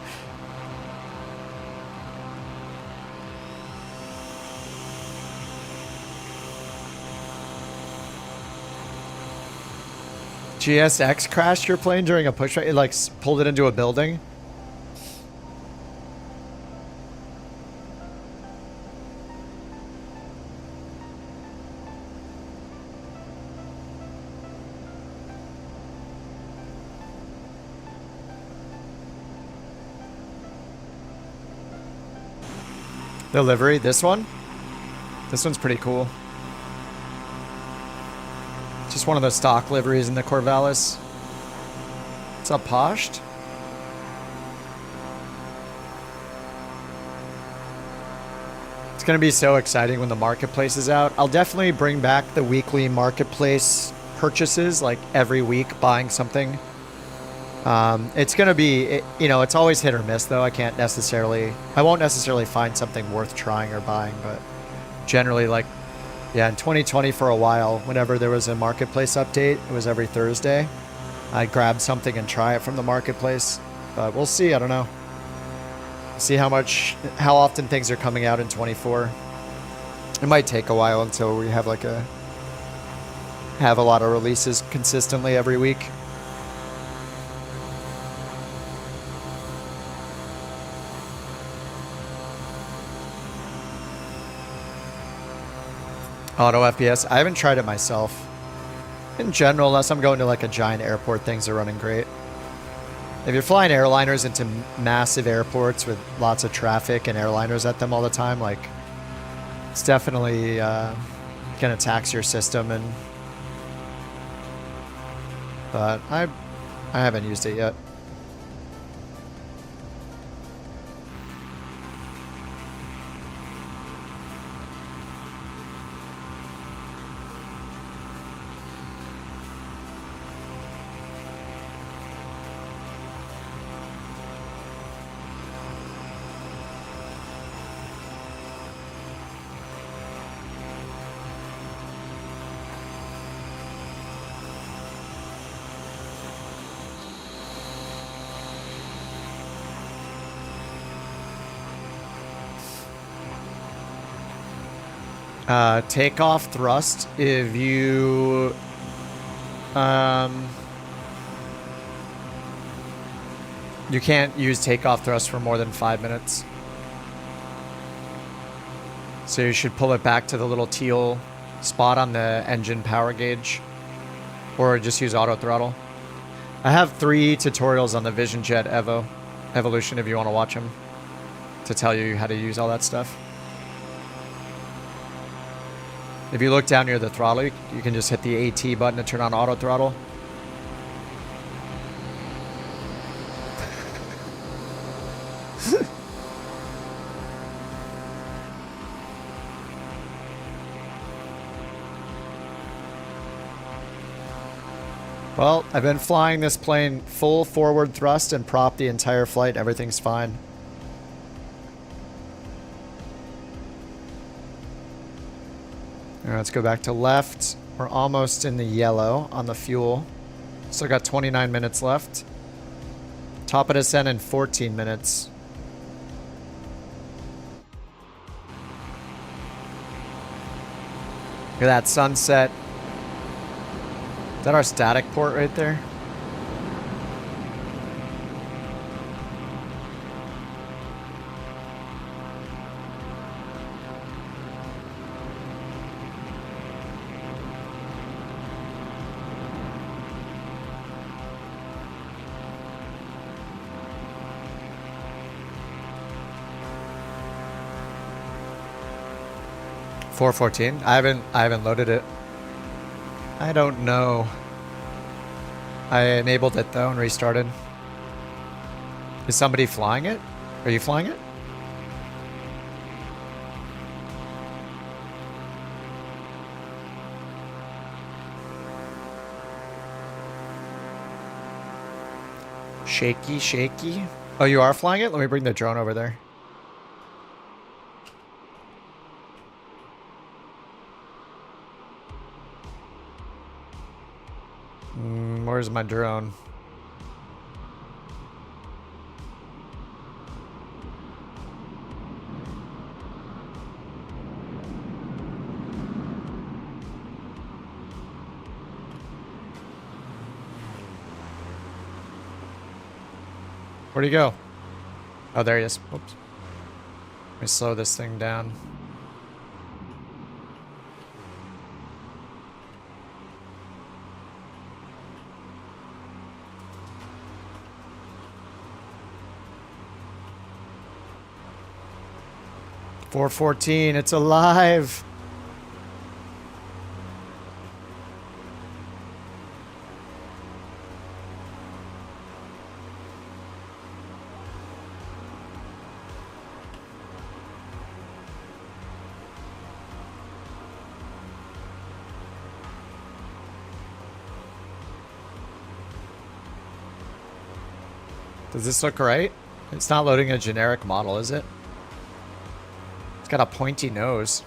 GSX crashed your plane during a push. It like pulled it into a building. The livery, this one? This one's pretty cool. Just one of the stock liveries in the Corvalis. What's up, Poshed? It's going to be so exciting when the marketplace is out. I'll definitely bring back the weekly marketplace purchases, like every week buying something. It's going to be, you know, it's always hit or miss though. I won't necessarily find something worth trying or buying, but generally like, yeah, in 2020 for a while, whenever there was a marketplace update, it was every Thursday. I'd grab something and try it from the marketplace, but we'll see. I don't know. See how often things are coming out in 24. It might take a while until we have have a lot of releases consistently every week. Auto FPS. I haven't tried it myself. In general, unless I'm going to like a giant airport, things are running great. If you're flying airliners into massive airports with lots of traffic and airliners at them all the time, like it's definitely gonna tax your system. But I haven't used it yet. Takeoff thrust, if you you can't use takeoff thrust for more than 5 minutes. So you should pull it back to the little teal spot on the engine power gauge, or just use auto throttle. I have 3 tutorials on the Vision Jet Evolution if you want to watch them, to tell you how to use all that stuff. If you look down near the throttle, you can just hit the AT button to turn on auto throttle. Well, I've been flying this plane full forward thrust and prop the entire flight. Everything's fine. All right, let's go back to left. We're almost in the yellow on the fuel. Still got 29 minutes left. Top of descent in 14 minutes. Look at that sunset. Is that our static port right there? $414. I haven't loaded it. I don't know. I enabled it though and restarted. Is somebody flying it? Are you flying it? Shaky, shaky. Oh, you are flying it? Let me bring the drone over there. Where's my drone? Where'd he go? Oh, there he is. Whoops. Let me slow this thing down. $414, it's alive. Does this look right? It's not loading a generic model, is it? Got a pointy nose.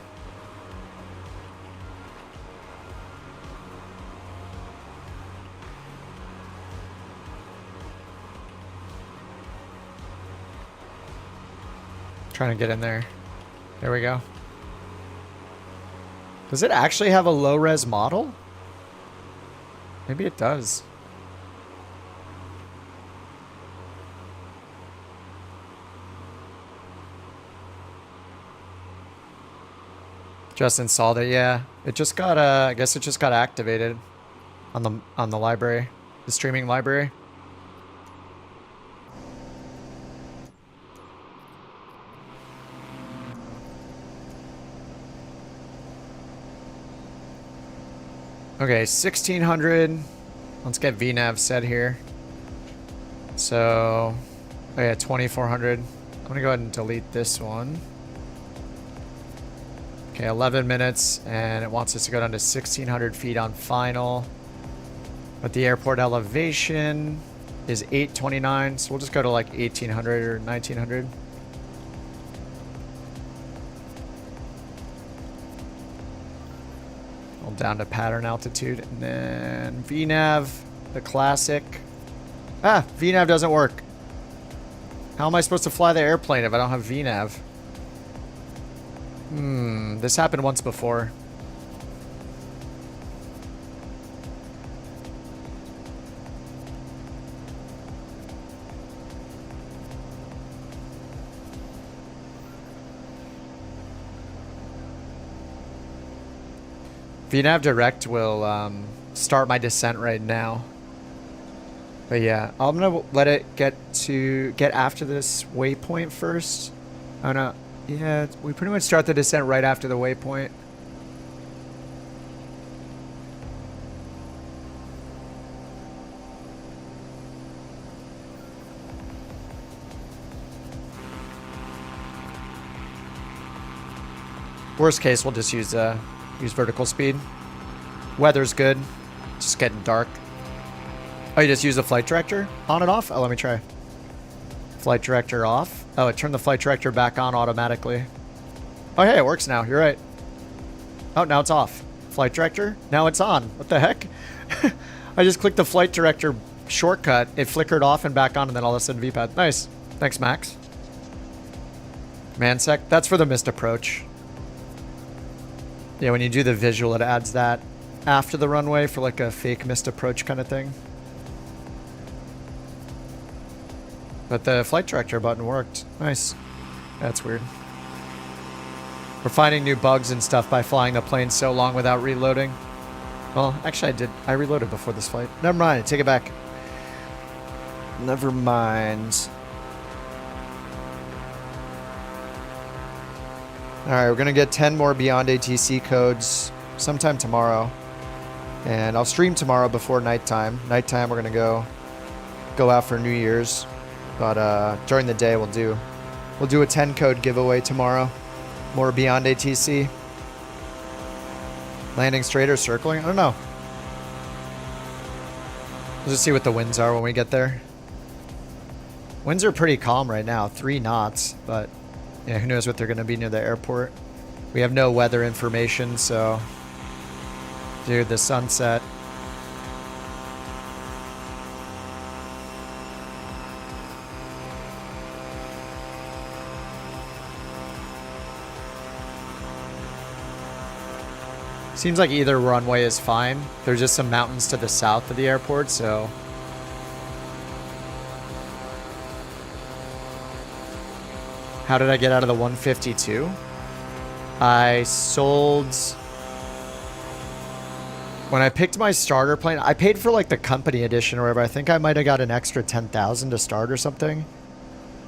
Trying to get in there. There we go. Does it actually have a low-res model? Maybe it does. Just installed it, yeah. It just got I guess it just got activated on the library, the streaming library. Okay, 1600. Let's get VNav set here. So, oh yeah, 2400. I'm gonna go ahead and delete this one. Okay, 11 minutes, and it wants us to go down to 1,600 feet on final. But the airport elevation is 829, so we'll just go to like 1,800 or 1,900. Hold down to pattern altitude, and then VNav, the classic. Ah, VNav doesn't work. How am I supposed to fly the airplane if I don't have VNav? This happened once before. VNav Direct will start my descent right now. But yeah, I'm gonna let it get after this waypoint first. Oh no. Yeah, we pretty much start the descent right after the waypoint. Worst case, we'll just use vertical speed. Weather's good. It's just getting dark. Oh, you just use the flight director on and off? Oh, let me try. Flight director off. Oh, it turned the flight director back on automatically. Oh, hey, it works now. You're right. Oh, now it's off. Flight director. Now it's on. What the heck? I just clicked the flight director shortcut. It flickered off and back on, and then all of a sudden VPAD. Nice. Thanks, Max. Mansec. That's for the missed approach. Yeah, when you do the visual, it adds that after the runway for like a fake missed approach kind of thing. But the flight director button worked. Nice. That's weird. We're finding new bugs and stuff by flying the plane so long without reloading. Well, actually I reloaded before this flight. Never mind, take it back. Never mind. Alright, we're gonna get 10 more Beyond ATC codes sometime tomorrow. And I'll stream tomorrow before nighttime. Nighttime we're gonna go out for New Year's. But during the day we'll do a 10 code giveaway tomorrow. More Beyond ATC. Landing straight or circling? I don't know. We'll just see what the winds are when we get there. Winds are pretty calm right now, 3 knots, but yeah, who knows what they're going to be near the airport. We have no weather information, so... Dude, the sunset. Seems like either runway is fine. There's just some mountains to the south of the airport, so... How did I get out of the 152? I sold... When I picked my starter plane, I paid for like the company edition or whatever. I think I might have got an extra 10,000 to start or something.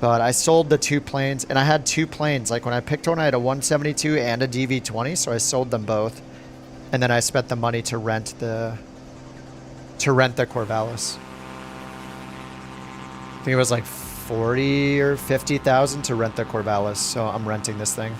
But I sold the 2 planes, and I had 2 planes. Like when I picked one, I had a 172 and a DV20, so I sold them both. And then I spent the money to rent the Corvalis. I think it was like 40 or 50,000 to rent the Corvalis, so I'm renting this thing.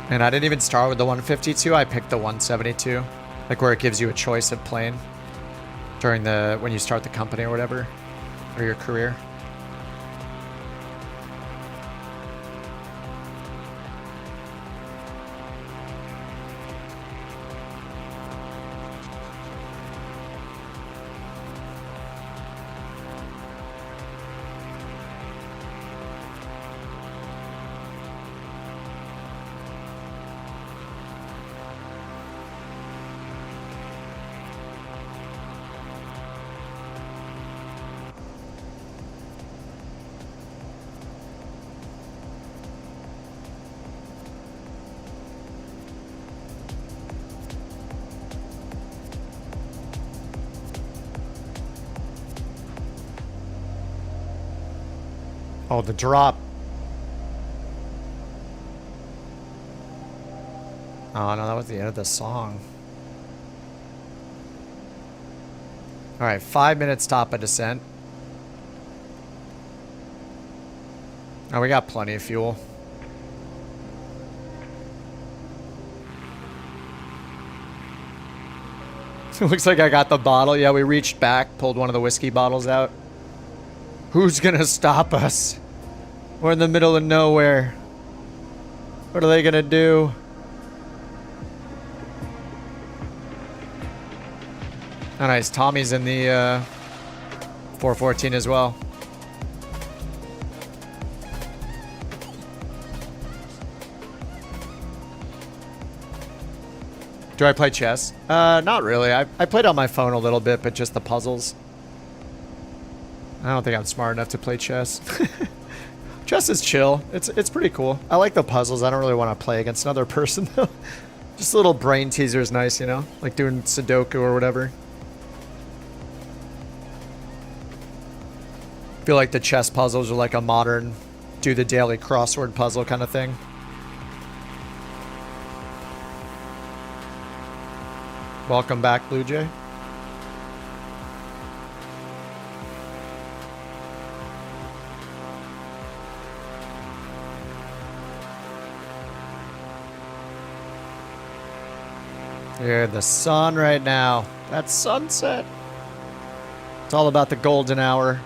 And I didn't even start with the 152, I picked the 172. Like where it gives you a choice of plane during when you start the company or whatever, or your career. Oh, the drop. Oh, no, that was the end of the song. Alright, 5-minute stop at descent. Oh, we got plenty of fuel. It looks like I got the bottle. Yeah, we reached back, pulled one of the whiskey bottles out. Who's gonna stop us? We're in the middle of nowhere. What are they gonna do? Oh, nice. Tommy's in the 414 as well. Do I play chess? Not really. I played on my phone a little bit, but just the puzzles. I don't think I'm smart enough to play chess. Chess is chill. It's pretty cool. I like the puzzles. I don't really want to play against another person though. Just a little brain teaser is nice, you know? Like doing Sudoku or whatever. I feel like the chess puzzles are like a modern do the daily crossword puzzle kind of thing. Welcome back, Blue Jay. Here, the sun right now. That's sunset. It's all about the golden hour.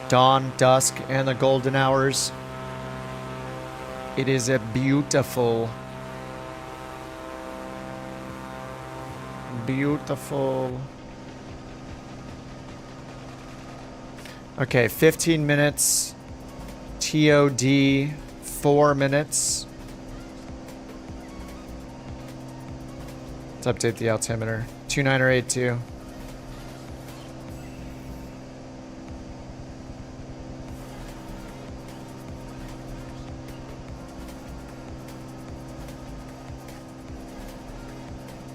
Dawn, dusk, and the golden hours. It is a beautiful, beautiful. Okay, 15 minutes. TOD, 4 minutes. Let's update the altimeter. 2982.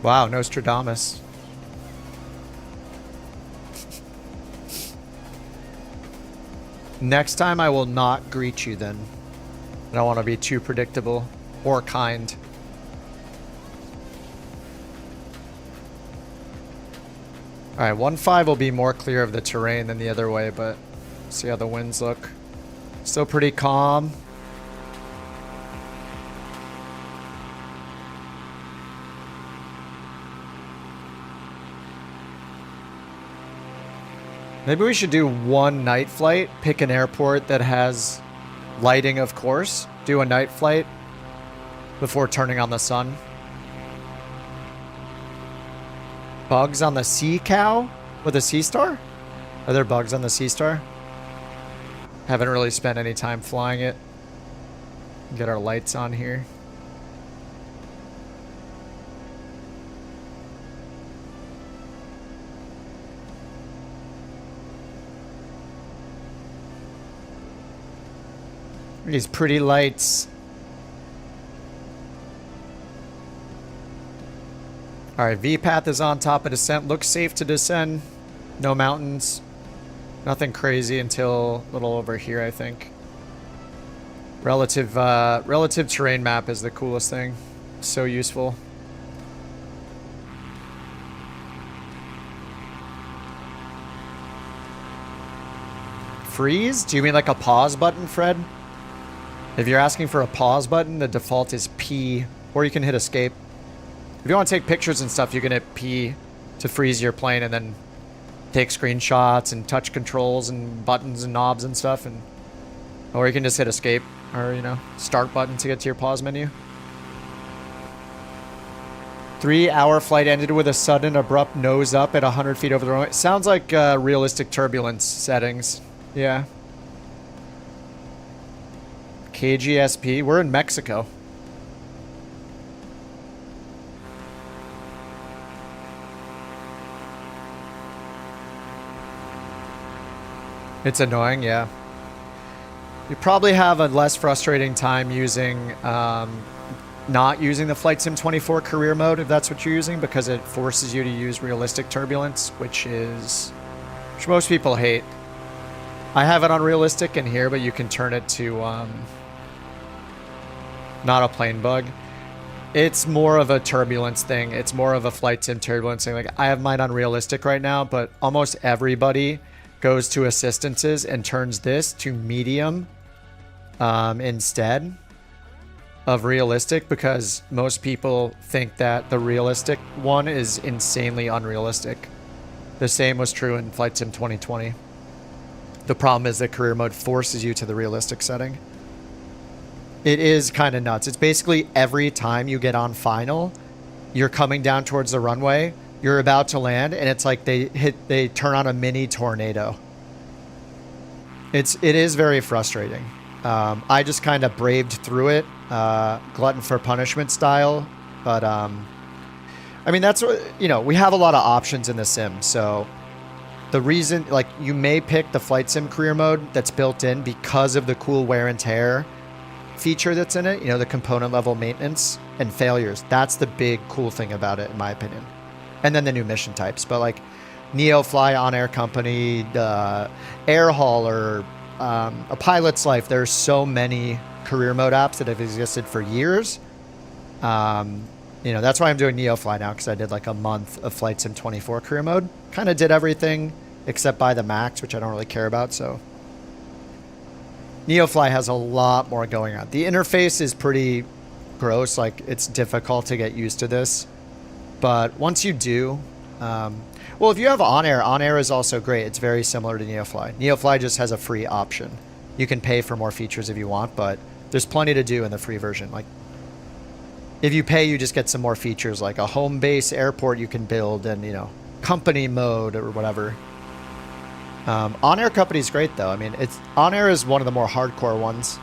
Wow, Nostradamus. Next time I will not greet you then. I don't want to be too predictable or kind. Alright, 1.5 will be more clear of the terrain than the other way, but see how the winds look. Still pretty calm. Maybe we should do one night flight, pick an airport that has lighting, of course. Do a night flight before turning on the sun. Bugs on the Sea Cow with a Sea Star? Are there bugs on the Sea Star? Haven't really spent any time flying it. Get our lights on here. These pretty lights. Alright, V-path is on top of descent. Looks safe to descend. No mountains. Nothing crazy until a little over here, I think. Relative terrain map is the coolest thing. So useful. Freeze? Do you mean like a pause button, Fred? If you're asking for a pause button, the default is P, or you can hit escape. If you want to take pictures and stuff, you can hit P to freeze your plane and then take screenshots and touch controls and buttons and knobs and stuff. Or you can just hit escape or, you know, start button to get to your pause menu. 3-hour flight ended with a sudden abrupt nose up at 100 feet over the runway. Sounds like realistic turbulence settings. Yeah. KGSP. We're in Mexico. It's annoying, yeah. You probably have a less frustrating time using, not using the Flight Sim 24 career mode if that's what you're using, because it forces you to use realistic turbulence, which most people hate. I have it on realistic in here, but you can turn it to, not a plane bug. It's more of a turbulence thing. It's more of a Flight Sim turbulence thing. Like, I have mine on realistic right now, but almost everybody goes to assistances and turns this to medium instead of realistic, because most people think that the realistic one is insanely unrealistic. The same was true in Flight Sim 2020. The problem is that career mode forces you to the realistic setting. It is kind of nuts. It's basically every time you get on final, you're coming down towards the runway, you're about to land, and it's like they turn on a mini tornado. It is very frustrating. I just kind of braved through it, glutton for punishment style. But I mean, that's what, you know, we have a lot of options in the sim. So the reason, like, you may pick the Flight Sim career mode that's built in because of the cool wear and tear feature that's in it. You know, the component level maintenance and failures. That's the big cool thing about it, in my opinion. And then the new mission types. But like NeoFly, on-air company, air hauler, a pilot's life. There's so many career mode apps that have existed for years. You know, that's why I'm doing NeoFly now, because I did like a month of Flight Sim 24 career mode. Kind of did everything except buy the max, which I don't really care about, so. NeoFly has a lot more going on. The interface is pretty gross, like it's difficult to get used to this. But once you do, well, if you have On Air is also great. It's very similar to NeoFly. NeoFly just has a free option. You can pay for more features if you want, but there's plenty to do in the free version. Like, if you pay, you just get some more features, like a home base airport you can build, and, you know, company mode or whatever. On Air Company is great, though. I mean, On Air is one of the more hardcore ones.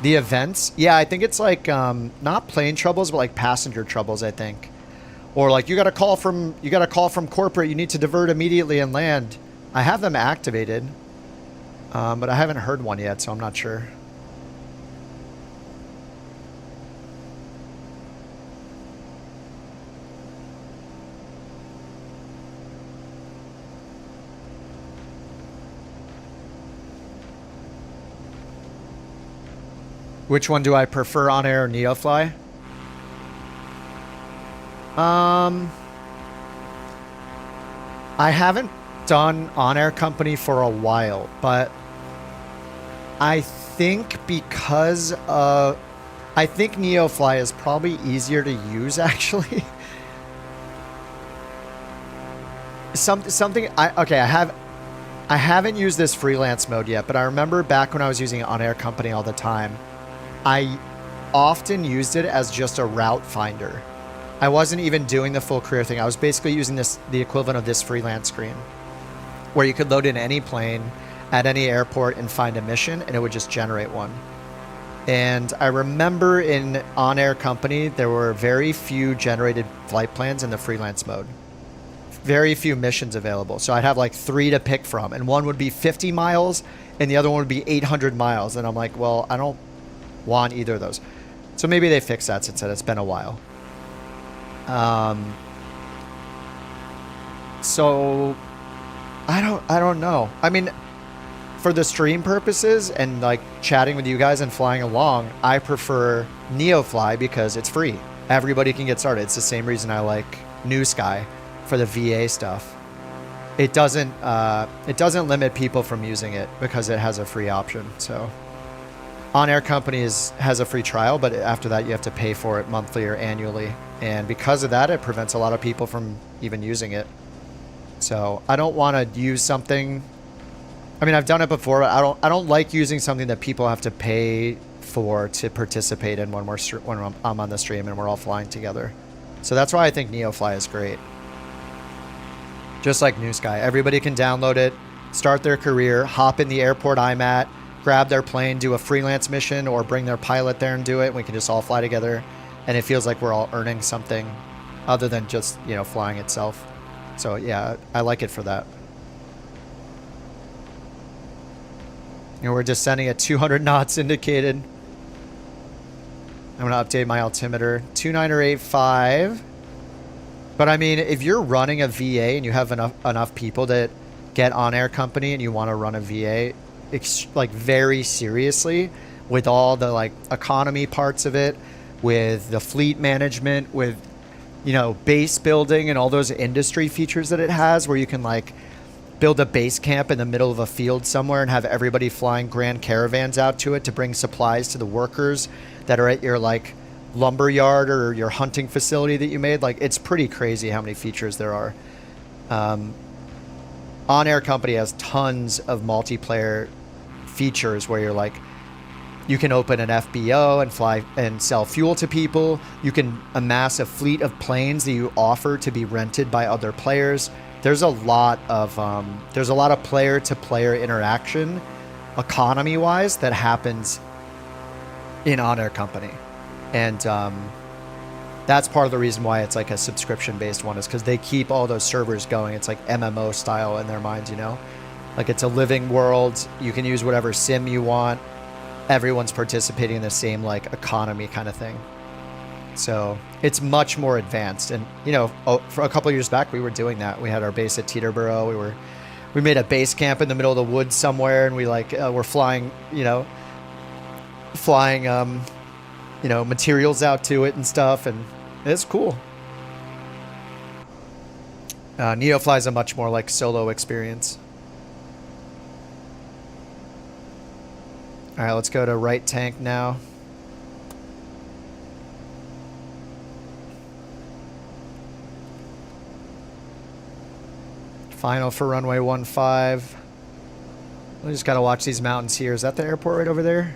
The events, yeah, I think it's like not plane troubles, but like passenger troubles, I think. Or like you got a call from corporate, you need to divert immediately and land. I have them activated, but I haven't heard one yet, so I'm not sure. Which one do I prefer, On Air or NeoFly? I haven't done On Air Company for a while, but I think because I think NeoFly is probably easier to use, actually. I haven't used this freelance mode yet, but I remember back when I was using On Air Company all the time, I often used it as just a route finder. I wasn't even doing the full career thing. I was basically using the equivalent of this freelance screen, where you could load in any plane at any airport and find a mission, and it would just generate one. And I remember in On Air Company, there were very few generated flight plans in the freelance mode. Very few missions available. So I'd have like 3 to pick from, and one would be 50 miles, and the other one would be 800 miles. And I'm like, well, I don't want either of those. So maybe they fixed that since it's been a while. So I don't know. I mean, for the stream purposes and like chatting with you guys and flying along, I prefer NeoFly because it's free. Everybody can get started. It's the same reason I like New Sky for the VA stuff. It doesn't limit people from using it because it has a free option. So On Air Company has a free trial, but after that you have to pay for it monthly or annually. And because of that, it prevents a lot of people from even using it. So I don't want to use something. I mean, I've done it before, but I don't like using something that people have to pay for to participate in when I'm on the stream and we're all flying together. So that's why I think NeoFly is great. Just like New Sky, everybody can download it, start their career, hop in the airport I'm at, grab their plane, do a freelance mission, or bring their pilot there and do it. We can just all fly together, and it feels like we're all earning something other than just, you know, flying itself. So yeah, I like it for that. And we're descending at 200 knots indicated. I'm going to update my altimeter. 2985. But I mean, if you're running a VA and you have enough people that get On Air Company and you want to run a VA like very seriously with all the like economy parts of it, with the fleet management, with, you know, base building and all those industry features that it has, where you can like build a base camp in the middle of a field somewhere and have everybody flying grand caravans out to it to bring supplies to the workers that are at your like lumber yard or your hunting facility that you made. Like, it's pretty crazy how many features there are. On Air Company has tons of multiplayer features where you're like, you can open an FBO and fly and sell fuel to people. You can amass a fleet of planes that you offer to be rented by other players. There's a lot of player-to-player interaction, economy-wise, that happens in On Air Company. And that's part of the reason why it's like a subscription-based one, is because they keep all those servers going. It's like MMO style in their minds, you know? Like, it's a living world. You can use whatever sim you want. Everyone's participating in the same, like, economy kind of thing. So it's much more advanced. And, you know, for a couple of years back, we were doing that. We had our base at Teterboro. We made a base camp in the middle of the woods somewhere, and we, like, we're flying, materials out to it and stuff. And It's cool. NeoFly is a much more like solo experience. All right, let's go to right tank now. Final for runway 15. We just gotta watch these mountains here. Is that the airport right over there?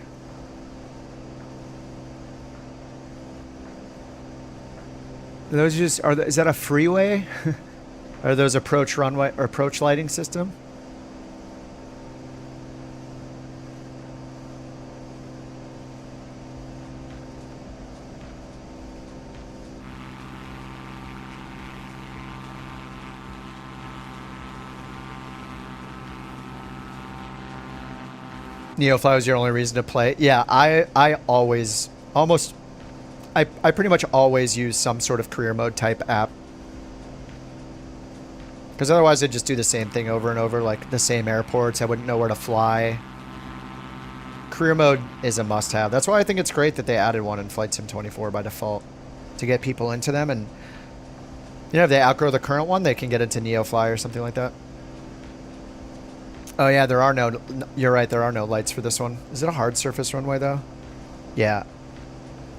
Those just are. Is that a freeway? Are those approach runway or approach lighting system? NeoFly was your only reason to play. Yeah, I always almost I pretty much always use some sort of career mode type app. Because otherwise I'd just do the same thing over and over, like the same airports. I wouldn't know where to fly. Career mode is a must-have. That's why I think it's great that they added one in Flight Sim 24 by default to get people into them. And, you know, if they outgrow the current one, they can get into NeoFly or something like that. Oh, yeah, there are no... You're right, there are no lights for this one. Is it a hard surface runway, though? Yeah.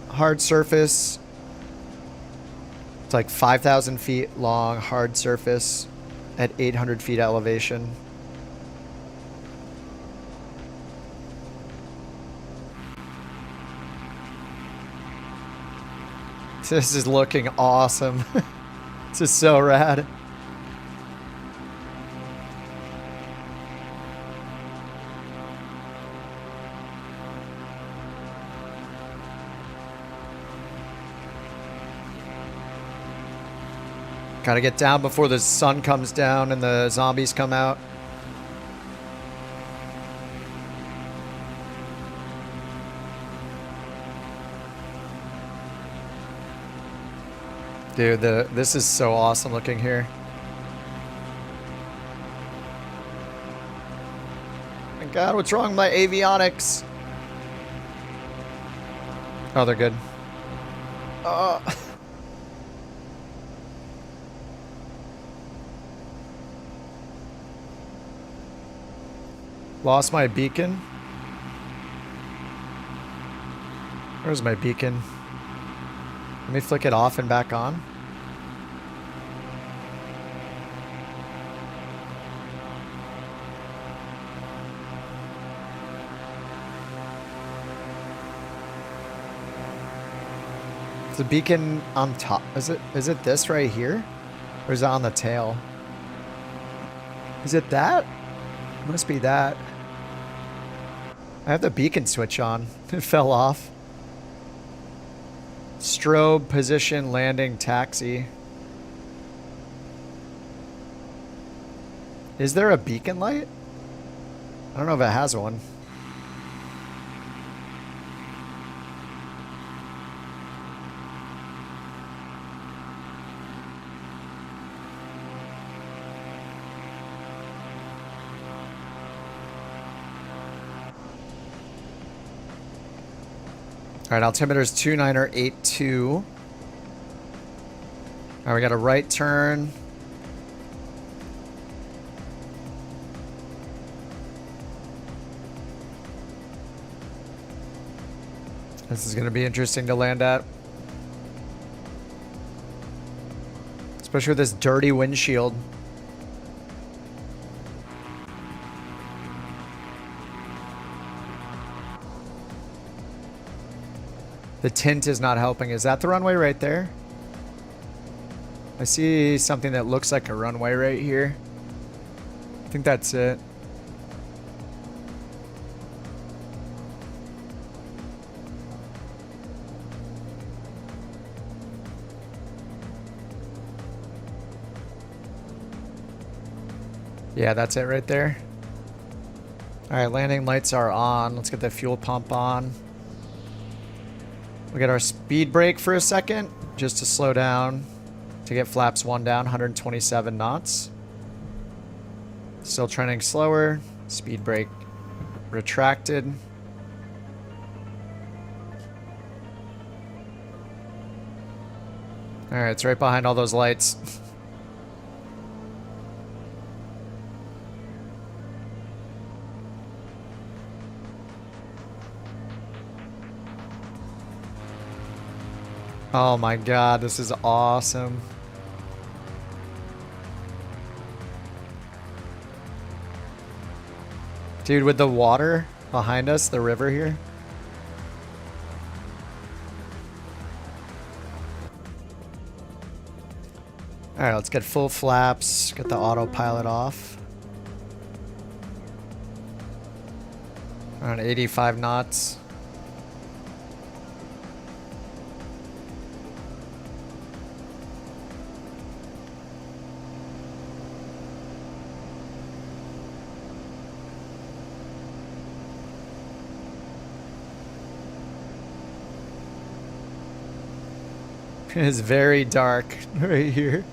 Hard surface. It's like 5,000 feet long, hard surface at 800 feet elevation. This is looking awesome. This is so rad. Gotta get down before the sun comes down and the zombies come out. Dude, this is so awesome looking here. My God, what's wrong with my avionics? Oh, they're good. Lost my beacon. Where's my beacon? Let me flick it off and back on. Is the beacon on top? Is it this right here? Or is it on the tail? Is it that? It must be that. I have the beacon switch on. It fell off. Strobe, position, landing, taxi. Is there a beacon light? I don't know if it has one. All right, altimeter's 2982. All right, we got a right turn. This is going to be interesting to land at. Especially with this dirty windshield. The tint is not helping. Is that the runway right there? I see something that looks like a runway right here. I think that's it. Yeah, that's it right there. All right, landing lights are on. Let's get the fuel pump on. We got our speed brake for a second, just to slow down, to get flaps 1 down, 127 knots. Still trending slower. Speed brake retracted. Alright, it's right behind all those lights. Oh my god, this is awesome. Dude, with the water behind us, the river here. Alright, let's get full flaps, get the autopilot off. Around 85 knots. It's very dark right here.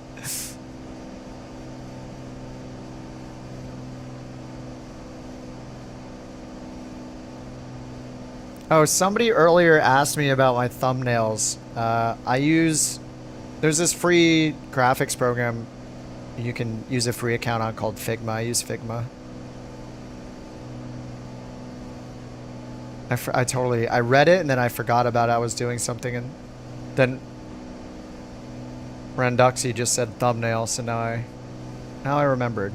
Oh, somebody earlier asked me about my thumbnails. There's this free graphics program you can use a free account on called Figma. I use Figma. I read it and then I forgot about it. I was doing something and then Randuxy just said thumbnail, so now I remembered.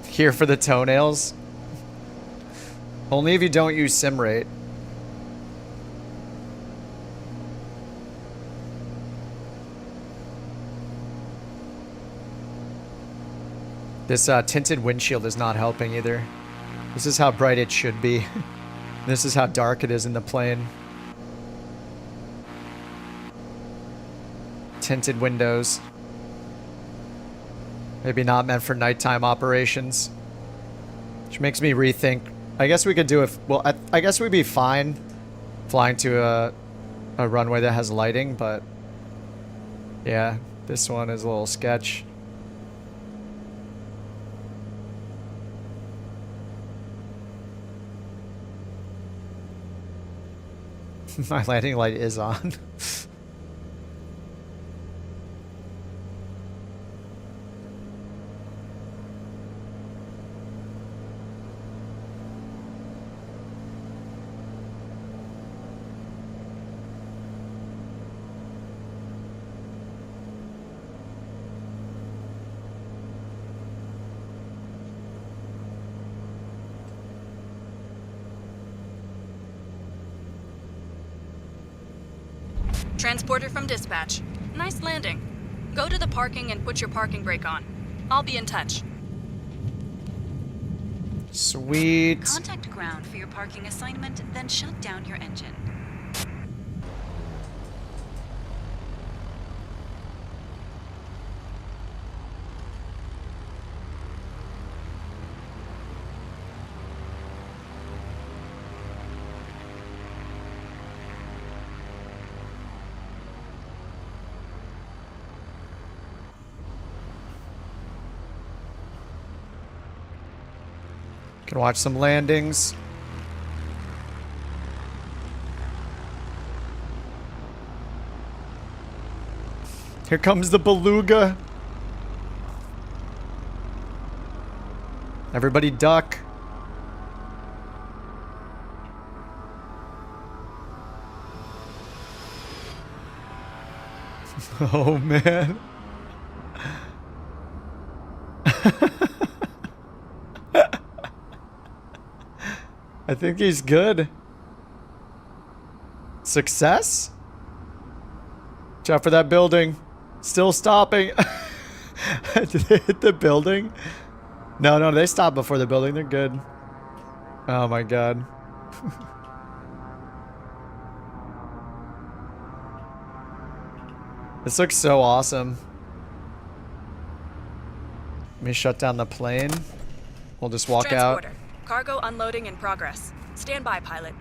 Here for the toenails. Only if you don't use sim rate. This tinted windshield is not helping either. This is how bright it should be. This is how dark it is in the plane. Tinted windows. Maybe not meant for nighttime operations. Which makes me rethink. I guess we could do it. Well, I guess we'd be fine flying to a runway that has lighting, but yeah, this one is a little sketch. My landing light is on. Transporter from dispatch. Nice landing. Go to the parking and put your parking brake on. I'll be in touch. Sweet. Contact ground for your parking assignment, then shut down your engine. Can watch some landings. Here comes the beluga. Everybody duck. Oh man. I think he's good. Success? Watch out for that building. Still stopping. Did they hit the building? No, they stopped before the building. They're good. Oh my god. This looks so awesome. Let me shut down the plane. We'll just walk out. Transporter. Cargo unloading in progress. Stand by, pilot.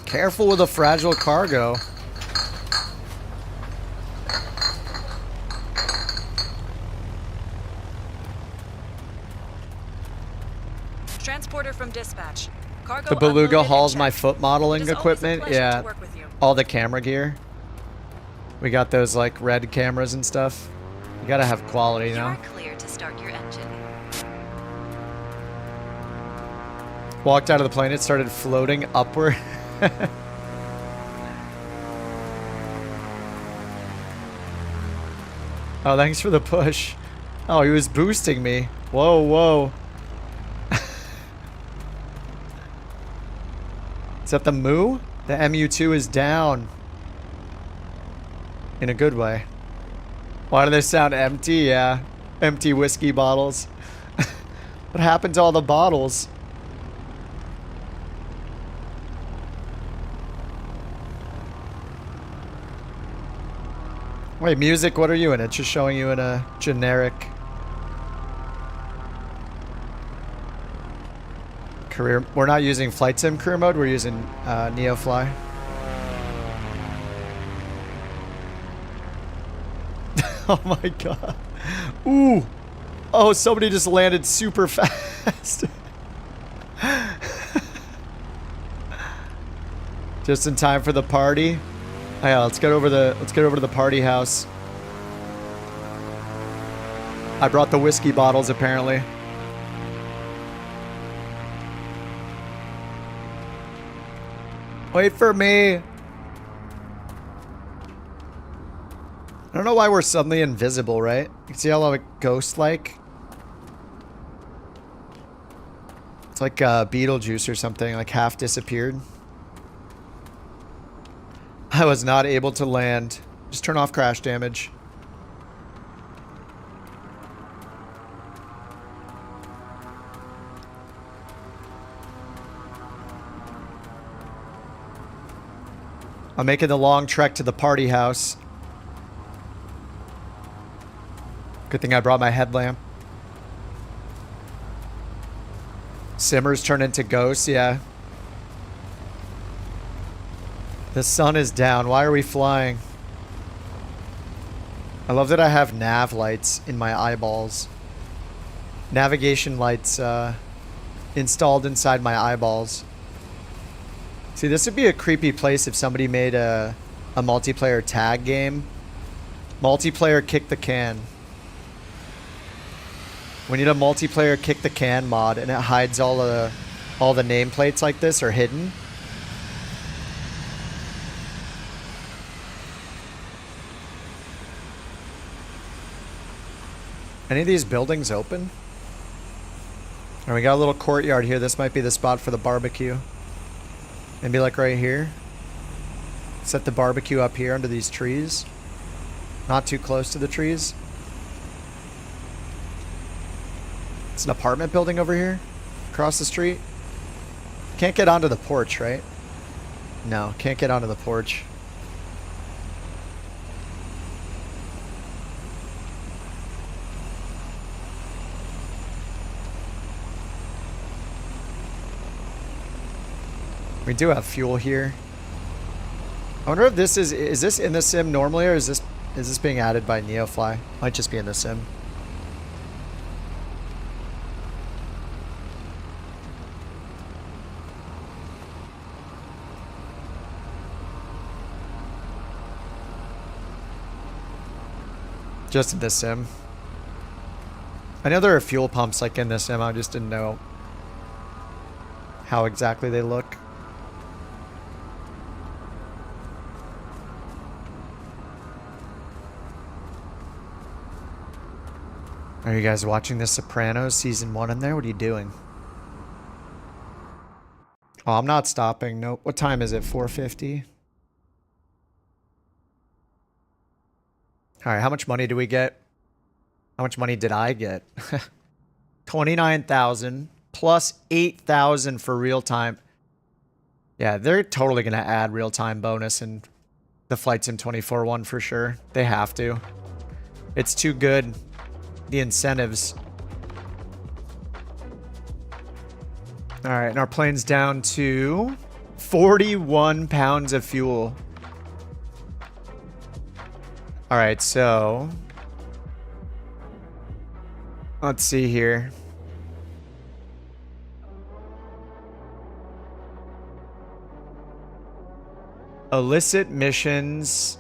Careful with the fragile cargo. Transporter from dispatch. Cargo The Beluga unloaded and hauls my checked. foot modeling It is always a equipment. pleasure to Yeah. work with you. All the camera gear. We got those like red cameras and stuff. You gotta have quality, you You know? are clear to start your engine. Walked out of the plane, it started floating upward. Oh, thanks for the push. Oh, he was boosting me. Whoa, whoa. Is that the Moo? The MU2 is down. In a good way. Why do they sound empty? Yeah. Empty whiskey bottles. What happened to all the bottles? Wait, music, what are you in? It's just showing you in a generic career. We're not using flight sim career mode, we're using NeoFly. Oh my god. Ooh. Oh, somebody just landed super fast. Just in time for the party. Oh, yeah, let's get over to the party house. I brought the whiskey bottles apparently. Wait for me. I don't know why we're suddenly invisible, right? You can see how like ghost-like? It's like Beetlejuice or something, like half disappeared. I was not able to land. Just turn off crash damage. I'm making the long trek to the party house. Good thing I brought my headlamp. Simmers turn into ghosts, yeah. The sun is down. Why are we flying? I love that I have nav lights in my eyeballs. Navigation lights installed inside my eyeballs. See, this would be a creepy place if somebody made a multiplayer tag game. Multiplayer kick the can. We need a multiplayer kick the can mod, and it hides all the nameplates like this are hidden. Any of these buildings open? And we got a little courtyard here. This might be the spot for the barbecue. Maybe like right here. Set the barbecue up here under these trees. Not too close to the trees. It's an apartment building over here. Across the street. Can't get onto the porch, right? No, can't get onto the porch. We do have fuel here. I wonder if this is this in the sim normally, or is this being added by NeoFly? Might just be in the sim. Just in the sim. I know there are fuel pumps like in the sim, I just didn't know how exactly they look. Are you guys watching The Sopranos season 1 in there? What are you doing? Oh, I'm not stopping. Nope. What time is it? 4:50? All right, how much money do we get? How much money did I get? 29,000 plus 8,000 for real time. Yeah, they're totally going to add real time bonus in the Flight Sim 24 one for sure. They have to. It's too good. The incentives. All right, and our plane's down to 41 pounds of fuel. All right, so let's see here. Illicit missions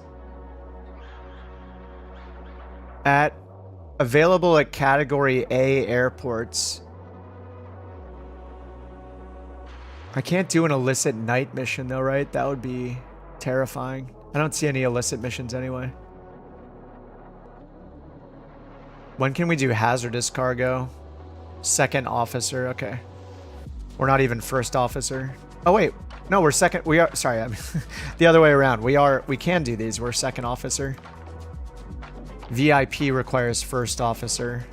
available at Category A airports. I can't do an illicit night mission though, right? That would be terrifying. I don't see any illicit missions anyway. When can we do hazardous cargo? Second officer, okay. We're not even first officer. Oh wait, no, we're second. We are, sorry, I mean, the other way around. We can do these. We're second officer. VIP requires first officer.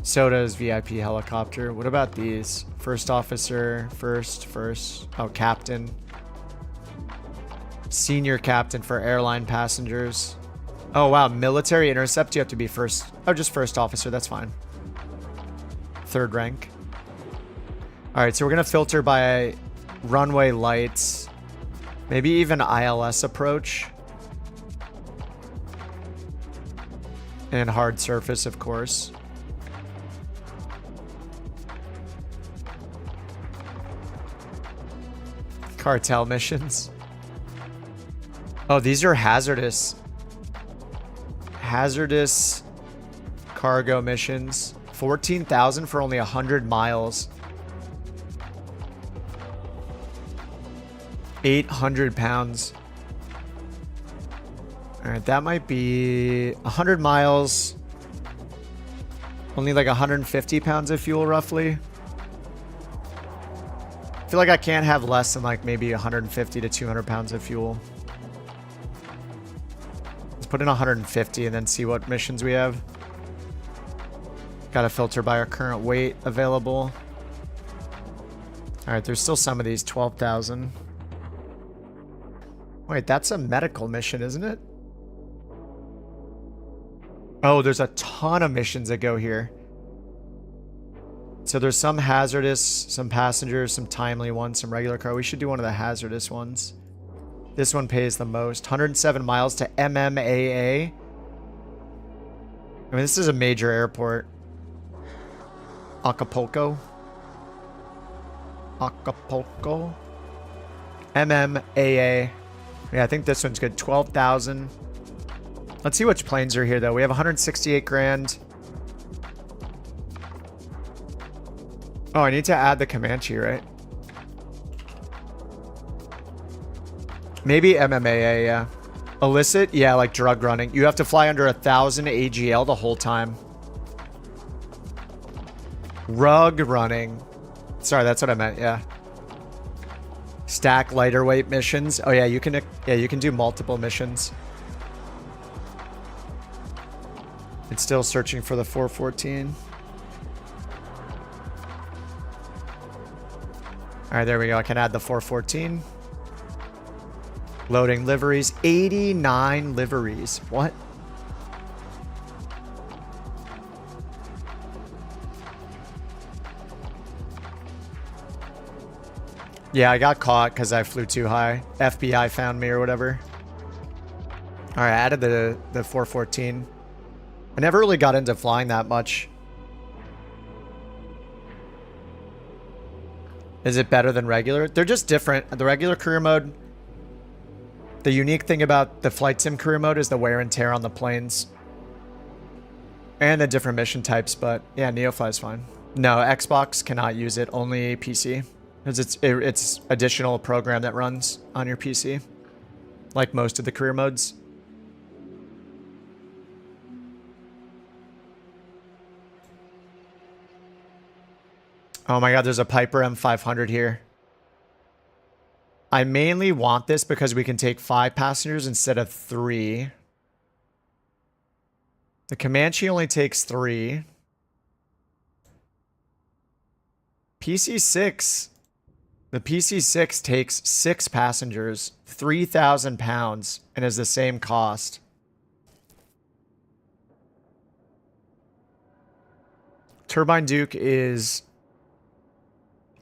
So does VIP helicopter. What about these? First officer, first. Oh, captain. Senior captain for airline passengers. Oh, wow. Military intercept, you have to be first. Oh, just first officer. That's fine. Third rank. All right, so we're going to filter by runway lights. Maybe even ILS approach. And hard surface, of course. Cartel missions. Oh, these are hazardous. Hazardous cargo missions. 14,000 for only 100 miles. 800 pounds. All right, that might be 100 miles. Only like 150 pounds of fuel, roughly. I feel like I can't have less than like maybe 150 to 200 pounds of fuel. Let's put in 150 and then see what missions we have. Got to filter by our current weight available. All right, there's still some of these. 12,000. Wait, that's a medical mission, isn't it? Oh, there's a ton of missions that go here. So there's some hazardous, some passengers, some timely ones, some regular car. We should do one of the hazardous ones. This one pays the most. 107 miles to MMAA. I mean, this is a major airport. Acapulco. Acapulco. MMAA. Yeah, I think this one's good. 12,000. Let's see which planes are here, though. We have 168 grand. Oh, I need to add the Comanche, right? Maybe MMAA, yeah. Illicit? Yeah, like drug running. You have to fly under 1,000 AGL the whole time. Rug running. Sorry, that's what I meant, yeah. Stack lighter weight missions. Oh yeah, you can do multiple missions. It's still searching for the 414. All right, there we go. I can add the 414. Loading liveries. 89 liveries. What? Yeah, I got caught because I flew too high. FBI found me or whatever. All right, I added the 414. I never really got into flying that much. Is it better than regular? They're just different. The regular career mode, the unique thing about the flight sim career mode is the wear and tear on the planes. And the different mission types, but yeah, NeoFly is fine. No, Xbox cannot use it, only PC. Because it's additional program that runs on your PC. Like most of the career modes. Oh my god, there's a Piper M500 here. I mainly want this because we can take 5 passengers instead of 3. The Comanche only takes 3. PC6. The PC6 takes 6 passengers, 3,000 pounds, and is the same cost. Turbine Duke is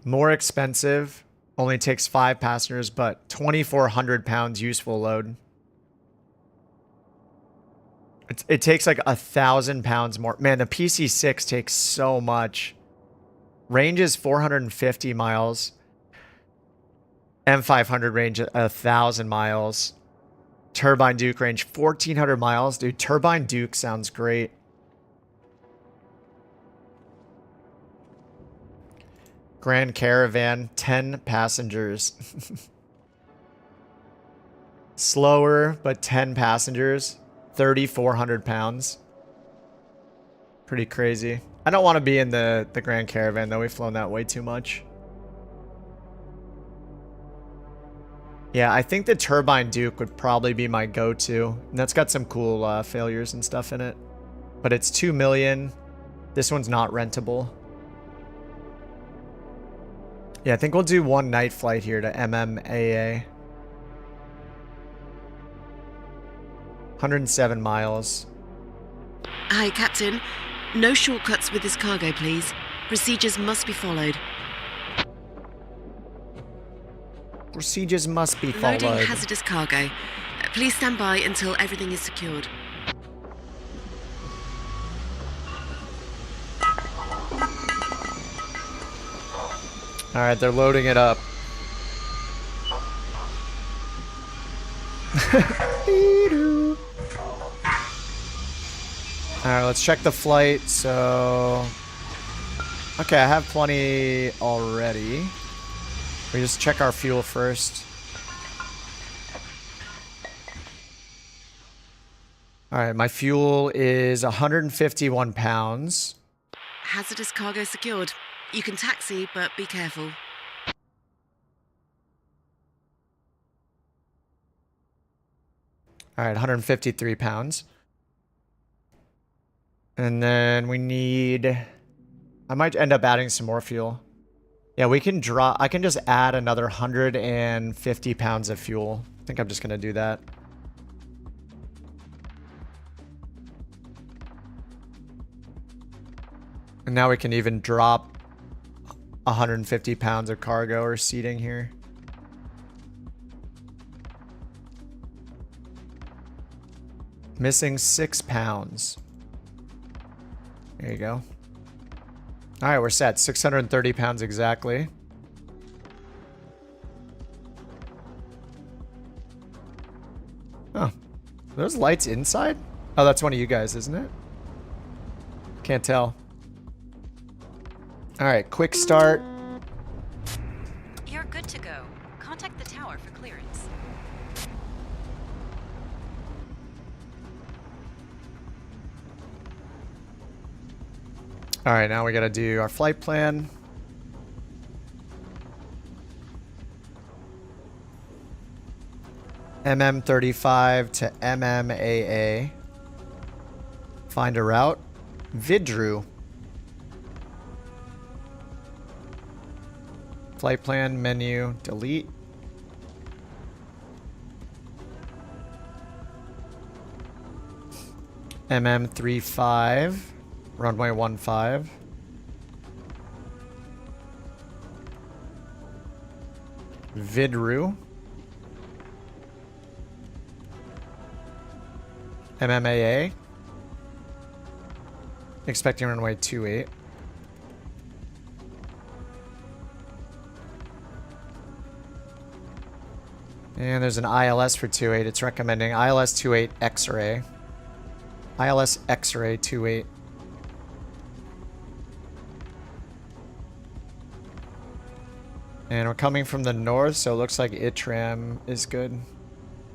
more expensive, only takes 5 passengers, but 2,400 pounds useful load. It takes like 1,000 pounds more. Man, the PC6 takes so much. Range is 450 miles. M500 range 1,000 miles. Turbine Duke range 1,400 miles. Dude, Turbine Duke sounds great. Grand Caravan, 10 passengers. Slower, but 10 passengers. 3,400 pounds. Pretty crazy. I don't want to be in the Grand Caravan, though. We've flown that way too much. Yeah, I think the Turbine Duke would probably be my go-to. And that's got some cool failures and stuff in it. But it's 2 million. This one's not rentable. Yeah, I think we'll do one night flight here to MMAA. 107 miles. Hi, Captain. No shortcuts with this cargo, please. Procedures must be followed. Procedures must be followed. Loading hazardous cargo. Please stand by until everything is secured. Alright, they're loading it up. Alright, let's check the flight. So... Okay, I have plenty already. We just check our fuel first. Alright, my fuel is 151 pounds. Hazardous cargo secured. You can taxi, but be careful. Alright, 153 pounds. And then we need... I might end up adding some more fuel. Yeah, we can drop... I can just add another 150 pounds of fuel. I think I'm just going to do that. And now we can even drop 150 pounds of cargo or seating here. Missing 6 pounds. There you go. Alright, we're set. 630 pounds exactly. Oh. Are those lights inside? Oh, that's one of you guys, isn't it? Can't tell. Alright, quick start. You're good to go. Contact the tower for clearance. Alright, now we gotta do our flight plan. MM35 to MMAA. Find a route. Vidru. Flight plan, menu, delete. MM35, runway 15. Vidru. MMAA. Expecting runway 28. And there's an ILS for 28. It's recommending ILS 28 X-ray. ILS X-ray 28. And we're coming from the north, so it looks like ITRAM is good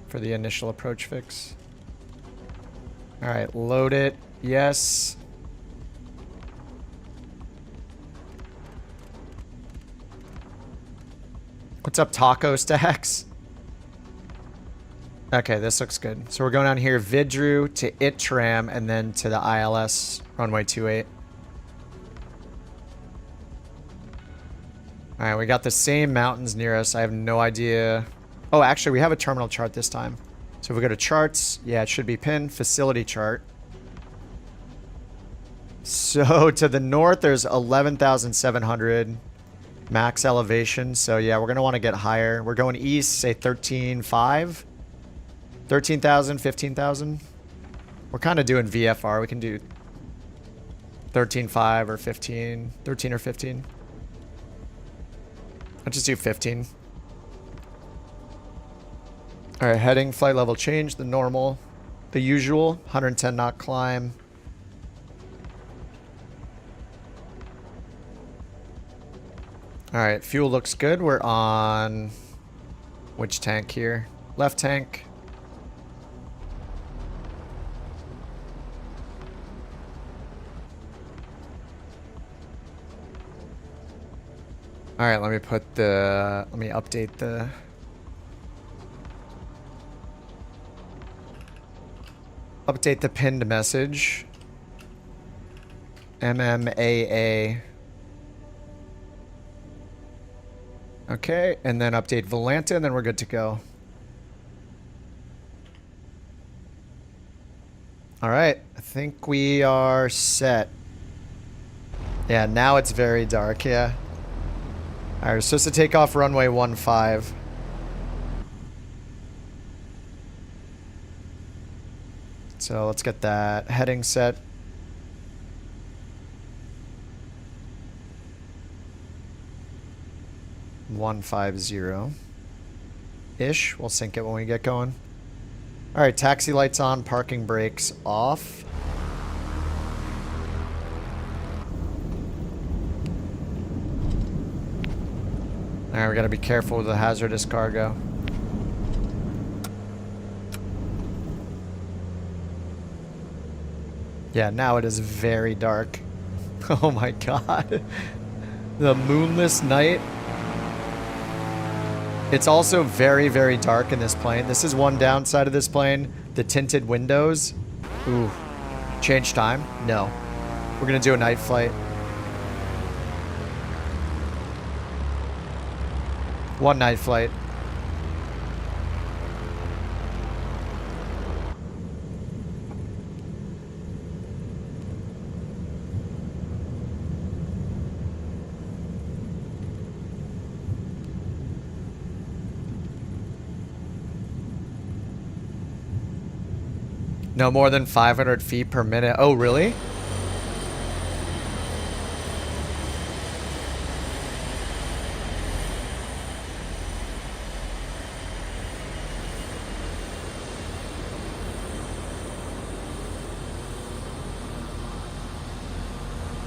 for the initial approach fix. Alright, load it. Yes. What's up, Taco Stacks? Okay, this looks good. So we're going down here, Vidru to ITRAM, and then to the ILS, runway 28. Alright, we got the same mountains near us. I have no idea. Oh, actually, we have a terminal chart this time. So if we go to charts, yeah, it should be pinned. Facility chart. So to the north, there's 11,700 max elevation. So yeah, we're going to want to get higher. We're going east, say 13,500. 13,000, 15,000. We're kind of doing VFR. We can do 13.5 or 15. 13 or 15. I'll just do 15. All right, heading, flight level change, the normal, the usual, 110 knot climb. All right, fuel looks good. We're on which tank here? Left tank. All right, let me update the pinned message. MMAA. Okay, and then update Volanta, and then we're good to go. All right, I think we are set. Yeah, now it's very dark, yeah. All right, we're supposed to take off runway 15. So let's get that heading set. (150) ish. We'll sync it when we get going. All right, taxi lights on, parking brakes off. All right, we gotta be careful with the hazardous cargo. Yeah, now it is very dark. Oh my god. The moonless night. It's also very, very dark in this plane. This is one downside of this plane. The tinted windows. Ooh. Change time? No. We're gonna do a night flight. One night flight. No more than 500 feet per minute. Oh, really?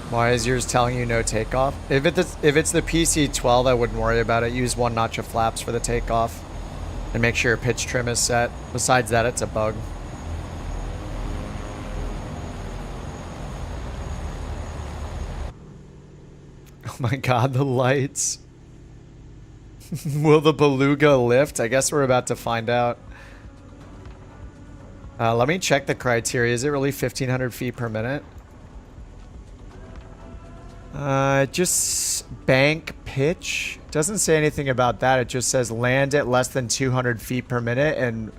Why is yours telling you no takeoff? If it's the PC-12, I wouldn't worry about it. Use one notch of flaps for the takeoff. And make sure your pitch trim is set. Besides that, it's a bug. Oh my god, the lights. Will the beluga lift? I guess we're about to find out. Let me check the criteria. Is it really 1,500 feet per minute? Just bank pitch. Doesn't say anything about that. It just says land at less than 200 feet per minute, and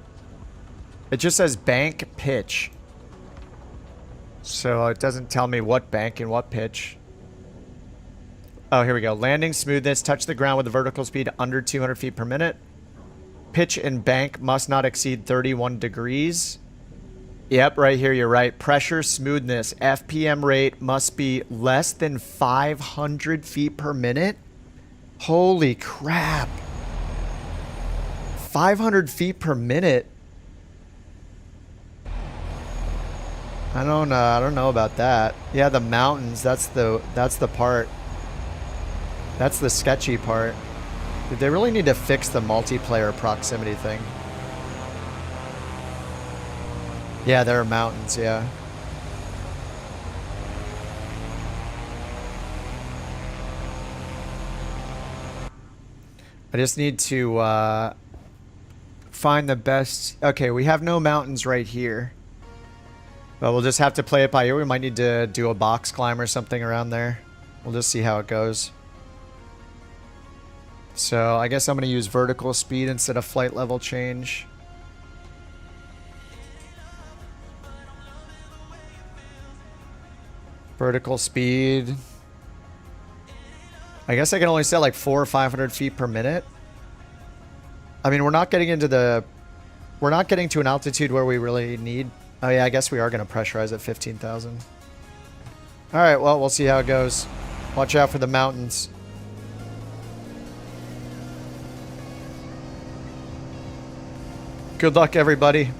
it just says bank pitch. So it doesn't tell me what bank and what pitch. Oh, here we go. Landing smoothness. Touch the ground with a vertical speed under 200 feet per minute. Pitch and bank must not exceed 31 degrees. Yep, right here, you're right. Pressure smoothness. FPM rate must be less than 500 feet per minute. Holy crap. 500 feet per minute. I don't know about that. Yeah, the mountains, that's the part. That's the sketchy part. They really need to fix the multiplayer proximity thing. Yeah, there are mountains, yeah. I just need to find the best... Okay, we have no mountains right here. But we'll just have to play it by ear. We might need to do a box climb or something around there. We'll just see how it goes. So I guess I'm going to use vertical speed instead of flight level change. Vertical speed. I guess I can only set like 400 or 500 feet per minute. I mean, we're not getting to an altitude where we really need... Oh yeah, I guess we are going to pressurize at 15,000. All right, well, we'll see how it goes. Watch out for the mountains. Good luck, everybody.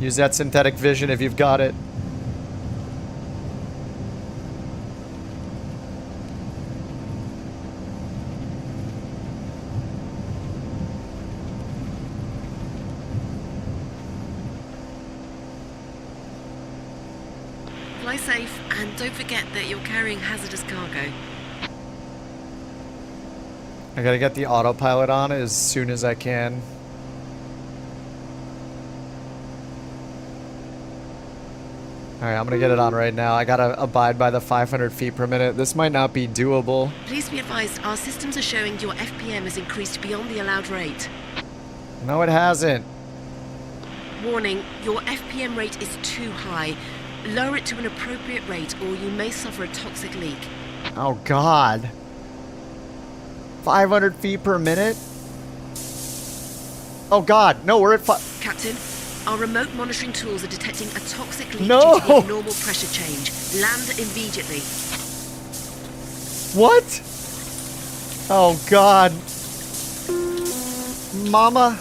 Use that synthetic vision if you've got it. Fly safe, and don't forget that you're carrying hazardous cargo. I gotta get the autopilot on as soon as I can. Alright, I'm gonna get it on right now. I gotta abide by the 500 feet per minute. This might not be doable. Please be advised, our systems are showing your FPM has increased beyond the allowed rate. No, it hasn't. Warning, your FPM rate is too high. Lower it to an appropriate rate or you may suffer a toxic leak. Oh, God. 500 feet per minute? Oh, God. No, we're at Captain, our remote monitoring tools are detecting a toxic leak No! due to the abnormal pressure change. Land immediately. What? Oh, God. Mama.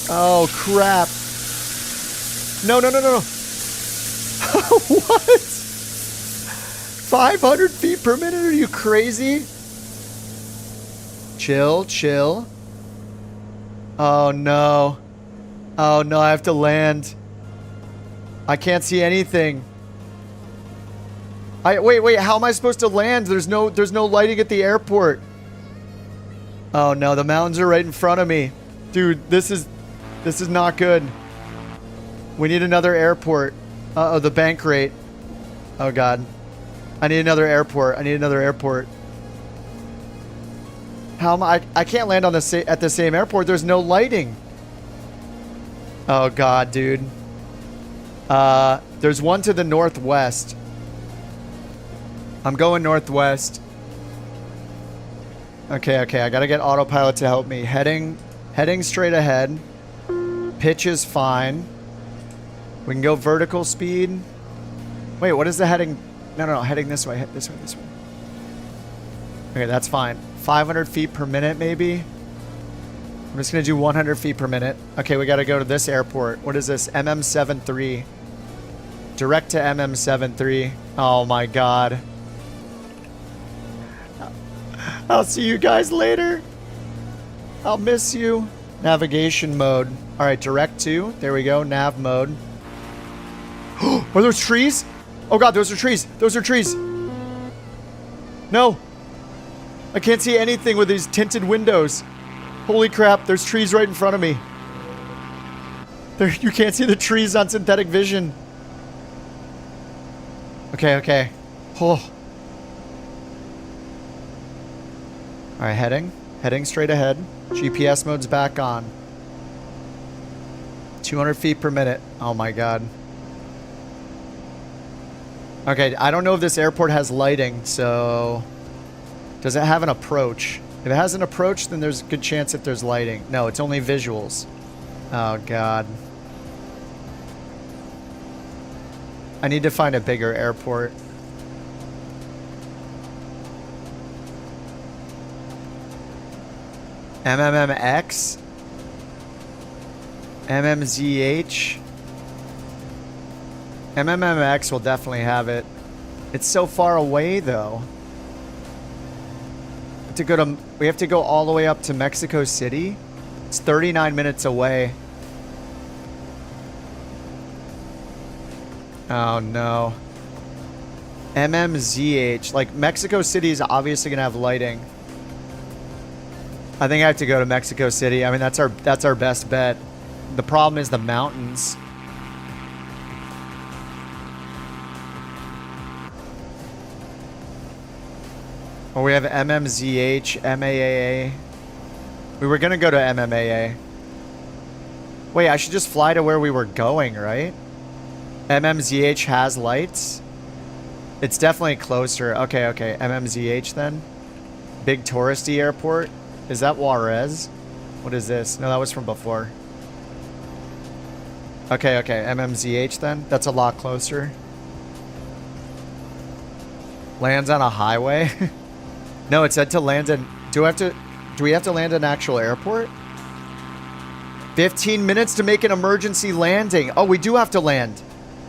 Oh, crap. No, no, no, no, no. What? 500 feet per minute? Are you crazy? Chill, chill. Oh, no. Oh, no, I have to land. I can't see anything. Wait, how am I supposed to land? There's no lighting at the airport. Oh, no, the mountains are right in front of me. Dude, this is not good. We need another airport. Uh-oh, the bank rate. Oh, God. I need another airport. I need another airport. How am I can't land on at the same airport. There's no lighting. Oh, God, dude. There's one to the northwest. I'm going northwest. Okay, I gotta get autopilot to help me. Heading straight ahead. Pitch is fine. We can go vertical speed. Wait, what is the heading? No, heading this way. This way. Okay, that's fine. 500 feet per minute, maybe? I'm just gonna do 100 feet per minute. Okay, we gotta go to this airport. What is this? MM73. Direct to MM73. Oh my God. I'll see you guys later. I'll miss you. Navigation mode. All right, direct to. There we go. Nav mode. Are those trees? Oh, God, those are trees. Those are trees. No. I can't see anything with these tinted windows. Holy crap, there's trees right in front of me. You can't see the trees on synthetic vision. Okay. Oh. All right, heading straight ahead. GPS mode's back on. 200 feet per minute. Oh my God. Okay, I don't know if this airport has lighting, so... Does it have an approach? If it has an approach, then there's a good chance that there's lighting. No, it's only visuals. Oh, God. I need to find a bigger airport. MMMX? MMZH? MMMX will definitely have it. It's so far away, though. We have to go all the way up to Mexico City. It's 39 minutes away. Oh, no. MMZH. Like, Mexico City is obviously going to have lighting. I think I have to go to Mexico City. I mean, that's our best bet. The problem is the mountains. Well, we have MMZH, MAAA. We were going to go to MMAA. Wait, I should just fly to where we were going, right? MMZH has lights? It's definitely closer. Okay. MMZH then. Big touristy airport. Is that Juarez? What is this? No, that was from before. Okay. MMZH then. That's a lot closer. Lands on a highway? No, it said to land in... Do I have to... Do we have to land at an actual airport? 15 minutes to make an emergency landing. Oh, we do have to land.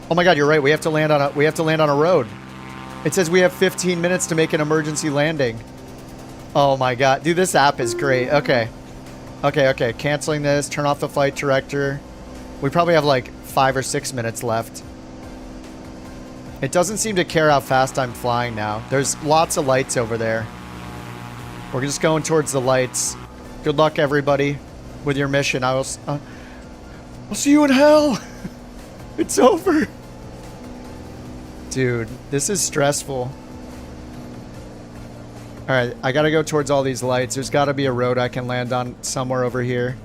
Oh my god, you're right. We have to land on a road. It says we have 15 minutes to make an emergency landing. Oh my god. Dude, this app is great. Okay. Okay. Canceling this. Turn off the flight director. We probably have like 5 or 6 minutes left. It doesn't seem to care how fast I'm flying now. There's lots of lights over there. We're just going towards the lights. Good luck, everybody, with your mission. I'll see you in hell. It's over. Dude, this is stressful. Alright, I gotta go towards all these lights. There's gotta be a road I can land on somewhere over here.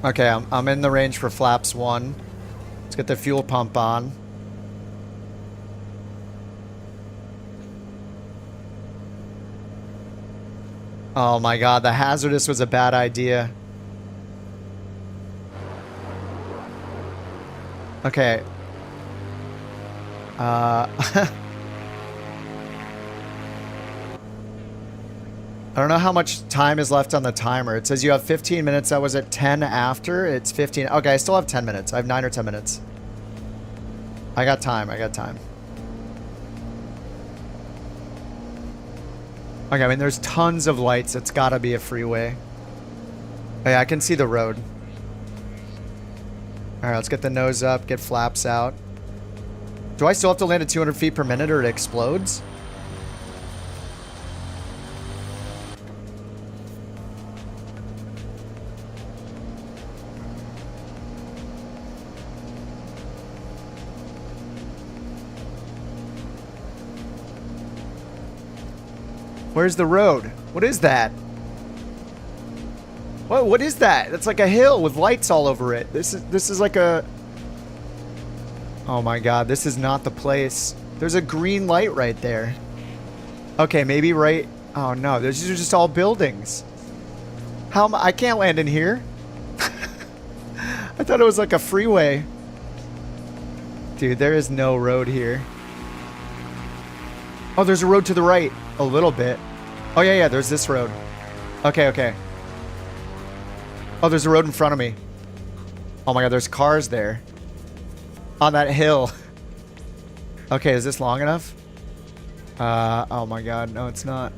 Okay, I'm in the range for flaps 1. Let's get the fuel pump on. Oh my god, the hazardous was a bad idea. Okay. I don't know how much time is left on the timer. It says you have 15 minutes. That was at 10 after. It's 15. Okay, I still have 10 minutes. I have 9 or 10 minutes. I got time. Okay, I mean, there's tons of lights. It's gotta be a freeway. Oh, yeah, I can see the road. Alright, let's get the nose up, get flaps out. Do I still have to land at 200 feet per minute or it explodes? Where's the road? What is that? What is that? That's like a hill with lights all over it. This is like a... Oh my god, this is not the place. There's a green light right there. Okay, maybe right... Oh no, these are just all buildings. How am I can't land in here. I thought it was like a freeway. Dude, there is no road here. Oh, there's a road to the right. A little bit. Oh, yeah, there's this road. Okay. Oh, there's a road in front of me. Oh my god, there's cars there. On that hill. Okay, is this long enough? Oh my god, no it's not.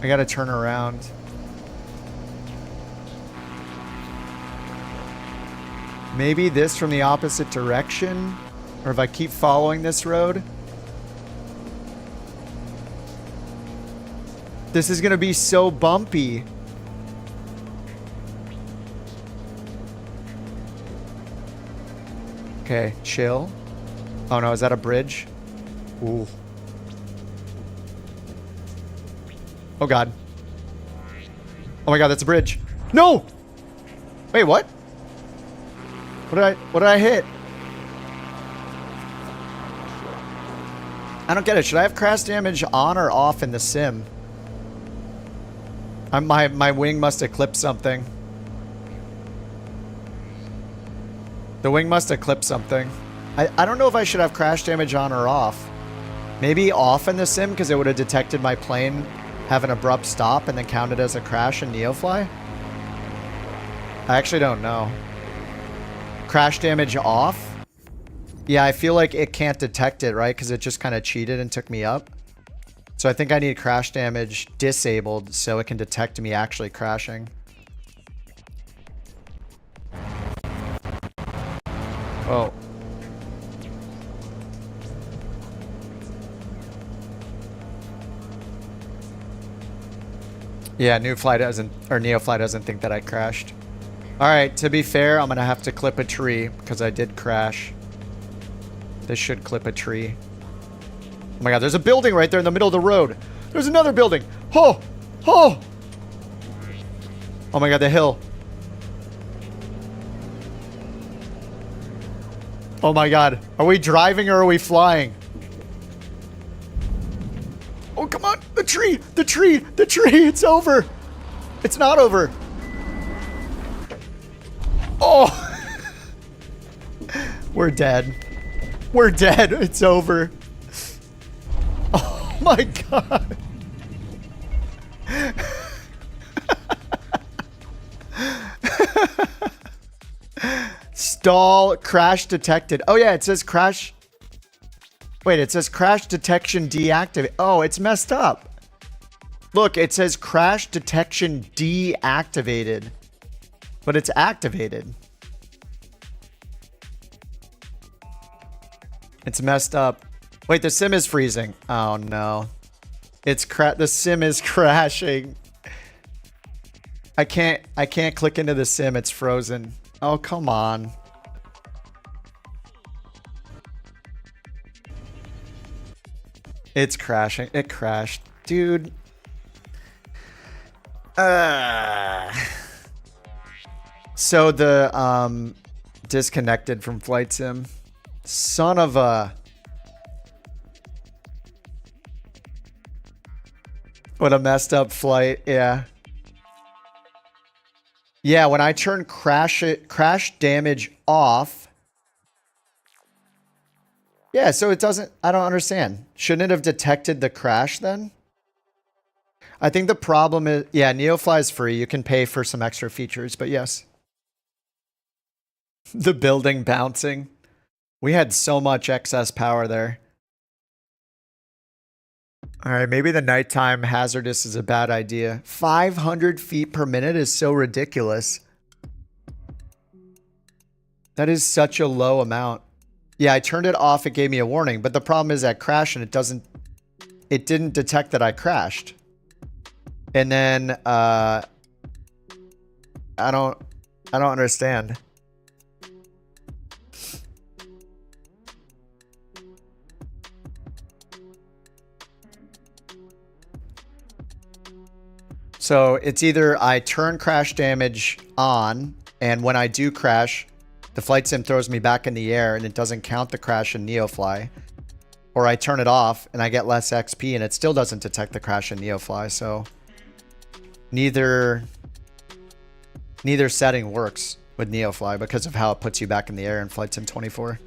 I gotta turn around. Maybe this from the opposite direction? Or if I keep following this road? This is gonna be so bumpy. Okay, chill. Oh no, is that a bridge? Ooh. Oh god. Oh my god, that's a bridge. No! Wait, what? What did I hit? I don't get it. Should I have crash damage on or off in the sim? My wing must have clipped something. The wing must have clipped something. I don't know if I should have crash damage on or off. Maybe off in the sim because it would have detected my plane have an abrupt stop and then counted as a crash in NeoFly. I actually don't know. Crash damage off? Yeah, I feel like it can't detect it, right? Because it just kind of cheated and took me up. So I think I need crash damage disabled so it can detect me actually crashing. Oh. Yeah, NeoFly doesn't think that I crashed. Alright, to be fair, I'm gonna have to clip a tree because I did crash. This should clip a tree. Oh my god, there's a building right there in the middle of the road. There's another building. Oh! Oh! Oh my god, the hill. Oh my god. Are we driving or are we flying? Oh, come on. The tree. The tree. The tree. It's over. It's not over. Oh. We're dead. We're dead. It's over. my god. Stall crash detected. Oh yeah, it says crash. Wait, it says crash detection deactivate. Oh, it's messed up. Look, it says crash detection deactivated, but it's activated. It's messed up. Wait, the sim is freezing. Oh no. It's the sim is crashing. I can't click into the sim. It's frozen. Oh, come on. It's crashing. It crashed. Dude. So the disconnected from flight sim. Son of a... What a messed up flight. Yeah. Yeah, when I turn crash damage off. Yeah, so it doesn't... I don't understand. Shouldn't it have detected the crash then? I think the problem is... Yeah, NeoFly is free. You can pay for some extra features, but yes. The building bouncing. We had so much excess power there. All right, maybe the nighttime hazardous is a bad idea. 500 feet per minute is so ridiculous. That is such a low amount. Yeah, I turned it off. It gave me a warning, but the problem is that crash and it didn't detect that I crashed. And then I don't understand. So it's either I turn crash damage on, and when I do crash, the flight sim throws me back in the air and it doesn't count the crash in NeoFly. Or I turn it off and I get less XP and it still doesn't detect the crash in NeoFly. So neither setting works with NeoFly because of how it puts you back in the air in Flight Sim 24.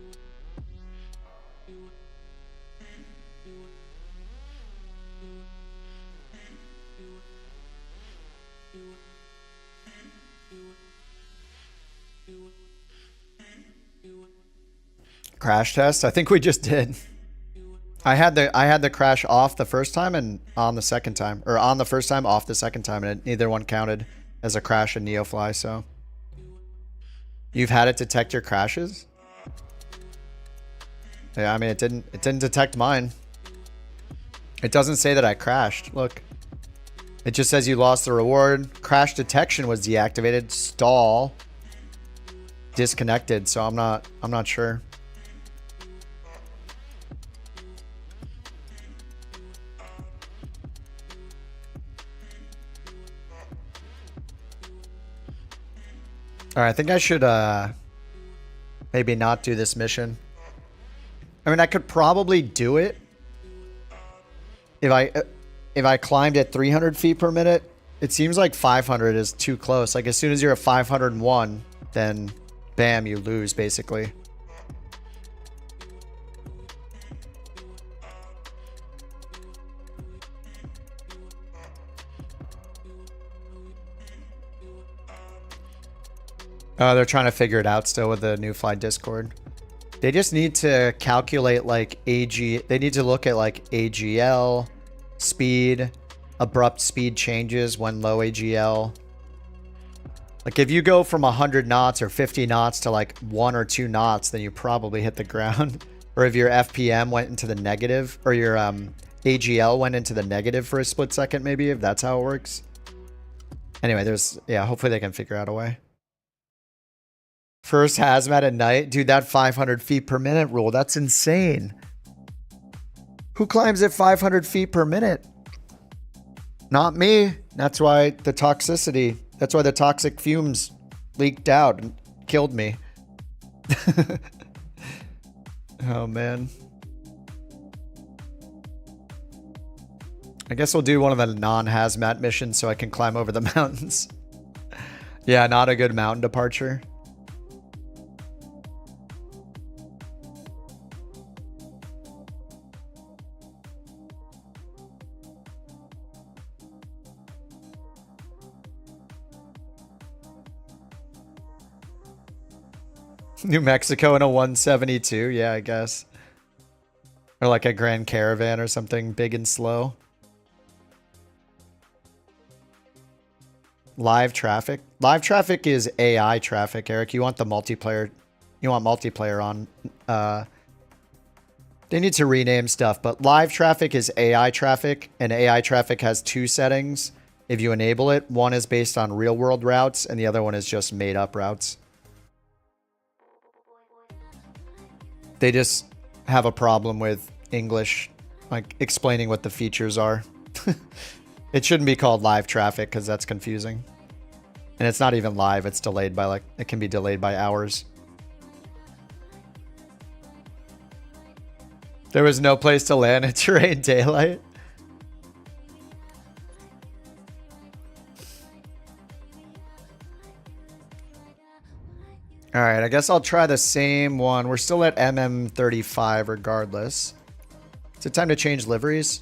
Crash test? I think we just did. I had the crash off the first time and on the second time, or on the first time, off the second time, and neither one counted as a crash in NeoFly. So you've had it detect your crashes? Yeah, I mean it didn't detect mine. It doesn't say that I crashed. Look, it just says you lost the reward. Crash detection was deactivated. Stall disconnected. So I'm not sure. All right, I think I should maybe not do this mission. I mean, I could probably do it if I climbed at 300 feet per minute. It seems like 500 is too close. Like as soon as you're at 501, then bam, you lose basically. They're trying to figure it out still with the NeoFly Discord. They just need to calculate like AG. They need to look at like AGL, speed, abrupt speed changes when low AGL. Like if you go from 100 knots or 50 knots to like 1 or 2 knots, then you probably hit the ground. Or if your FPM went into the negative, or your AGL went into the negative for a split second, maybe, if that's how it works. Anyway, hopefully they can figure out a way. First hazmat at night. Dude, that 500 feet per minute rule, that's insane. Who climbs at 500 feet per minute? Not me. That's why the toxicity, that's why the toxic fumes leaked out and killed me. Oh, man. I guess we'll do one of the non-hazmat missions so I can climb over the mountains. Yeah, not a good mountain departure. New Mexico in a 172, yeah, I guess. Or like a Grand Caravan or something big and slow. Live traffic. Live traffic is AI traffic, Eric. You want the multiplayer. You want multiplayer on. They need to rename stuff, but live traffic is AI traffic, and AI traffic has two settings. If you enable it, one is based on real world routes, and the other one is just made up routes. They just have a problem with English, like explaining what the features are. It shouldn't be called live traffic because that's confusing. And it's not even live, it's delayed by like, it can be delayed by hours. There was no place to land in terrain daylight. Alright, I guess I'll try the same one. We're still at MM35 regardless. Is it time to change liveries?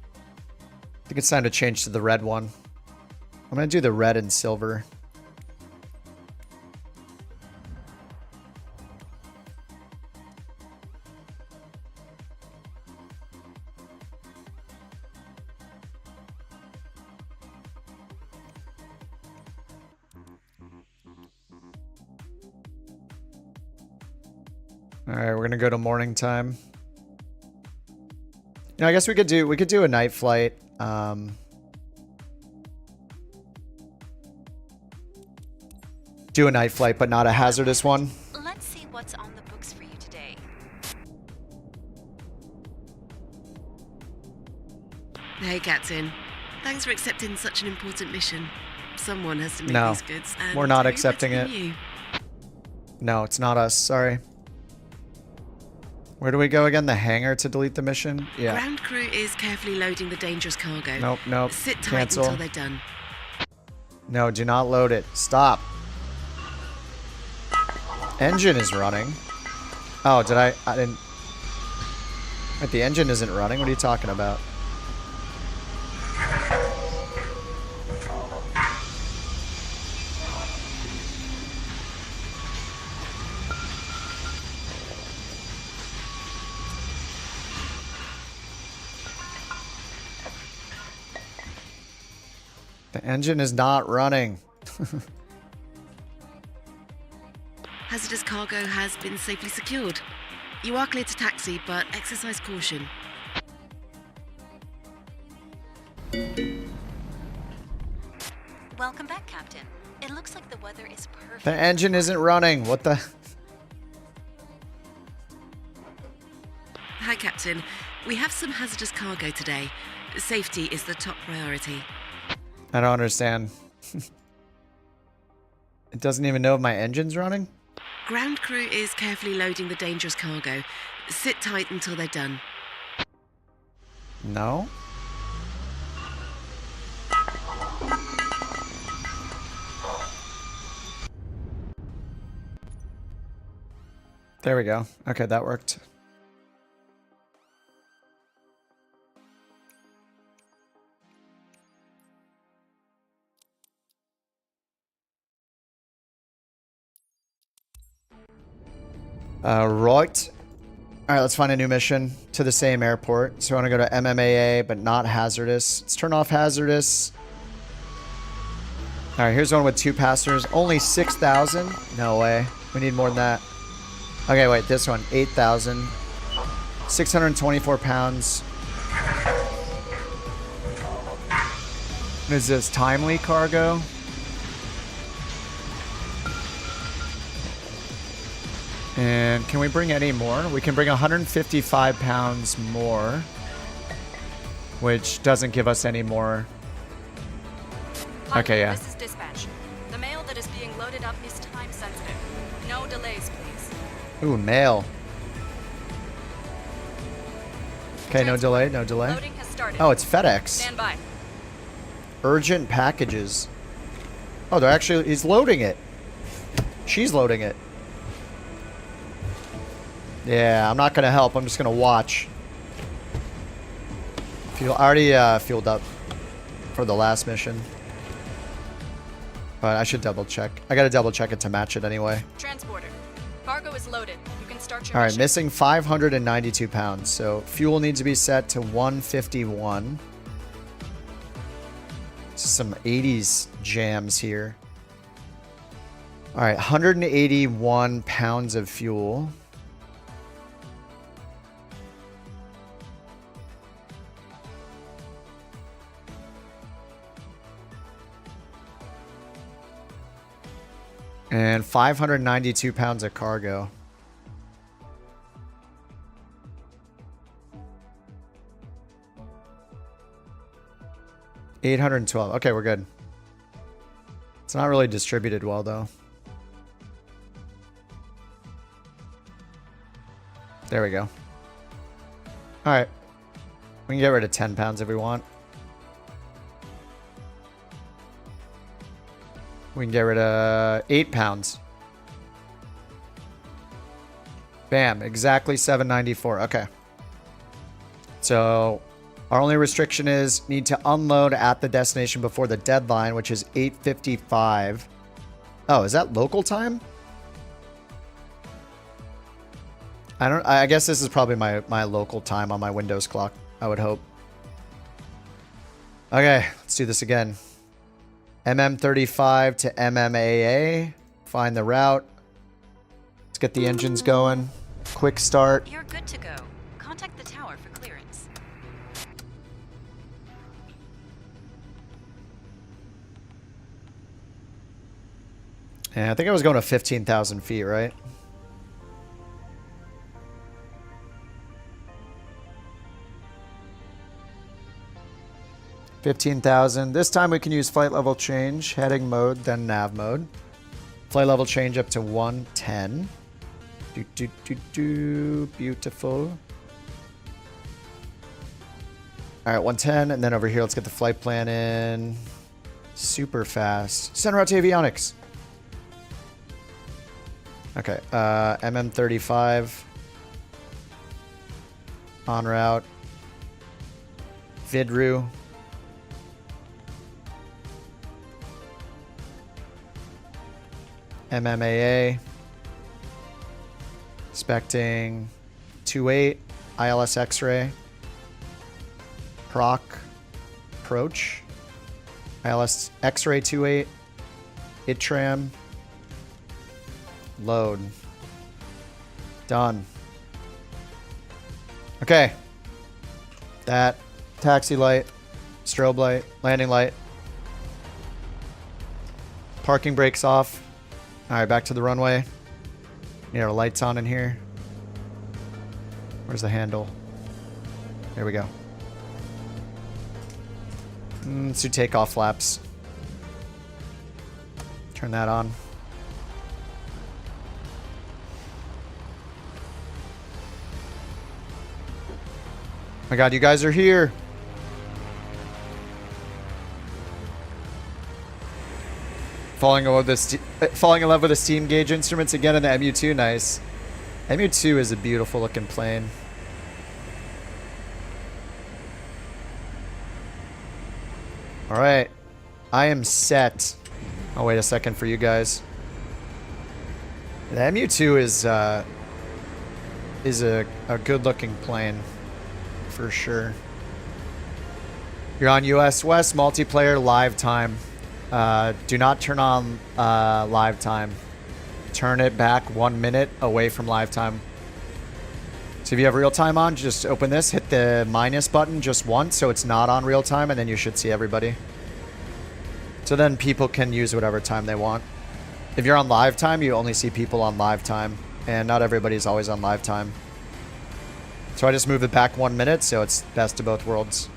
I think it's time to change to the red one. I'm going to do the red and silver. All right, we're gonna go to morning time. You know, I guess we could do a night flight. Do a night flight, but not a hazardous one. Let's see what's on the books for you today. Hey, Captain. Thanks for accepting such an important mission. Someone has to make No, these goods. And we're not who accepting better it. than you? No, it's not us. Sorry. Where do we go again? The hangar to delete the mission? Yeah. Ground crew is carefully loading the dangerous cargo. Nope, nope. Sit tight Cancel. until they're done. No, do not load it. Stop. Engine is running. Oh, did I didn't... Wait, the engine isn't running? What are you talking about? The engine is not running. Hazardous cargo has been safely secured. You are clear to taxi, but exercise caution. Welcome back, Captain. It looks like the weather is perfect. The engine isn't running. What the... Hi, Captain. We have some hazardous cargo today. Safety is the top priority. I don't understand. It doesn't even know if my engine's running? Ground crew is carefully loading the dangerous cargo. Sit tight until they're done. No? There we go. Okay, that worked. Right. Alright, let's find a new mission to the same airport. So I want to go to MMAA, but not hazardous. Let's turn off hazardous. Alright, here's one with 2 passengers. Only 6,000? No way. We need more than that. Okay, wait, this one. 8,000. 624 pounds. What is this? Timely cargo? And can we bring any more? We can bring 155 pounds more, which doesn't give us any more. Pilot, Okay, yeah. This is dispatch. The mail that is being loaded up is time sensitive. No delays, please. Ooh, mail. Okay, no delay, no delay. Loading has started. Oh, it's FedEx. Stand by. Urgent packages. Oh, they're actually, he's loading it. She's loading it. Yeah, I'm not gonna help. I'm just gonna watch. I already fueled up for the last mission. But I should double check. I gotta double check it to match it anyway. Transporter. Cargo is loaded. You can start your All right, mission. missing 592 pounds. So fuel needs to be set to 151. Some 80s jams here. All right, 181 pounds of fuel. And 592 pounds of cargo. $812. Okay, we're good. It's not really distributed well, though. There we go. All right. We can get rid of 10 pounds if we want. We can get rid of 8 pounds. Bam. Exactly 794. Okay. So our only restriction is need to unload at the destination before the deadline, which is 8:55. Oh, is that local time? I guess this is probably my local time on my Windows clock, I would hope. Okay, let's do this again. MM35 to MMAA. Find the route. Let's get the engines going. Quick start. You're good to go. Contact the tower for clearance. And I think I was going to 15,000 feet, right? $15,000. This time we can use flight level change, heading mode, then nav mode. Flight level change up to 110. Beautiful. All right, 110, and then over here, let's get the flight plan in. Super fast. Send route to avionics. Okay, MM35. En route. Vidru. MMAA. Expecting 28. ILS X-ray. Proc. Approach. ILS X-ray 28. ITRAM. Load. Done. Okay. That. Taxi light. Strobe light. Landing light. Parking brakes off. Alright, back to the runway. Need our lights on in here. Where's the handle? There we go. Let's do takeoff flaps. Turn that on. Oh my god, you guys are here. Falling in love with the steam gauge instruments again in the MU2. Nice. MU2 is a beautiful looking plane. All right, I am set. I'll wait a second for you guys. The MU2 is a good looking plane for sure. You're on US West multiplayer live time. Do not turn on live time. Turn it back 1 minute away from live time. So if you have real time on, just open this, hit the minus button just once so it's not on real time, and then you should see everybody. So then people can use whatever time they want. If you're on live time, you only see people on live time, and not everybody's always on live time. So I just moved it back 1 minute, so it's best of both worlds.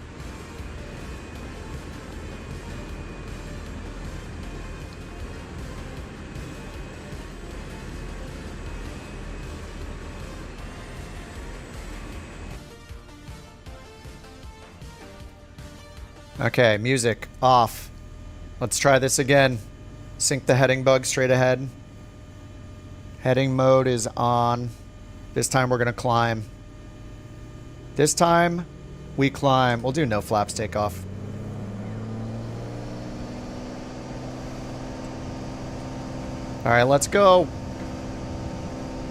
Okay, music off. Let's try this again. Sync the heading bug straight ahead. Heading mode is on. This time we're gonna climb. This time we climb. We'll do no flaps takeoff. Alright, let's go.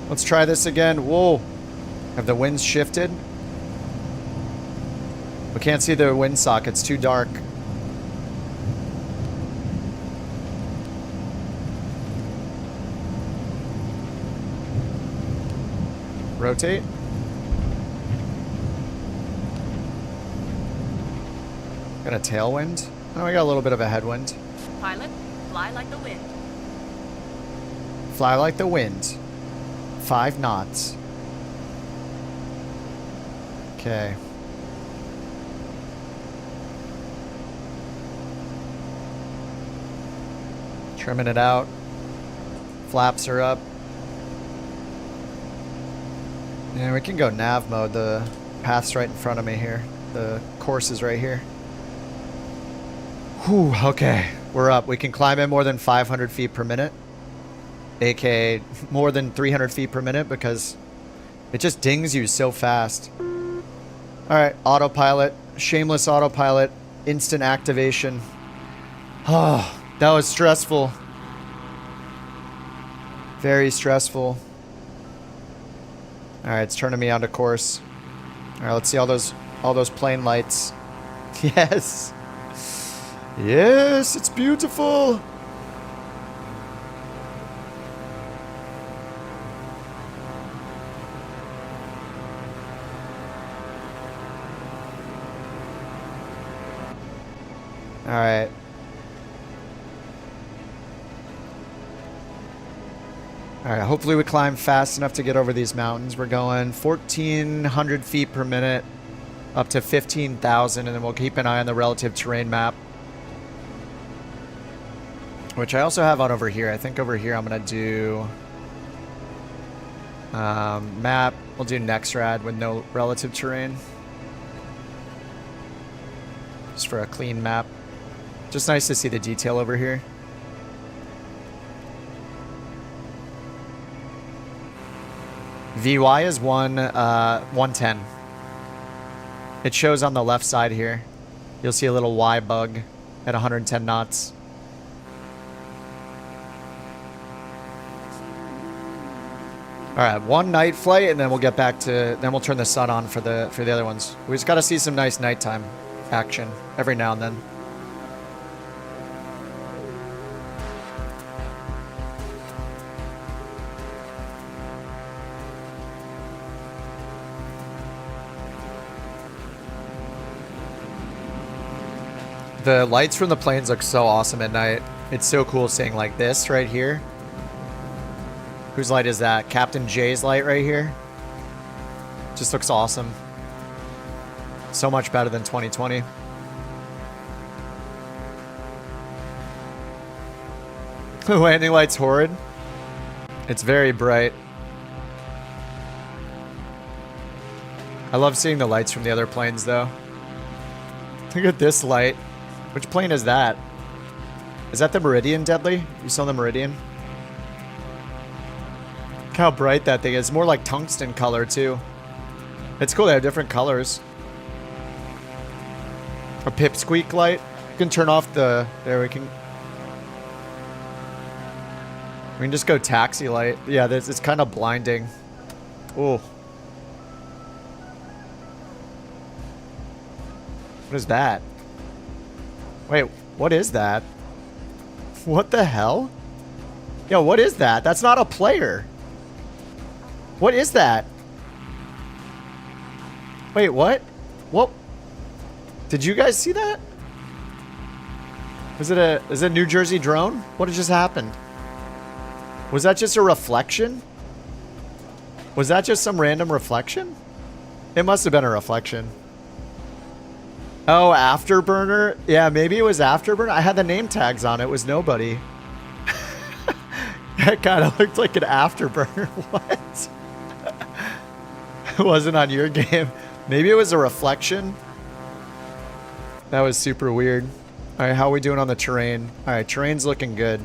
Let's try this again. Whoa. Have the winds shifted? We can't see the windsock. It's too dark. Rotate. Got a tailwind. Oh, we got a little bit of a headwind. Pilot, fly like the wind. Fly like the wind. 5 knots. Okay. Trimming it out. Flaps are up. Yeah, we can go nav mode. The path's right in front of me here. The course is right here. Whew, okay. We're up. We can climb in more than 500 feet per minute. AKA more than 300 feet per minute because it just dings you so fast. Alright, autopilot. Shameless autopilot. Instant activation. Oh, that was stressful. Very stressful. Alright, it's turning me onto course. Alright, let's see all those plane lights. Yes. Yes, it's beautiful. Alright. Alright, hopefully we climb fast enough to get over these mountains. We're going 1,400 feet per minute up to 15,000, and then we'll keep an eye on the relative terrain map. Which I also have on over here. I think over here I'm going to do map. We'll do next rad with no relative terrain. Just for a clean map. Just nice to see the detail over here. VY is 110. It shows on the left side here. You'll see a little Y bug at 110 knots. Alright, one night flight and then we'll get back to, then we'll turn the sun on for the other ones. We just gotta see some nice nighttime action every now and then. The lights from the planes look so awesome at night. It's so cool seeing like this right here. Whose light is that? Captain J's light right here. Just looks awesome. So much better than 2020. The landing light's horrid. It's very bright. I love seeing the lights from the other planes though. Look at this light. Which plane is that? Is that the Meridian, Deadly? You saw the Meridian? Look how bright that thing is. It's more like tungsten color, too. It's cool they have different colors. A pipsqueak light. You can turn off the... There, we can just go taxi light. Yeah, this it's kind of blinding. Ooh. What is that? Wait, what is that? What the hell? Yo, what is that? That's not a player. What is that? Wait, what? What? Did you guys see that? Is it a New Jersey drone? What just happened? Was that just a reflection? Was that just some random reflection? It must have been a reflection. Oh, Afterburner? Yeah, maybe it was Afterburner. I had the name tags on it. It was nobody. That kind of looked like an Afterburner. What? It wasn't on your game. Maybe it was a reflection. That was super weird. All right, how are we doing on the terrain? All right, terrain's looking good.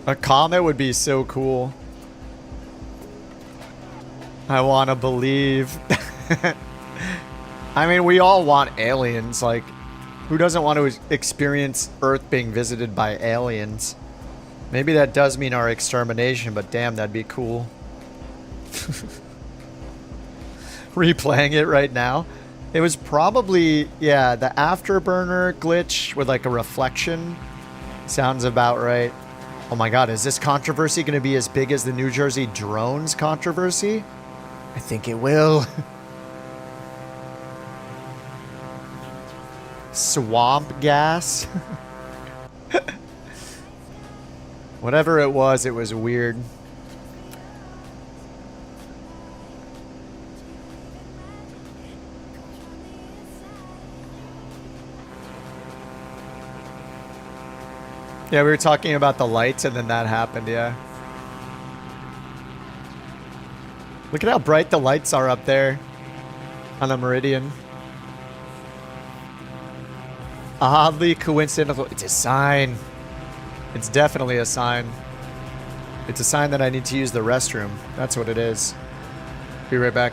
A comet would be so cool. I want to believe. I mean, we all want aliens. Like, Who doesn't want to experience Earth being visited by aliens? Maybe that does mean our extermination, but damn, that'd be cool. Replaying it right now. It was probably, yeah, the afterburner glitch with like a reflection. Sounds about right. Oh my god, is this controversy going to be as big as the New Jersey drones controversy? I think it will. Swamp gas? Whatever it was weird. Yeah, we were talking about the lights and then that happened, yeah. Look at how bright the lights are up there on the Meridian. Oddly coincidental. It's a sign. It's definitely a sign. It's a sign that I need to use the restroom. That's what it is. Be right back.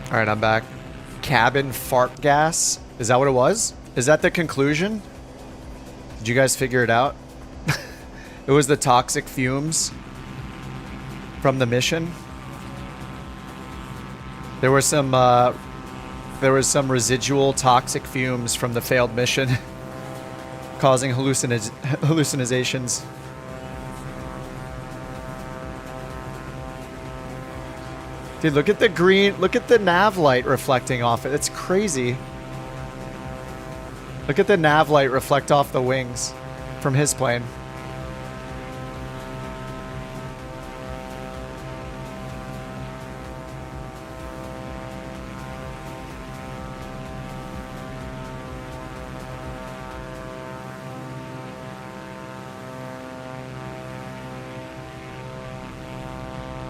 All right, I'm back. Cabin fart gas. Is that what it was? Is that the conclusion? Did you guys figure it out? It was the toxic fumes from the mission. There were some residual toxic fumes from the failed mission causing hallucinations. Dude, look at the green, look at the nav light reflecting off it. It's crazy. Look at the nav light reflect off the wings from his plane.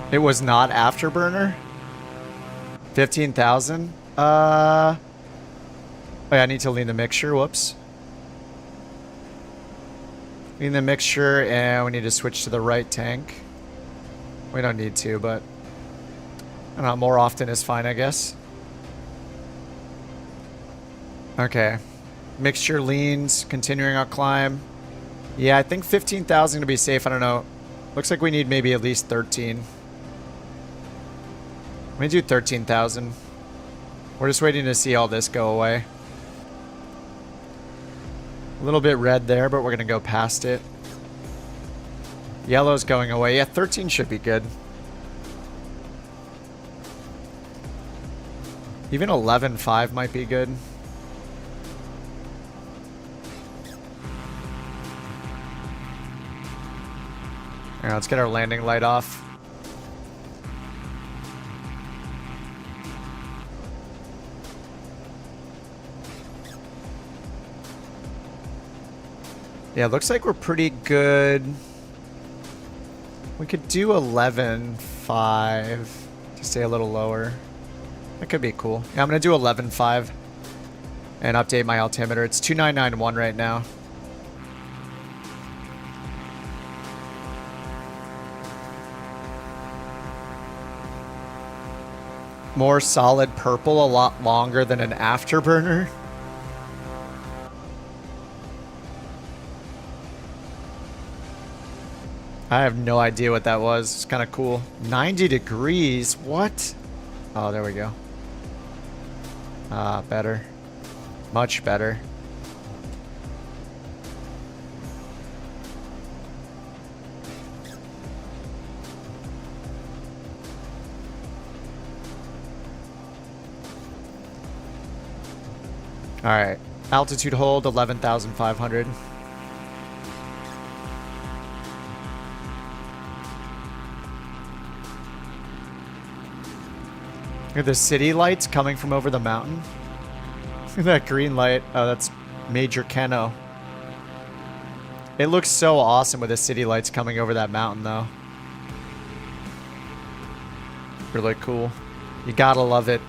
It was not Afterburner? 15,000? Oh yeah, I need to lean the mixture. Whoops. Lean the mixture, and we need to switch to the right tank. We don't need to, but I don't know, more often is fine, I guess. Okay. Mixture leans, continuing our climb. Yeah, I think 15,000 to be safe. I don't know. Looks like we need maybe at least 13. Let me do 13,000. We're just waiting to see all this go away. A little bit red there, but we're going to go past it. Yellow's going away. Yeah, 13 should be good. Even 11.5 might be good. Alright, let's get our landing light off. Yeah, looks like we're pretty good. We could do 11.5 to stay a little lower. That could be cool. Yeah, I'm going to do 11.5 and update my altimeter. It's 2991 right now. More solid purple, a lot longer than an Afterburner. I have no idea what that was. It's kind of cool. 90 degrees? What? Oh, there we go. Ah, better. Much better. Alright. Altitude hold, 11,500. Look at the city lights coming from over the mountain. Look at that green light. Oh, that's Major Keno. It looks so awesome with the city lights coming over that mountain, though. Really cool. You gotta love it.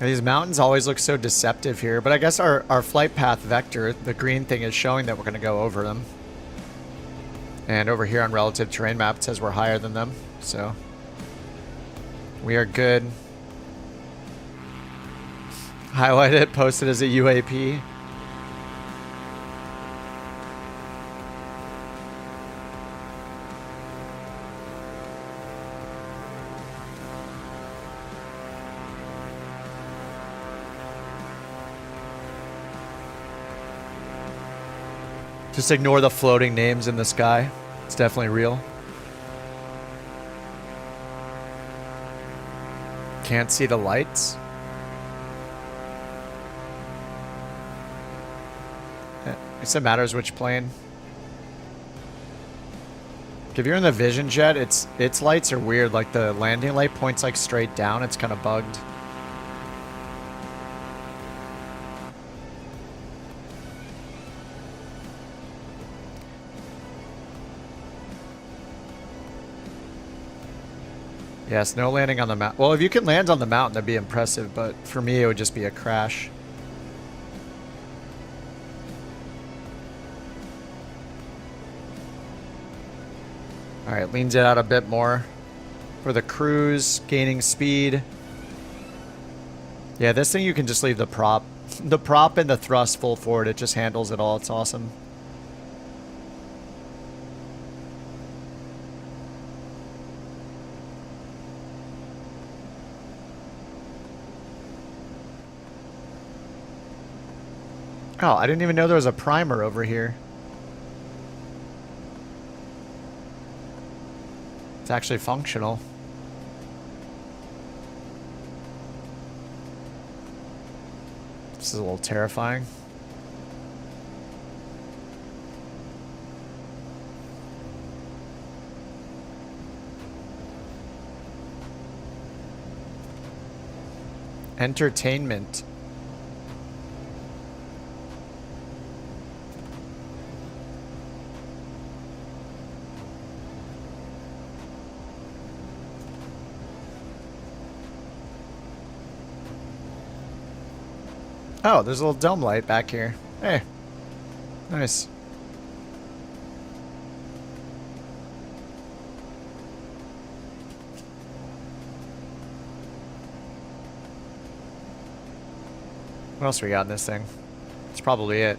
These mountains always look so deceptive here, but I guess our flight path vector, the green thing, is showing that we're going to go over them. And over here on relative terrain map, it says we're higher than them, so we are good. Highlight it, post it as a UAP. Just ignore the floating names in the sky. It's definitely real. Can't see the lights. I guess it matters which plane. If you're in the Vision Jet, its lights are weird. Like the landing light points like straight down. It's kind of bugged. Yes, no landing on the mountain. Well, if you can land on the mountain, that'd be impressive, but for me, it would just be a crash. Alright, leans it out a bit more for the cruise, gaining speed. Yeah, this thing you can just leave the prop. The prop and the thrust full forward, it just handles it all. It's awesome. Oh, I didn't even know there was a primer over here. It's actually functional. This is a little terrifying. Entertainment. Oh, there's a little dome light back here. Hey. Nice. What else we got in this thing? That's probably it.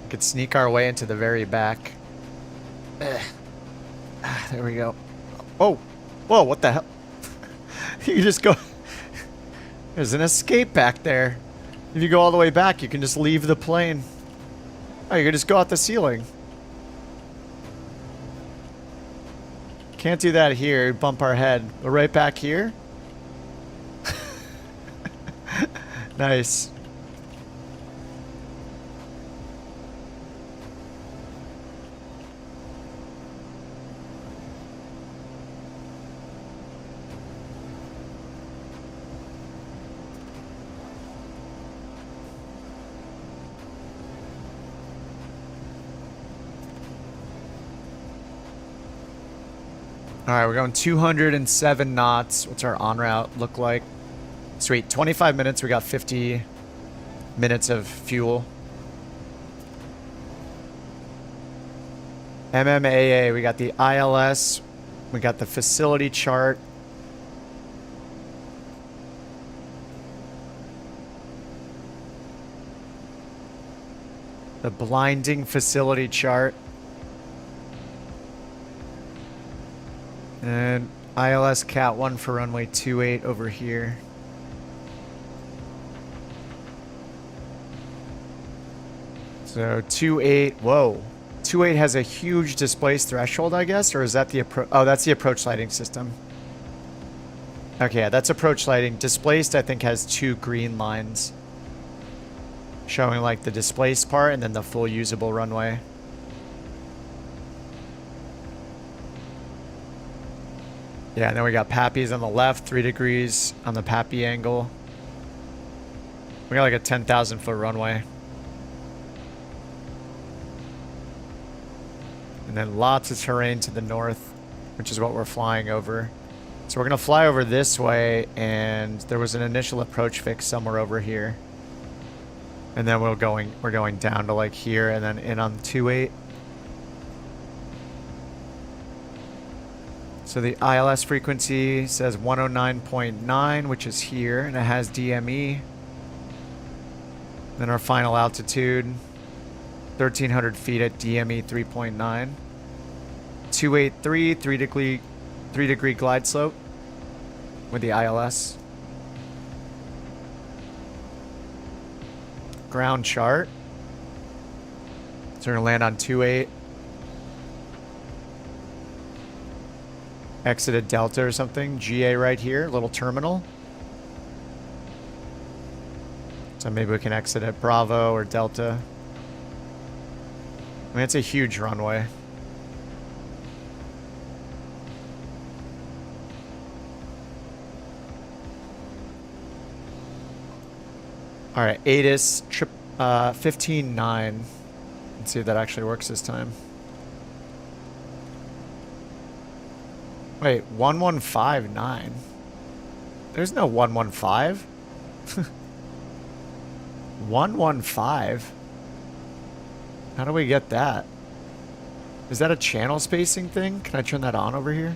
Could sneak our way into the very back. There we go. Oh! Whoa, what the hell? You just go... There's an escape back there. If you go all the way back, you can just leave the plane. Oh, you can just go out the ceiling. Can't do that here. Bump our head. But right back here. Nice. All right, we're going 207 knots. What's our en route look like? Sweet, 25 minutes. We got 50 minutes of fuel. MMAA, we got the ILS. We got the facility chart. The blinding facility chart. And ILS Cat 1 for runway 28 over here. So 28, whoa. 28 has a huge displaced threshold, I guess, or is that the approach? Oh, that's the approach lighting system. Okay, yeah, that's approach lighting. Displaced, I think, has 2 green lines showing like the displaced part and then the full usable runway. Yeah, and then we got Pappy's on the left, 3 degrees on the Pappy angle. We got like a 10,000 foot runway. And then lots of terrain to the north, which is what we're flying over. So we're gonna fly over this way, and there was an initial approach fix somewhere over here. And then we're going down to like here and then in on 28. So the ILS frequency says 109.9, which is here, and it has DME. Then our final altitude, 1,300 feet at DME 3.9. 283, 3 degree glide slope with the ILS. Ground chart. So we're gonna land on 28. Exited Delta or something. GA right here, little terminal. So maybe we can exit at Bravo or Delta. I mean, it's a huge runway. All right, ATIS 15.9. Let's see if that actually works this time. Wait, 1159. There's no 115. 115. How do we get that? Is that a channel spacing thing? Can I turn that on over here?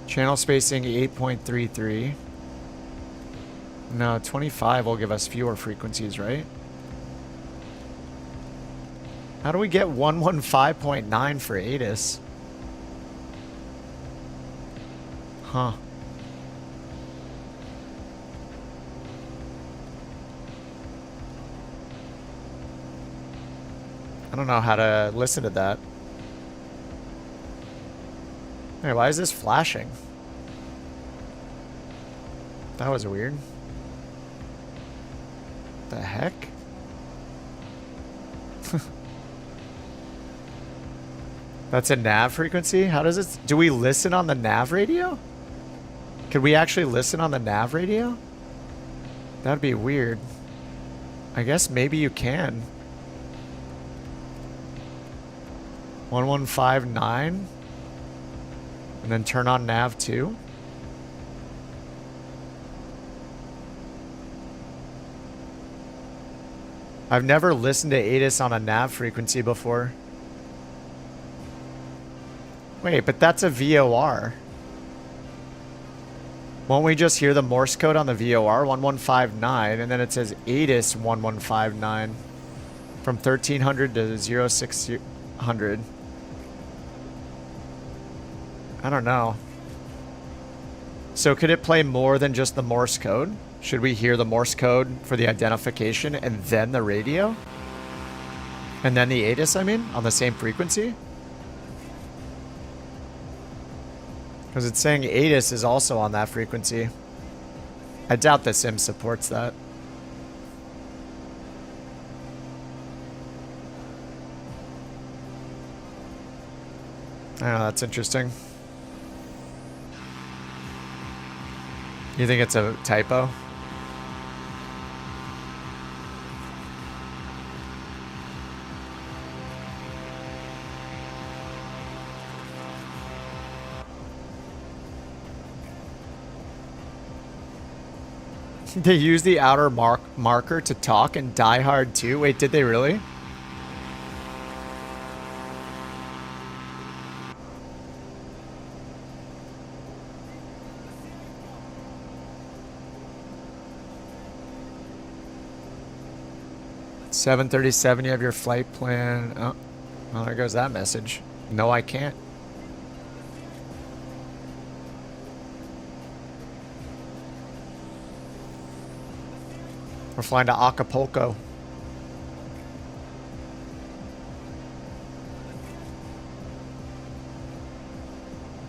Channel spacing 8.33. No, 25 will give us fewer frequencies, right? How do we get 115.9 for ATIS? Huh. I don't know how to listen to that. Hey, why is this flashing? That was weird. The heck? That's a nav frequency? How does it... Do we listen on the nav radio? Could we actually listen on the nav radio? That'd be weird. I guess maybe you can. 1159? And then turn on nav 2? I've never listened to ATIS on a nav frequency before. Wait, but that's a VOR. Won't we just hear the Morse code on the VOR? 1159, and then it says ATIS 1159 from 1300 to 0600. I don't know. So could it play more than just the Morse code? Should we hear the Morse code for the identification and then the radio? And then the ATIS, I mean, on the same frequency? Because it's saying ATIS is also on that frequency. I doubt the sim supports that. I don't know, that's interesting. You think it's a typo? They use the outer marker to talk in Die Hard 2? Wait, did they really? $7:37, you have your flight plan. Oh, well, there goes that message. No, I can't. We're flying to Acapulco.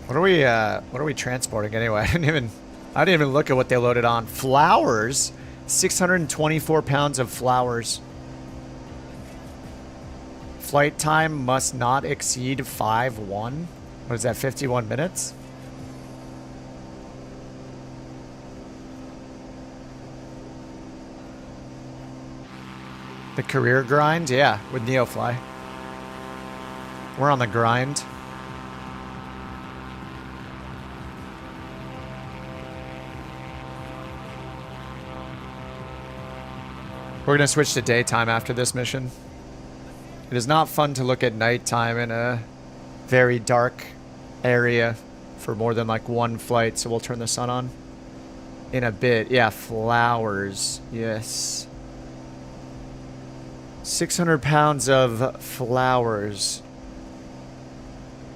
What are we transporting anyway? I didn't even look at what they loaded on. Flowers? 624 pounds of flowers. Flight time must not exceed 5:1. What is that, 51 minutes? The career grind? Yeah, with NeoFly. We're on the grind. We're going to switch to daytime after this mission. It is not fun to look at nighttime in a very dark area for more than like one flight, so we'll turn the sun on in a bit. Yeah, flowers. Yes. 600 pounds of flowers.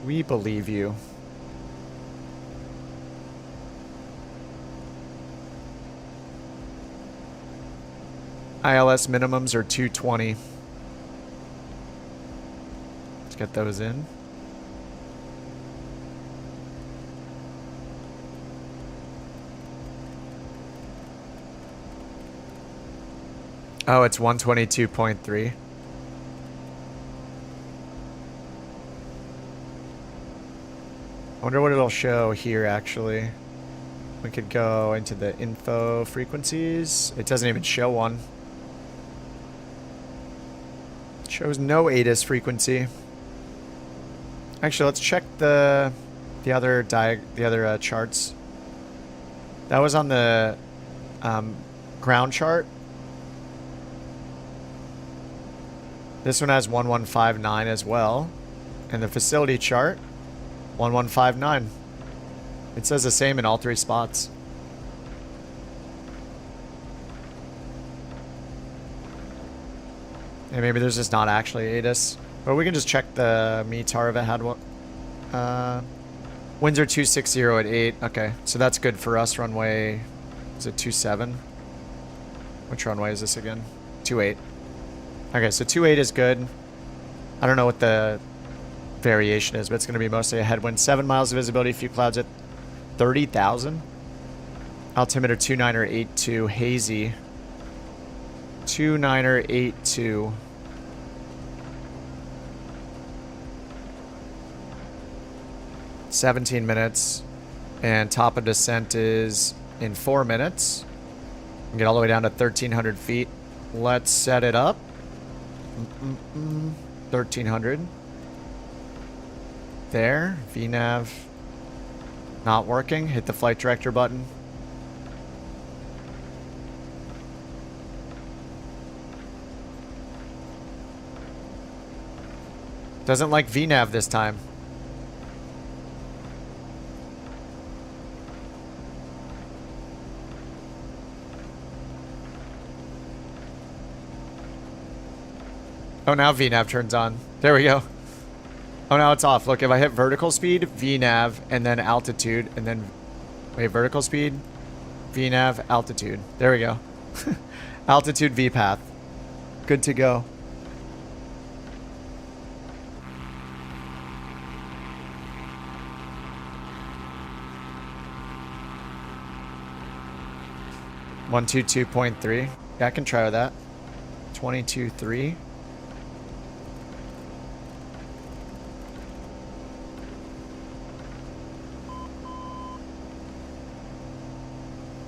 We believe you. ILS minimums are 220. Let's get those in. Oh, it's 122.3. I wonder what it'll show here, actually. We could go into the info frequencies. It doesn't even show one. It shows no ATIS frequency. Actually, let's check the other charts. That was on the ground chart. This one has 1159 as well. And the facility chart, 1159. It says the same in all three spots. And maybe there's just not actually ATIS. But we can just check the METAR if it had one. Winds are 260 at 8. Okay, so that's good for us. Runway, is it 27? Which runway is this again? 28. Okay, so 28 is good. I don't know what the variation is, but it's going to be mostly a headwind. 7 miles of visibility, few clouds at 30,000. Altimeter 2982, hazy. 2982. $17 minutes, and top of descent is in 4 minutes. We get all the way down to 1,300 feet. Let's set it up. 1,300. There, VNav not working. Hit the flight director button. Doesn't like VNav this time. Oh, now VNav turns on. There we go. Oh, now it's off. Look, if I hit vertical speed, VNav, and then altitude, and then... Wait, vertical speed, VNav, altitude. There we go. Altitude VPath. Good to go. $122.3. Yeah, I can try with that. 22.3.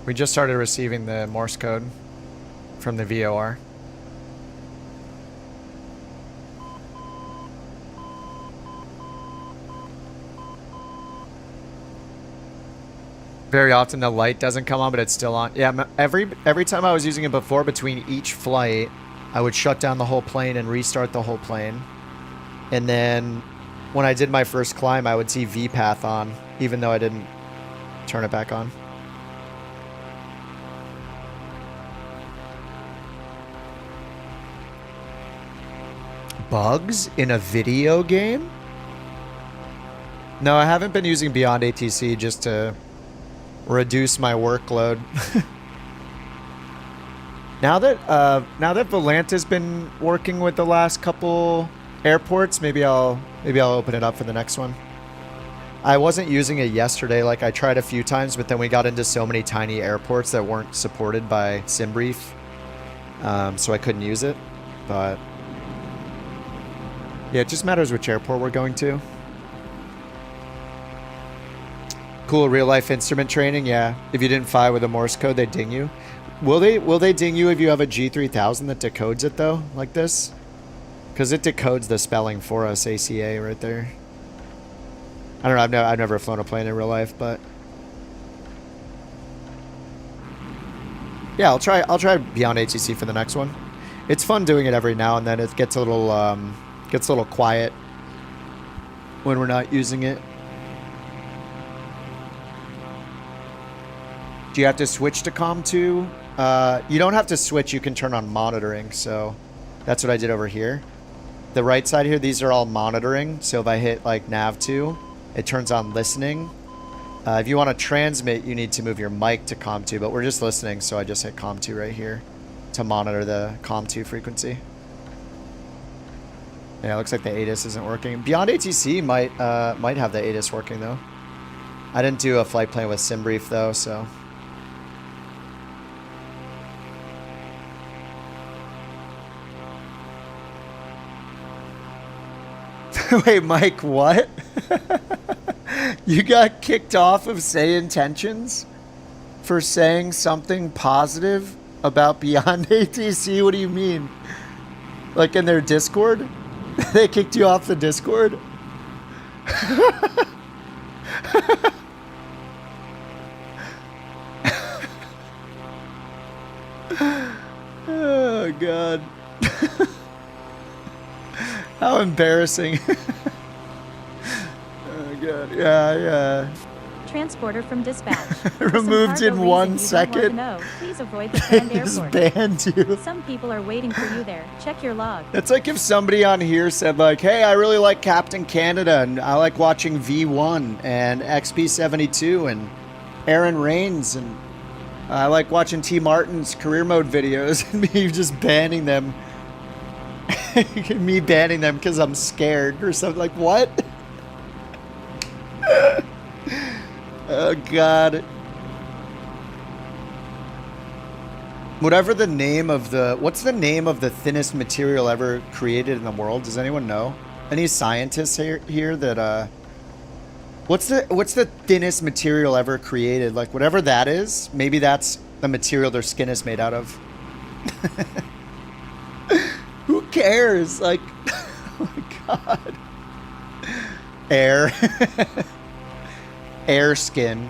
We just started receiving the Morse code from the VOR. Very often the light doesn't come on, but it's still on. Yeah, every time I was using it before, between each flight, I would shut down the whole plane and restart the whole plane. And then when I did my first climb, I would see VPath on, even though I didn't turn it back on. Bugs in a video game? No, I haven't been using Beyond ATC just to reduce my workload. Now that Volanta's been working with the last couple airports, maybe I'll open it up for the next one. I wasn't using it yesterday. Like, I tried a few times, but then we got into so many tiny airports that weren't supported by SimBrief, so I couldn't use it. But yeah, it just matters which airport we're going to. Cool real-life instrument training, yeah. If you didn't fly with a Morse code, they ding you. Will they ding you if you have a G3000 that decodes it, though, like this? Because it decodes the spelling for us, ACA, right there. I don't know, I've never flown a plane in real life, but... yeah, I'll try Beyond ATC for the next one. It's fun doing it every now and then. It gets a little quiet when we're not using it. Do you have to switch to COM2? You don't have to switch. You can turn on monitoring. So that's what I did over here. The right side here, these are all monitoring. So if I hit like nav2, it turns on listening. If you want to transmit, you need to move your mic to COM2, but we're just listening. So I just hit COM2 right here to monitor the COM2 frequency. Yeah, it looks like the ATIS isn't working. Beyond ATC might have the ATIS working though. I didn't do a flight plan with SimBrief though, so... Wait, Mike, what? You got kicked off of Say Intentions for saying something positive about Beyond ATC? What do you mean? Like in their Discord? They kicked you off the Discord? Oh, God. How embarrassing. Oh, God. Yeah. Transporter from dispatch. Removed in 1 second. Please avoid the planned Just airport. banned you. Some people are waiting for you there. Check your log. It's like if somebody on here said like, hey, I really like Captain Canada and I like watching V1 and XP72 and Aaron Rains and I like watching T. Martin's career mode videos and me just banning them. Me banning them because I'm scared or something. Like, what? Oh, God. Whatever the name of the... What's the name of the thinnest material ever created in the world? Does anyone know? Any scientists here that... What's the thinnest material ever created? Like, whatever that is, maybe that's the material their skin is made out of. Who cares? Like, oh my God. Air. Air skin.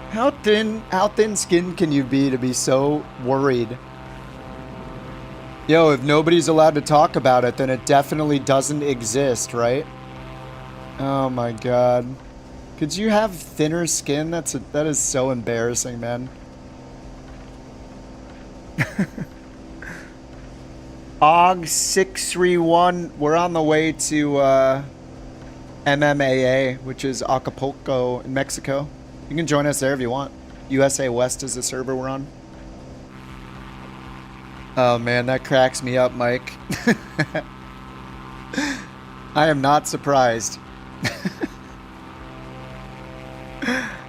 How thin skin can you be to be so worried? Yo, if nobody's allowed to talk about it, then it definitely doesn't exist, right? Oh my God. Could you have thinner skin? That is so embarrassing, man. OG631, we're on the way to MMAA, which is Acapulco in Mexico. You can join us there if you want. USA West is the server we're on. Oh man, that cracks me up, Mike. I am not surprised.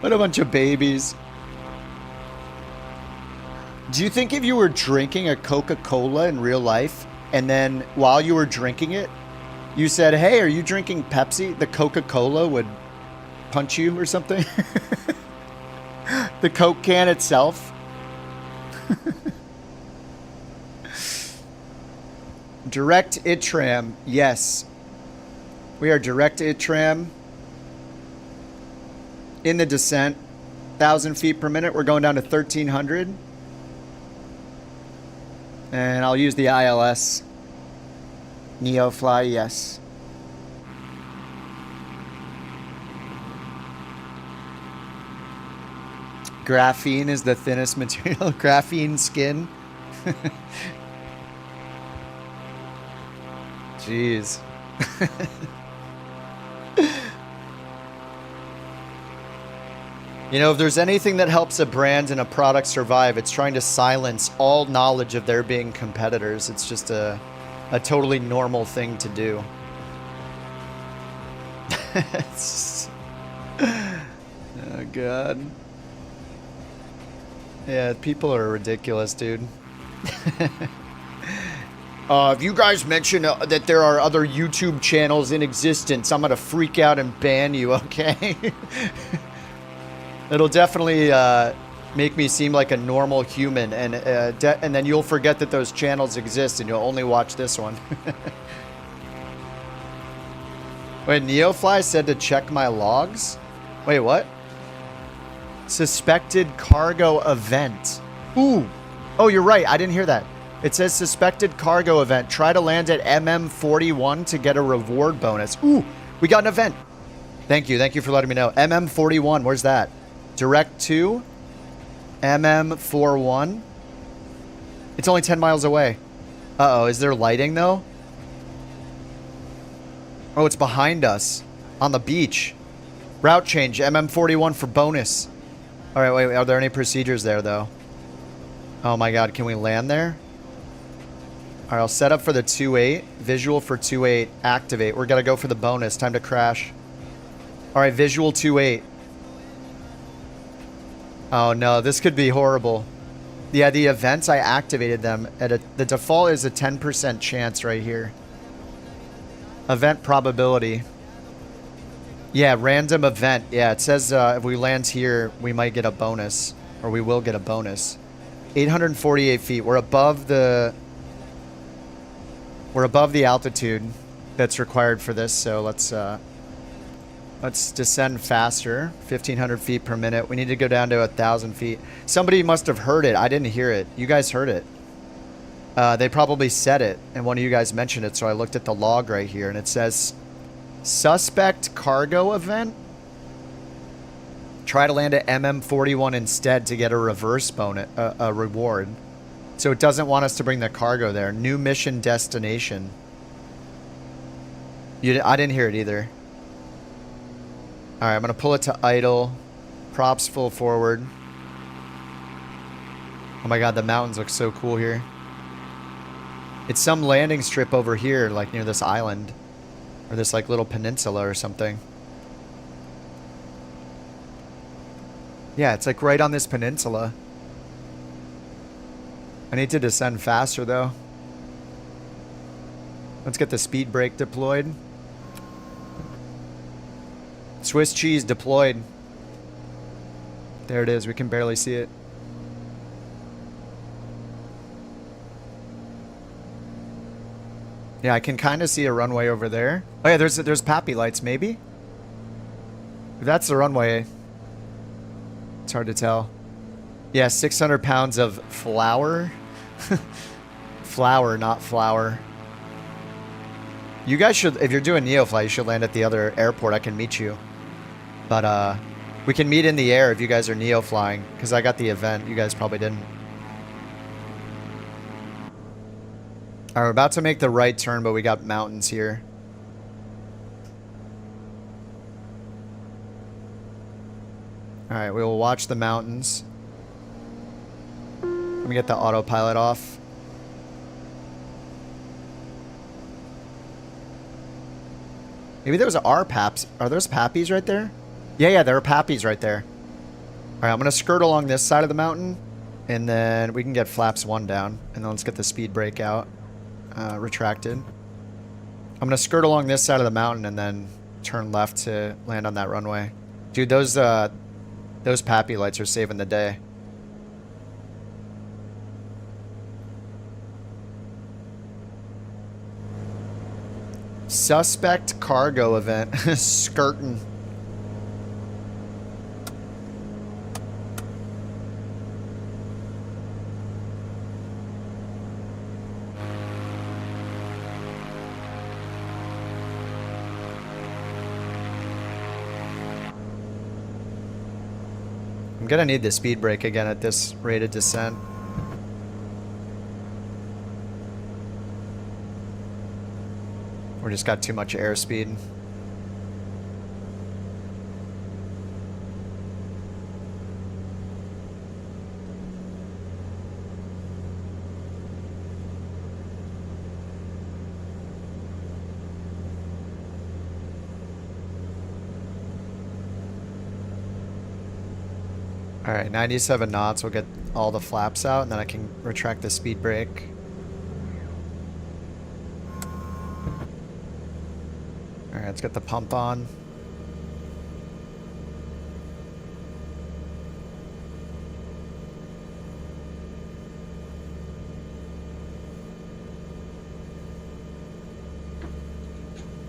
What a bunch of babies. Do you think if you were drinking a Coca-Cola in real life, and then while you were drinking it, you said, hey, are you drinking Pepsi? The Coca-Cola would punch you or something? The Coke can itself? Direct ITRAM, yes. We are direct ITRAM in the descent. 1,000 feet per minute. We're going down to 1,300. And I'll use the ILS. NeoFly, yes. Graphene is the thinnest material. Graphene skin. Jeez. You know, if there's anything that helps a brand and a product survive, it's trying to silence all knowledge of there being competitors. It's just a totally normal thing to do. Oh, God. Yeah, people are ridiculous, dude. If you guys mention that there are other YouTube channels in existence, I'm going to freak out and ban you, okay? It'll definitely make me seem like a normal human, and then you'll forget that those channels exist, and you'll only watch this one. Wait, NeoFly said to check my logs? Wait, what? Suspected cargo event. Ooh. Oh, you're right. I didn't hear that. It says suspected cargo event. Try to land at MM41 to get a reward bonus. Ooh, we got an event. Thank you. Thank you for letting me know. MM41, where's that? Direct to MM41. It's only 10 miles away. Uh-oh, is there lighting though? Oh, it's behind us on the beach. Route change, MM41 for bonus. All right, wait, are there any procedures there though? Oh my God, can we land there? All right, I'll set up for the 2.8. Visual for 2.8, activate. We're gonna go for the bonus, time to crash. All right, visual 2.8. Oh no, this could be horrible. Yeah, the events, I activated them. The default is a 10% chance right here. Event probability. Yeah, random event. Yeah, it says if we land here, we might get a bonus. Or we will get a bonus. 848 feet. We're above the altitude that's required for this, so let's descend faster. 1,500 feet per minute. We need to go down to 1,000 feet. Somebody must have heard it. I didn't hear it. You guys heard it. They probably said it, and one of you guys mentioned it, so I looked at the log right here, and it says, suspect cargo event? Try to land at MM41 instead to get a reverse bonus, a reward. So it doesn't want us to bring the cargo there. New mission destination. I didn't hear it either. Alright, I'm going to pull it to idle. Props full forward. Oh my God, the mountains look so cool here. It's some landing strip over here, like near this island. Or this like little peninsula or something. Yeah, it's like right on this peninsula. I need to descend faster though. Let's get the speed brake deployed. Swiss cheese deployed. There it is. We can barely see it. Yeah, I can kind of see a runway over there. Oh yeah, there's Pappy lights maybe. If that's the runway, it's hard to tell. Yeah, 600 pounds of flour. Flour, not flour. You guys should, if you're doing NeoFly, you should land at the other airport. I can meet you. But we can meet in the air if you guys are NeoFlying, because I got the event. You guys probably didn't. All right, we're about to make the right turn, but we got mountains here. All right, we will watch the mountains. Let me get the autopilot off. Maybe those are paps. Are those pappies right there? Yeah, there are pappies right there. All right, I'm going to skirt along this side of the mountain, and then we can get flaps 1 down, and then let's get the speed brake out. Retracted. I'm going to skirt along this side of the mountain and then turn left to land on that runway. Dude, those pappy lights are saving the day. Suspect cargo event. Skirting. gonna need the speed brake again at this rate of descent. We just got too much airspeed. Alright, 97 knots. We'll get all the flaps out, and then I can retract the speed brake. Alright, let's get the pump on.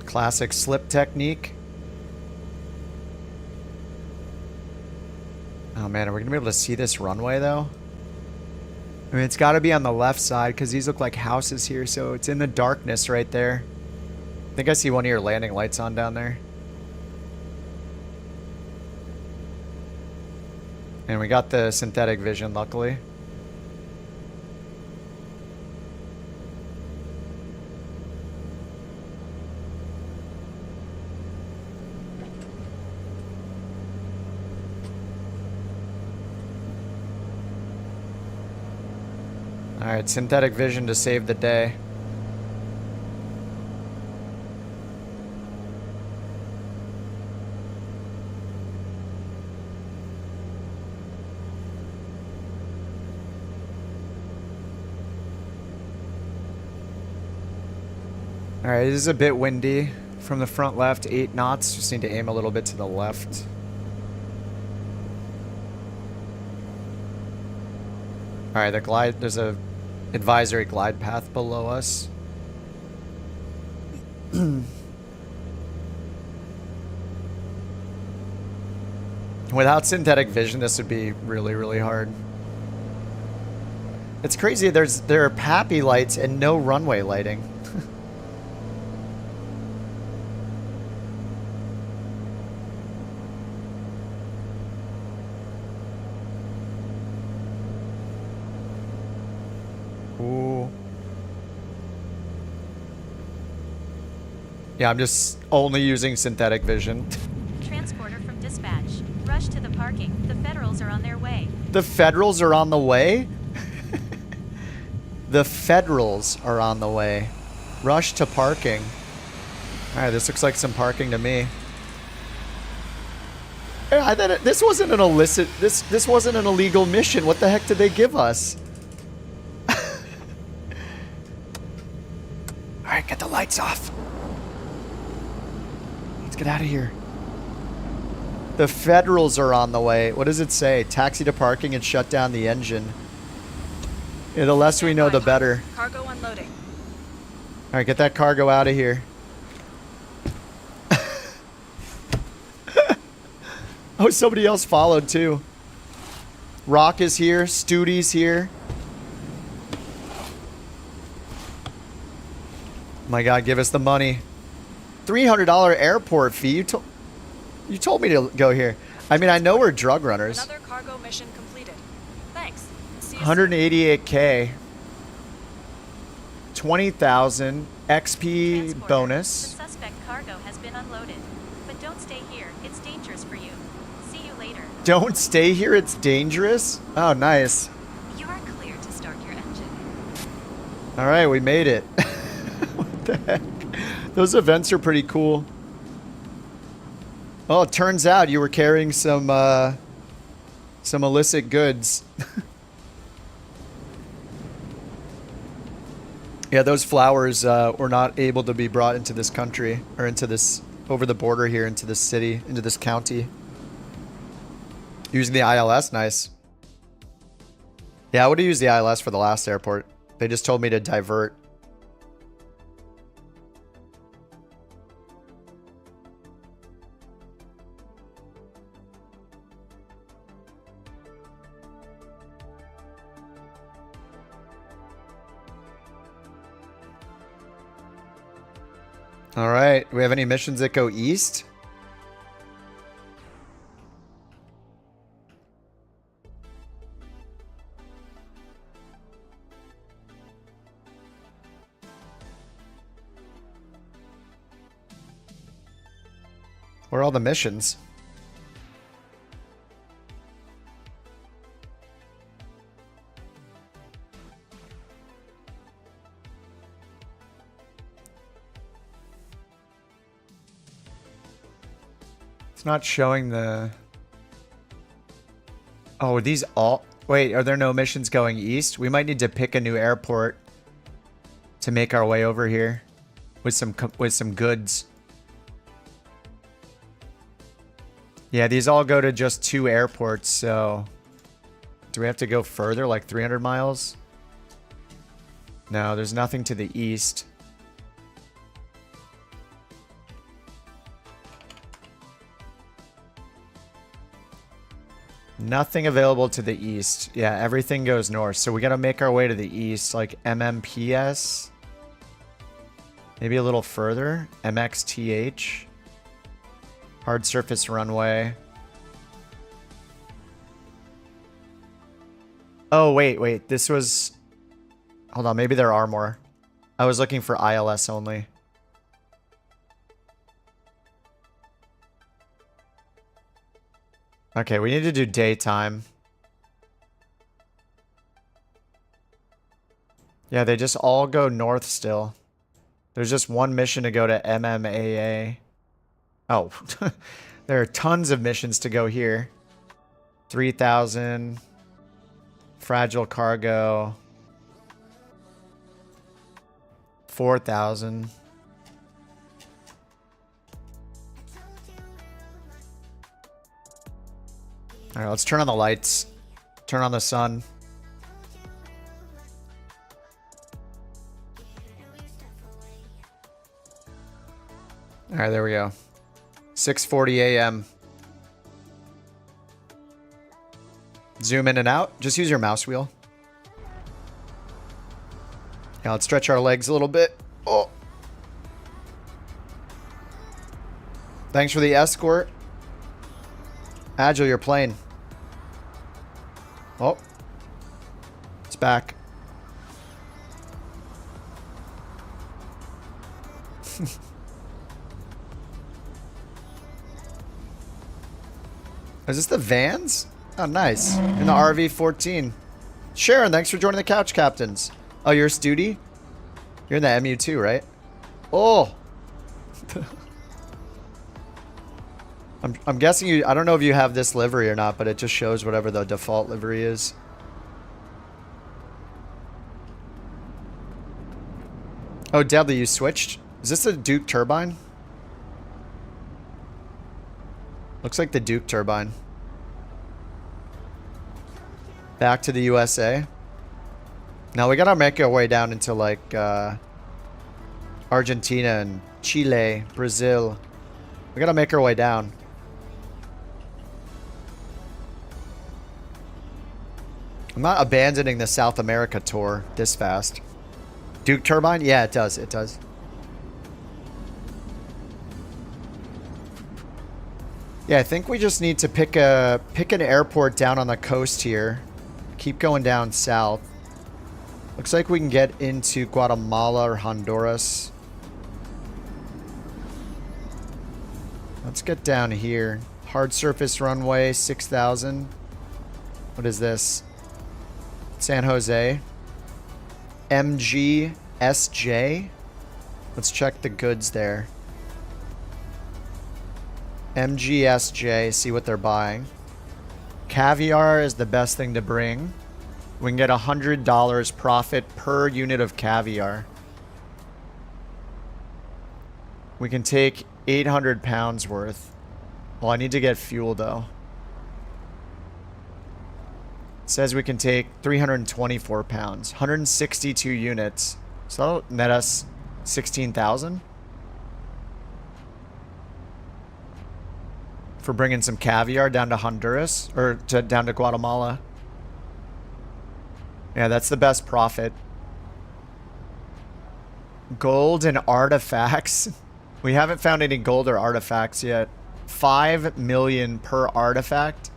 Classic slip technique. Oh man, are we gonna be able to see this runway though? I mean, it's gotta be on the left side because these look like houses here, so it's in the darkness right there. I think I see one of your landing lights on down there. And we got the synthetic vision, luckily. Alright, synthetic vision to save the day. Alright, this is a bit windy. From the front left, 8 knots. Just need to aim a little bit to the left. Alright, the glide, there's a advisory glide path below us. Without synthetic vision, this would be really, really hard. It's crazy, there are PAPI lights and no runway lighting. Yeah, I'm just only using synthetic vision. Transporter from dispatch. Rush to the parking. The Federals are on their way. The Federals are on the way? The Federals are on the way. Rush to parking. Alright, this looks like some parking to me. Hey, I thought this wasn't an illicit... This wasn't an illegal mission. What the heck did they give us? Alright, get the lights off. Get out of here. The Federals are on the way. What does it say? Taxi to parking and shut down the engine. Yeah, the less we know, the better. Cargo unloading. Alright, get that cargo out of here. Oh, somebody else followed too. Rock is here. Stoody's here. My God, give us the money. $300 airport fee. You told me to go here. I mean, I know we're drug runners. Another cargo mission completed. Thanks. See you 188K. 20,000 XP Transporter. bonus. The suspect cargo has been unloaded. But don't stay here. It's dangerous for you. See you later. Don't stay here. It's dangerous. Oh, nice. You are clear to start your engine. All right, we made it. What the heck? Those events are pretty cool. Oh, it turns out you were carrying some illicit goods. Yeah, those flowers were not able to be brought into this country, or into this, over the border here, into this city, into this county. Using the ILS, nice. Yeah, I would have used the ILS for the last airport. They just told me to divert. All right. Do we have any missions that go east? Where are all the missions? It's not showing the... Oh, are these all... Wait, are there no missions going east? We might need to pick a new airport to make our way over here with some goods. Yeah, these all go to just 2 airports, so... Do we have to go further, like 300 miles? No, there's nothing to the east. Nothing available to the east. Yeah, everything goes north. So we gotta make our way to the east, like MMPS. Maybe a little further. MXTH. Hard surface runway. Oh, wait. This was... Hold on, maybe there are more. I was looking for ILS only. Okay, we need to do daytime. Yeah, they just all go north still. There's just one mission to go to MMAA. Oh, there are tons of missions to go here. 3,000. Fragile cargo. 4,000. All right, let's turn on the lights. Turn on the sun. All right, there we go. 6:40 a.m. Zoom in and out. Just use your mouse wheel. Yeah, let's stretch our legs a little bit. Oh. Thanks for the escort. Agile, your plane. Oh. It's back. Is this the Vans? Oh, nice. In the RV-14. Sharon, thanks for joining the Couch Captains. Oh, you're a Studi? You're in the MU2, right? Oh! I'm guessing you... I don't know if you have this livery or not, but it just shows whatever the default livery is. Oh, Dudley, you switched? Is this a Duke turbine? Looks like the Duke turbine. Back to the USA. Now we gotta make our way down into like Argentina and Chile, Brazil. We gotta make our way down. I'm not abandoning the South America tour this fast. Duke turbine? Yeah, it does. It does. Yeah, I think we just need to pick an airport down on the coast here. Keep going down south. Looks like we can get into Guatemala or Honduras. Let's get down here. Hard surface runway, 6,000. What is this? San Jose. MGSJ. Let's check the goods there. MGSJ, see what they're buying. Caviar is the best thing to bring. We can get $100 profit per unit of caviar. We can take 800 pounds worth. Well, I need to get fuel though. It says we can take 324 pounds, 162 units. So that'll net us 16,000 for bringing some caviar down to Honduras or down to Guatemala. Yeah, that's the best profit. Gold and artifacts. We haven't found any gold or artifacts yet. 5 million per artifact.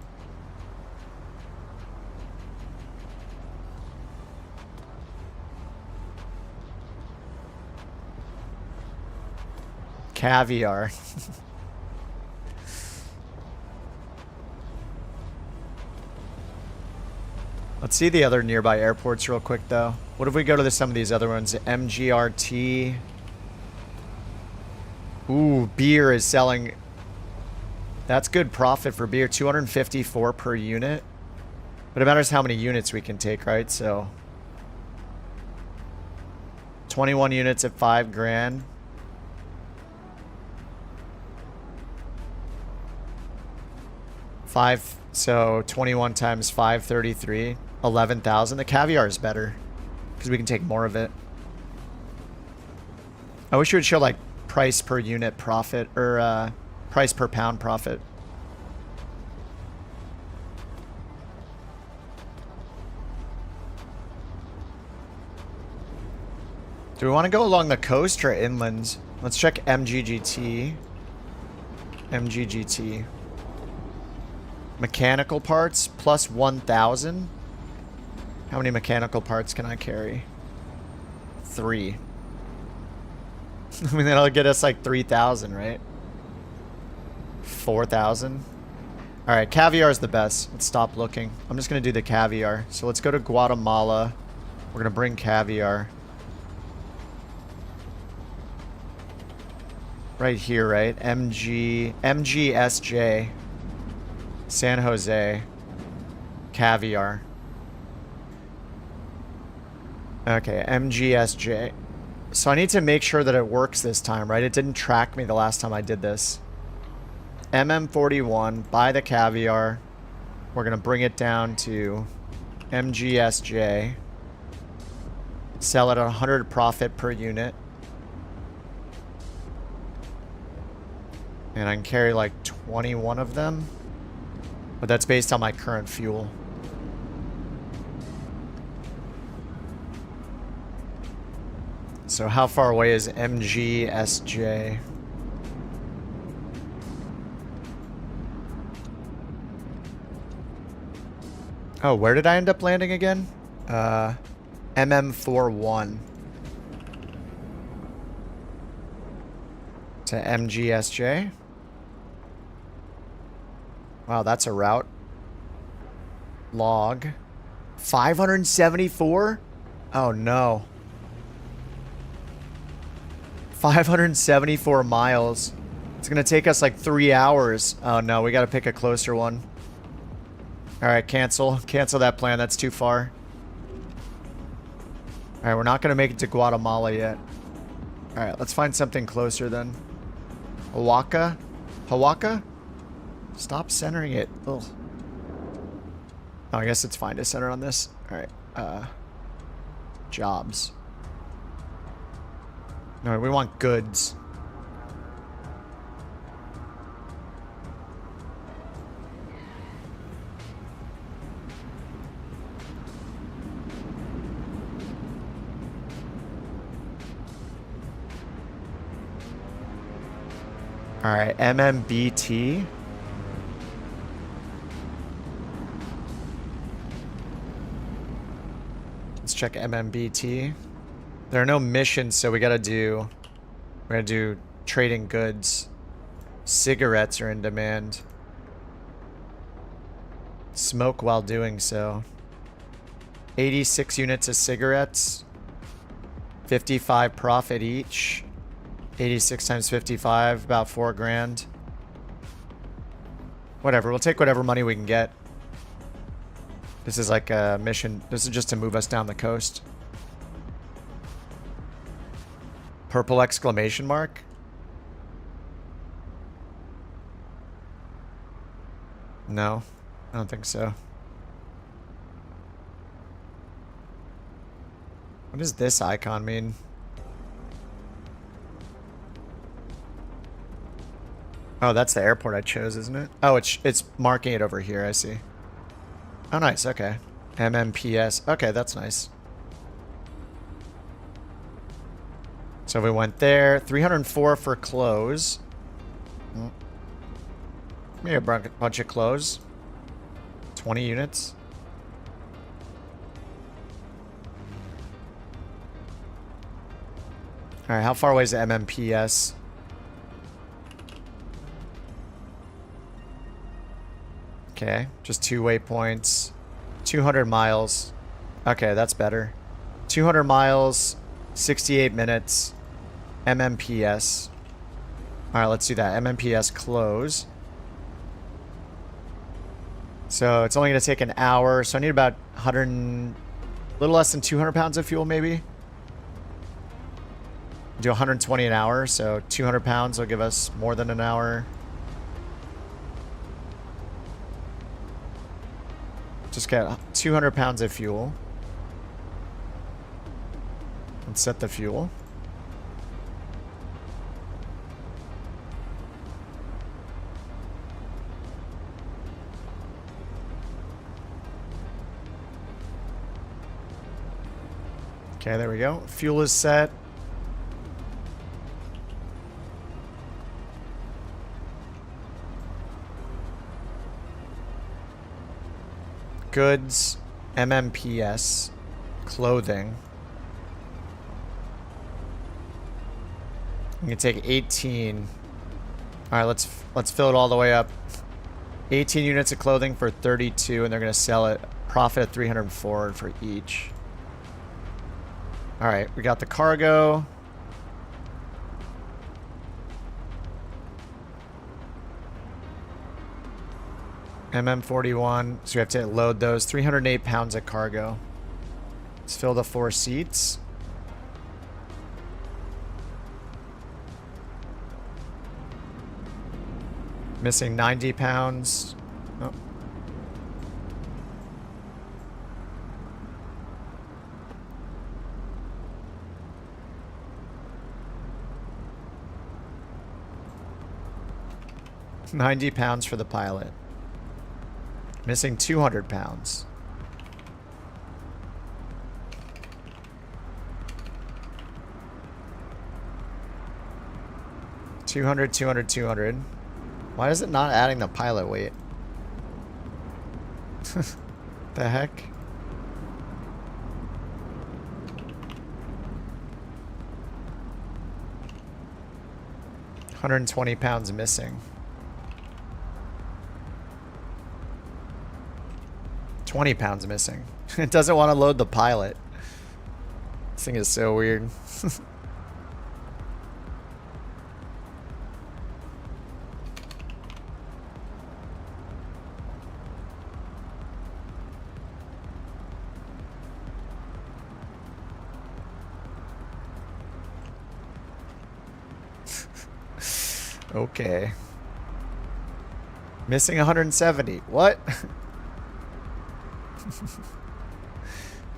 Caviar. Let's see the other nearby airports real quick, though. What if we go to some of these other ones? MGRT. Ooh, beer is selling. That's good profit for beer. 254 per unit. But it matters how many units we can take, right? So 21 units at 5 grand. So 21 times 533, 11,000. The caviar is better because we can take more of it. I wish you would show like price per unit profit or price per pound profit. Do we want to go along the coast or inland? Let's check MGGT. MGGT. Mechanical parts plus 1,000. How many mechanical parts can I carry? 3. I mean, that'll get us like 3,000, right? 4,000. All right, caviar is the best. Let's stop looking. I'm just going to do the caviar. So let's go to Guatemala. We're going to bring caviar. Right here, right? MGSJ. San Jose. Caviar. Okay, MGSJ. So I need to make sure that it works this time, right? It didn't track me the last time I did this. MM41, buy the caviar. We're going to bring it down to MGSJ. Sell it at 100 profit per unit. And I can carry like 21 of them. But that's based on my current fuel. So how far away is MGSJ? Oh, where did I end up landing again? MM41. To MGSJ. Wow, that's a route. Log. 574? Oh no. 574 miles. It's gonna take us like 3 hours. Oh no, we gotta pick a closer one. Alright, cancel. Cancel that plan, that's too far. Alright, we're not gonna make it to Guatemala yet. Alright, let's find something closer then. Oaxaca? Oaxaca? Stop centering it. Ugh. Oh, I guess it's fine to center on this. Alright, jobs. No, we want goods. Alright, MMBT. Let's check MMBT. There are no missions, so we gotta do trading goods. Cigarettes are in demand. Smoke while doing so. 86 units of cigarettes. 55 profit each. 86 times 55, about 4 grand. Whatever, we'll take whatever money we can get. This is like a mission. This is just to move us down the coast. Purple exclamation mark? No, I don't think so. What does this icon mean? Oh, that's the airport I chose, isn't it? Oh, it's marking it over here, I see. Oh, nice, okay. MMPS. Okay, that's nice. So we went there. 304 for clothes. Maybe a bunch of clothes. 20 units. Alright, how far away is the MMPS? Okay, just 2 waypoints. 200 miles. Okay, that's better. 200 miles, 68 minutes, MMPS. All right, let's do that. MMPS close. So it's only going to take an hour. So I need about 100, a little less than 200 pounds of fuel, maybe. Do 120 an hour. So 200 pounds will give us more than an hour. Just get 200 pounds of fuel. And set the fuel. Okay, there we go. Fuel is set. Goods, MMPS, clothing. I'm gonna take 18. All right, let's fill it all the way up. 18 units of clothing for 32, and they're gonna sell it. Profit at 304 for each. All right, we got the cargo. MM41, so we have to load those. 308 pounds of cargo. Let's fill the 4 seats. Missing 90 pounds. Oh. £90 for the pilot. Missing 200 pounds. $200. Why is it not adding the pilot weight? The heck? £120 missing. 20 pounds missing. It doesn't want to load the pilot. This thing is so weird. Okay. Missing 170. What?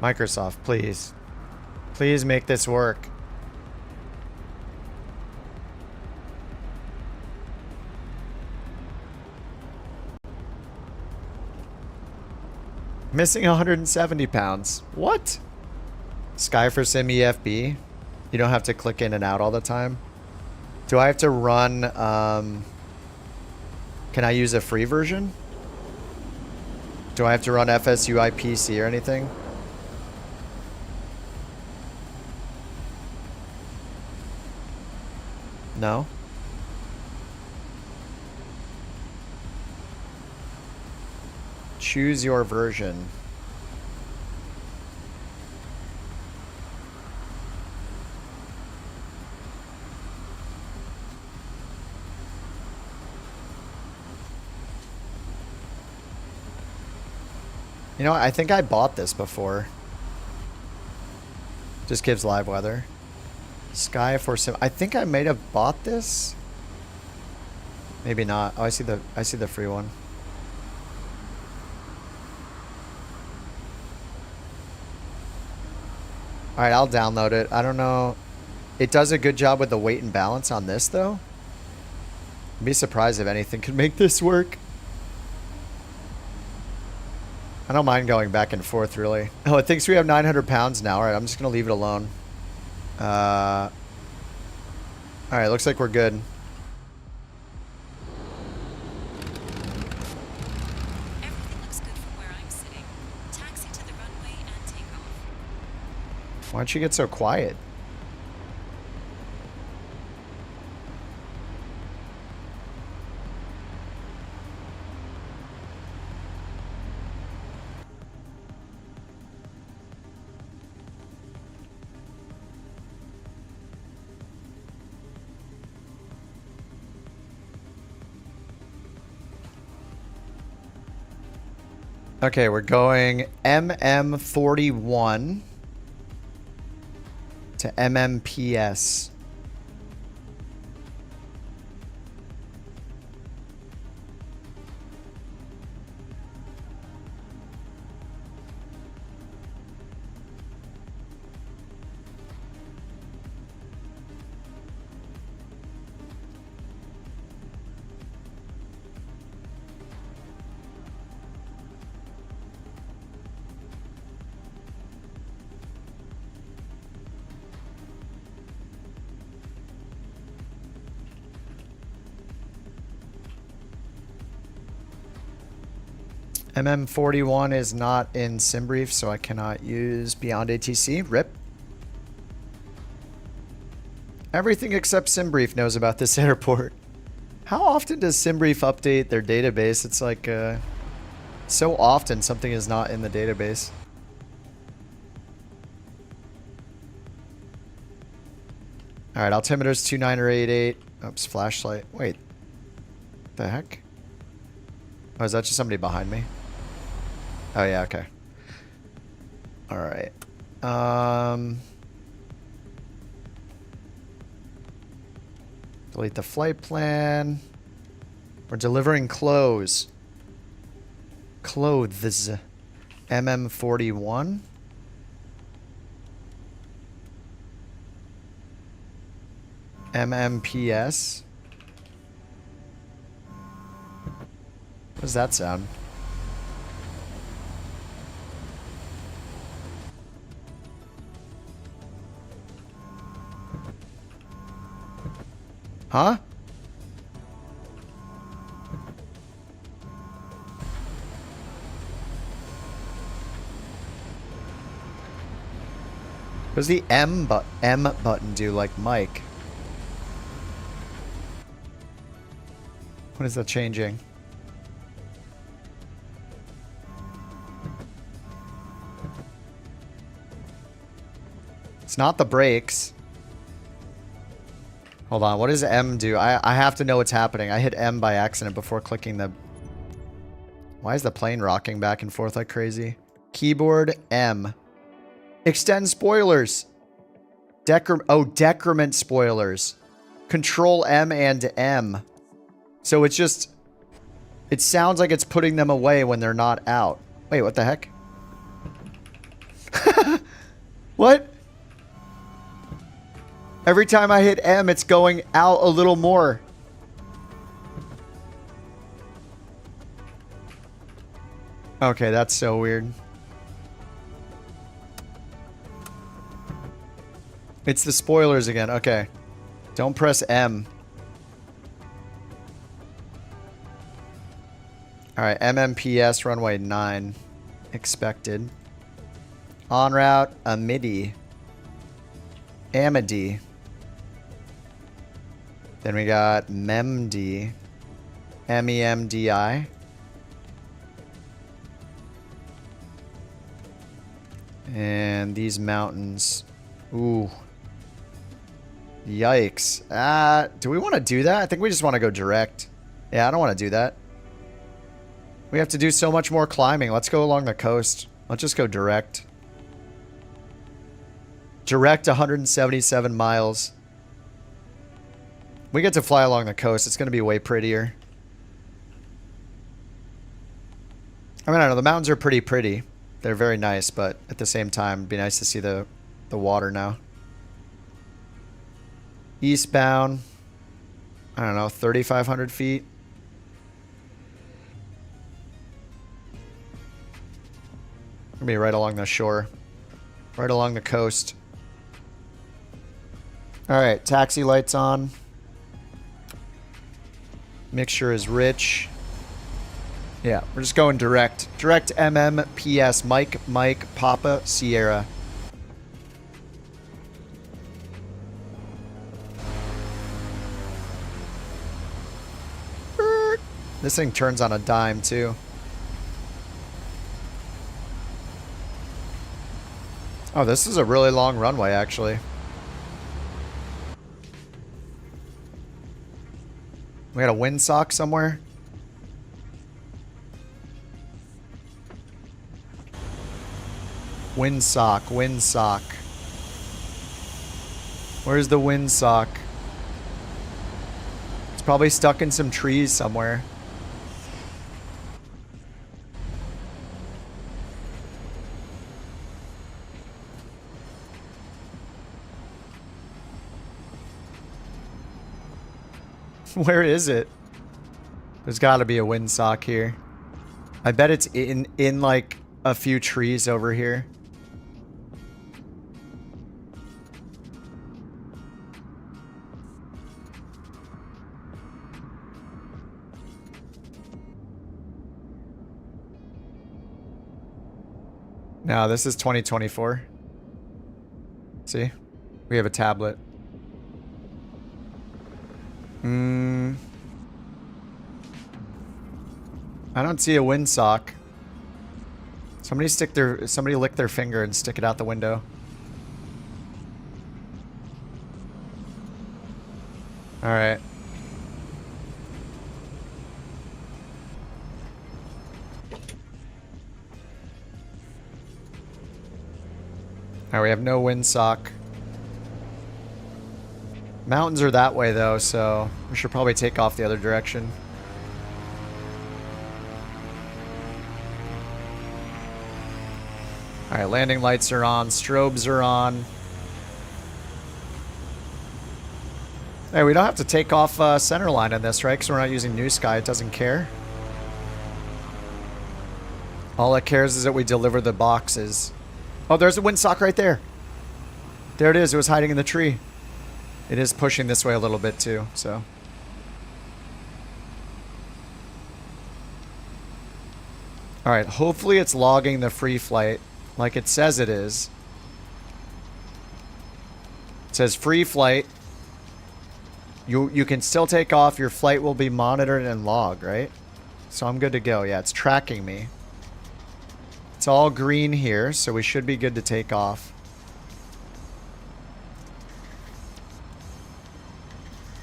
Microsoft, please. Please make this work. Missing 170 pounds. What? Sky for Sim EFB? You don't have to click in and out all the time? Do I have to run, can I use a free version? Do I have to run FSUI PC or anything? No? Choose your version. You know, I think I bought this before. Just gives live weather. Sky for Sim. I think I might have bought this. Maybe not. Oh, I see the free one. All right, I'll download it. I don't know. It does a good job with the weight and balance on this, though. I'd be surprised if anything could make this work. I don't mind going back and forth, really. Oh, it thinks we have 900 pounds now. All right, I'm just going to leave it alone. All right, looks like we're good. Everything looks good from where I'm sitting. Taxi to the runway and take off. Why don't you get so quiet? Okay, we're going MM41 to MMPS. MM41 is not in SimBrief, so I cannot use Beyond ATC. RIP. Everything except SimBrief knows about this airport. How often does SimBrief update their database? It's like, so often something is not in the database. Alright, altimeter's 2988. Oops, flashlight. Wait. The heck? Oh, is that just somebody behind me? Oh, yeah, okay. Alright. Delete the flight plan. We're delivering clothes. Clothes. MM41. MMPS. What does that sound? Huh? What does the M button do, like Mike? What is that changing? It's not the brakes. Hold on, what does M do? I have to know what's happening. I hit M by accident before clicking the... Why is the plane rocking back and forth like crazy? Keyboard M. Extend spoilers. Decrement spoilers. Control M and M. So it's just... It sounds like it's putting them away when they're not out. Wait, what the heck? What? Every time I hit M, it's going out a little more. Okay, that's so weird. It's the spoilers again. Okay. Don't press M. Alright, MMPS runway 9. Expected. En route, Amity. Amity. Then we got MEMD. MEMDI. And these mountains. Ooh. Yikes. Do we want to do that? I think we just want to go direct. Yeah, I don't want to do that. We have to do so much more climbing. Let's go along the coast. Let's just go direct. Direct 177 miles. We get to fly along the coast. It's going to be way prettier. I mean, I don't know. The mountains are pretty. They're very nice, but at the same time, it'd be nice to see the water now. Eastbound. I don't know, 3,500 feet. Gonna be right along the shore. Right along the coast. Alright, taxi lights on. Mixture is rich. Yeah, we're just going direct. Direct MMPS. Mike, Papa, Sierra. This thing turns on a dime, too. Oh, this is a really long runway, actually. We got a windsock somewhere. Windsock, windsock. Where's the windsock? It's probably stuck in some trees somewhere. Where is it? There's got to be a windsock here. I bet it's in like a few trees over here. No, this is 2024. See? We have a tablet. I don't see a windsock. Somebody lick their finger and stick it out the window. All right. All right, we have no windsock. Mountains are that way though, so we should probably take off the other direction. Alright, landing lights are on, strobes are on. Hey, we don't have to take off center line in this, right? Because we're not using New Sky, it doesn't care. All it cares is that we deliver the boxes. Oh, there's a windsock right there. There it is, it was hiding in the tree. It is pushing this way a little bit too, so. Alright, hopefully it's logging the free flight like it says it is. It says free flight. You can still take off, your flight will be monitored and logged, right? So I'm good to go. Yeah, it's tracking me. It's all green here, so we should be good to take off.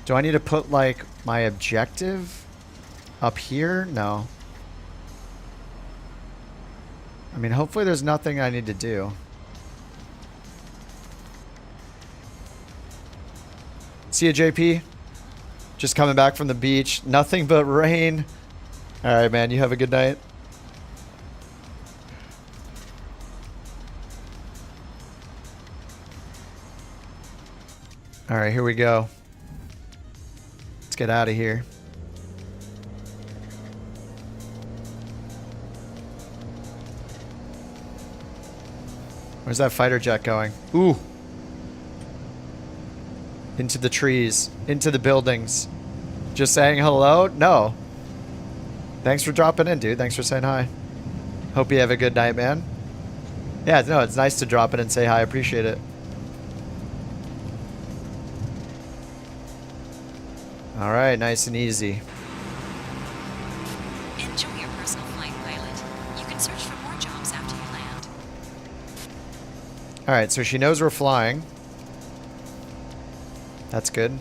Do I need to put, like, my objective up here? No. I mean, hopefully there's nothing I need to do. See ya, JP. Just coming back from the beach. Nothing but rain. All right, man. You have a good night. All right, here we go. Let's get out of here. Where's that fighter jet going? Ooh. Into the trees. Into the buildings. Just saying hello? No. Thanks for dropping in, dude. Thanks for saying hi. Hope you have a good night, man. Yeah, no, it's nice to drop in and say hi. I appreciate it. All right, nice and easy. Enjoy your personal flight, pilot. You can search for more jobs after you land. All right, so she knows we're flying. That's good.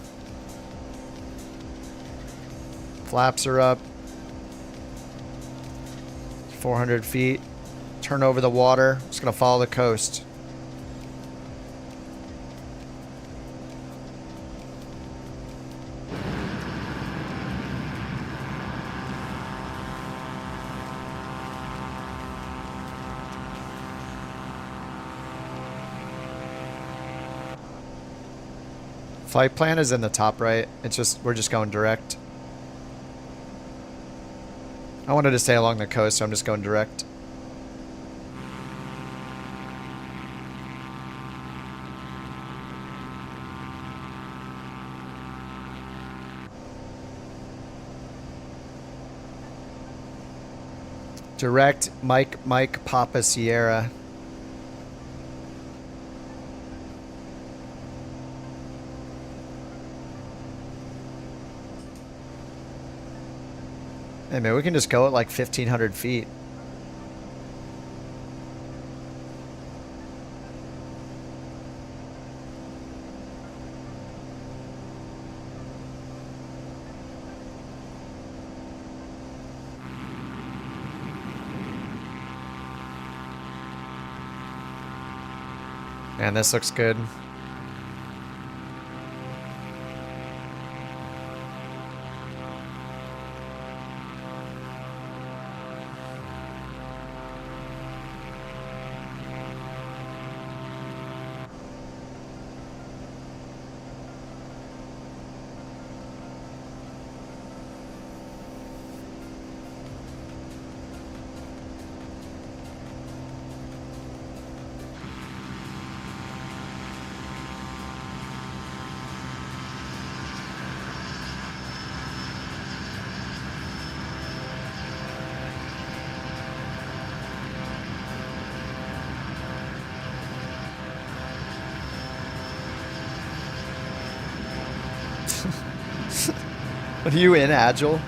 Flaps are up. 400 feet. Turn over the water. Just gonna follow the coast. Flight plan is in the top right. It's just, we're just going direct. I wanted to stay along the coast, so I'm just going direct. Direct Mike Papa Sierra. Hey man, we can just go at like 1,500 feet. Man, this looks good. What are you in, Agile?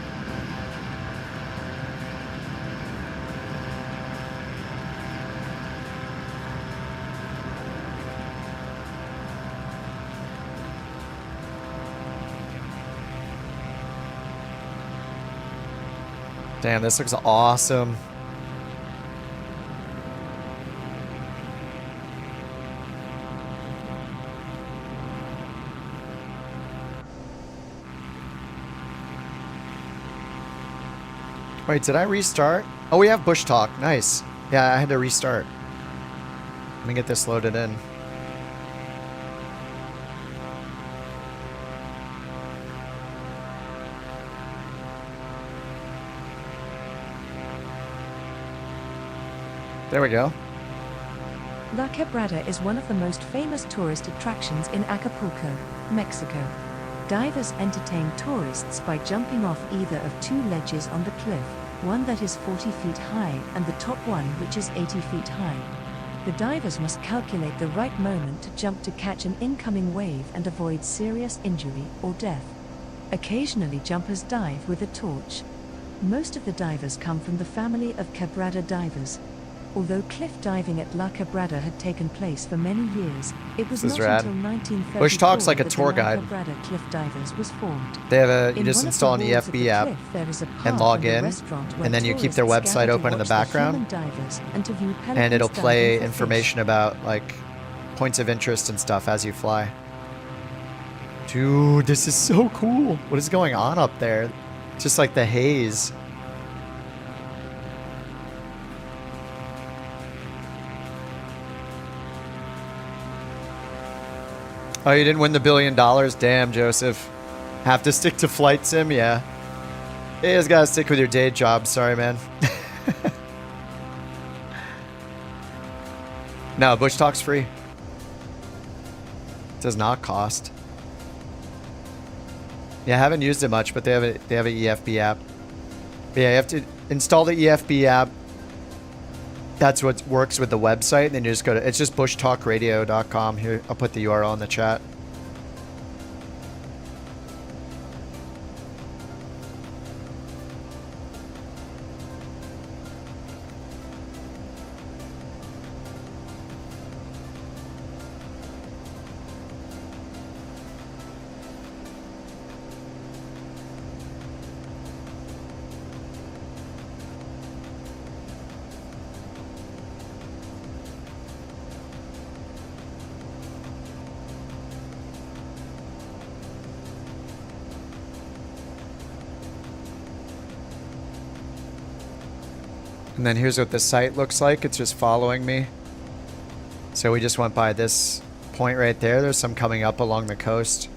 Damn, this looks awesome. Wait, did I restart? Oh, we have Bush Talk. Nice. Yeah, I had to restart. Let me get this loaded in. There we go. La Quebrada is one of the most famous tourist attractions in Acapulco, Mexico. Divers entertain tourists by jumping off either of two ledges on the cliff, one that is 40 feet high and the top one which is 80 feet high. The divers must calculate the right moment to jump to catch an incoming wave and avoid serious injury or death. Occasionally jumpers dive with a torch. Most of the divers come from the family of Quebrada divers. Although cliff diving at La Quebrada had taken place for many years, it was This is not rad. until 1934 Bush Talk's like a that tour the La guide. Quebrada Cliff Divers was formed. They have a, you In just one of install an the walls of EFB the app cliff, there is a path and log and a in, restaurant where and then you keep their tourists website gather to open in the watch the background, human divers and to view and it'll pelicans play diving for information about like points of interest and stuff as you fly. Dude, this is so cool. What is going on up there? Just like the haze. Oh, you didn't win the $1 billion? Damn, Joseph. Have to stick to flight sim? Yeah. You just gotta stick with your day job. Sorry, man. No, Bush Talk's free. It does not cost. Yeah, I haven't used it much, but they have an EFB app. But yeah, you have to install the EFB app. That's what works with the website, and then you just go to, it's just bushtalkradio.com. Here, I'll put the URL in the chat. And then here's what the site looks like. It's just following me. So we just went by this point right there. There's some coming up along the coast.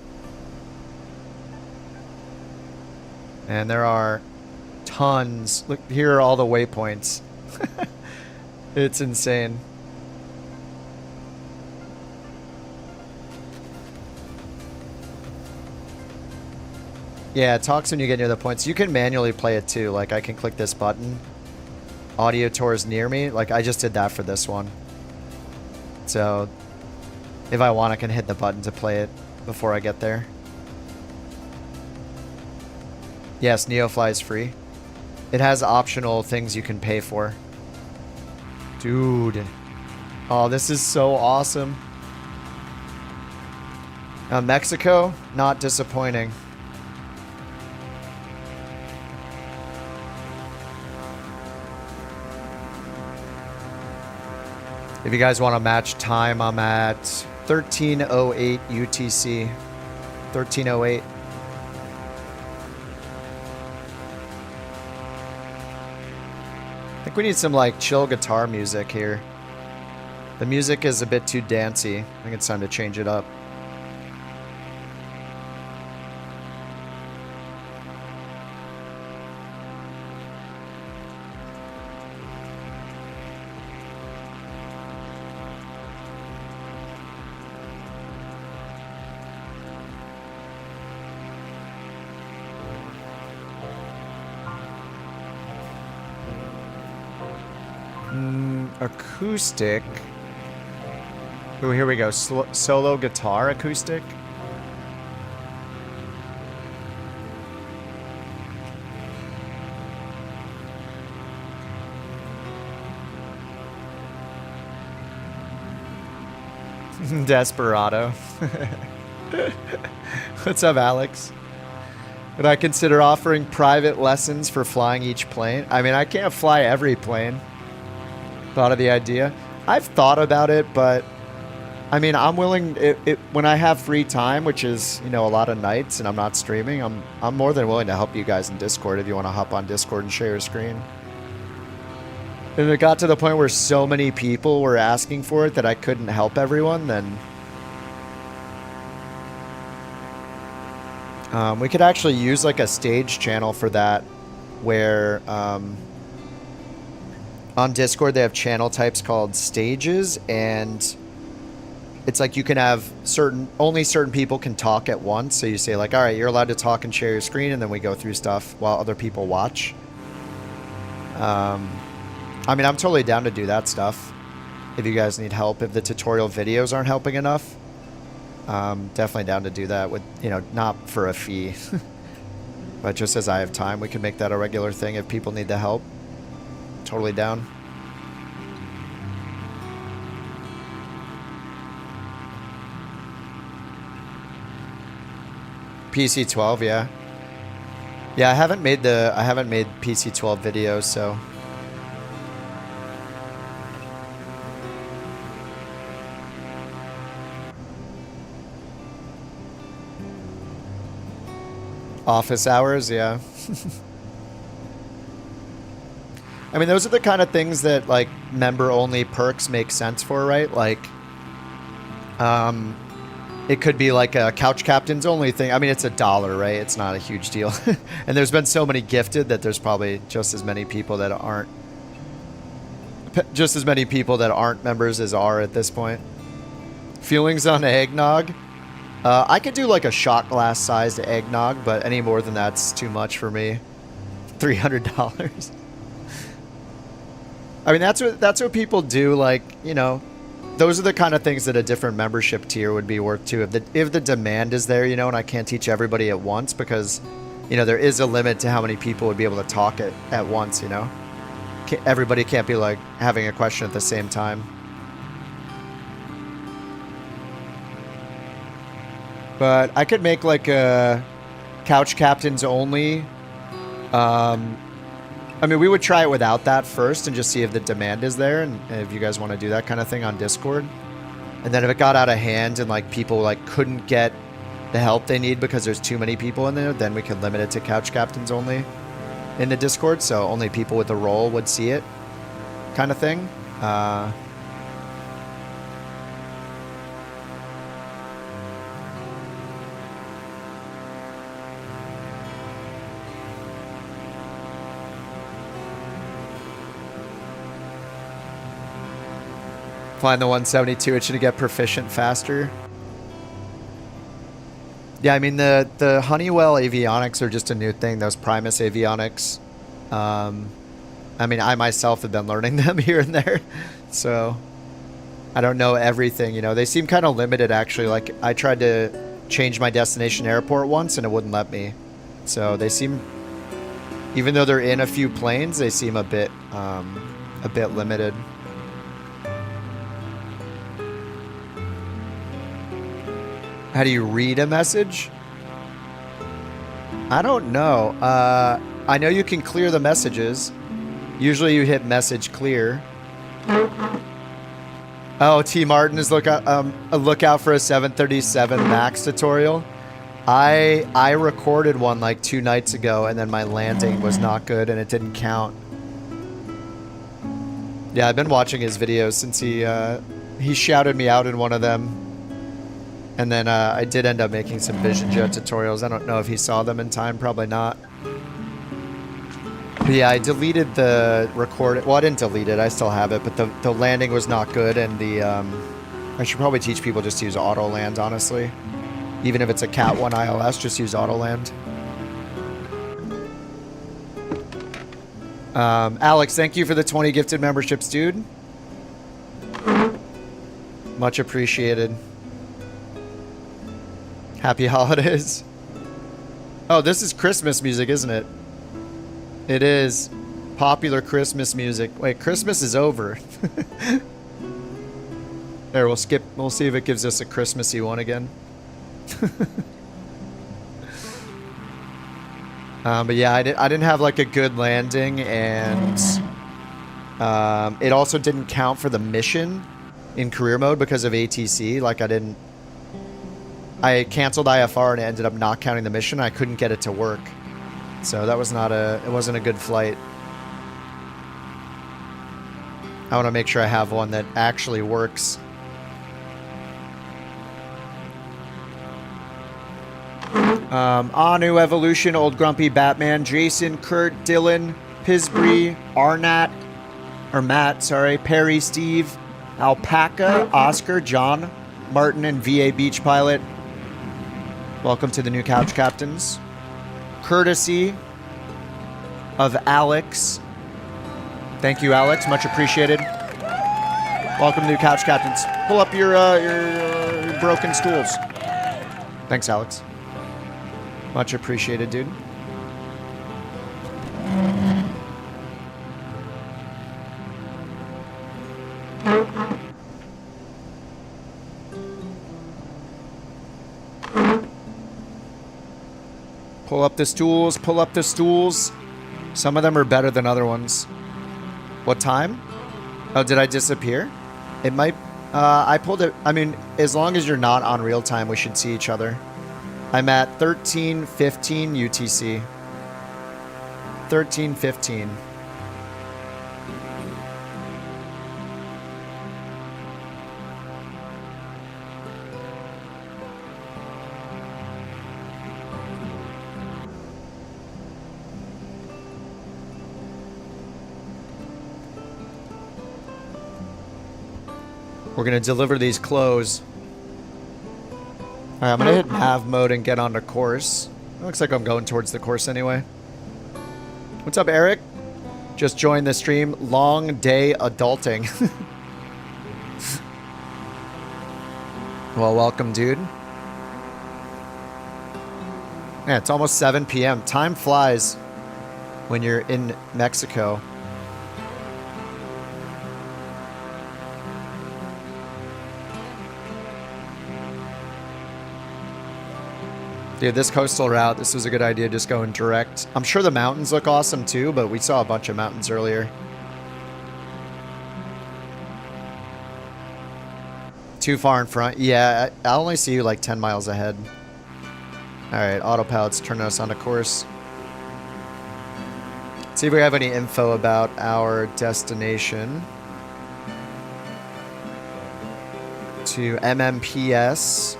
And there are tons. Look, here are all the waypoints. It's insane. Yeah, it talks when you get near the points. You can manually play it too. Like I can click this button. Audio tours near me. Like I just did that for this one. So if I want, I can hit the button to play it before I get there. Yes, NeoFly is free. It has optional things you can pay for. Dude. Oh, this is so awesome. Mexico, not disappointing. If you guys want to match time, I'm at 13:08 UTC. 13:08. I think we need some like chill guitar music here. The music is a bit too dancey. I think it's time to change it up. Acoustic. Ooh, here we go. Solo guitar acoustic. Desperado. What's up, Alex? Would I consider offering private lessons for flying each plane? I mean, I can't fly every plane. Thought of the idea. I've thought about it, but I mean, I'm willing. When I have free time, which is, you know, a lot of nights, and I'm not streaming, I'm more than willing to help you guys in Discord if you want to hop on Discord and share your screen. And it got to the point where so many people were asking for it that I couldn't help everyone. Then we could actually use like a stage channel for that, where on Discord they have channel types called stages, and it's like you can have only certain people can talk at once. So you say like, all right, you're allowed to talk and share your screen, and then we go through stuff while other people watch. I mean, I'm totally down to do that stuff if you guys need help. If the tutorial videos aren't helping enough, definitely down to do that with, you know, not for a fee, but just as I have time, we can make that a regular thing if people need the help. Totally down. PC-12, yeah. Yeah, I haven't made PC-12 videos, so office hours, yeah. I mean, those are the kind of things that, like, member-only perks make sense for, right? Like, it could be like a Couch Captains only thing. I mean, it's $1, right? It's not a huge deal. And there's been so many gifted that there's probably just as many people that aren't members as are at this point. Feelings on eggnog? I could do like a shot glass sized eggnog, but any more than that's too much for me. $300. I mean, that's what people do. Like, you know, those are the kind of things that a different membership tier would be worth too. If the demand is there, you know, and I can't teach everybody at once, because, you know, there is a limit to how many people would be able to talk at once, you know. Everybody can't be like having a question at the same time. But I could make like a Couch Captains only. I mean, we would try it without that first and just see if the demand is there, and if you guys want to do that kind of thing on Discord. And then if it got out of hand and like people like couldn't get the help they need because there's too many people in there, then we could limit it to Couch Captains only in the Discord, so only people with a role would see it, kind of thing. Flying the 172, it should get proficient faster. Yeah, I mean, the Honeywell avionics are just a new thing, those Primus avionics. I mean, I myself have been learning them here and there, so I don't know everything, you know. They seem kind of limited, actually. Like, I tried to change my destination airport once, and it wouldn't let me. So they seem, even though they're in a few planes, they seem a bit limited. How do you read a message? I don't know. I know you can clear the messages. Usually you hit message clear. Oh, T Martin is a lookout for a 737 Max tutorial. I recorded one like 2 nights ago, and then my landing was not good, and it didn't count. Yeah, I've been watching his videos since he shouted me out in one of them, and then I did end up making some Vision Jet tutorials. I don't know if he saw them in time, probably not. But yeah, I deleted the record. Well, I didn't delete it. I still have it, but the landing was not good, and I should probably teach people just to use auto land, honestly. Even if it's a Cat 1 ILS, just use auto land. Alex, thank you for the 20 gifted memberships, dude. Much appreciated. Happy holidays. Oh, this is Christmas music, isn't it? It is popular Christmas music. Wait, Christmas is over. There, we'll skip. We'll see if it gives us a Christmassy one again. But yeah, I didn't have like a good landing, and it also didn't count for the mission in career mode because of ATC. Like I canceled IFR and it ended up not counting the mission. I couldn't get it to work, so that was it wasn't a good flight. I want to make sure I have one that actually works. Anu, Evolution, Old Grumpy, Batman, Jason, Kurt, Dylan, Pisbury, Arnat, or Matt, sorry, Perry, Steve, Alpaca, Oscar, John, Martin, and VA Beach Pilot. Welcome to the new Couch Captains. Courtesy of Alex. Thank you, Alex. Much appreciated. Welcome to the new Couch Captains. Pull up your broken stools. Thanks, Alex. Much appreciated, dude. Pull up the stools, pull up the stools. Some of them are better than other ones. What time? Oh, did I disappear? It might, I pulled it. I mean, as long as you're not on real time, we should see each other. I'm at 13:15 UTC. 13:15. We're gonna deliver these clothes. Alright, I'm gonna hit nav mode and get onto course. It looks like I'm going towards the course anyway. What's up, Eric? Just joined the stream. Long day adulting. Well, welcome, dude. Yeah, it's almost 7 p.m. Time flies when you're in Mexico. Dude, this coastal route, this was a good idea, just going direct. I'm sure the mountains look awesome too, but we saw a bunch of mountains earlier. Too far in front? Yeah, I only see you like 10 miles ahead. Alright, autopilot's turning us onto course. Let's see if we have any info about our destination. To MMPS.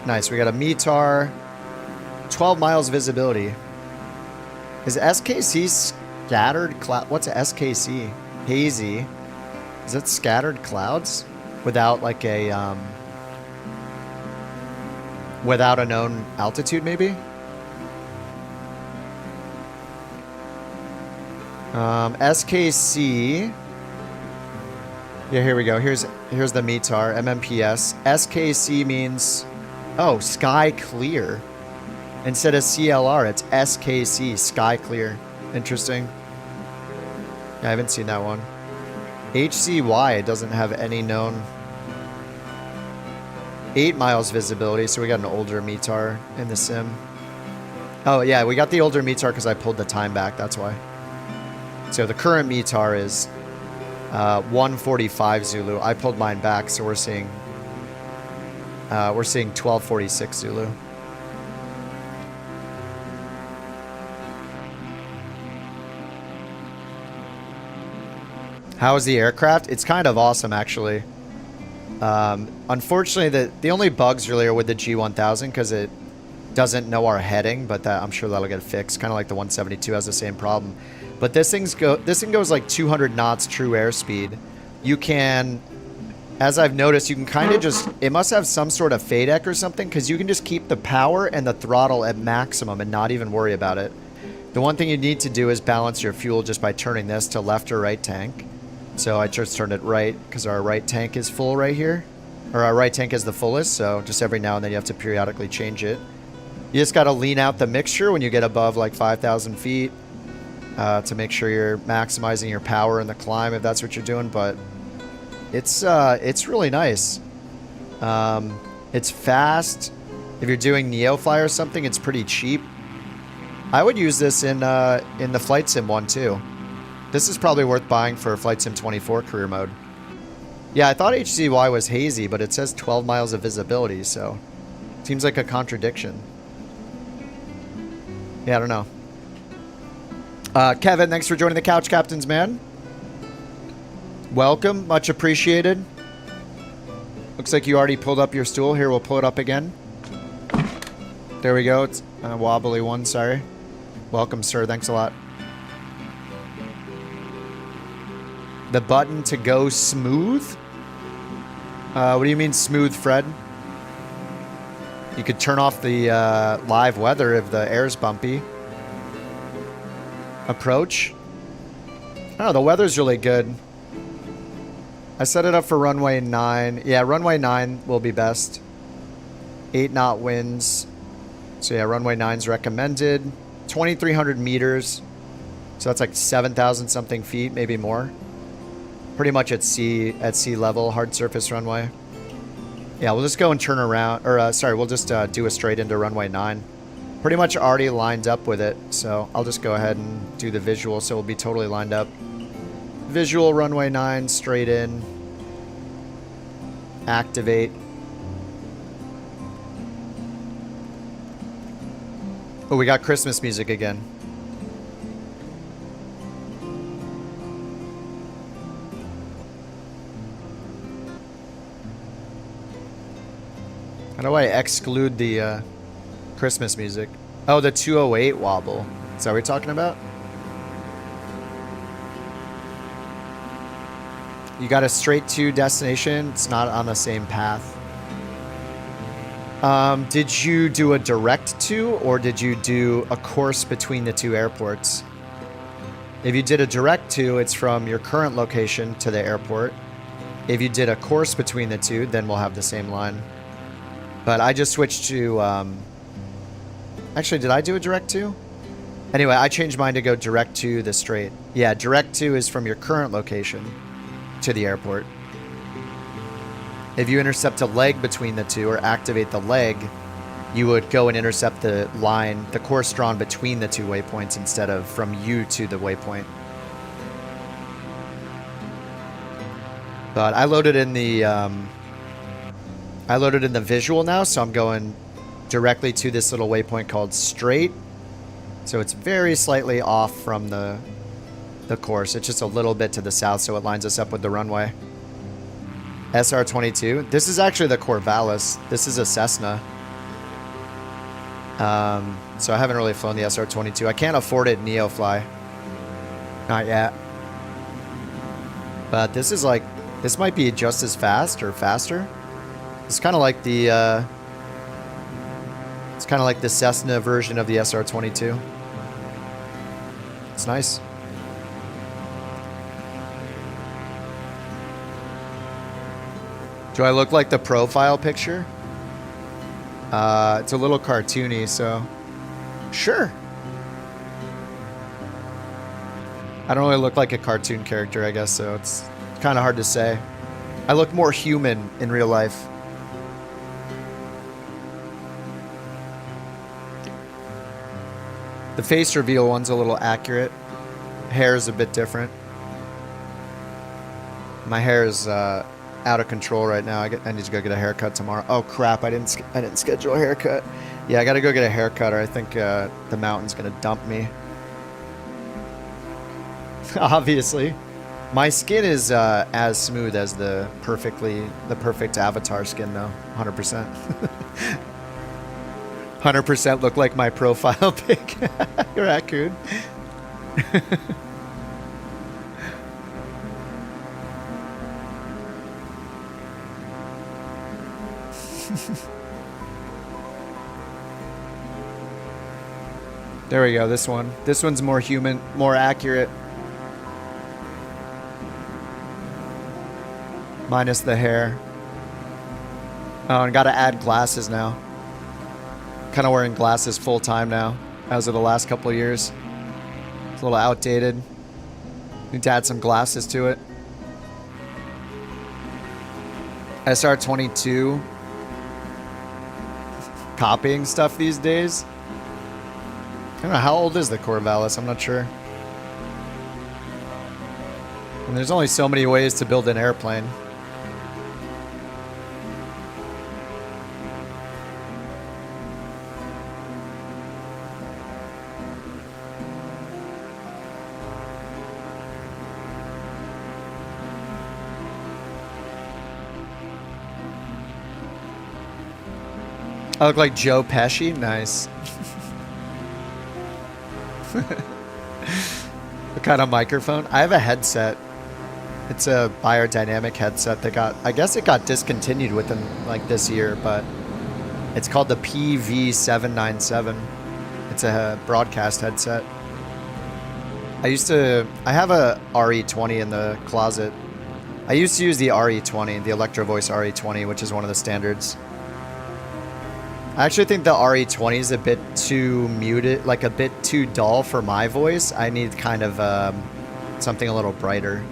Nice, we got a METAR. 12 miles visibility. Is SKC scattered cloud? What's a SKC? Hazy. Is it scattered clouds? Without like a, without a known altitude, maybe? SKC. Yeah, here we go. Here's the METAR, MMPS. SKC means, oh, sky clear. Instead of CLR, it's SKC, sky clear. Interesting. Yeah, I haven't seen that one. HCY doesn't have any known. 8 miles visibility, so we got an older METAR in the sim. Oh, yeah, we got the older METAR because I pulled the time back, that's why. So the current METAR is 145 Zulu. I pulled mine back, so we're seeing 1246 Zulu. How is the aircraft? It's kind of awesome, actually. Unfortunately, the only bugs really are with the G1000 because it doesn't know our heading, but I'm sure that'll get fixed. Kind of like the 172 has the same problem. But this thing goes like 200 knots true airspeed. You can, as I've noticed, you can kind of just, it must have some sort of FADEC or something, because you can just keep the power and the throttle at maximum and not even worry about it. The one thing you need to do is balance your fuel just by turning this to left or right tank. So I just turned it right because our right tank is full right here. Or our right tank is the fullest, so just every now and then you have to periodically change it. You just got to lean out the mixture when you get above like 5,000 feet to make sure you're maximizing your power in the climb if that's what you're doing. But it's really nice. It's fast. If you're doing NeoFly or something, it's pretty cheap. I would use this in the Flight Sim one too. This is probably worth buying for Flight Sim 24 career mode. Yeah, I thought HCY was hazy, but it says 12 miles of visibility, so seems like a contradiction. Yeah, I don't know. Kevin, thanks for joining the Couch Captains, man. Welcome, much appreciated. Looks like you already pulled up your stool. Here, we'll pull it up again. There we go. It's a wobbly one, sorry. Welcome, sir. Thanks a lot. The button to go smooth? What do you mean smooth, Fred? You could turn off the live weather if the air's bumpy. Approach? Oh, the weather's really good. I set it up for runway 9. Yeah, runway 9 will be best. 8 knot winds. So yeah, runway 9's recommended. 2,300 meters. So that's like 7,000 something feet, maybe more. Pretty much at sea level, hard surface runway. Yeah, we'll just go and turn around, or sorry, we'll just do a straight into runway 9. Pretty much already lined up with it, so I'll just go ahead and do the visual, so we'll be totally lined up. Visual runway 9, straight in. Activate. Oh, we got Christmas music again. How do I exclude the Christmas music? Oh, the 208 wobble. Is that what we're talking about? You got a straight to destination. It's not on the same path. Did you do a direct to, or did you do a course between the two airports? If you did a direct to, it's from your current location to the airport. If you did a course between the two, then we'll have the same line. But I just switched to, actually, did I do a direct to? Anyway, I changed mine to go direct to the straight. Yeah, direct to is from your current location to the airport. If you intercept a leg between the two or activate the leg, you would go and intercept the line, the course drawn between the two waypoints instead of from you to the waypoint. But I loaded in the visual now, so I'm going directly to this little waypoint called straight. So it's very slightly off from the course. It's just a little bit to the south, so it lines us up with the runway. SR-22. This is actually the Corvalis. This is a Cessna. So I haven't really flown the SR-22. I can't afford it NeoFly. Not yet. But this is like, this might be just as fast or faster. It's kind of like the Cessna version of the SR-22. It's nice. Do I look like the profile picture? It's a little cartoony, so sure. I don't really look like a cartoon character, I guess, so it's kind of hard to say. I look more human in real life. The face reveal one's a little accurate. Hair's a bit different. My hair is out of control right now. I need to go get a haircut tomorrow. Oh crap! I didn't schedule a haircut. Yeah, I gotta go get a haircut, or I think the mountain's gonna dump me. Obviously, my skin is as smooth as the perfect avatar skin, though. 100%. 100% look like my profile pic. Raccoon. There we go, this one. This one's more human, more accurate. Minus the hair. Oh, and gotta add glasses now. Kind of wearing glasses full time now, as of the last couple of years. It's a little outdated. Need to add some glasses to it. SR22. Copying stuff these days. I don't know, how old is the Corvalis? I'm not sure. And there's only so many ways to build an airplane. I look like Joe Pesci? Nice. What kind of microphone? I have a headset. It's a biodynamic headset that I guess it got discontinued within like this year, but it's called the PV797. It's a broadcast headset. I have a RE20 in the closet. I used to use the RE20, the Electro Voice RE20, which is one of the standards. I actually think the RE20 is a bit too muted, like a bit too dull for my voice. I need kind of something a little brighter.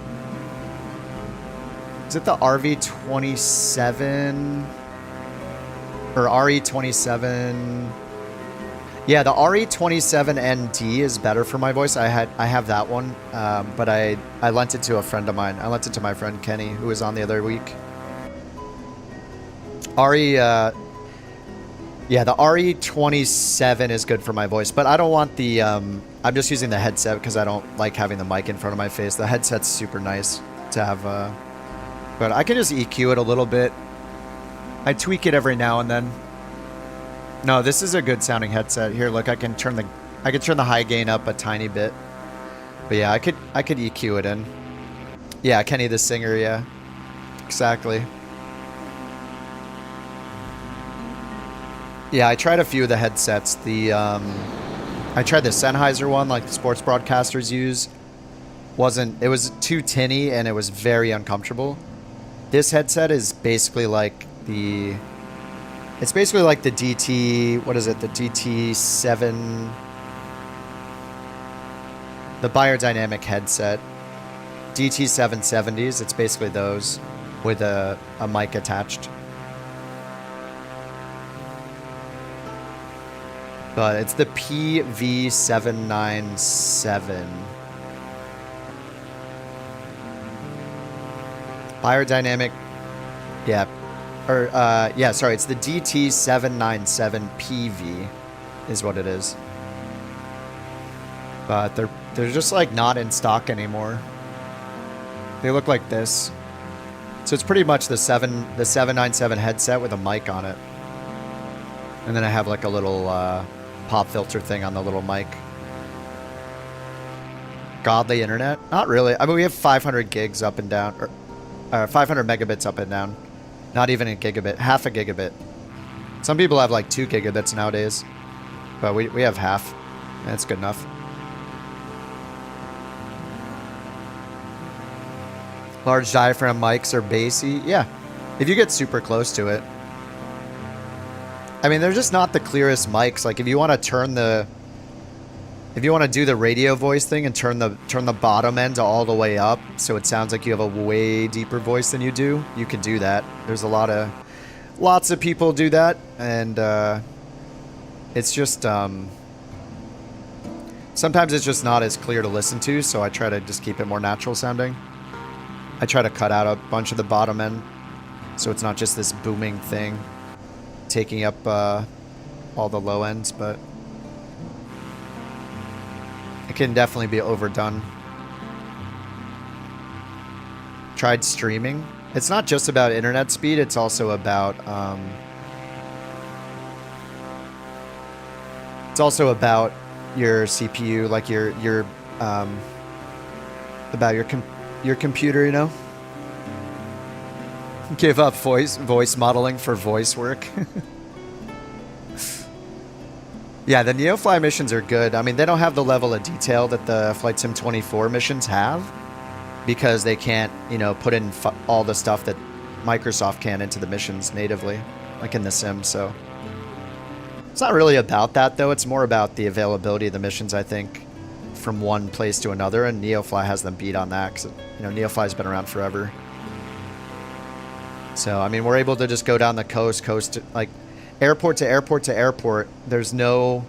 Is it the RV27 or RE27? Yeah, the RE27ND is better for my voice. I have that one, but I lent it to a friend of mine. I lent it to my friend Kenny, who was on the other week. Yeah, the RE27 is good for my voice, but I don't want the, I'm just using the headset because I don't like having the mic in front of my face. The headset's super nice to have, but I can just EQ it a little bit. I tweak it every now and then. No, this is a good sounding headset. Here, look, I can turn the high gain up a tiny bit. But yeah, I could EQ it in. Yeah, Kenny the singer, yeah. Exactly. Yeah, I tried a few of the headsets. I tried the Sennheiser one, like the sports broadcasters use. It was too tinny and it was very uncomfortable. This headset is basically like the DT, what is it? The DT7, the biodynamic headset. DT770s, it's basically those with a mic attached. But it's the PV797. Biodynamic, yeah. Or, yeah, sorry, it's the DT797PV is what it is. But they're just like not in stock anymore. They look like this. So it's pretty much the 797 headset with a mic on it. And then I have like a little pop filter thing on the little mic. Godly internet? Not really. I mean, we have 500 gigs up and down, or 500 megabits up and down. Not even a gigabit, half a gigabit. Some people have like 2 gigabits nowadays, but we have half. That's good enough. Large diaphragm mics are bassy. Yeah, if you get super close to it. I mean, they're just not the clearest mics. Like if you want to do the radio voice thing and turn the bottom end all the way up so it sounds like you have a way deeper voice than you do, you can do that. There's lots of people do that, and it's just sometimes it's just not as clear to listen to, so I try to just keep it more natural sounding. I try to cut out a bunch of the bottom end, so it's not just this booming thing taking up all the low ends, but it can definitely be overdone. Tried streaming. It's not just about internet speed, it's also about your CPU, like your about your computer, you know? Give up voice modeling for voice work. Yeah, the NeoFly missions are good. I mean, they don't have the level of detail that the Flight Sim 24 missions have, because they can't, you know, put in all the stuff that Microsoft can into the missions natively, like in the sim, so. It's not really about that, though. It's more about the availability of the missions, I think, from one place to another, and NeoFly has them beat on that, because, you know, NeoFly's been around forever. So, I mean, we're able to just go down the coast, like, airport to airport to airport. There's not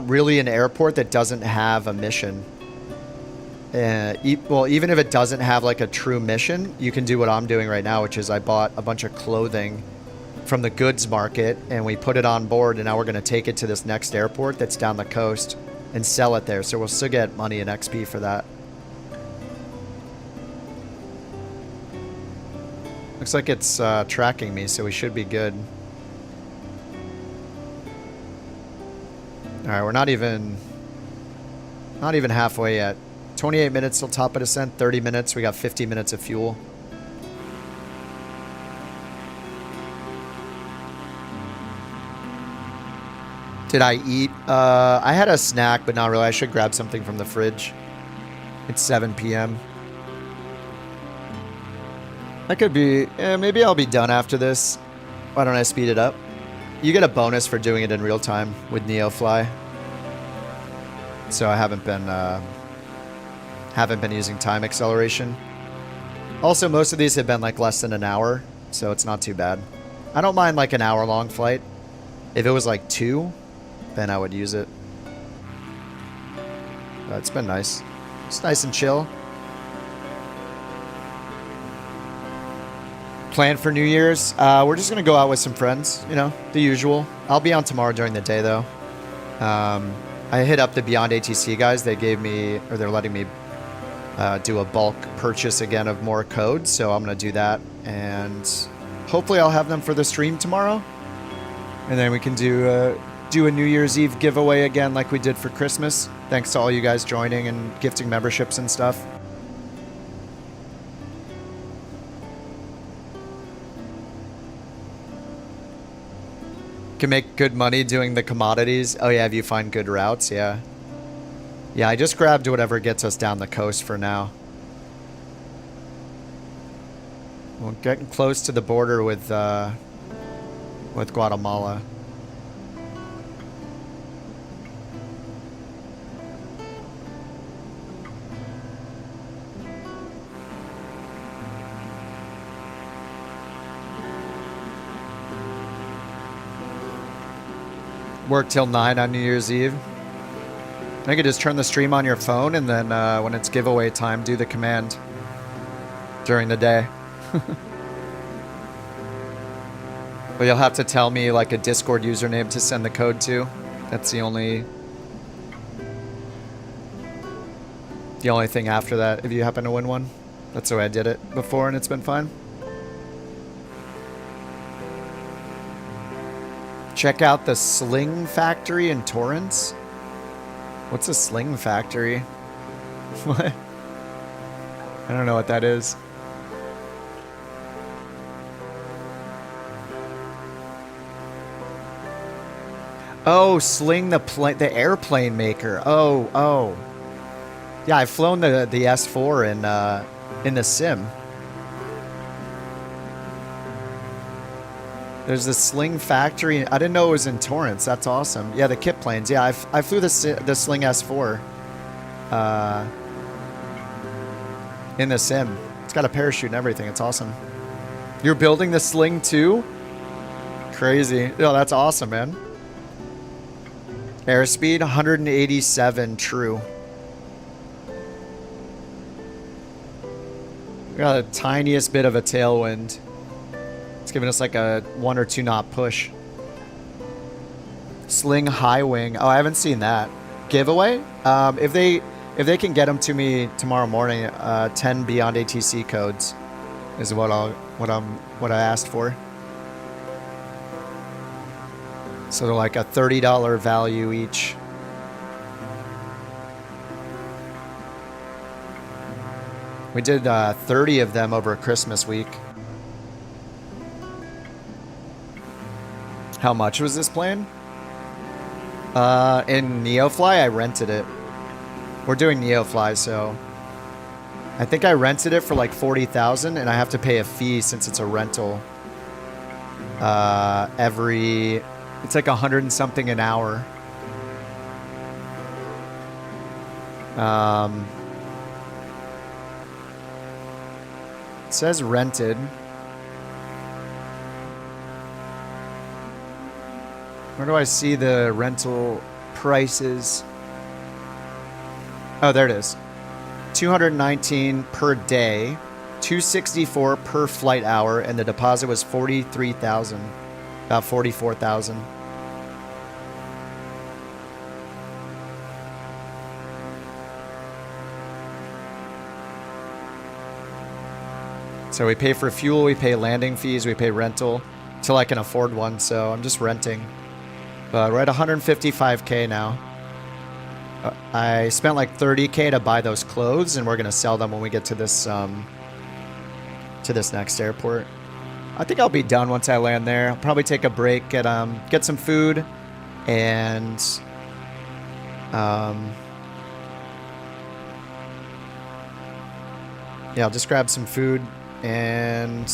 really an airport that doesn't have a mission. Well, even if it doesn't have like a true mission, you can do what I'm doing right now, which is I bought a bunch of clothing from the goods market and we put it on board, and now we're going to take it to this next airport that's down the coast and sell it there. So we'll still get money and XP for that. Looks like it's tracking me, so we should be good. All right, we're not even halfway yet. 28 minutes till top of descent, 30 minutes. We got 50 minutes of fuel. Did I eat? I had a snack, but not really. I should grab something from the fridge. It's 7 p.m. That could be... maybe I'll be done after this. Why don't I speed it up? You get a bonus for doing it in real time with NeoFly. So I haven't been using time acceleration. Also, most of these have been like less than an hour, so it's not too bad. I don't mind like an hour-long flight. If it was like 2, then I would use it. But it's been nice. It's nice and chill. Plan for New Year's? We're just gonna go out with some friends, you know, the usual. I'll be on tomorrow during the day though. I hit up the Beyond ATC guys. They gave me, or they're letting me do a bulk purchase again of more codes, so I'm gonna do that, and hopefully I'll have them for the stream tomorrow, and then we can do a New Year's Eve giveaway again like we did for Christmas. Thanks to all you guys joining and gifting memberships and stuff. Can make good money doing the commodities. Oh yeah, if you find good routes, yeah. Yeah, I just grabbed whatever gets us down the coast for now. We're getting close to the border with Guatemala. Work till 9 on New Year's Eve. I could just turn the stream on your phone, and then when it's giveaway time, do the command during the day. But you'll have to tell me like a Discord username to send the code to. That's the only thing after that, if you happen to win one. That's the way I did it before, and it's been fine. Check out the Sling Factory in Torrance. What's a Sling Factory? What? I don't know what that is. Oh, Sling the airplane maker. Oh. Yeah, I've flown the S4 in the sim. There's the Sling Factory. I didn't know it was in Torrance. That's awesome. Yeah, the kit planes. Yeah, I flew the Sling S4 in the sim. It's got a parachute and everything. It's awesome. You're building the Sling too? Crazy. Oh, that's awesome, man. Airspeed 187 true. got the tiniest bit of a tailwind. It's giving us like a 1 or 2 knot push. Sling high wing. Oh, I haven't seen that. Giveaway? If they can get them to me tomorrow morning, 10 Beyond ATC codes is what I asked for. So they're like a $30 value each. We did 30 of them over Christmas week. How much was this plane? In NeoFly, I rented it. We're doing NeoFly, so I think I rented it for like 40,000, and I have to pay a fee since it's a rental. It's like 100 and something an hour. It says rented. Where do I see the rental prices? Oh, there it is. 219 per day, 264 per flight hour, and the deposit was 43,000, about 44,000. So we pay for fuel, we pay landing fees, we pay rental till I can afford one. So I'm just renting. But we're at 155K now. I spent like 30K to buy those clothes, and we're gonna sell them when we get to this next airport. I think I'll be done once I land there. I'll probably take a break, get some food, and yeah, I'll just grab some food and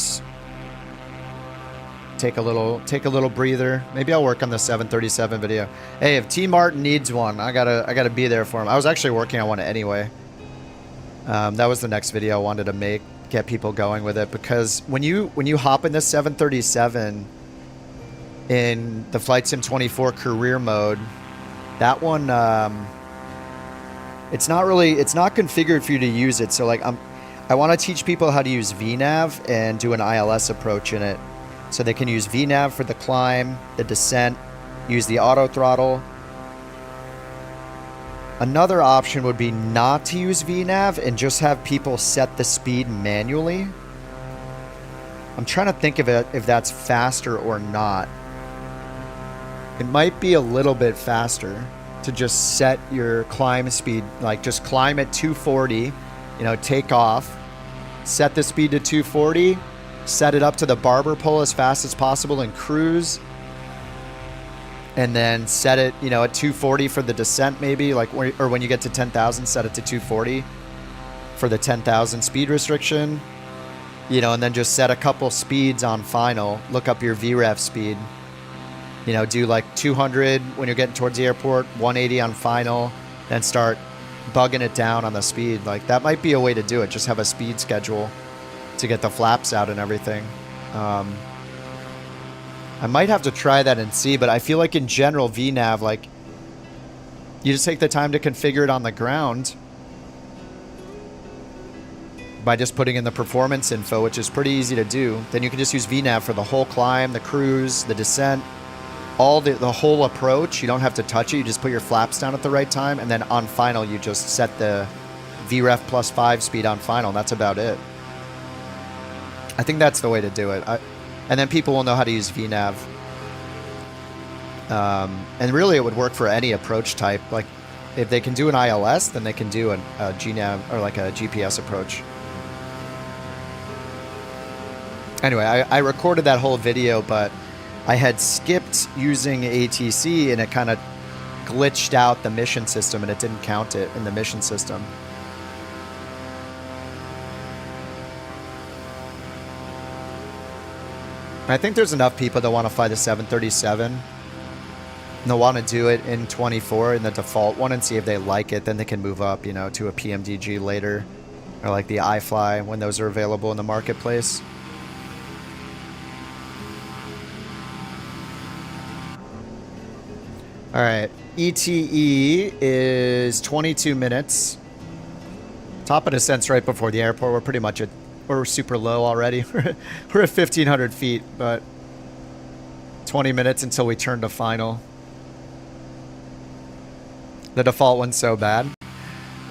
take a little breather. Maybe I'll work on the 737 video. Hey, if T Martin needs one, I gotta be there for him. I was actually working on one anyway. That was the next video I wanted to make, get people going with it, because when you hop in this 737 in the Flight Sim 24 career mode, that one it's not configured for you to use it. So like I want to teach people how to use VNav and do an ILS approach in it. So they can use VNav for the climb, the descent, use the auto throttle. Another option would be not to use VNav and just have people set the speed manually. I'm trying to think of it if that's faster or not. It might be a little bit faster to just set your climb speed, like just climb at 240, take off, set the speed to 240, set it up to the barber pole as fast as possible and cruise, and then set it, at 240 for the descent maybe, or when you get to 10,000, set it to 240 for the 10,000 speed restriction, and then just set a couple speeds on final, look up your VREF speed, do like 200 when you're getting towards the airport, 180 on final, then start bugging it down on the speed. Like that might be a way to do it. Just have a speed schedule to get the flaps out and everything. I might have to try that and see, but I feel like in general VNav, like you just take the time to configure it on the ground by just putting in the performance info, which is pretty easy to do. Then you can just use VNav for the whole climb, the cruise, the descent, all the whole approach. You don't have to touch it. You just put your flaps down at the right time, and then on final you just set the VREF +5 speed on final. That's about it. I think that's the way to do it. And then people will know how to use VNav. And really it would work for any approach type. Like if they can do an ILS, then they can do a GNav or like a GPS approach. Anyway, I recorded that whole video, but I had skipped using ATC and it kind of glitched out the mission system and it didn't count it in the mission system. I think there's enough people that want to fly the 737 and they'll want to do it in 24 in the default one and see if they like it. Then they can move up, to a PMDG later, or like the iFly when those are available in the marketplace. All right, ETE is 22 minutes. Top of descent's right before the airport. We're pretty much at We're super low already. We're at 1,500 feet, but 20 minutes until we turn to final. The default one's so bad.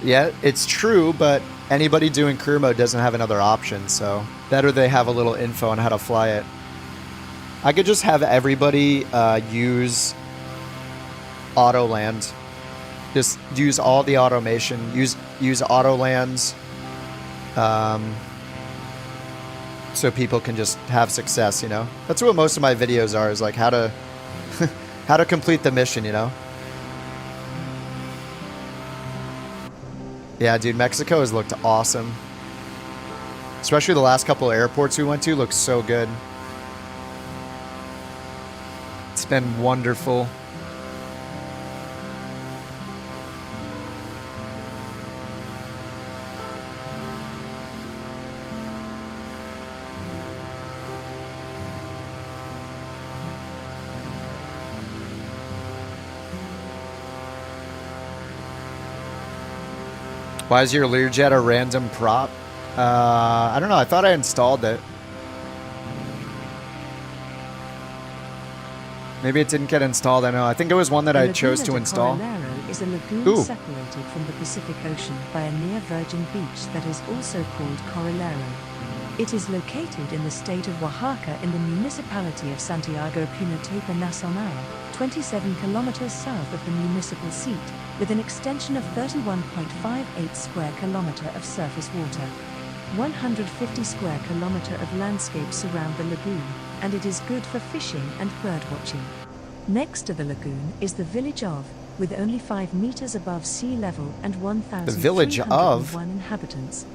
Yeah, it's true, but anybody doing career mode doesn't have another option, so better they have a little info on how to fly it. I could just have everybody use auto land. Just use all the automation. Use auto lands, so people can just have success. You know, that's what most of my videos are. Is like how to how to complete the mission. You know. Yeah, dude, Mexico has looked awesome. Especially the last couple of airports we went to looked so good. It's been wonderful. Why is your Learjet a random prop? I don't know. I thought I installed it. Maybe it didn't get installed. I know. I think it was one that I chose to install. Coralero is a lagoon separated from the Pacific Ocean by a near-virgin beach that is also called Coralero. It is located in the state of Oaxaca in the municipality of Santiago Punotepa Nacional, 27 kilometers south of the municipal seat, with an extension of 31.58 square kilometer of surface water. 150 square kilometer of landscape surround the lagoon, and it is good for fishing and bird watching. Next to the lagoon is the village of, with only 5 meters above sea level and 1,301 inhabitants.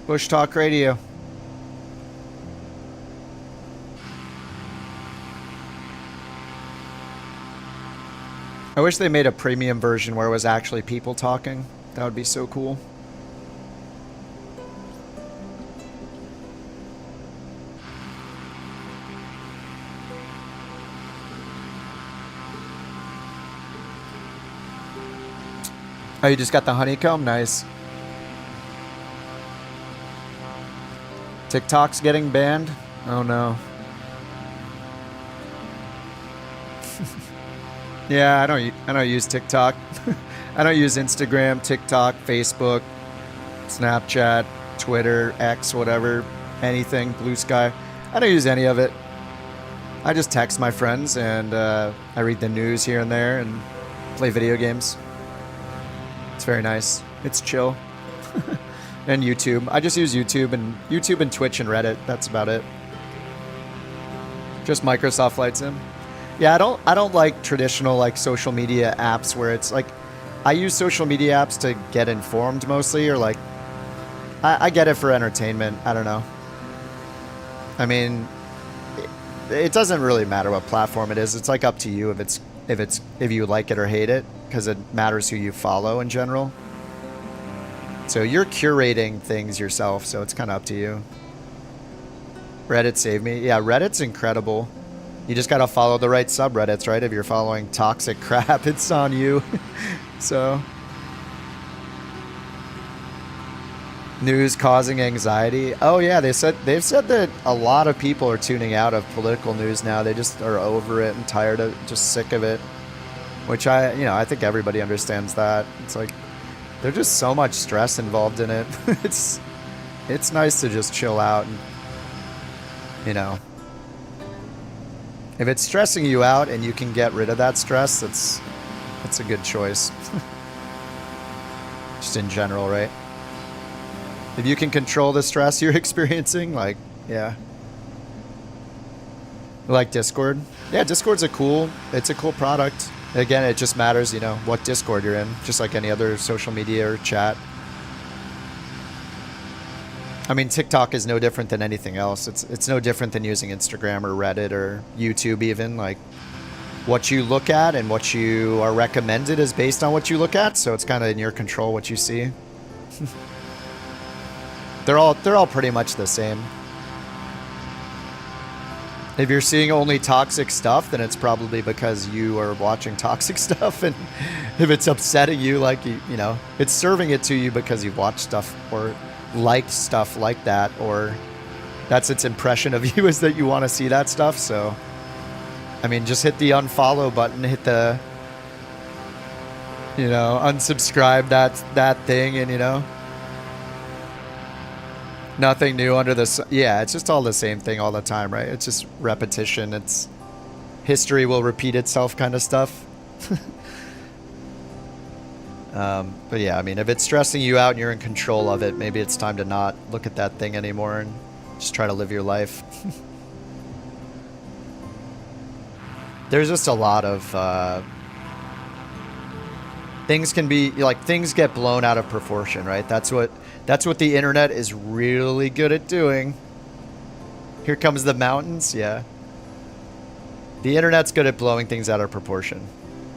Bush Talk Radio. I wish they made a premium version where it was actually people talking. That would be so cool. Oh, you just got the honeycomb? Nice. TikTok's getting banned? Oh no. Yeah, I don't use TikTok. I don't use Instagram, TikTok, Facebook, Snapchat, Twitter, X, whatever, anything, Blue Sky. I don't use any of it. I just text my friends and I read the news here and there and play video games. It's very nice. It's chill. And YouTube. I just use YouTube and Twitch and Reddit. That's about it. Just Microsoft Flight Sim. Yeah, I don't like traditional like social media apps where it's like I use social media apps to get informed mostly, or like I get it for entertainment. I don't know. I mean, it doesn't really matter what platform it is. It's like up to you if you like it or hate it, because it matters who you follow in general. So you're curating things yourself, so it's kind of up to you. Reddit saved me. Yeah, Reddit's incredible. You just gotta follow the right subreddits, right? If you're following toxic crap, it's on you. So. News causing anxiety. Oh yeah, they've said that a lot of people are tuning out of political news now. They just are over it and tired of, just sick of it. Which I think everybody understands that. It's like there's just so much stress involved in it. It's nice to just chill out and, you know. If it's stressing you out and you can get rid of that stress, that's a good choice. Just in general, right? If you can control the stress you're experiencing, like, yeah. Like Discord. Yeah, Discord's it's a cool product. Again, it just matters, you know, what Discord you're in, just like any other social media or chat. I mean, TikTok is no different than anything else. It's no different than using Instagram or Reddit or YouTube even. Like, what you look at and what you are recommended is based on what you look at, so it's kind of in your control what you see. They're all pretty much the same. If you're seeing only toxic stuff, then it's probably because you are watching toxic stuff, and if it's upsetting you, like you know, it's serving it to you because you've watched stuff or liked stuff like that, or that's its impression of you, is that you want to see that stuff. So, I mean, just hit the unfollow button, hit the, you know, unsubscribe that thing, and, you know, nothing new under the sun. Yeah, it's just all the same thing all the time, right? It's just repetition. It's history will repeat itself kind of stuff. But yeah, I mean, if it's stressing you out and you're in control of it, maybe it's time to not look at that thing anymore and just try to live your life. There's just a lot of things can be like, things get blown out of proportion, right? That's what the internet is really good at doing. Here comes the mountains. Yeah. The internet's good at blowing things out of proportion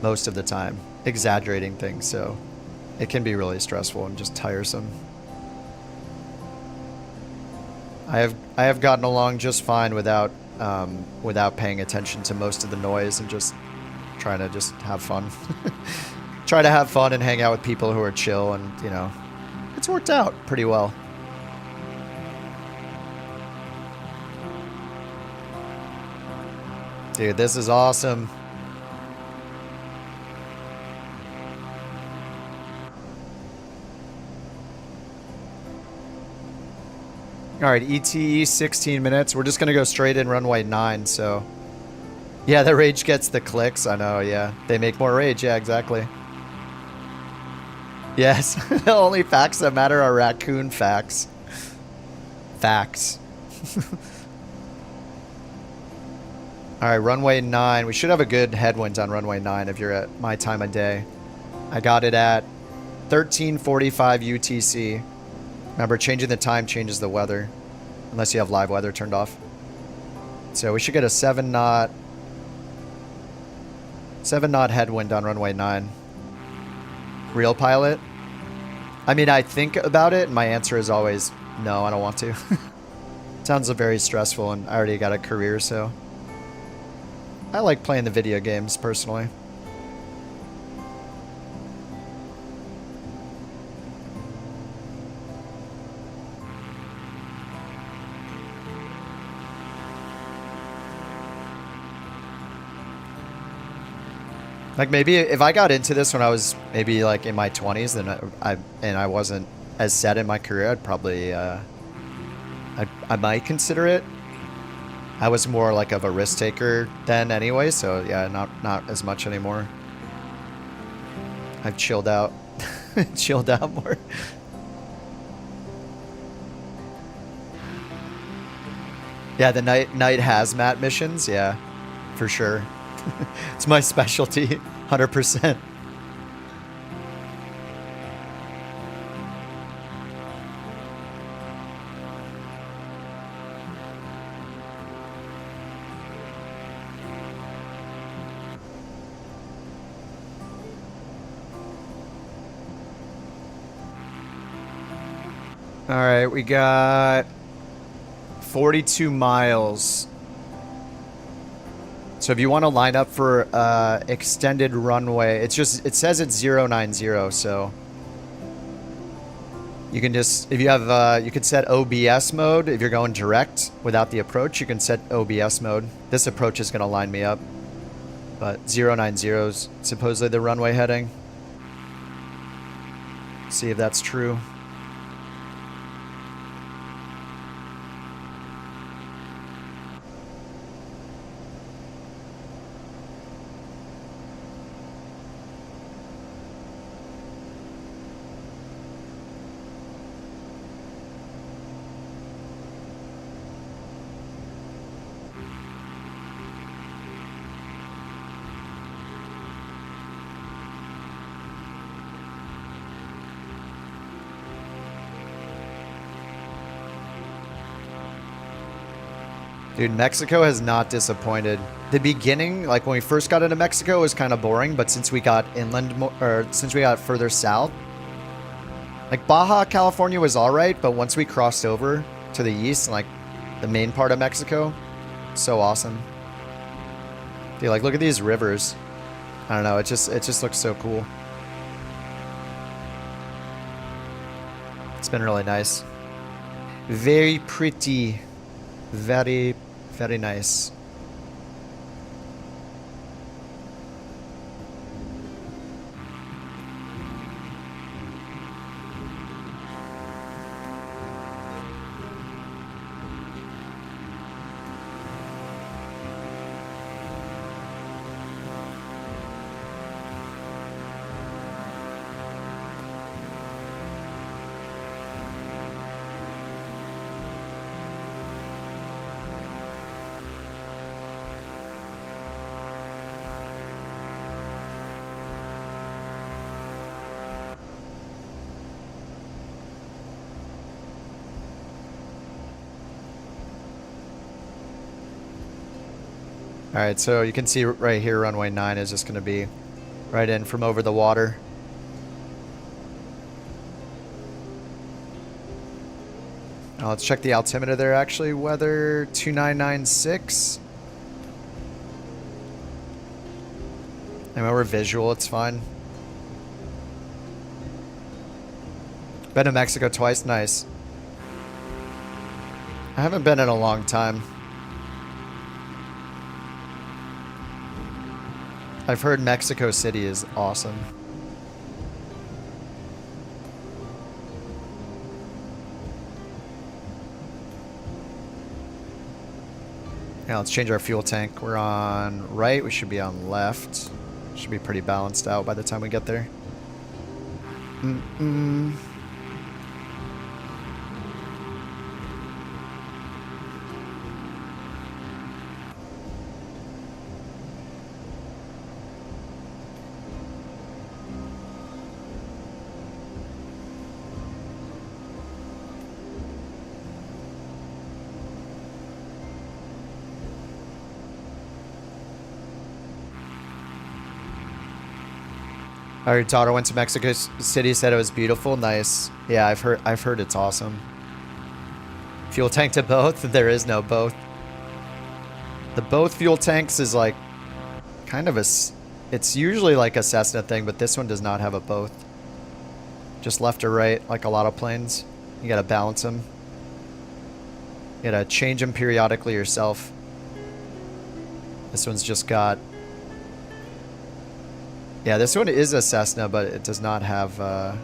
most of the time, exaggerating things. So it can be really stressful and just tiresome. I have gotten along just fine without paying attention to most of the noise and just trying to just have fun. Try to have fun and hang out with people who are chill, and, you know, it's worked out pretty well. Dude, this is awesome. All right, ETE 16 minutes. We're just going to go straight in runway 9, so... Yeah, the rage gets the clicks. I know, yeah. They make more rage. Yeah, exactly. Yes, the only facts that matter are raccoon facts. Facts. All right, runway 9. We should have a good headwind on runway 9 if you're at my time of day. I got it at 13:45 UTC. Remember, changing the time changes the weather, unless you have live weather turned off. So we should get a 7-knot headwind on runway 9. Real pilot? I mean, I think about it, and my answer is always no, I don't want to. Sounds very stressful, and I already got a career, so... I like playing the video games, personally. Like, maybe if I got into this when I was maybe like in my 20s, then I wasn't as set in my career, I'd probably I might consider it. I was more like of a risk taker then anyway, so yeah, not as much anymore. I've chilled out. Chilled out more. Yeah, the night hazmat missions, yeah, for sure. It's my specialty, 100%. All right, we got 42 miles. So if you want to line up for extended runway, it says it's 090, so you can just, if you have, you could set OBS mode. If you're going direct without the approach, you can set OBS mode. This approach is going to line me up, but 090 is supposedly the runway heading. See if that's true. Dude, Mexico has not disappointed. The beginning, like when we first got into Mexico, was kind of boring, but since we got inland, or since we got further south, like Baja California was all right, but once we crossed over to the east, like the main part of Mexico, so awesome. Dude, like look at these rivers. I don't know, it just looks so cool. It's been really nice. Very pretty. Very, very nice. Alright, so you can see right here runway 9 is just going to be right in from over the water. Now let's check the altimeter there actually. Weather 2996. And when we're visual, it's fine. Been to Mexico twice, nice. I haven't been in a long time. I've heard Mexico City is awesome. Yeah, let's change our fuel tank. We're on right, we should be on left. Should be pretty balanced out by the time we get there. Our daughter went to Mexico City, said it was beautiful. Nice. Yeah, I've heard it's awesome. Fuel tank to both? There is no both. The both fuel tanks is like kind of it's usually like a Cessna thing, but this one does not have a both. Just left or right, like a lot of planes. You gotta balance them. You gotta change them periodically yourself. This one's just got... Yeah, this one is a Cessna, but it does not have a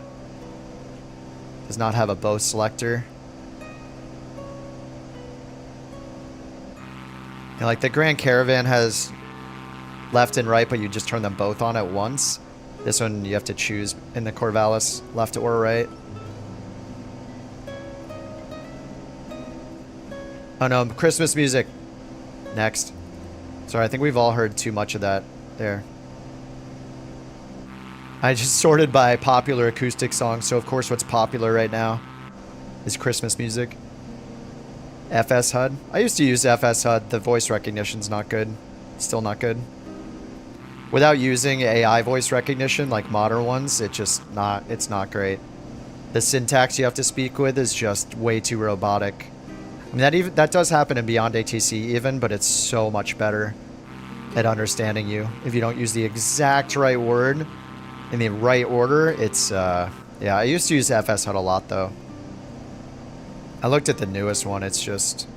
bow selector. And like the Grand Caravan has left and right, but you just turn them both on at once. This one you have to choose in the Corvalis, left or right. Oh no, Christmas music. Next. Sorry, I think we've all heard too much of that there. I just sorted by popular acoustic songs, so of course what's popular right now is Christmas music. FS HUD. I used to use FS HUD. The voice recognition's not good. Still not good. Without using AI voice recognition like modern ones, it's not great. The syntax you have to speak with is just way too robotic. I mean, that does happen in Beyond ATC even, but it's so much better at understanding you. If you don't use the exact right word in the right order, it's, yeah, I used to use FS HUD a lot, though. I looked at the newest one, it's just...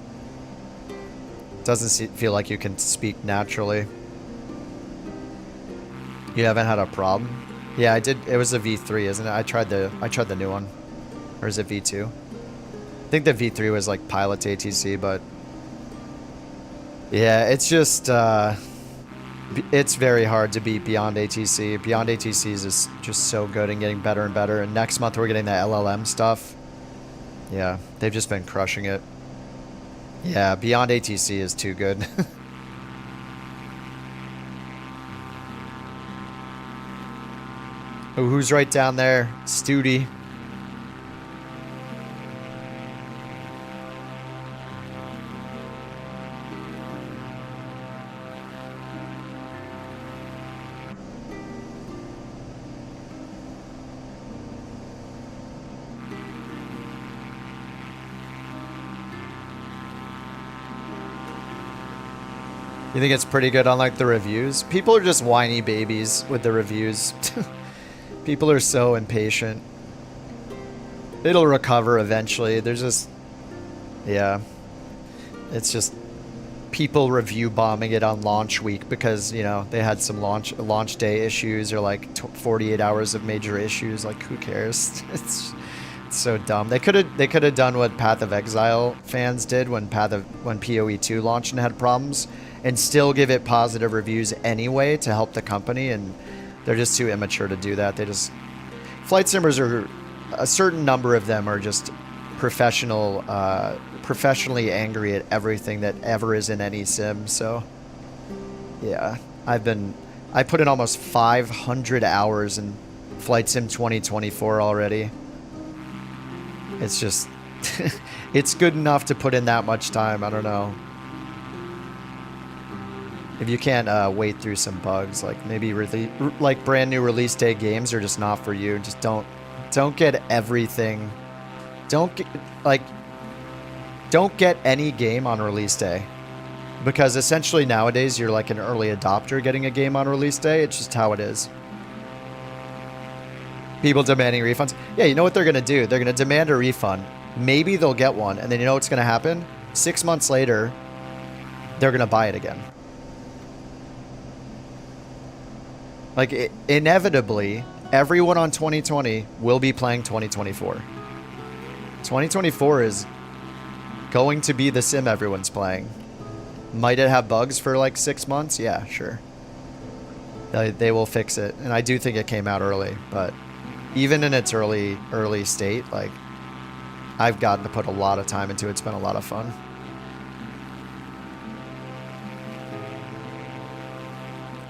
doesn't feel like you can speak naturally. You haven't had a problem? Yeah, I did. It was a V3, isn't it? I tried the new one. Or is it V2? I think the V3 was like pilot to ATC, but... yeah, it's just... it's very hard to beat Beyond ATC. Beyond ATC is just so good and getting better and better. And next month we're getting the LLM stuff. Yeah, they've just been crushing it. Yeah, Beyond ATC is too good. Oh, who's right down there? Studi. You think it's pretty good on like the reviews? People are just whiny babies with the reviews. People are so impatient. It'll recover eventually. There's just Yeah. It's just people review bombing it on launch week because, you know, they had some launch day issues or like 48 hours of major issues. Like, who cares? It's so dumb. They could have done what Path of Exile fans did when PoE 2 launched and had problems, and still give it positive reviews anyway to help the company, and they're just too immature to do that. Flight simmers are, a certain number of them are just professionally angry at everything that ever is in any sim. So yeah, I put in almost 500 hours in Flight Sim 2024 already. It's just, it's good enough to put in that much time. I don't know. If you can't wait through some bugs, like maybe like brand new release day games are just not for you. Just don't get everything. Don't get any game on release day, because essentially nowadays you're like an early adopter getting a game on release day. It's just how it is. People demanding refunds. Yeah, you know what they're going to do? They're going to demand a refund. Maybe they'll get one. And then you know what's going to happen? 6 months later, they're going to buy it again. Like, inevitably, everyone on 2020 will be playing 2024. 2024 is going to be the sim everyone's playing. Might it have bugs for like 6 months? Yeah, sure. They will fix it. And I do think it came out early, but even in its early state, like, I've gotten to put a lot of time into it. It's been a lot of fun.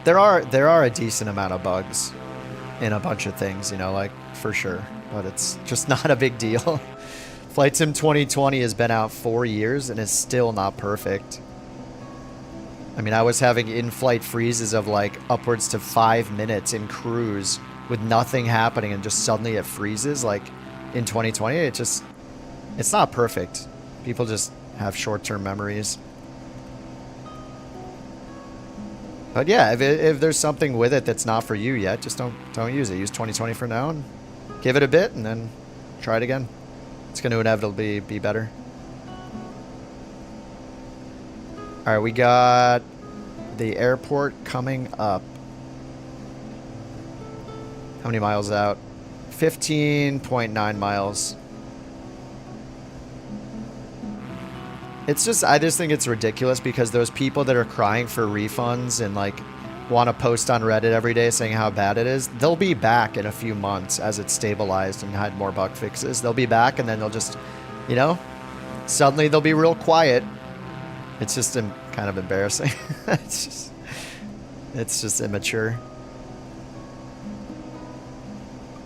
There are a decent amount of bugs in a bunch of things, you know, like, for sure, but it's just not a big deal. Flight Sim 2020 has been out 4 years and is still not perfect. I mean, I was having in-flight freezes of like upwards to 5 minutes in cruise with nothing happening, and just suddenly it freezes. Like in 2020, it's not perfect. People just have short-term memories. But yeah, if there's something with it that's not for you yet, just don't use it. Use 2020 for now and give it a bit, and then try it again. It's going to inevitably be better. All right, we got the airport coming up. How many miles out? 15.9 miles. I just think it's ridiculous, because those people that are crying for refunds and like want to post on Reddit every day saying how bad it is, they'll be back in a few months as it's stabilized and had more bug fixes. They'll be back, and then they'll just, you know, suddenly they'll be real quiet. It's just kind of embarrassing. It's just immature.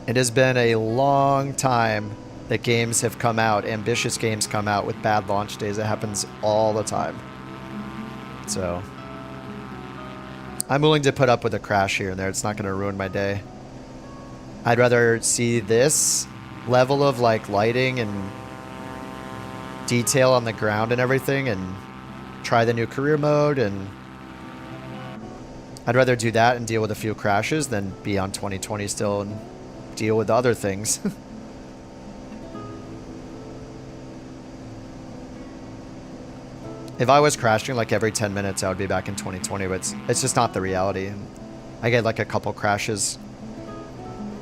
It has been a long time that games have come out, ambitious games come out with bad launch days. It happens all the time. So I'm willing to put up with a crash here and there. It's not going to ruin my day. I'd rather see this level of like lighting and detail on the ground and everything, and try the new career mode, and I'd rather do that and deal with a few crashes than be on 2020 still and deal with other things. If I was crashing like every 10 minutes, I would be back in 2020, but it's just not the reality. I get like a couple crashes.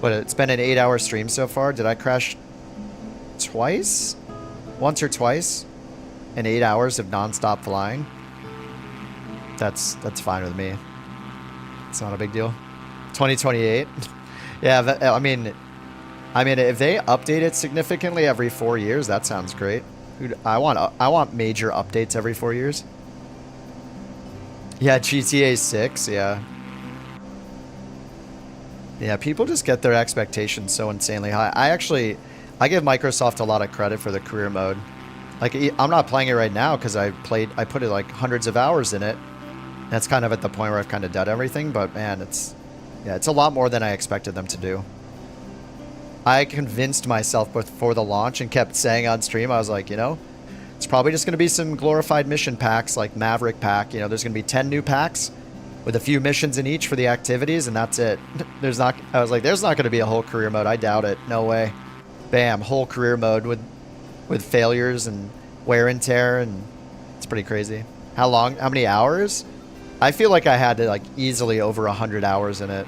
But it's been an 8-hour stream so far. Did I crash twice? Once or twice in 8 hours of nonstop flying? That's fine with me. It's not a big deal. 2028. Yeah, I mean, if they update it significantly every 4 years, that sounds great. Dude, I want major updates every 4 years. Yeah, GTA 6, yeah. Yeah, people just get their expectations so insanely high. I give Microsoft a lot of credit for the career mode. Like, I'm not playing it right now because I put it like hundreds of hours in it. That's kind of at the point where I've kind of done everything, but man, it's a lot more than I expected them to do. I convinced myself before the launch and kept saying on stream, I was like, you know, it's probably just going to be some glorified mission packs like Maverick Pack. You know, there's going to be 10 new packs with a few missions in each for the activities, and that's it. I was like, there's not going to be a whole career mode. I doubt it. No way. Bam, whole career mode with failures and wear and tear, and it's pretty crazy. How long? How many hours? I feel like I had to like easily over 100 hours in it.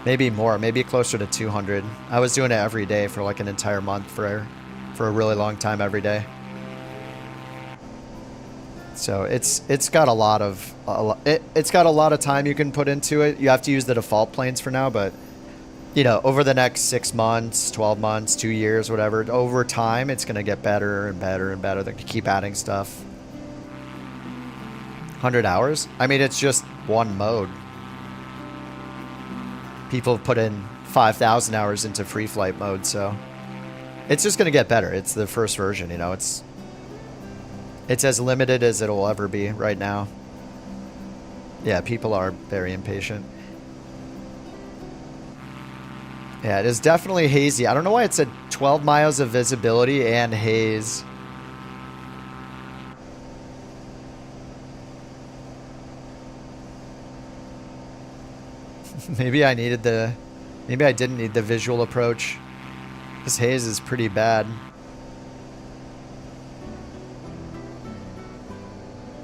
Maybe more, maybe closer to 200. I was doing it every day for like an entire month for a really long time every day. So it's got a lot of it's got a lot of time you can put into it. You have to use the default planes for now, but you know, over the next 6 months, 12 months, 2 years, whatever, over time it's gonna get better and better and better. They can keep adding stuff. 100 hours? I mean, it's just one mode. People have put in 5,000 hours into free flight mode, so it's just gonna get better. It's the first version, you know. It's as limited as it'll ever be right now. Yeah, people are very impatient. Yeah, it is definitely hazy. I don't know why it said 12 miles of visibility and haze. Maybe I didn't need the visual approach. This haze is pretty bad.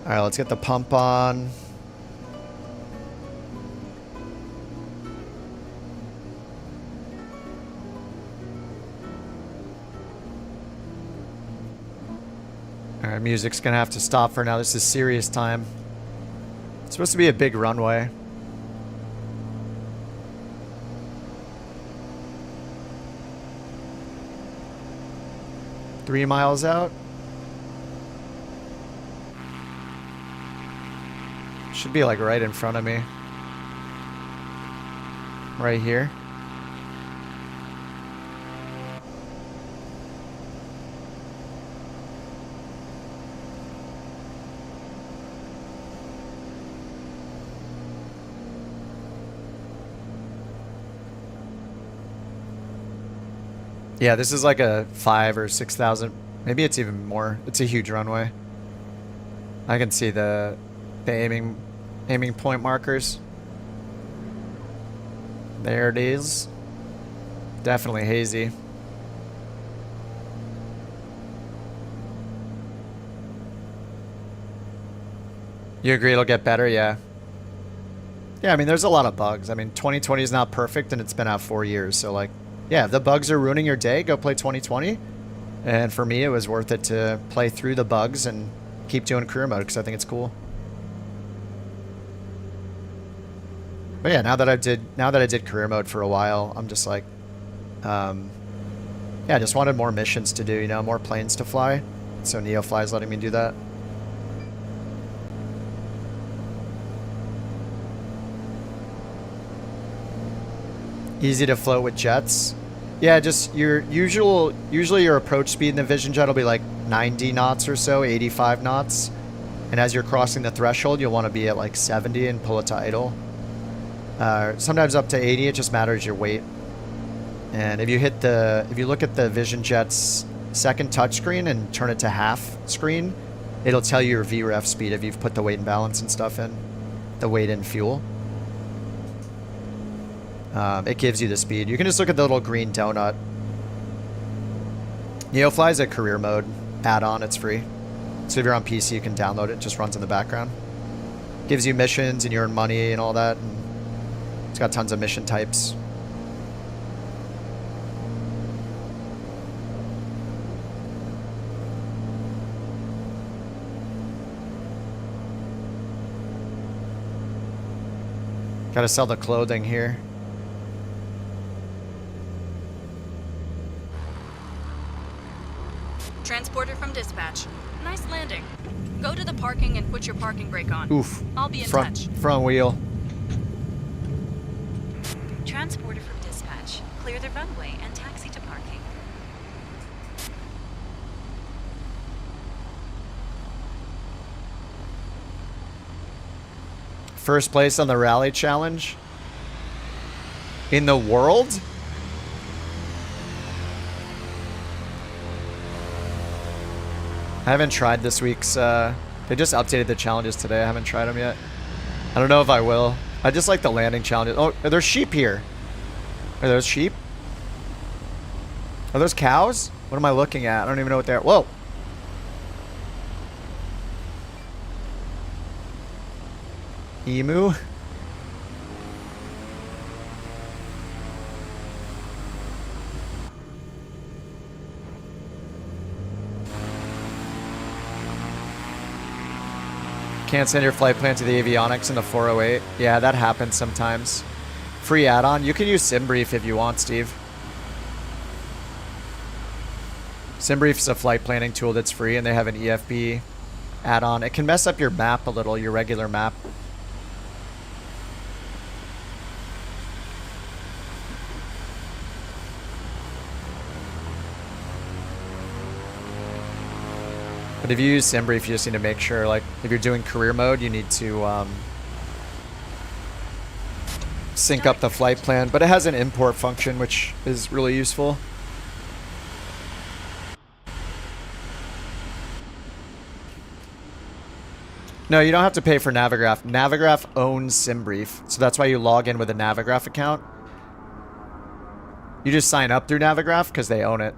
Alright, let's get the pump on. Alright, music's gonna have to stop for now. This is serious time. It's supposed to be a big runway. Three miles out. Should be like right in front of me. Right here. Yeah, this is like a 5,000 or 6,000. Maybe it's even more. It's a huge runway. I can see the aiming point markers. There it is. Definitely hazy. You agree it'll get better? Yeah. Yeah, I mean, there's a lot of bugs. I mean, 2020 is not perfect, and it's been out 4 years, so like, yeah, if the bugs are ruining your day, go play 2020. And for me, it was worth it to play through the bugs and keep doing career mode because I think it's cool. But yeah, now that I did career mode for a while, I'm just like, yeah, I just wanted more missions to do, you know, more planes to fly. So NeoFly is letting me do that. Easy to float with jets. Yeah, just usually your approach speed in the Vision Jet will be like 90 knots or so, 85 knots. And as you're crossing the threshold, you'll want to be at like 70 and pull it to idle. Sometimes up to 80, it just matters your weight. And if you look at the Vision Jet's second touchscreen and turn it to half screen, it'll tell you your VREF speed if you've put the weight and balance and stuff in, the weight and fuel. It gives you the speed. You can just look at the little green donut. NeoFly is a career mode add-on. It's free. So if you're on PC, you can download it. It just runs in the background. Gives you missions and you earn money and all that. And it's got tons of mission types. Gotta sell the clothing here. Transporter from dispatch. Nice landing. Go to the parking and put your parking brake on. Oof. I'll be in touch. Front wheel. Transporter from dispatch. Clear the runway and taxi to parking. First place on the rally challenge in the world? I haven't tried this week's, they just updated the challenges today. I haven't tried them yet. I don't know if I will. I just like the landing challenges. Oh, there's sheep here. Are those sheep? Are those cows? What am I looking at? I don't even know what they're... Whoa! Emu? Can't send your flight plan to the avionics in the 408. Yeah, that happens sometimes. Free add-on. You can use SimBrief if you want, Steve. SimBrief is a flight planning tool that's free, and they have an EFB add-on. It can mess up your map a little, your regular map. But if you use SimBrief, you just need to make sure, like, if you're doing career mode, you need to sync up the flight plan. But it has an import function, which is really useful. No, you don't have to pay for Navigraph. Navigraph owns SimBrief, so that's why you log in with a Navigraph account. You just sign up through Navigraph because they own it.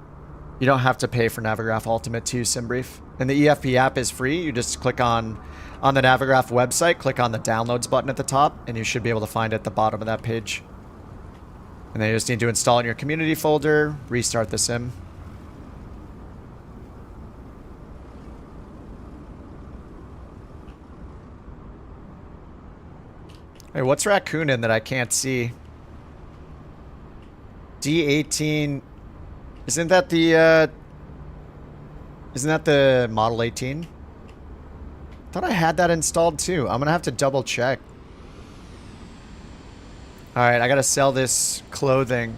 You don't have to pay for Navigraph Ultimate to use SimBrief. And the EFP app is free. You just click on the Navigraph website, click on the downloads button at the top, and you should be able to find it at the bottom of that page. And then you just need to install it in your community folder, restart the sim. Hey, what's Raccoon in that I can't see? D18... Isn't that the Model 18? Thought I had that installed too. I'm gonna have to double check. Alright, I gotta sell this clothing.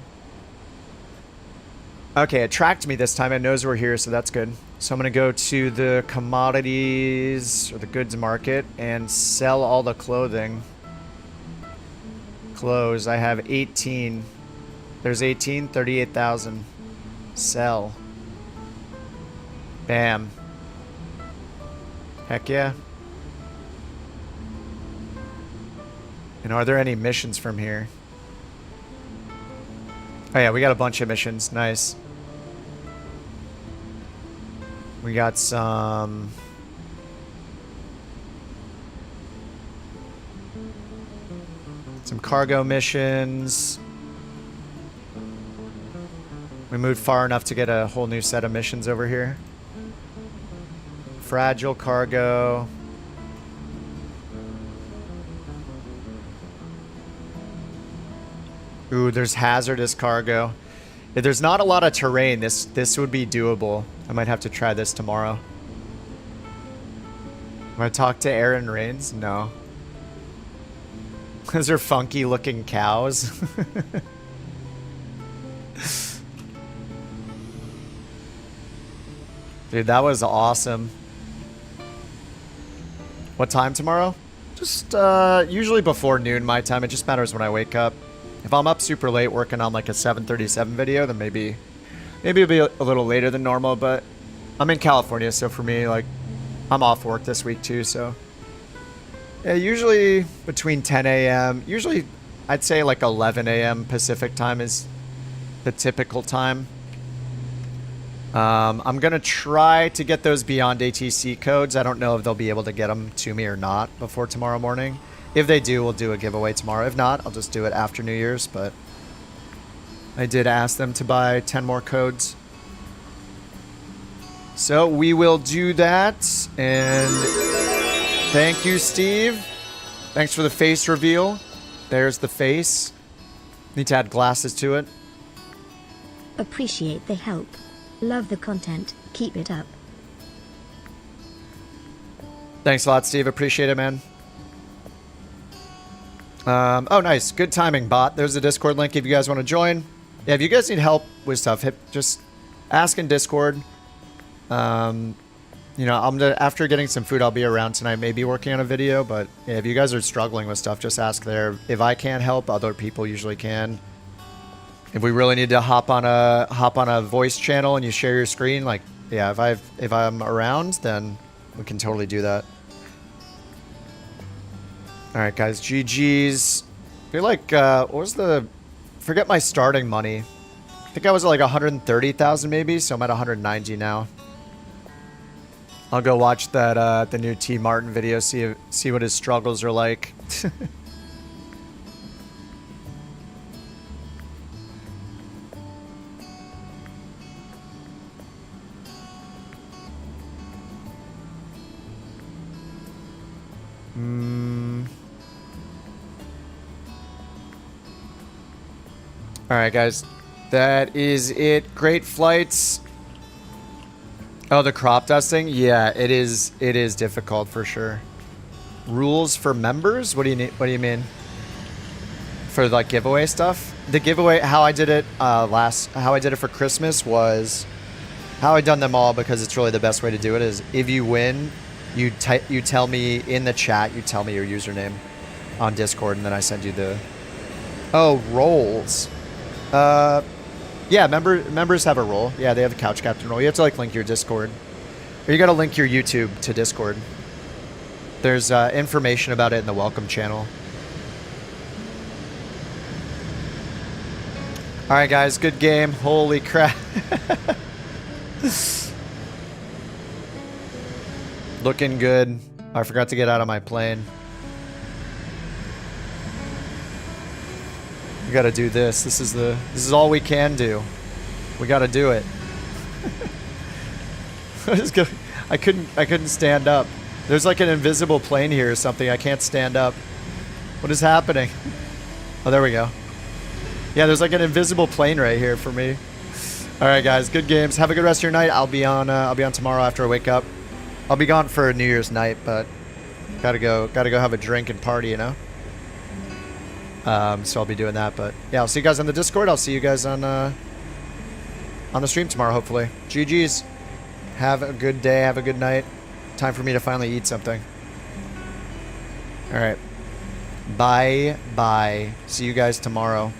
Okay, it tracked me this time. It knows we're here, so that's good. So I'm gonna go to the commodities, or the goods market, and sell all the clothing. Clothes. I have 18. There's 18, 38,000. Sell. Bam. Heck yeah. And are there any missions from here? Oh yeah, we got a bunch of missions. Nice. We got some... cargo missions. We moved far enough to get a whole new set of missions over here. Fragile cargo. Ooh, there's hazardous cargo. If there's not a lot of terrain, this would be doable. I might have to try this tomorrow. Am I talk to Aaron Rains? No. Those are funky looking cows. Dude, that was awesome. What time tomorrow? Just usually before noon my time. It just matters when I wake up. If I'm up super late working on like a 7:37 video, then maybe it'll be a little later than normal, but I'm in California, so for me, like, I'm off work this week too, so. Yeah, usually between 10 a.m. Usually I'd say like 11 a.m. Pacific time is the typical time. I'm going to try to get those beyond ATC codes. I don't know if they'll be able to get them to me or not before tomorrow morning. If they do, we'll do a giveaway tomorrow. If not, I'll just do it after New Year's, but I did ask them to buy 10 more codes. So we will do that, and thank you, Steve. Thanks for the face reveal. There's the face. Need to add glasses to it. Appreciate the help. Love the content. Keep it up. Thanks a lot, Steve. Appreciate it, man. Oh, nice. Good timing, bot. There's a Discord link if you guys want to join. Yeah, if you guys need help with stuff, just ask in Discord. You know, after getting some food, I'll be around tonight, maybe working on a video. But yeah, if you guys are struggling with stuff, just ask there. If I can't help, other people usually can. If we really need to hop on a voice channel and you share your screen, like, yeah, if I'm around, then we can totally do that. All right, guys, GG's. I feel like what was the? Forget my starting money. I think I was at like 130,000 maybe, so I'm at 190 now. I'll go watch that the new T Martin video, see what his struggles are like. Alright guys, that is it. Great flights. Oh, the crop dusting? Yeah, it is difficult for sure. Rules for members? What do you mean? For like giveaway stuff? The giveaway, how I did it how I did it for Christmas was, how I done them all because it's really the best way to do it is if you win, you tell me in the chat, you tell me your username on Discord and then I send you the, oh, roles. Yeah, members have a role. Yeah, they have a couch captain role. You have to like link your Discord, or you got to link your YouTube to Discord. There's information about it in the welcome channel. All right, guys, good game. Holy crap! Looking good. I forgot to get out of my plane. We gotta do this. This is all we can do. We gotta do it. I couldn't stand up. There's like an invisible plane here or something. I can't stand up. What is happening? Oh, there we go. Yeah, there's like an invisible plane right here for me. All right, guys, good games. Have a good rest of your night. I'll be on tomorrow after I wake up. I'll be gone for New Year's night, but gotta go have a drink and party, you know. So I'll be doing that, but yeah, I'll see you guys on the Discord. I'll see you guys on the stream tomorrow, hopefully. GG's. Have a good day. Have a good night. Time for me to finally eat something. All right. Bye. See you guys tomorrow.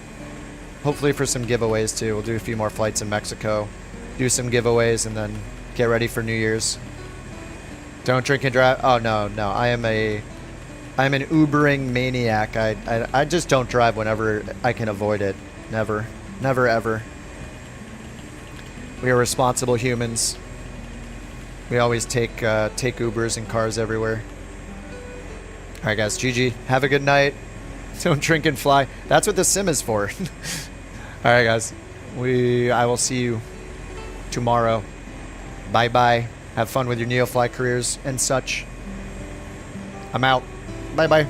Hopefully for some giveaways too. We'll do a few more flights in Mexico. Do some giveaways and then get ready for New Year's. Don't drink and drive. Oh, no. I'm an Ubering maniac. I just don't drive whenever I can avoid it. Never, ever. We are responsible humans. We always take Ubers and cars everywhere. All right, guys. GG. Have a good night. Don't drink and fly. That's what the sim is for. All right, guys. I will see you tomorrow. Bye. Have fun with your NeoFly careers and such. I'm out. Bye.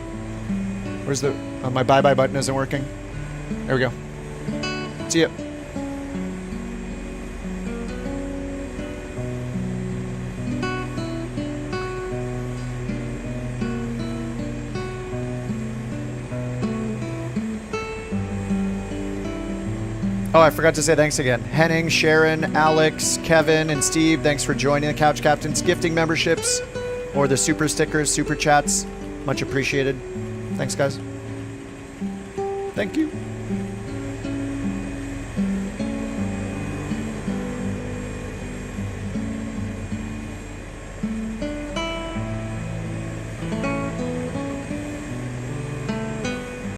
Where's the... my bye button isn't working. There we go. See ya. Oh, I forgot to say thanks again. Henning, Sharon, Alex, Kevin, and Steve, thanks for joining the Couch Captains, gifting memberships, or the super stickers, super chats. Much appreciated. Thanks, guys. Thank you.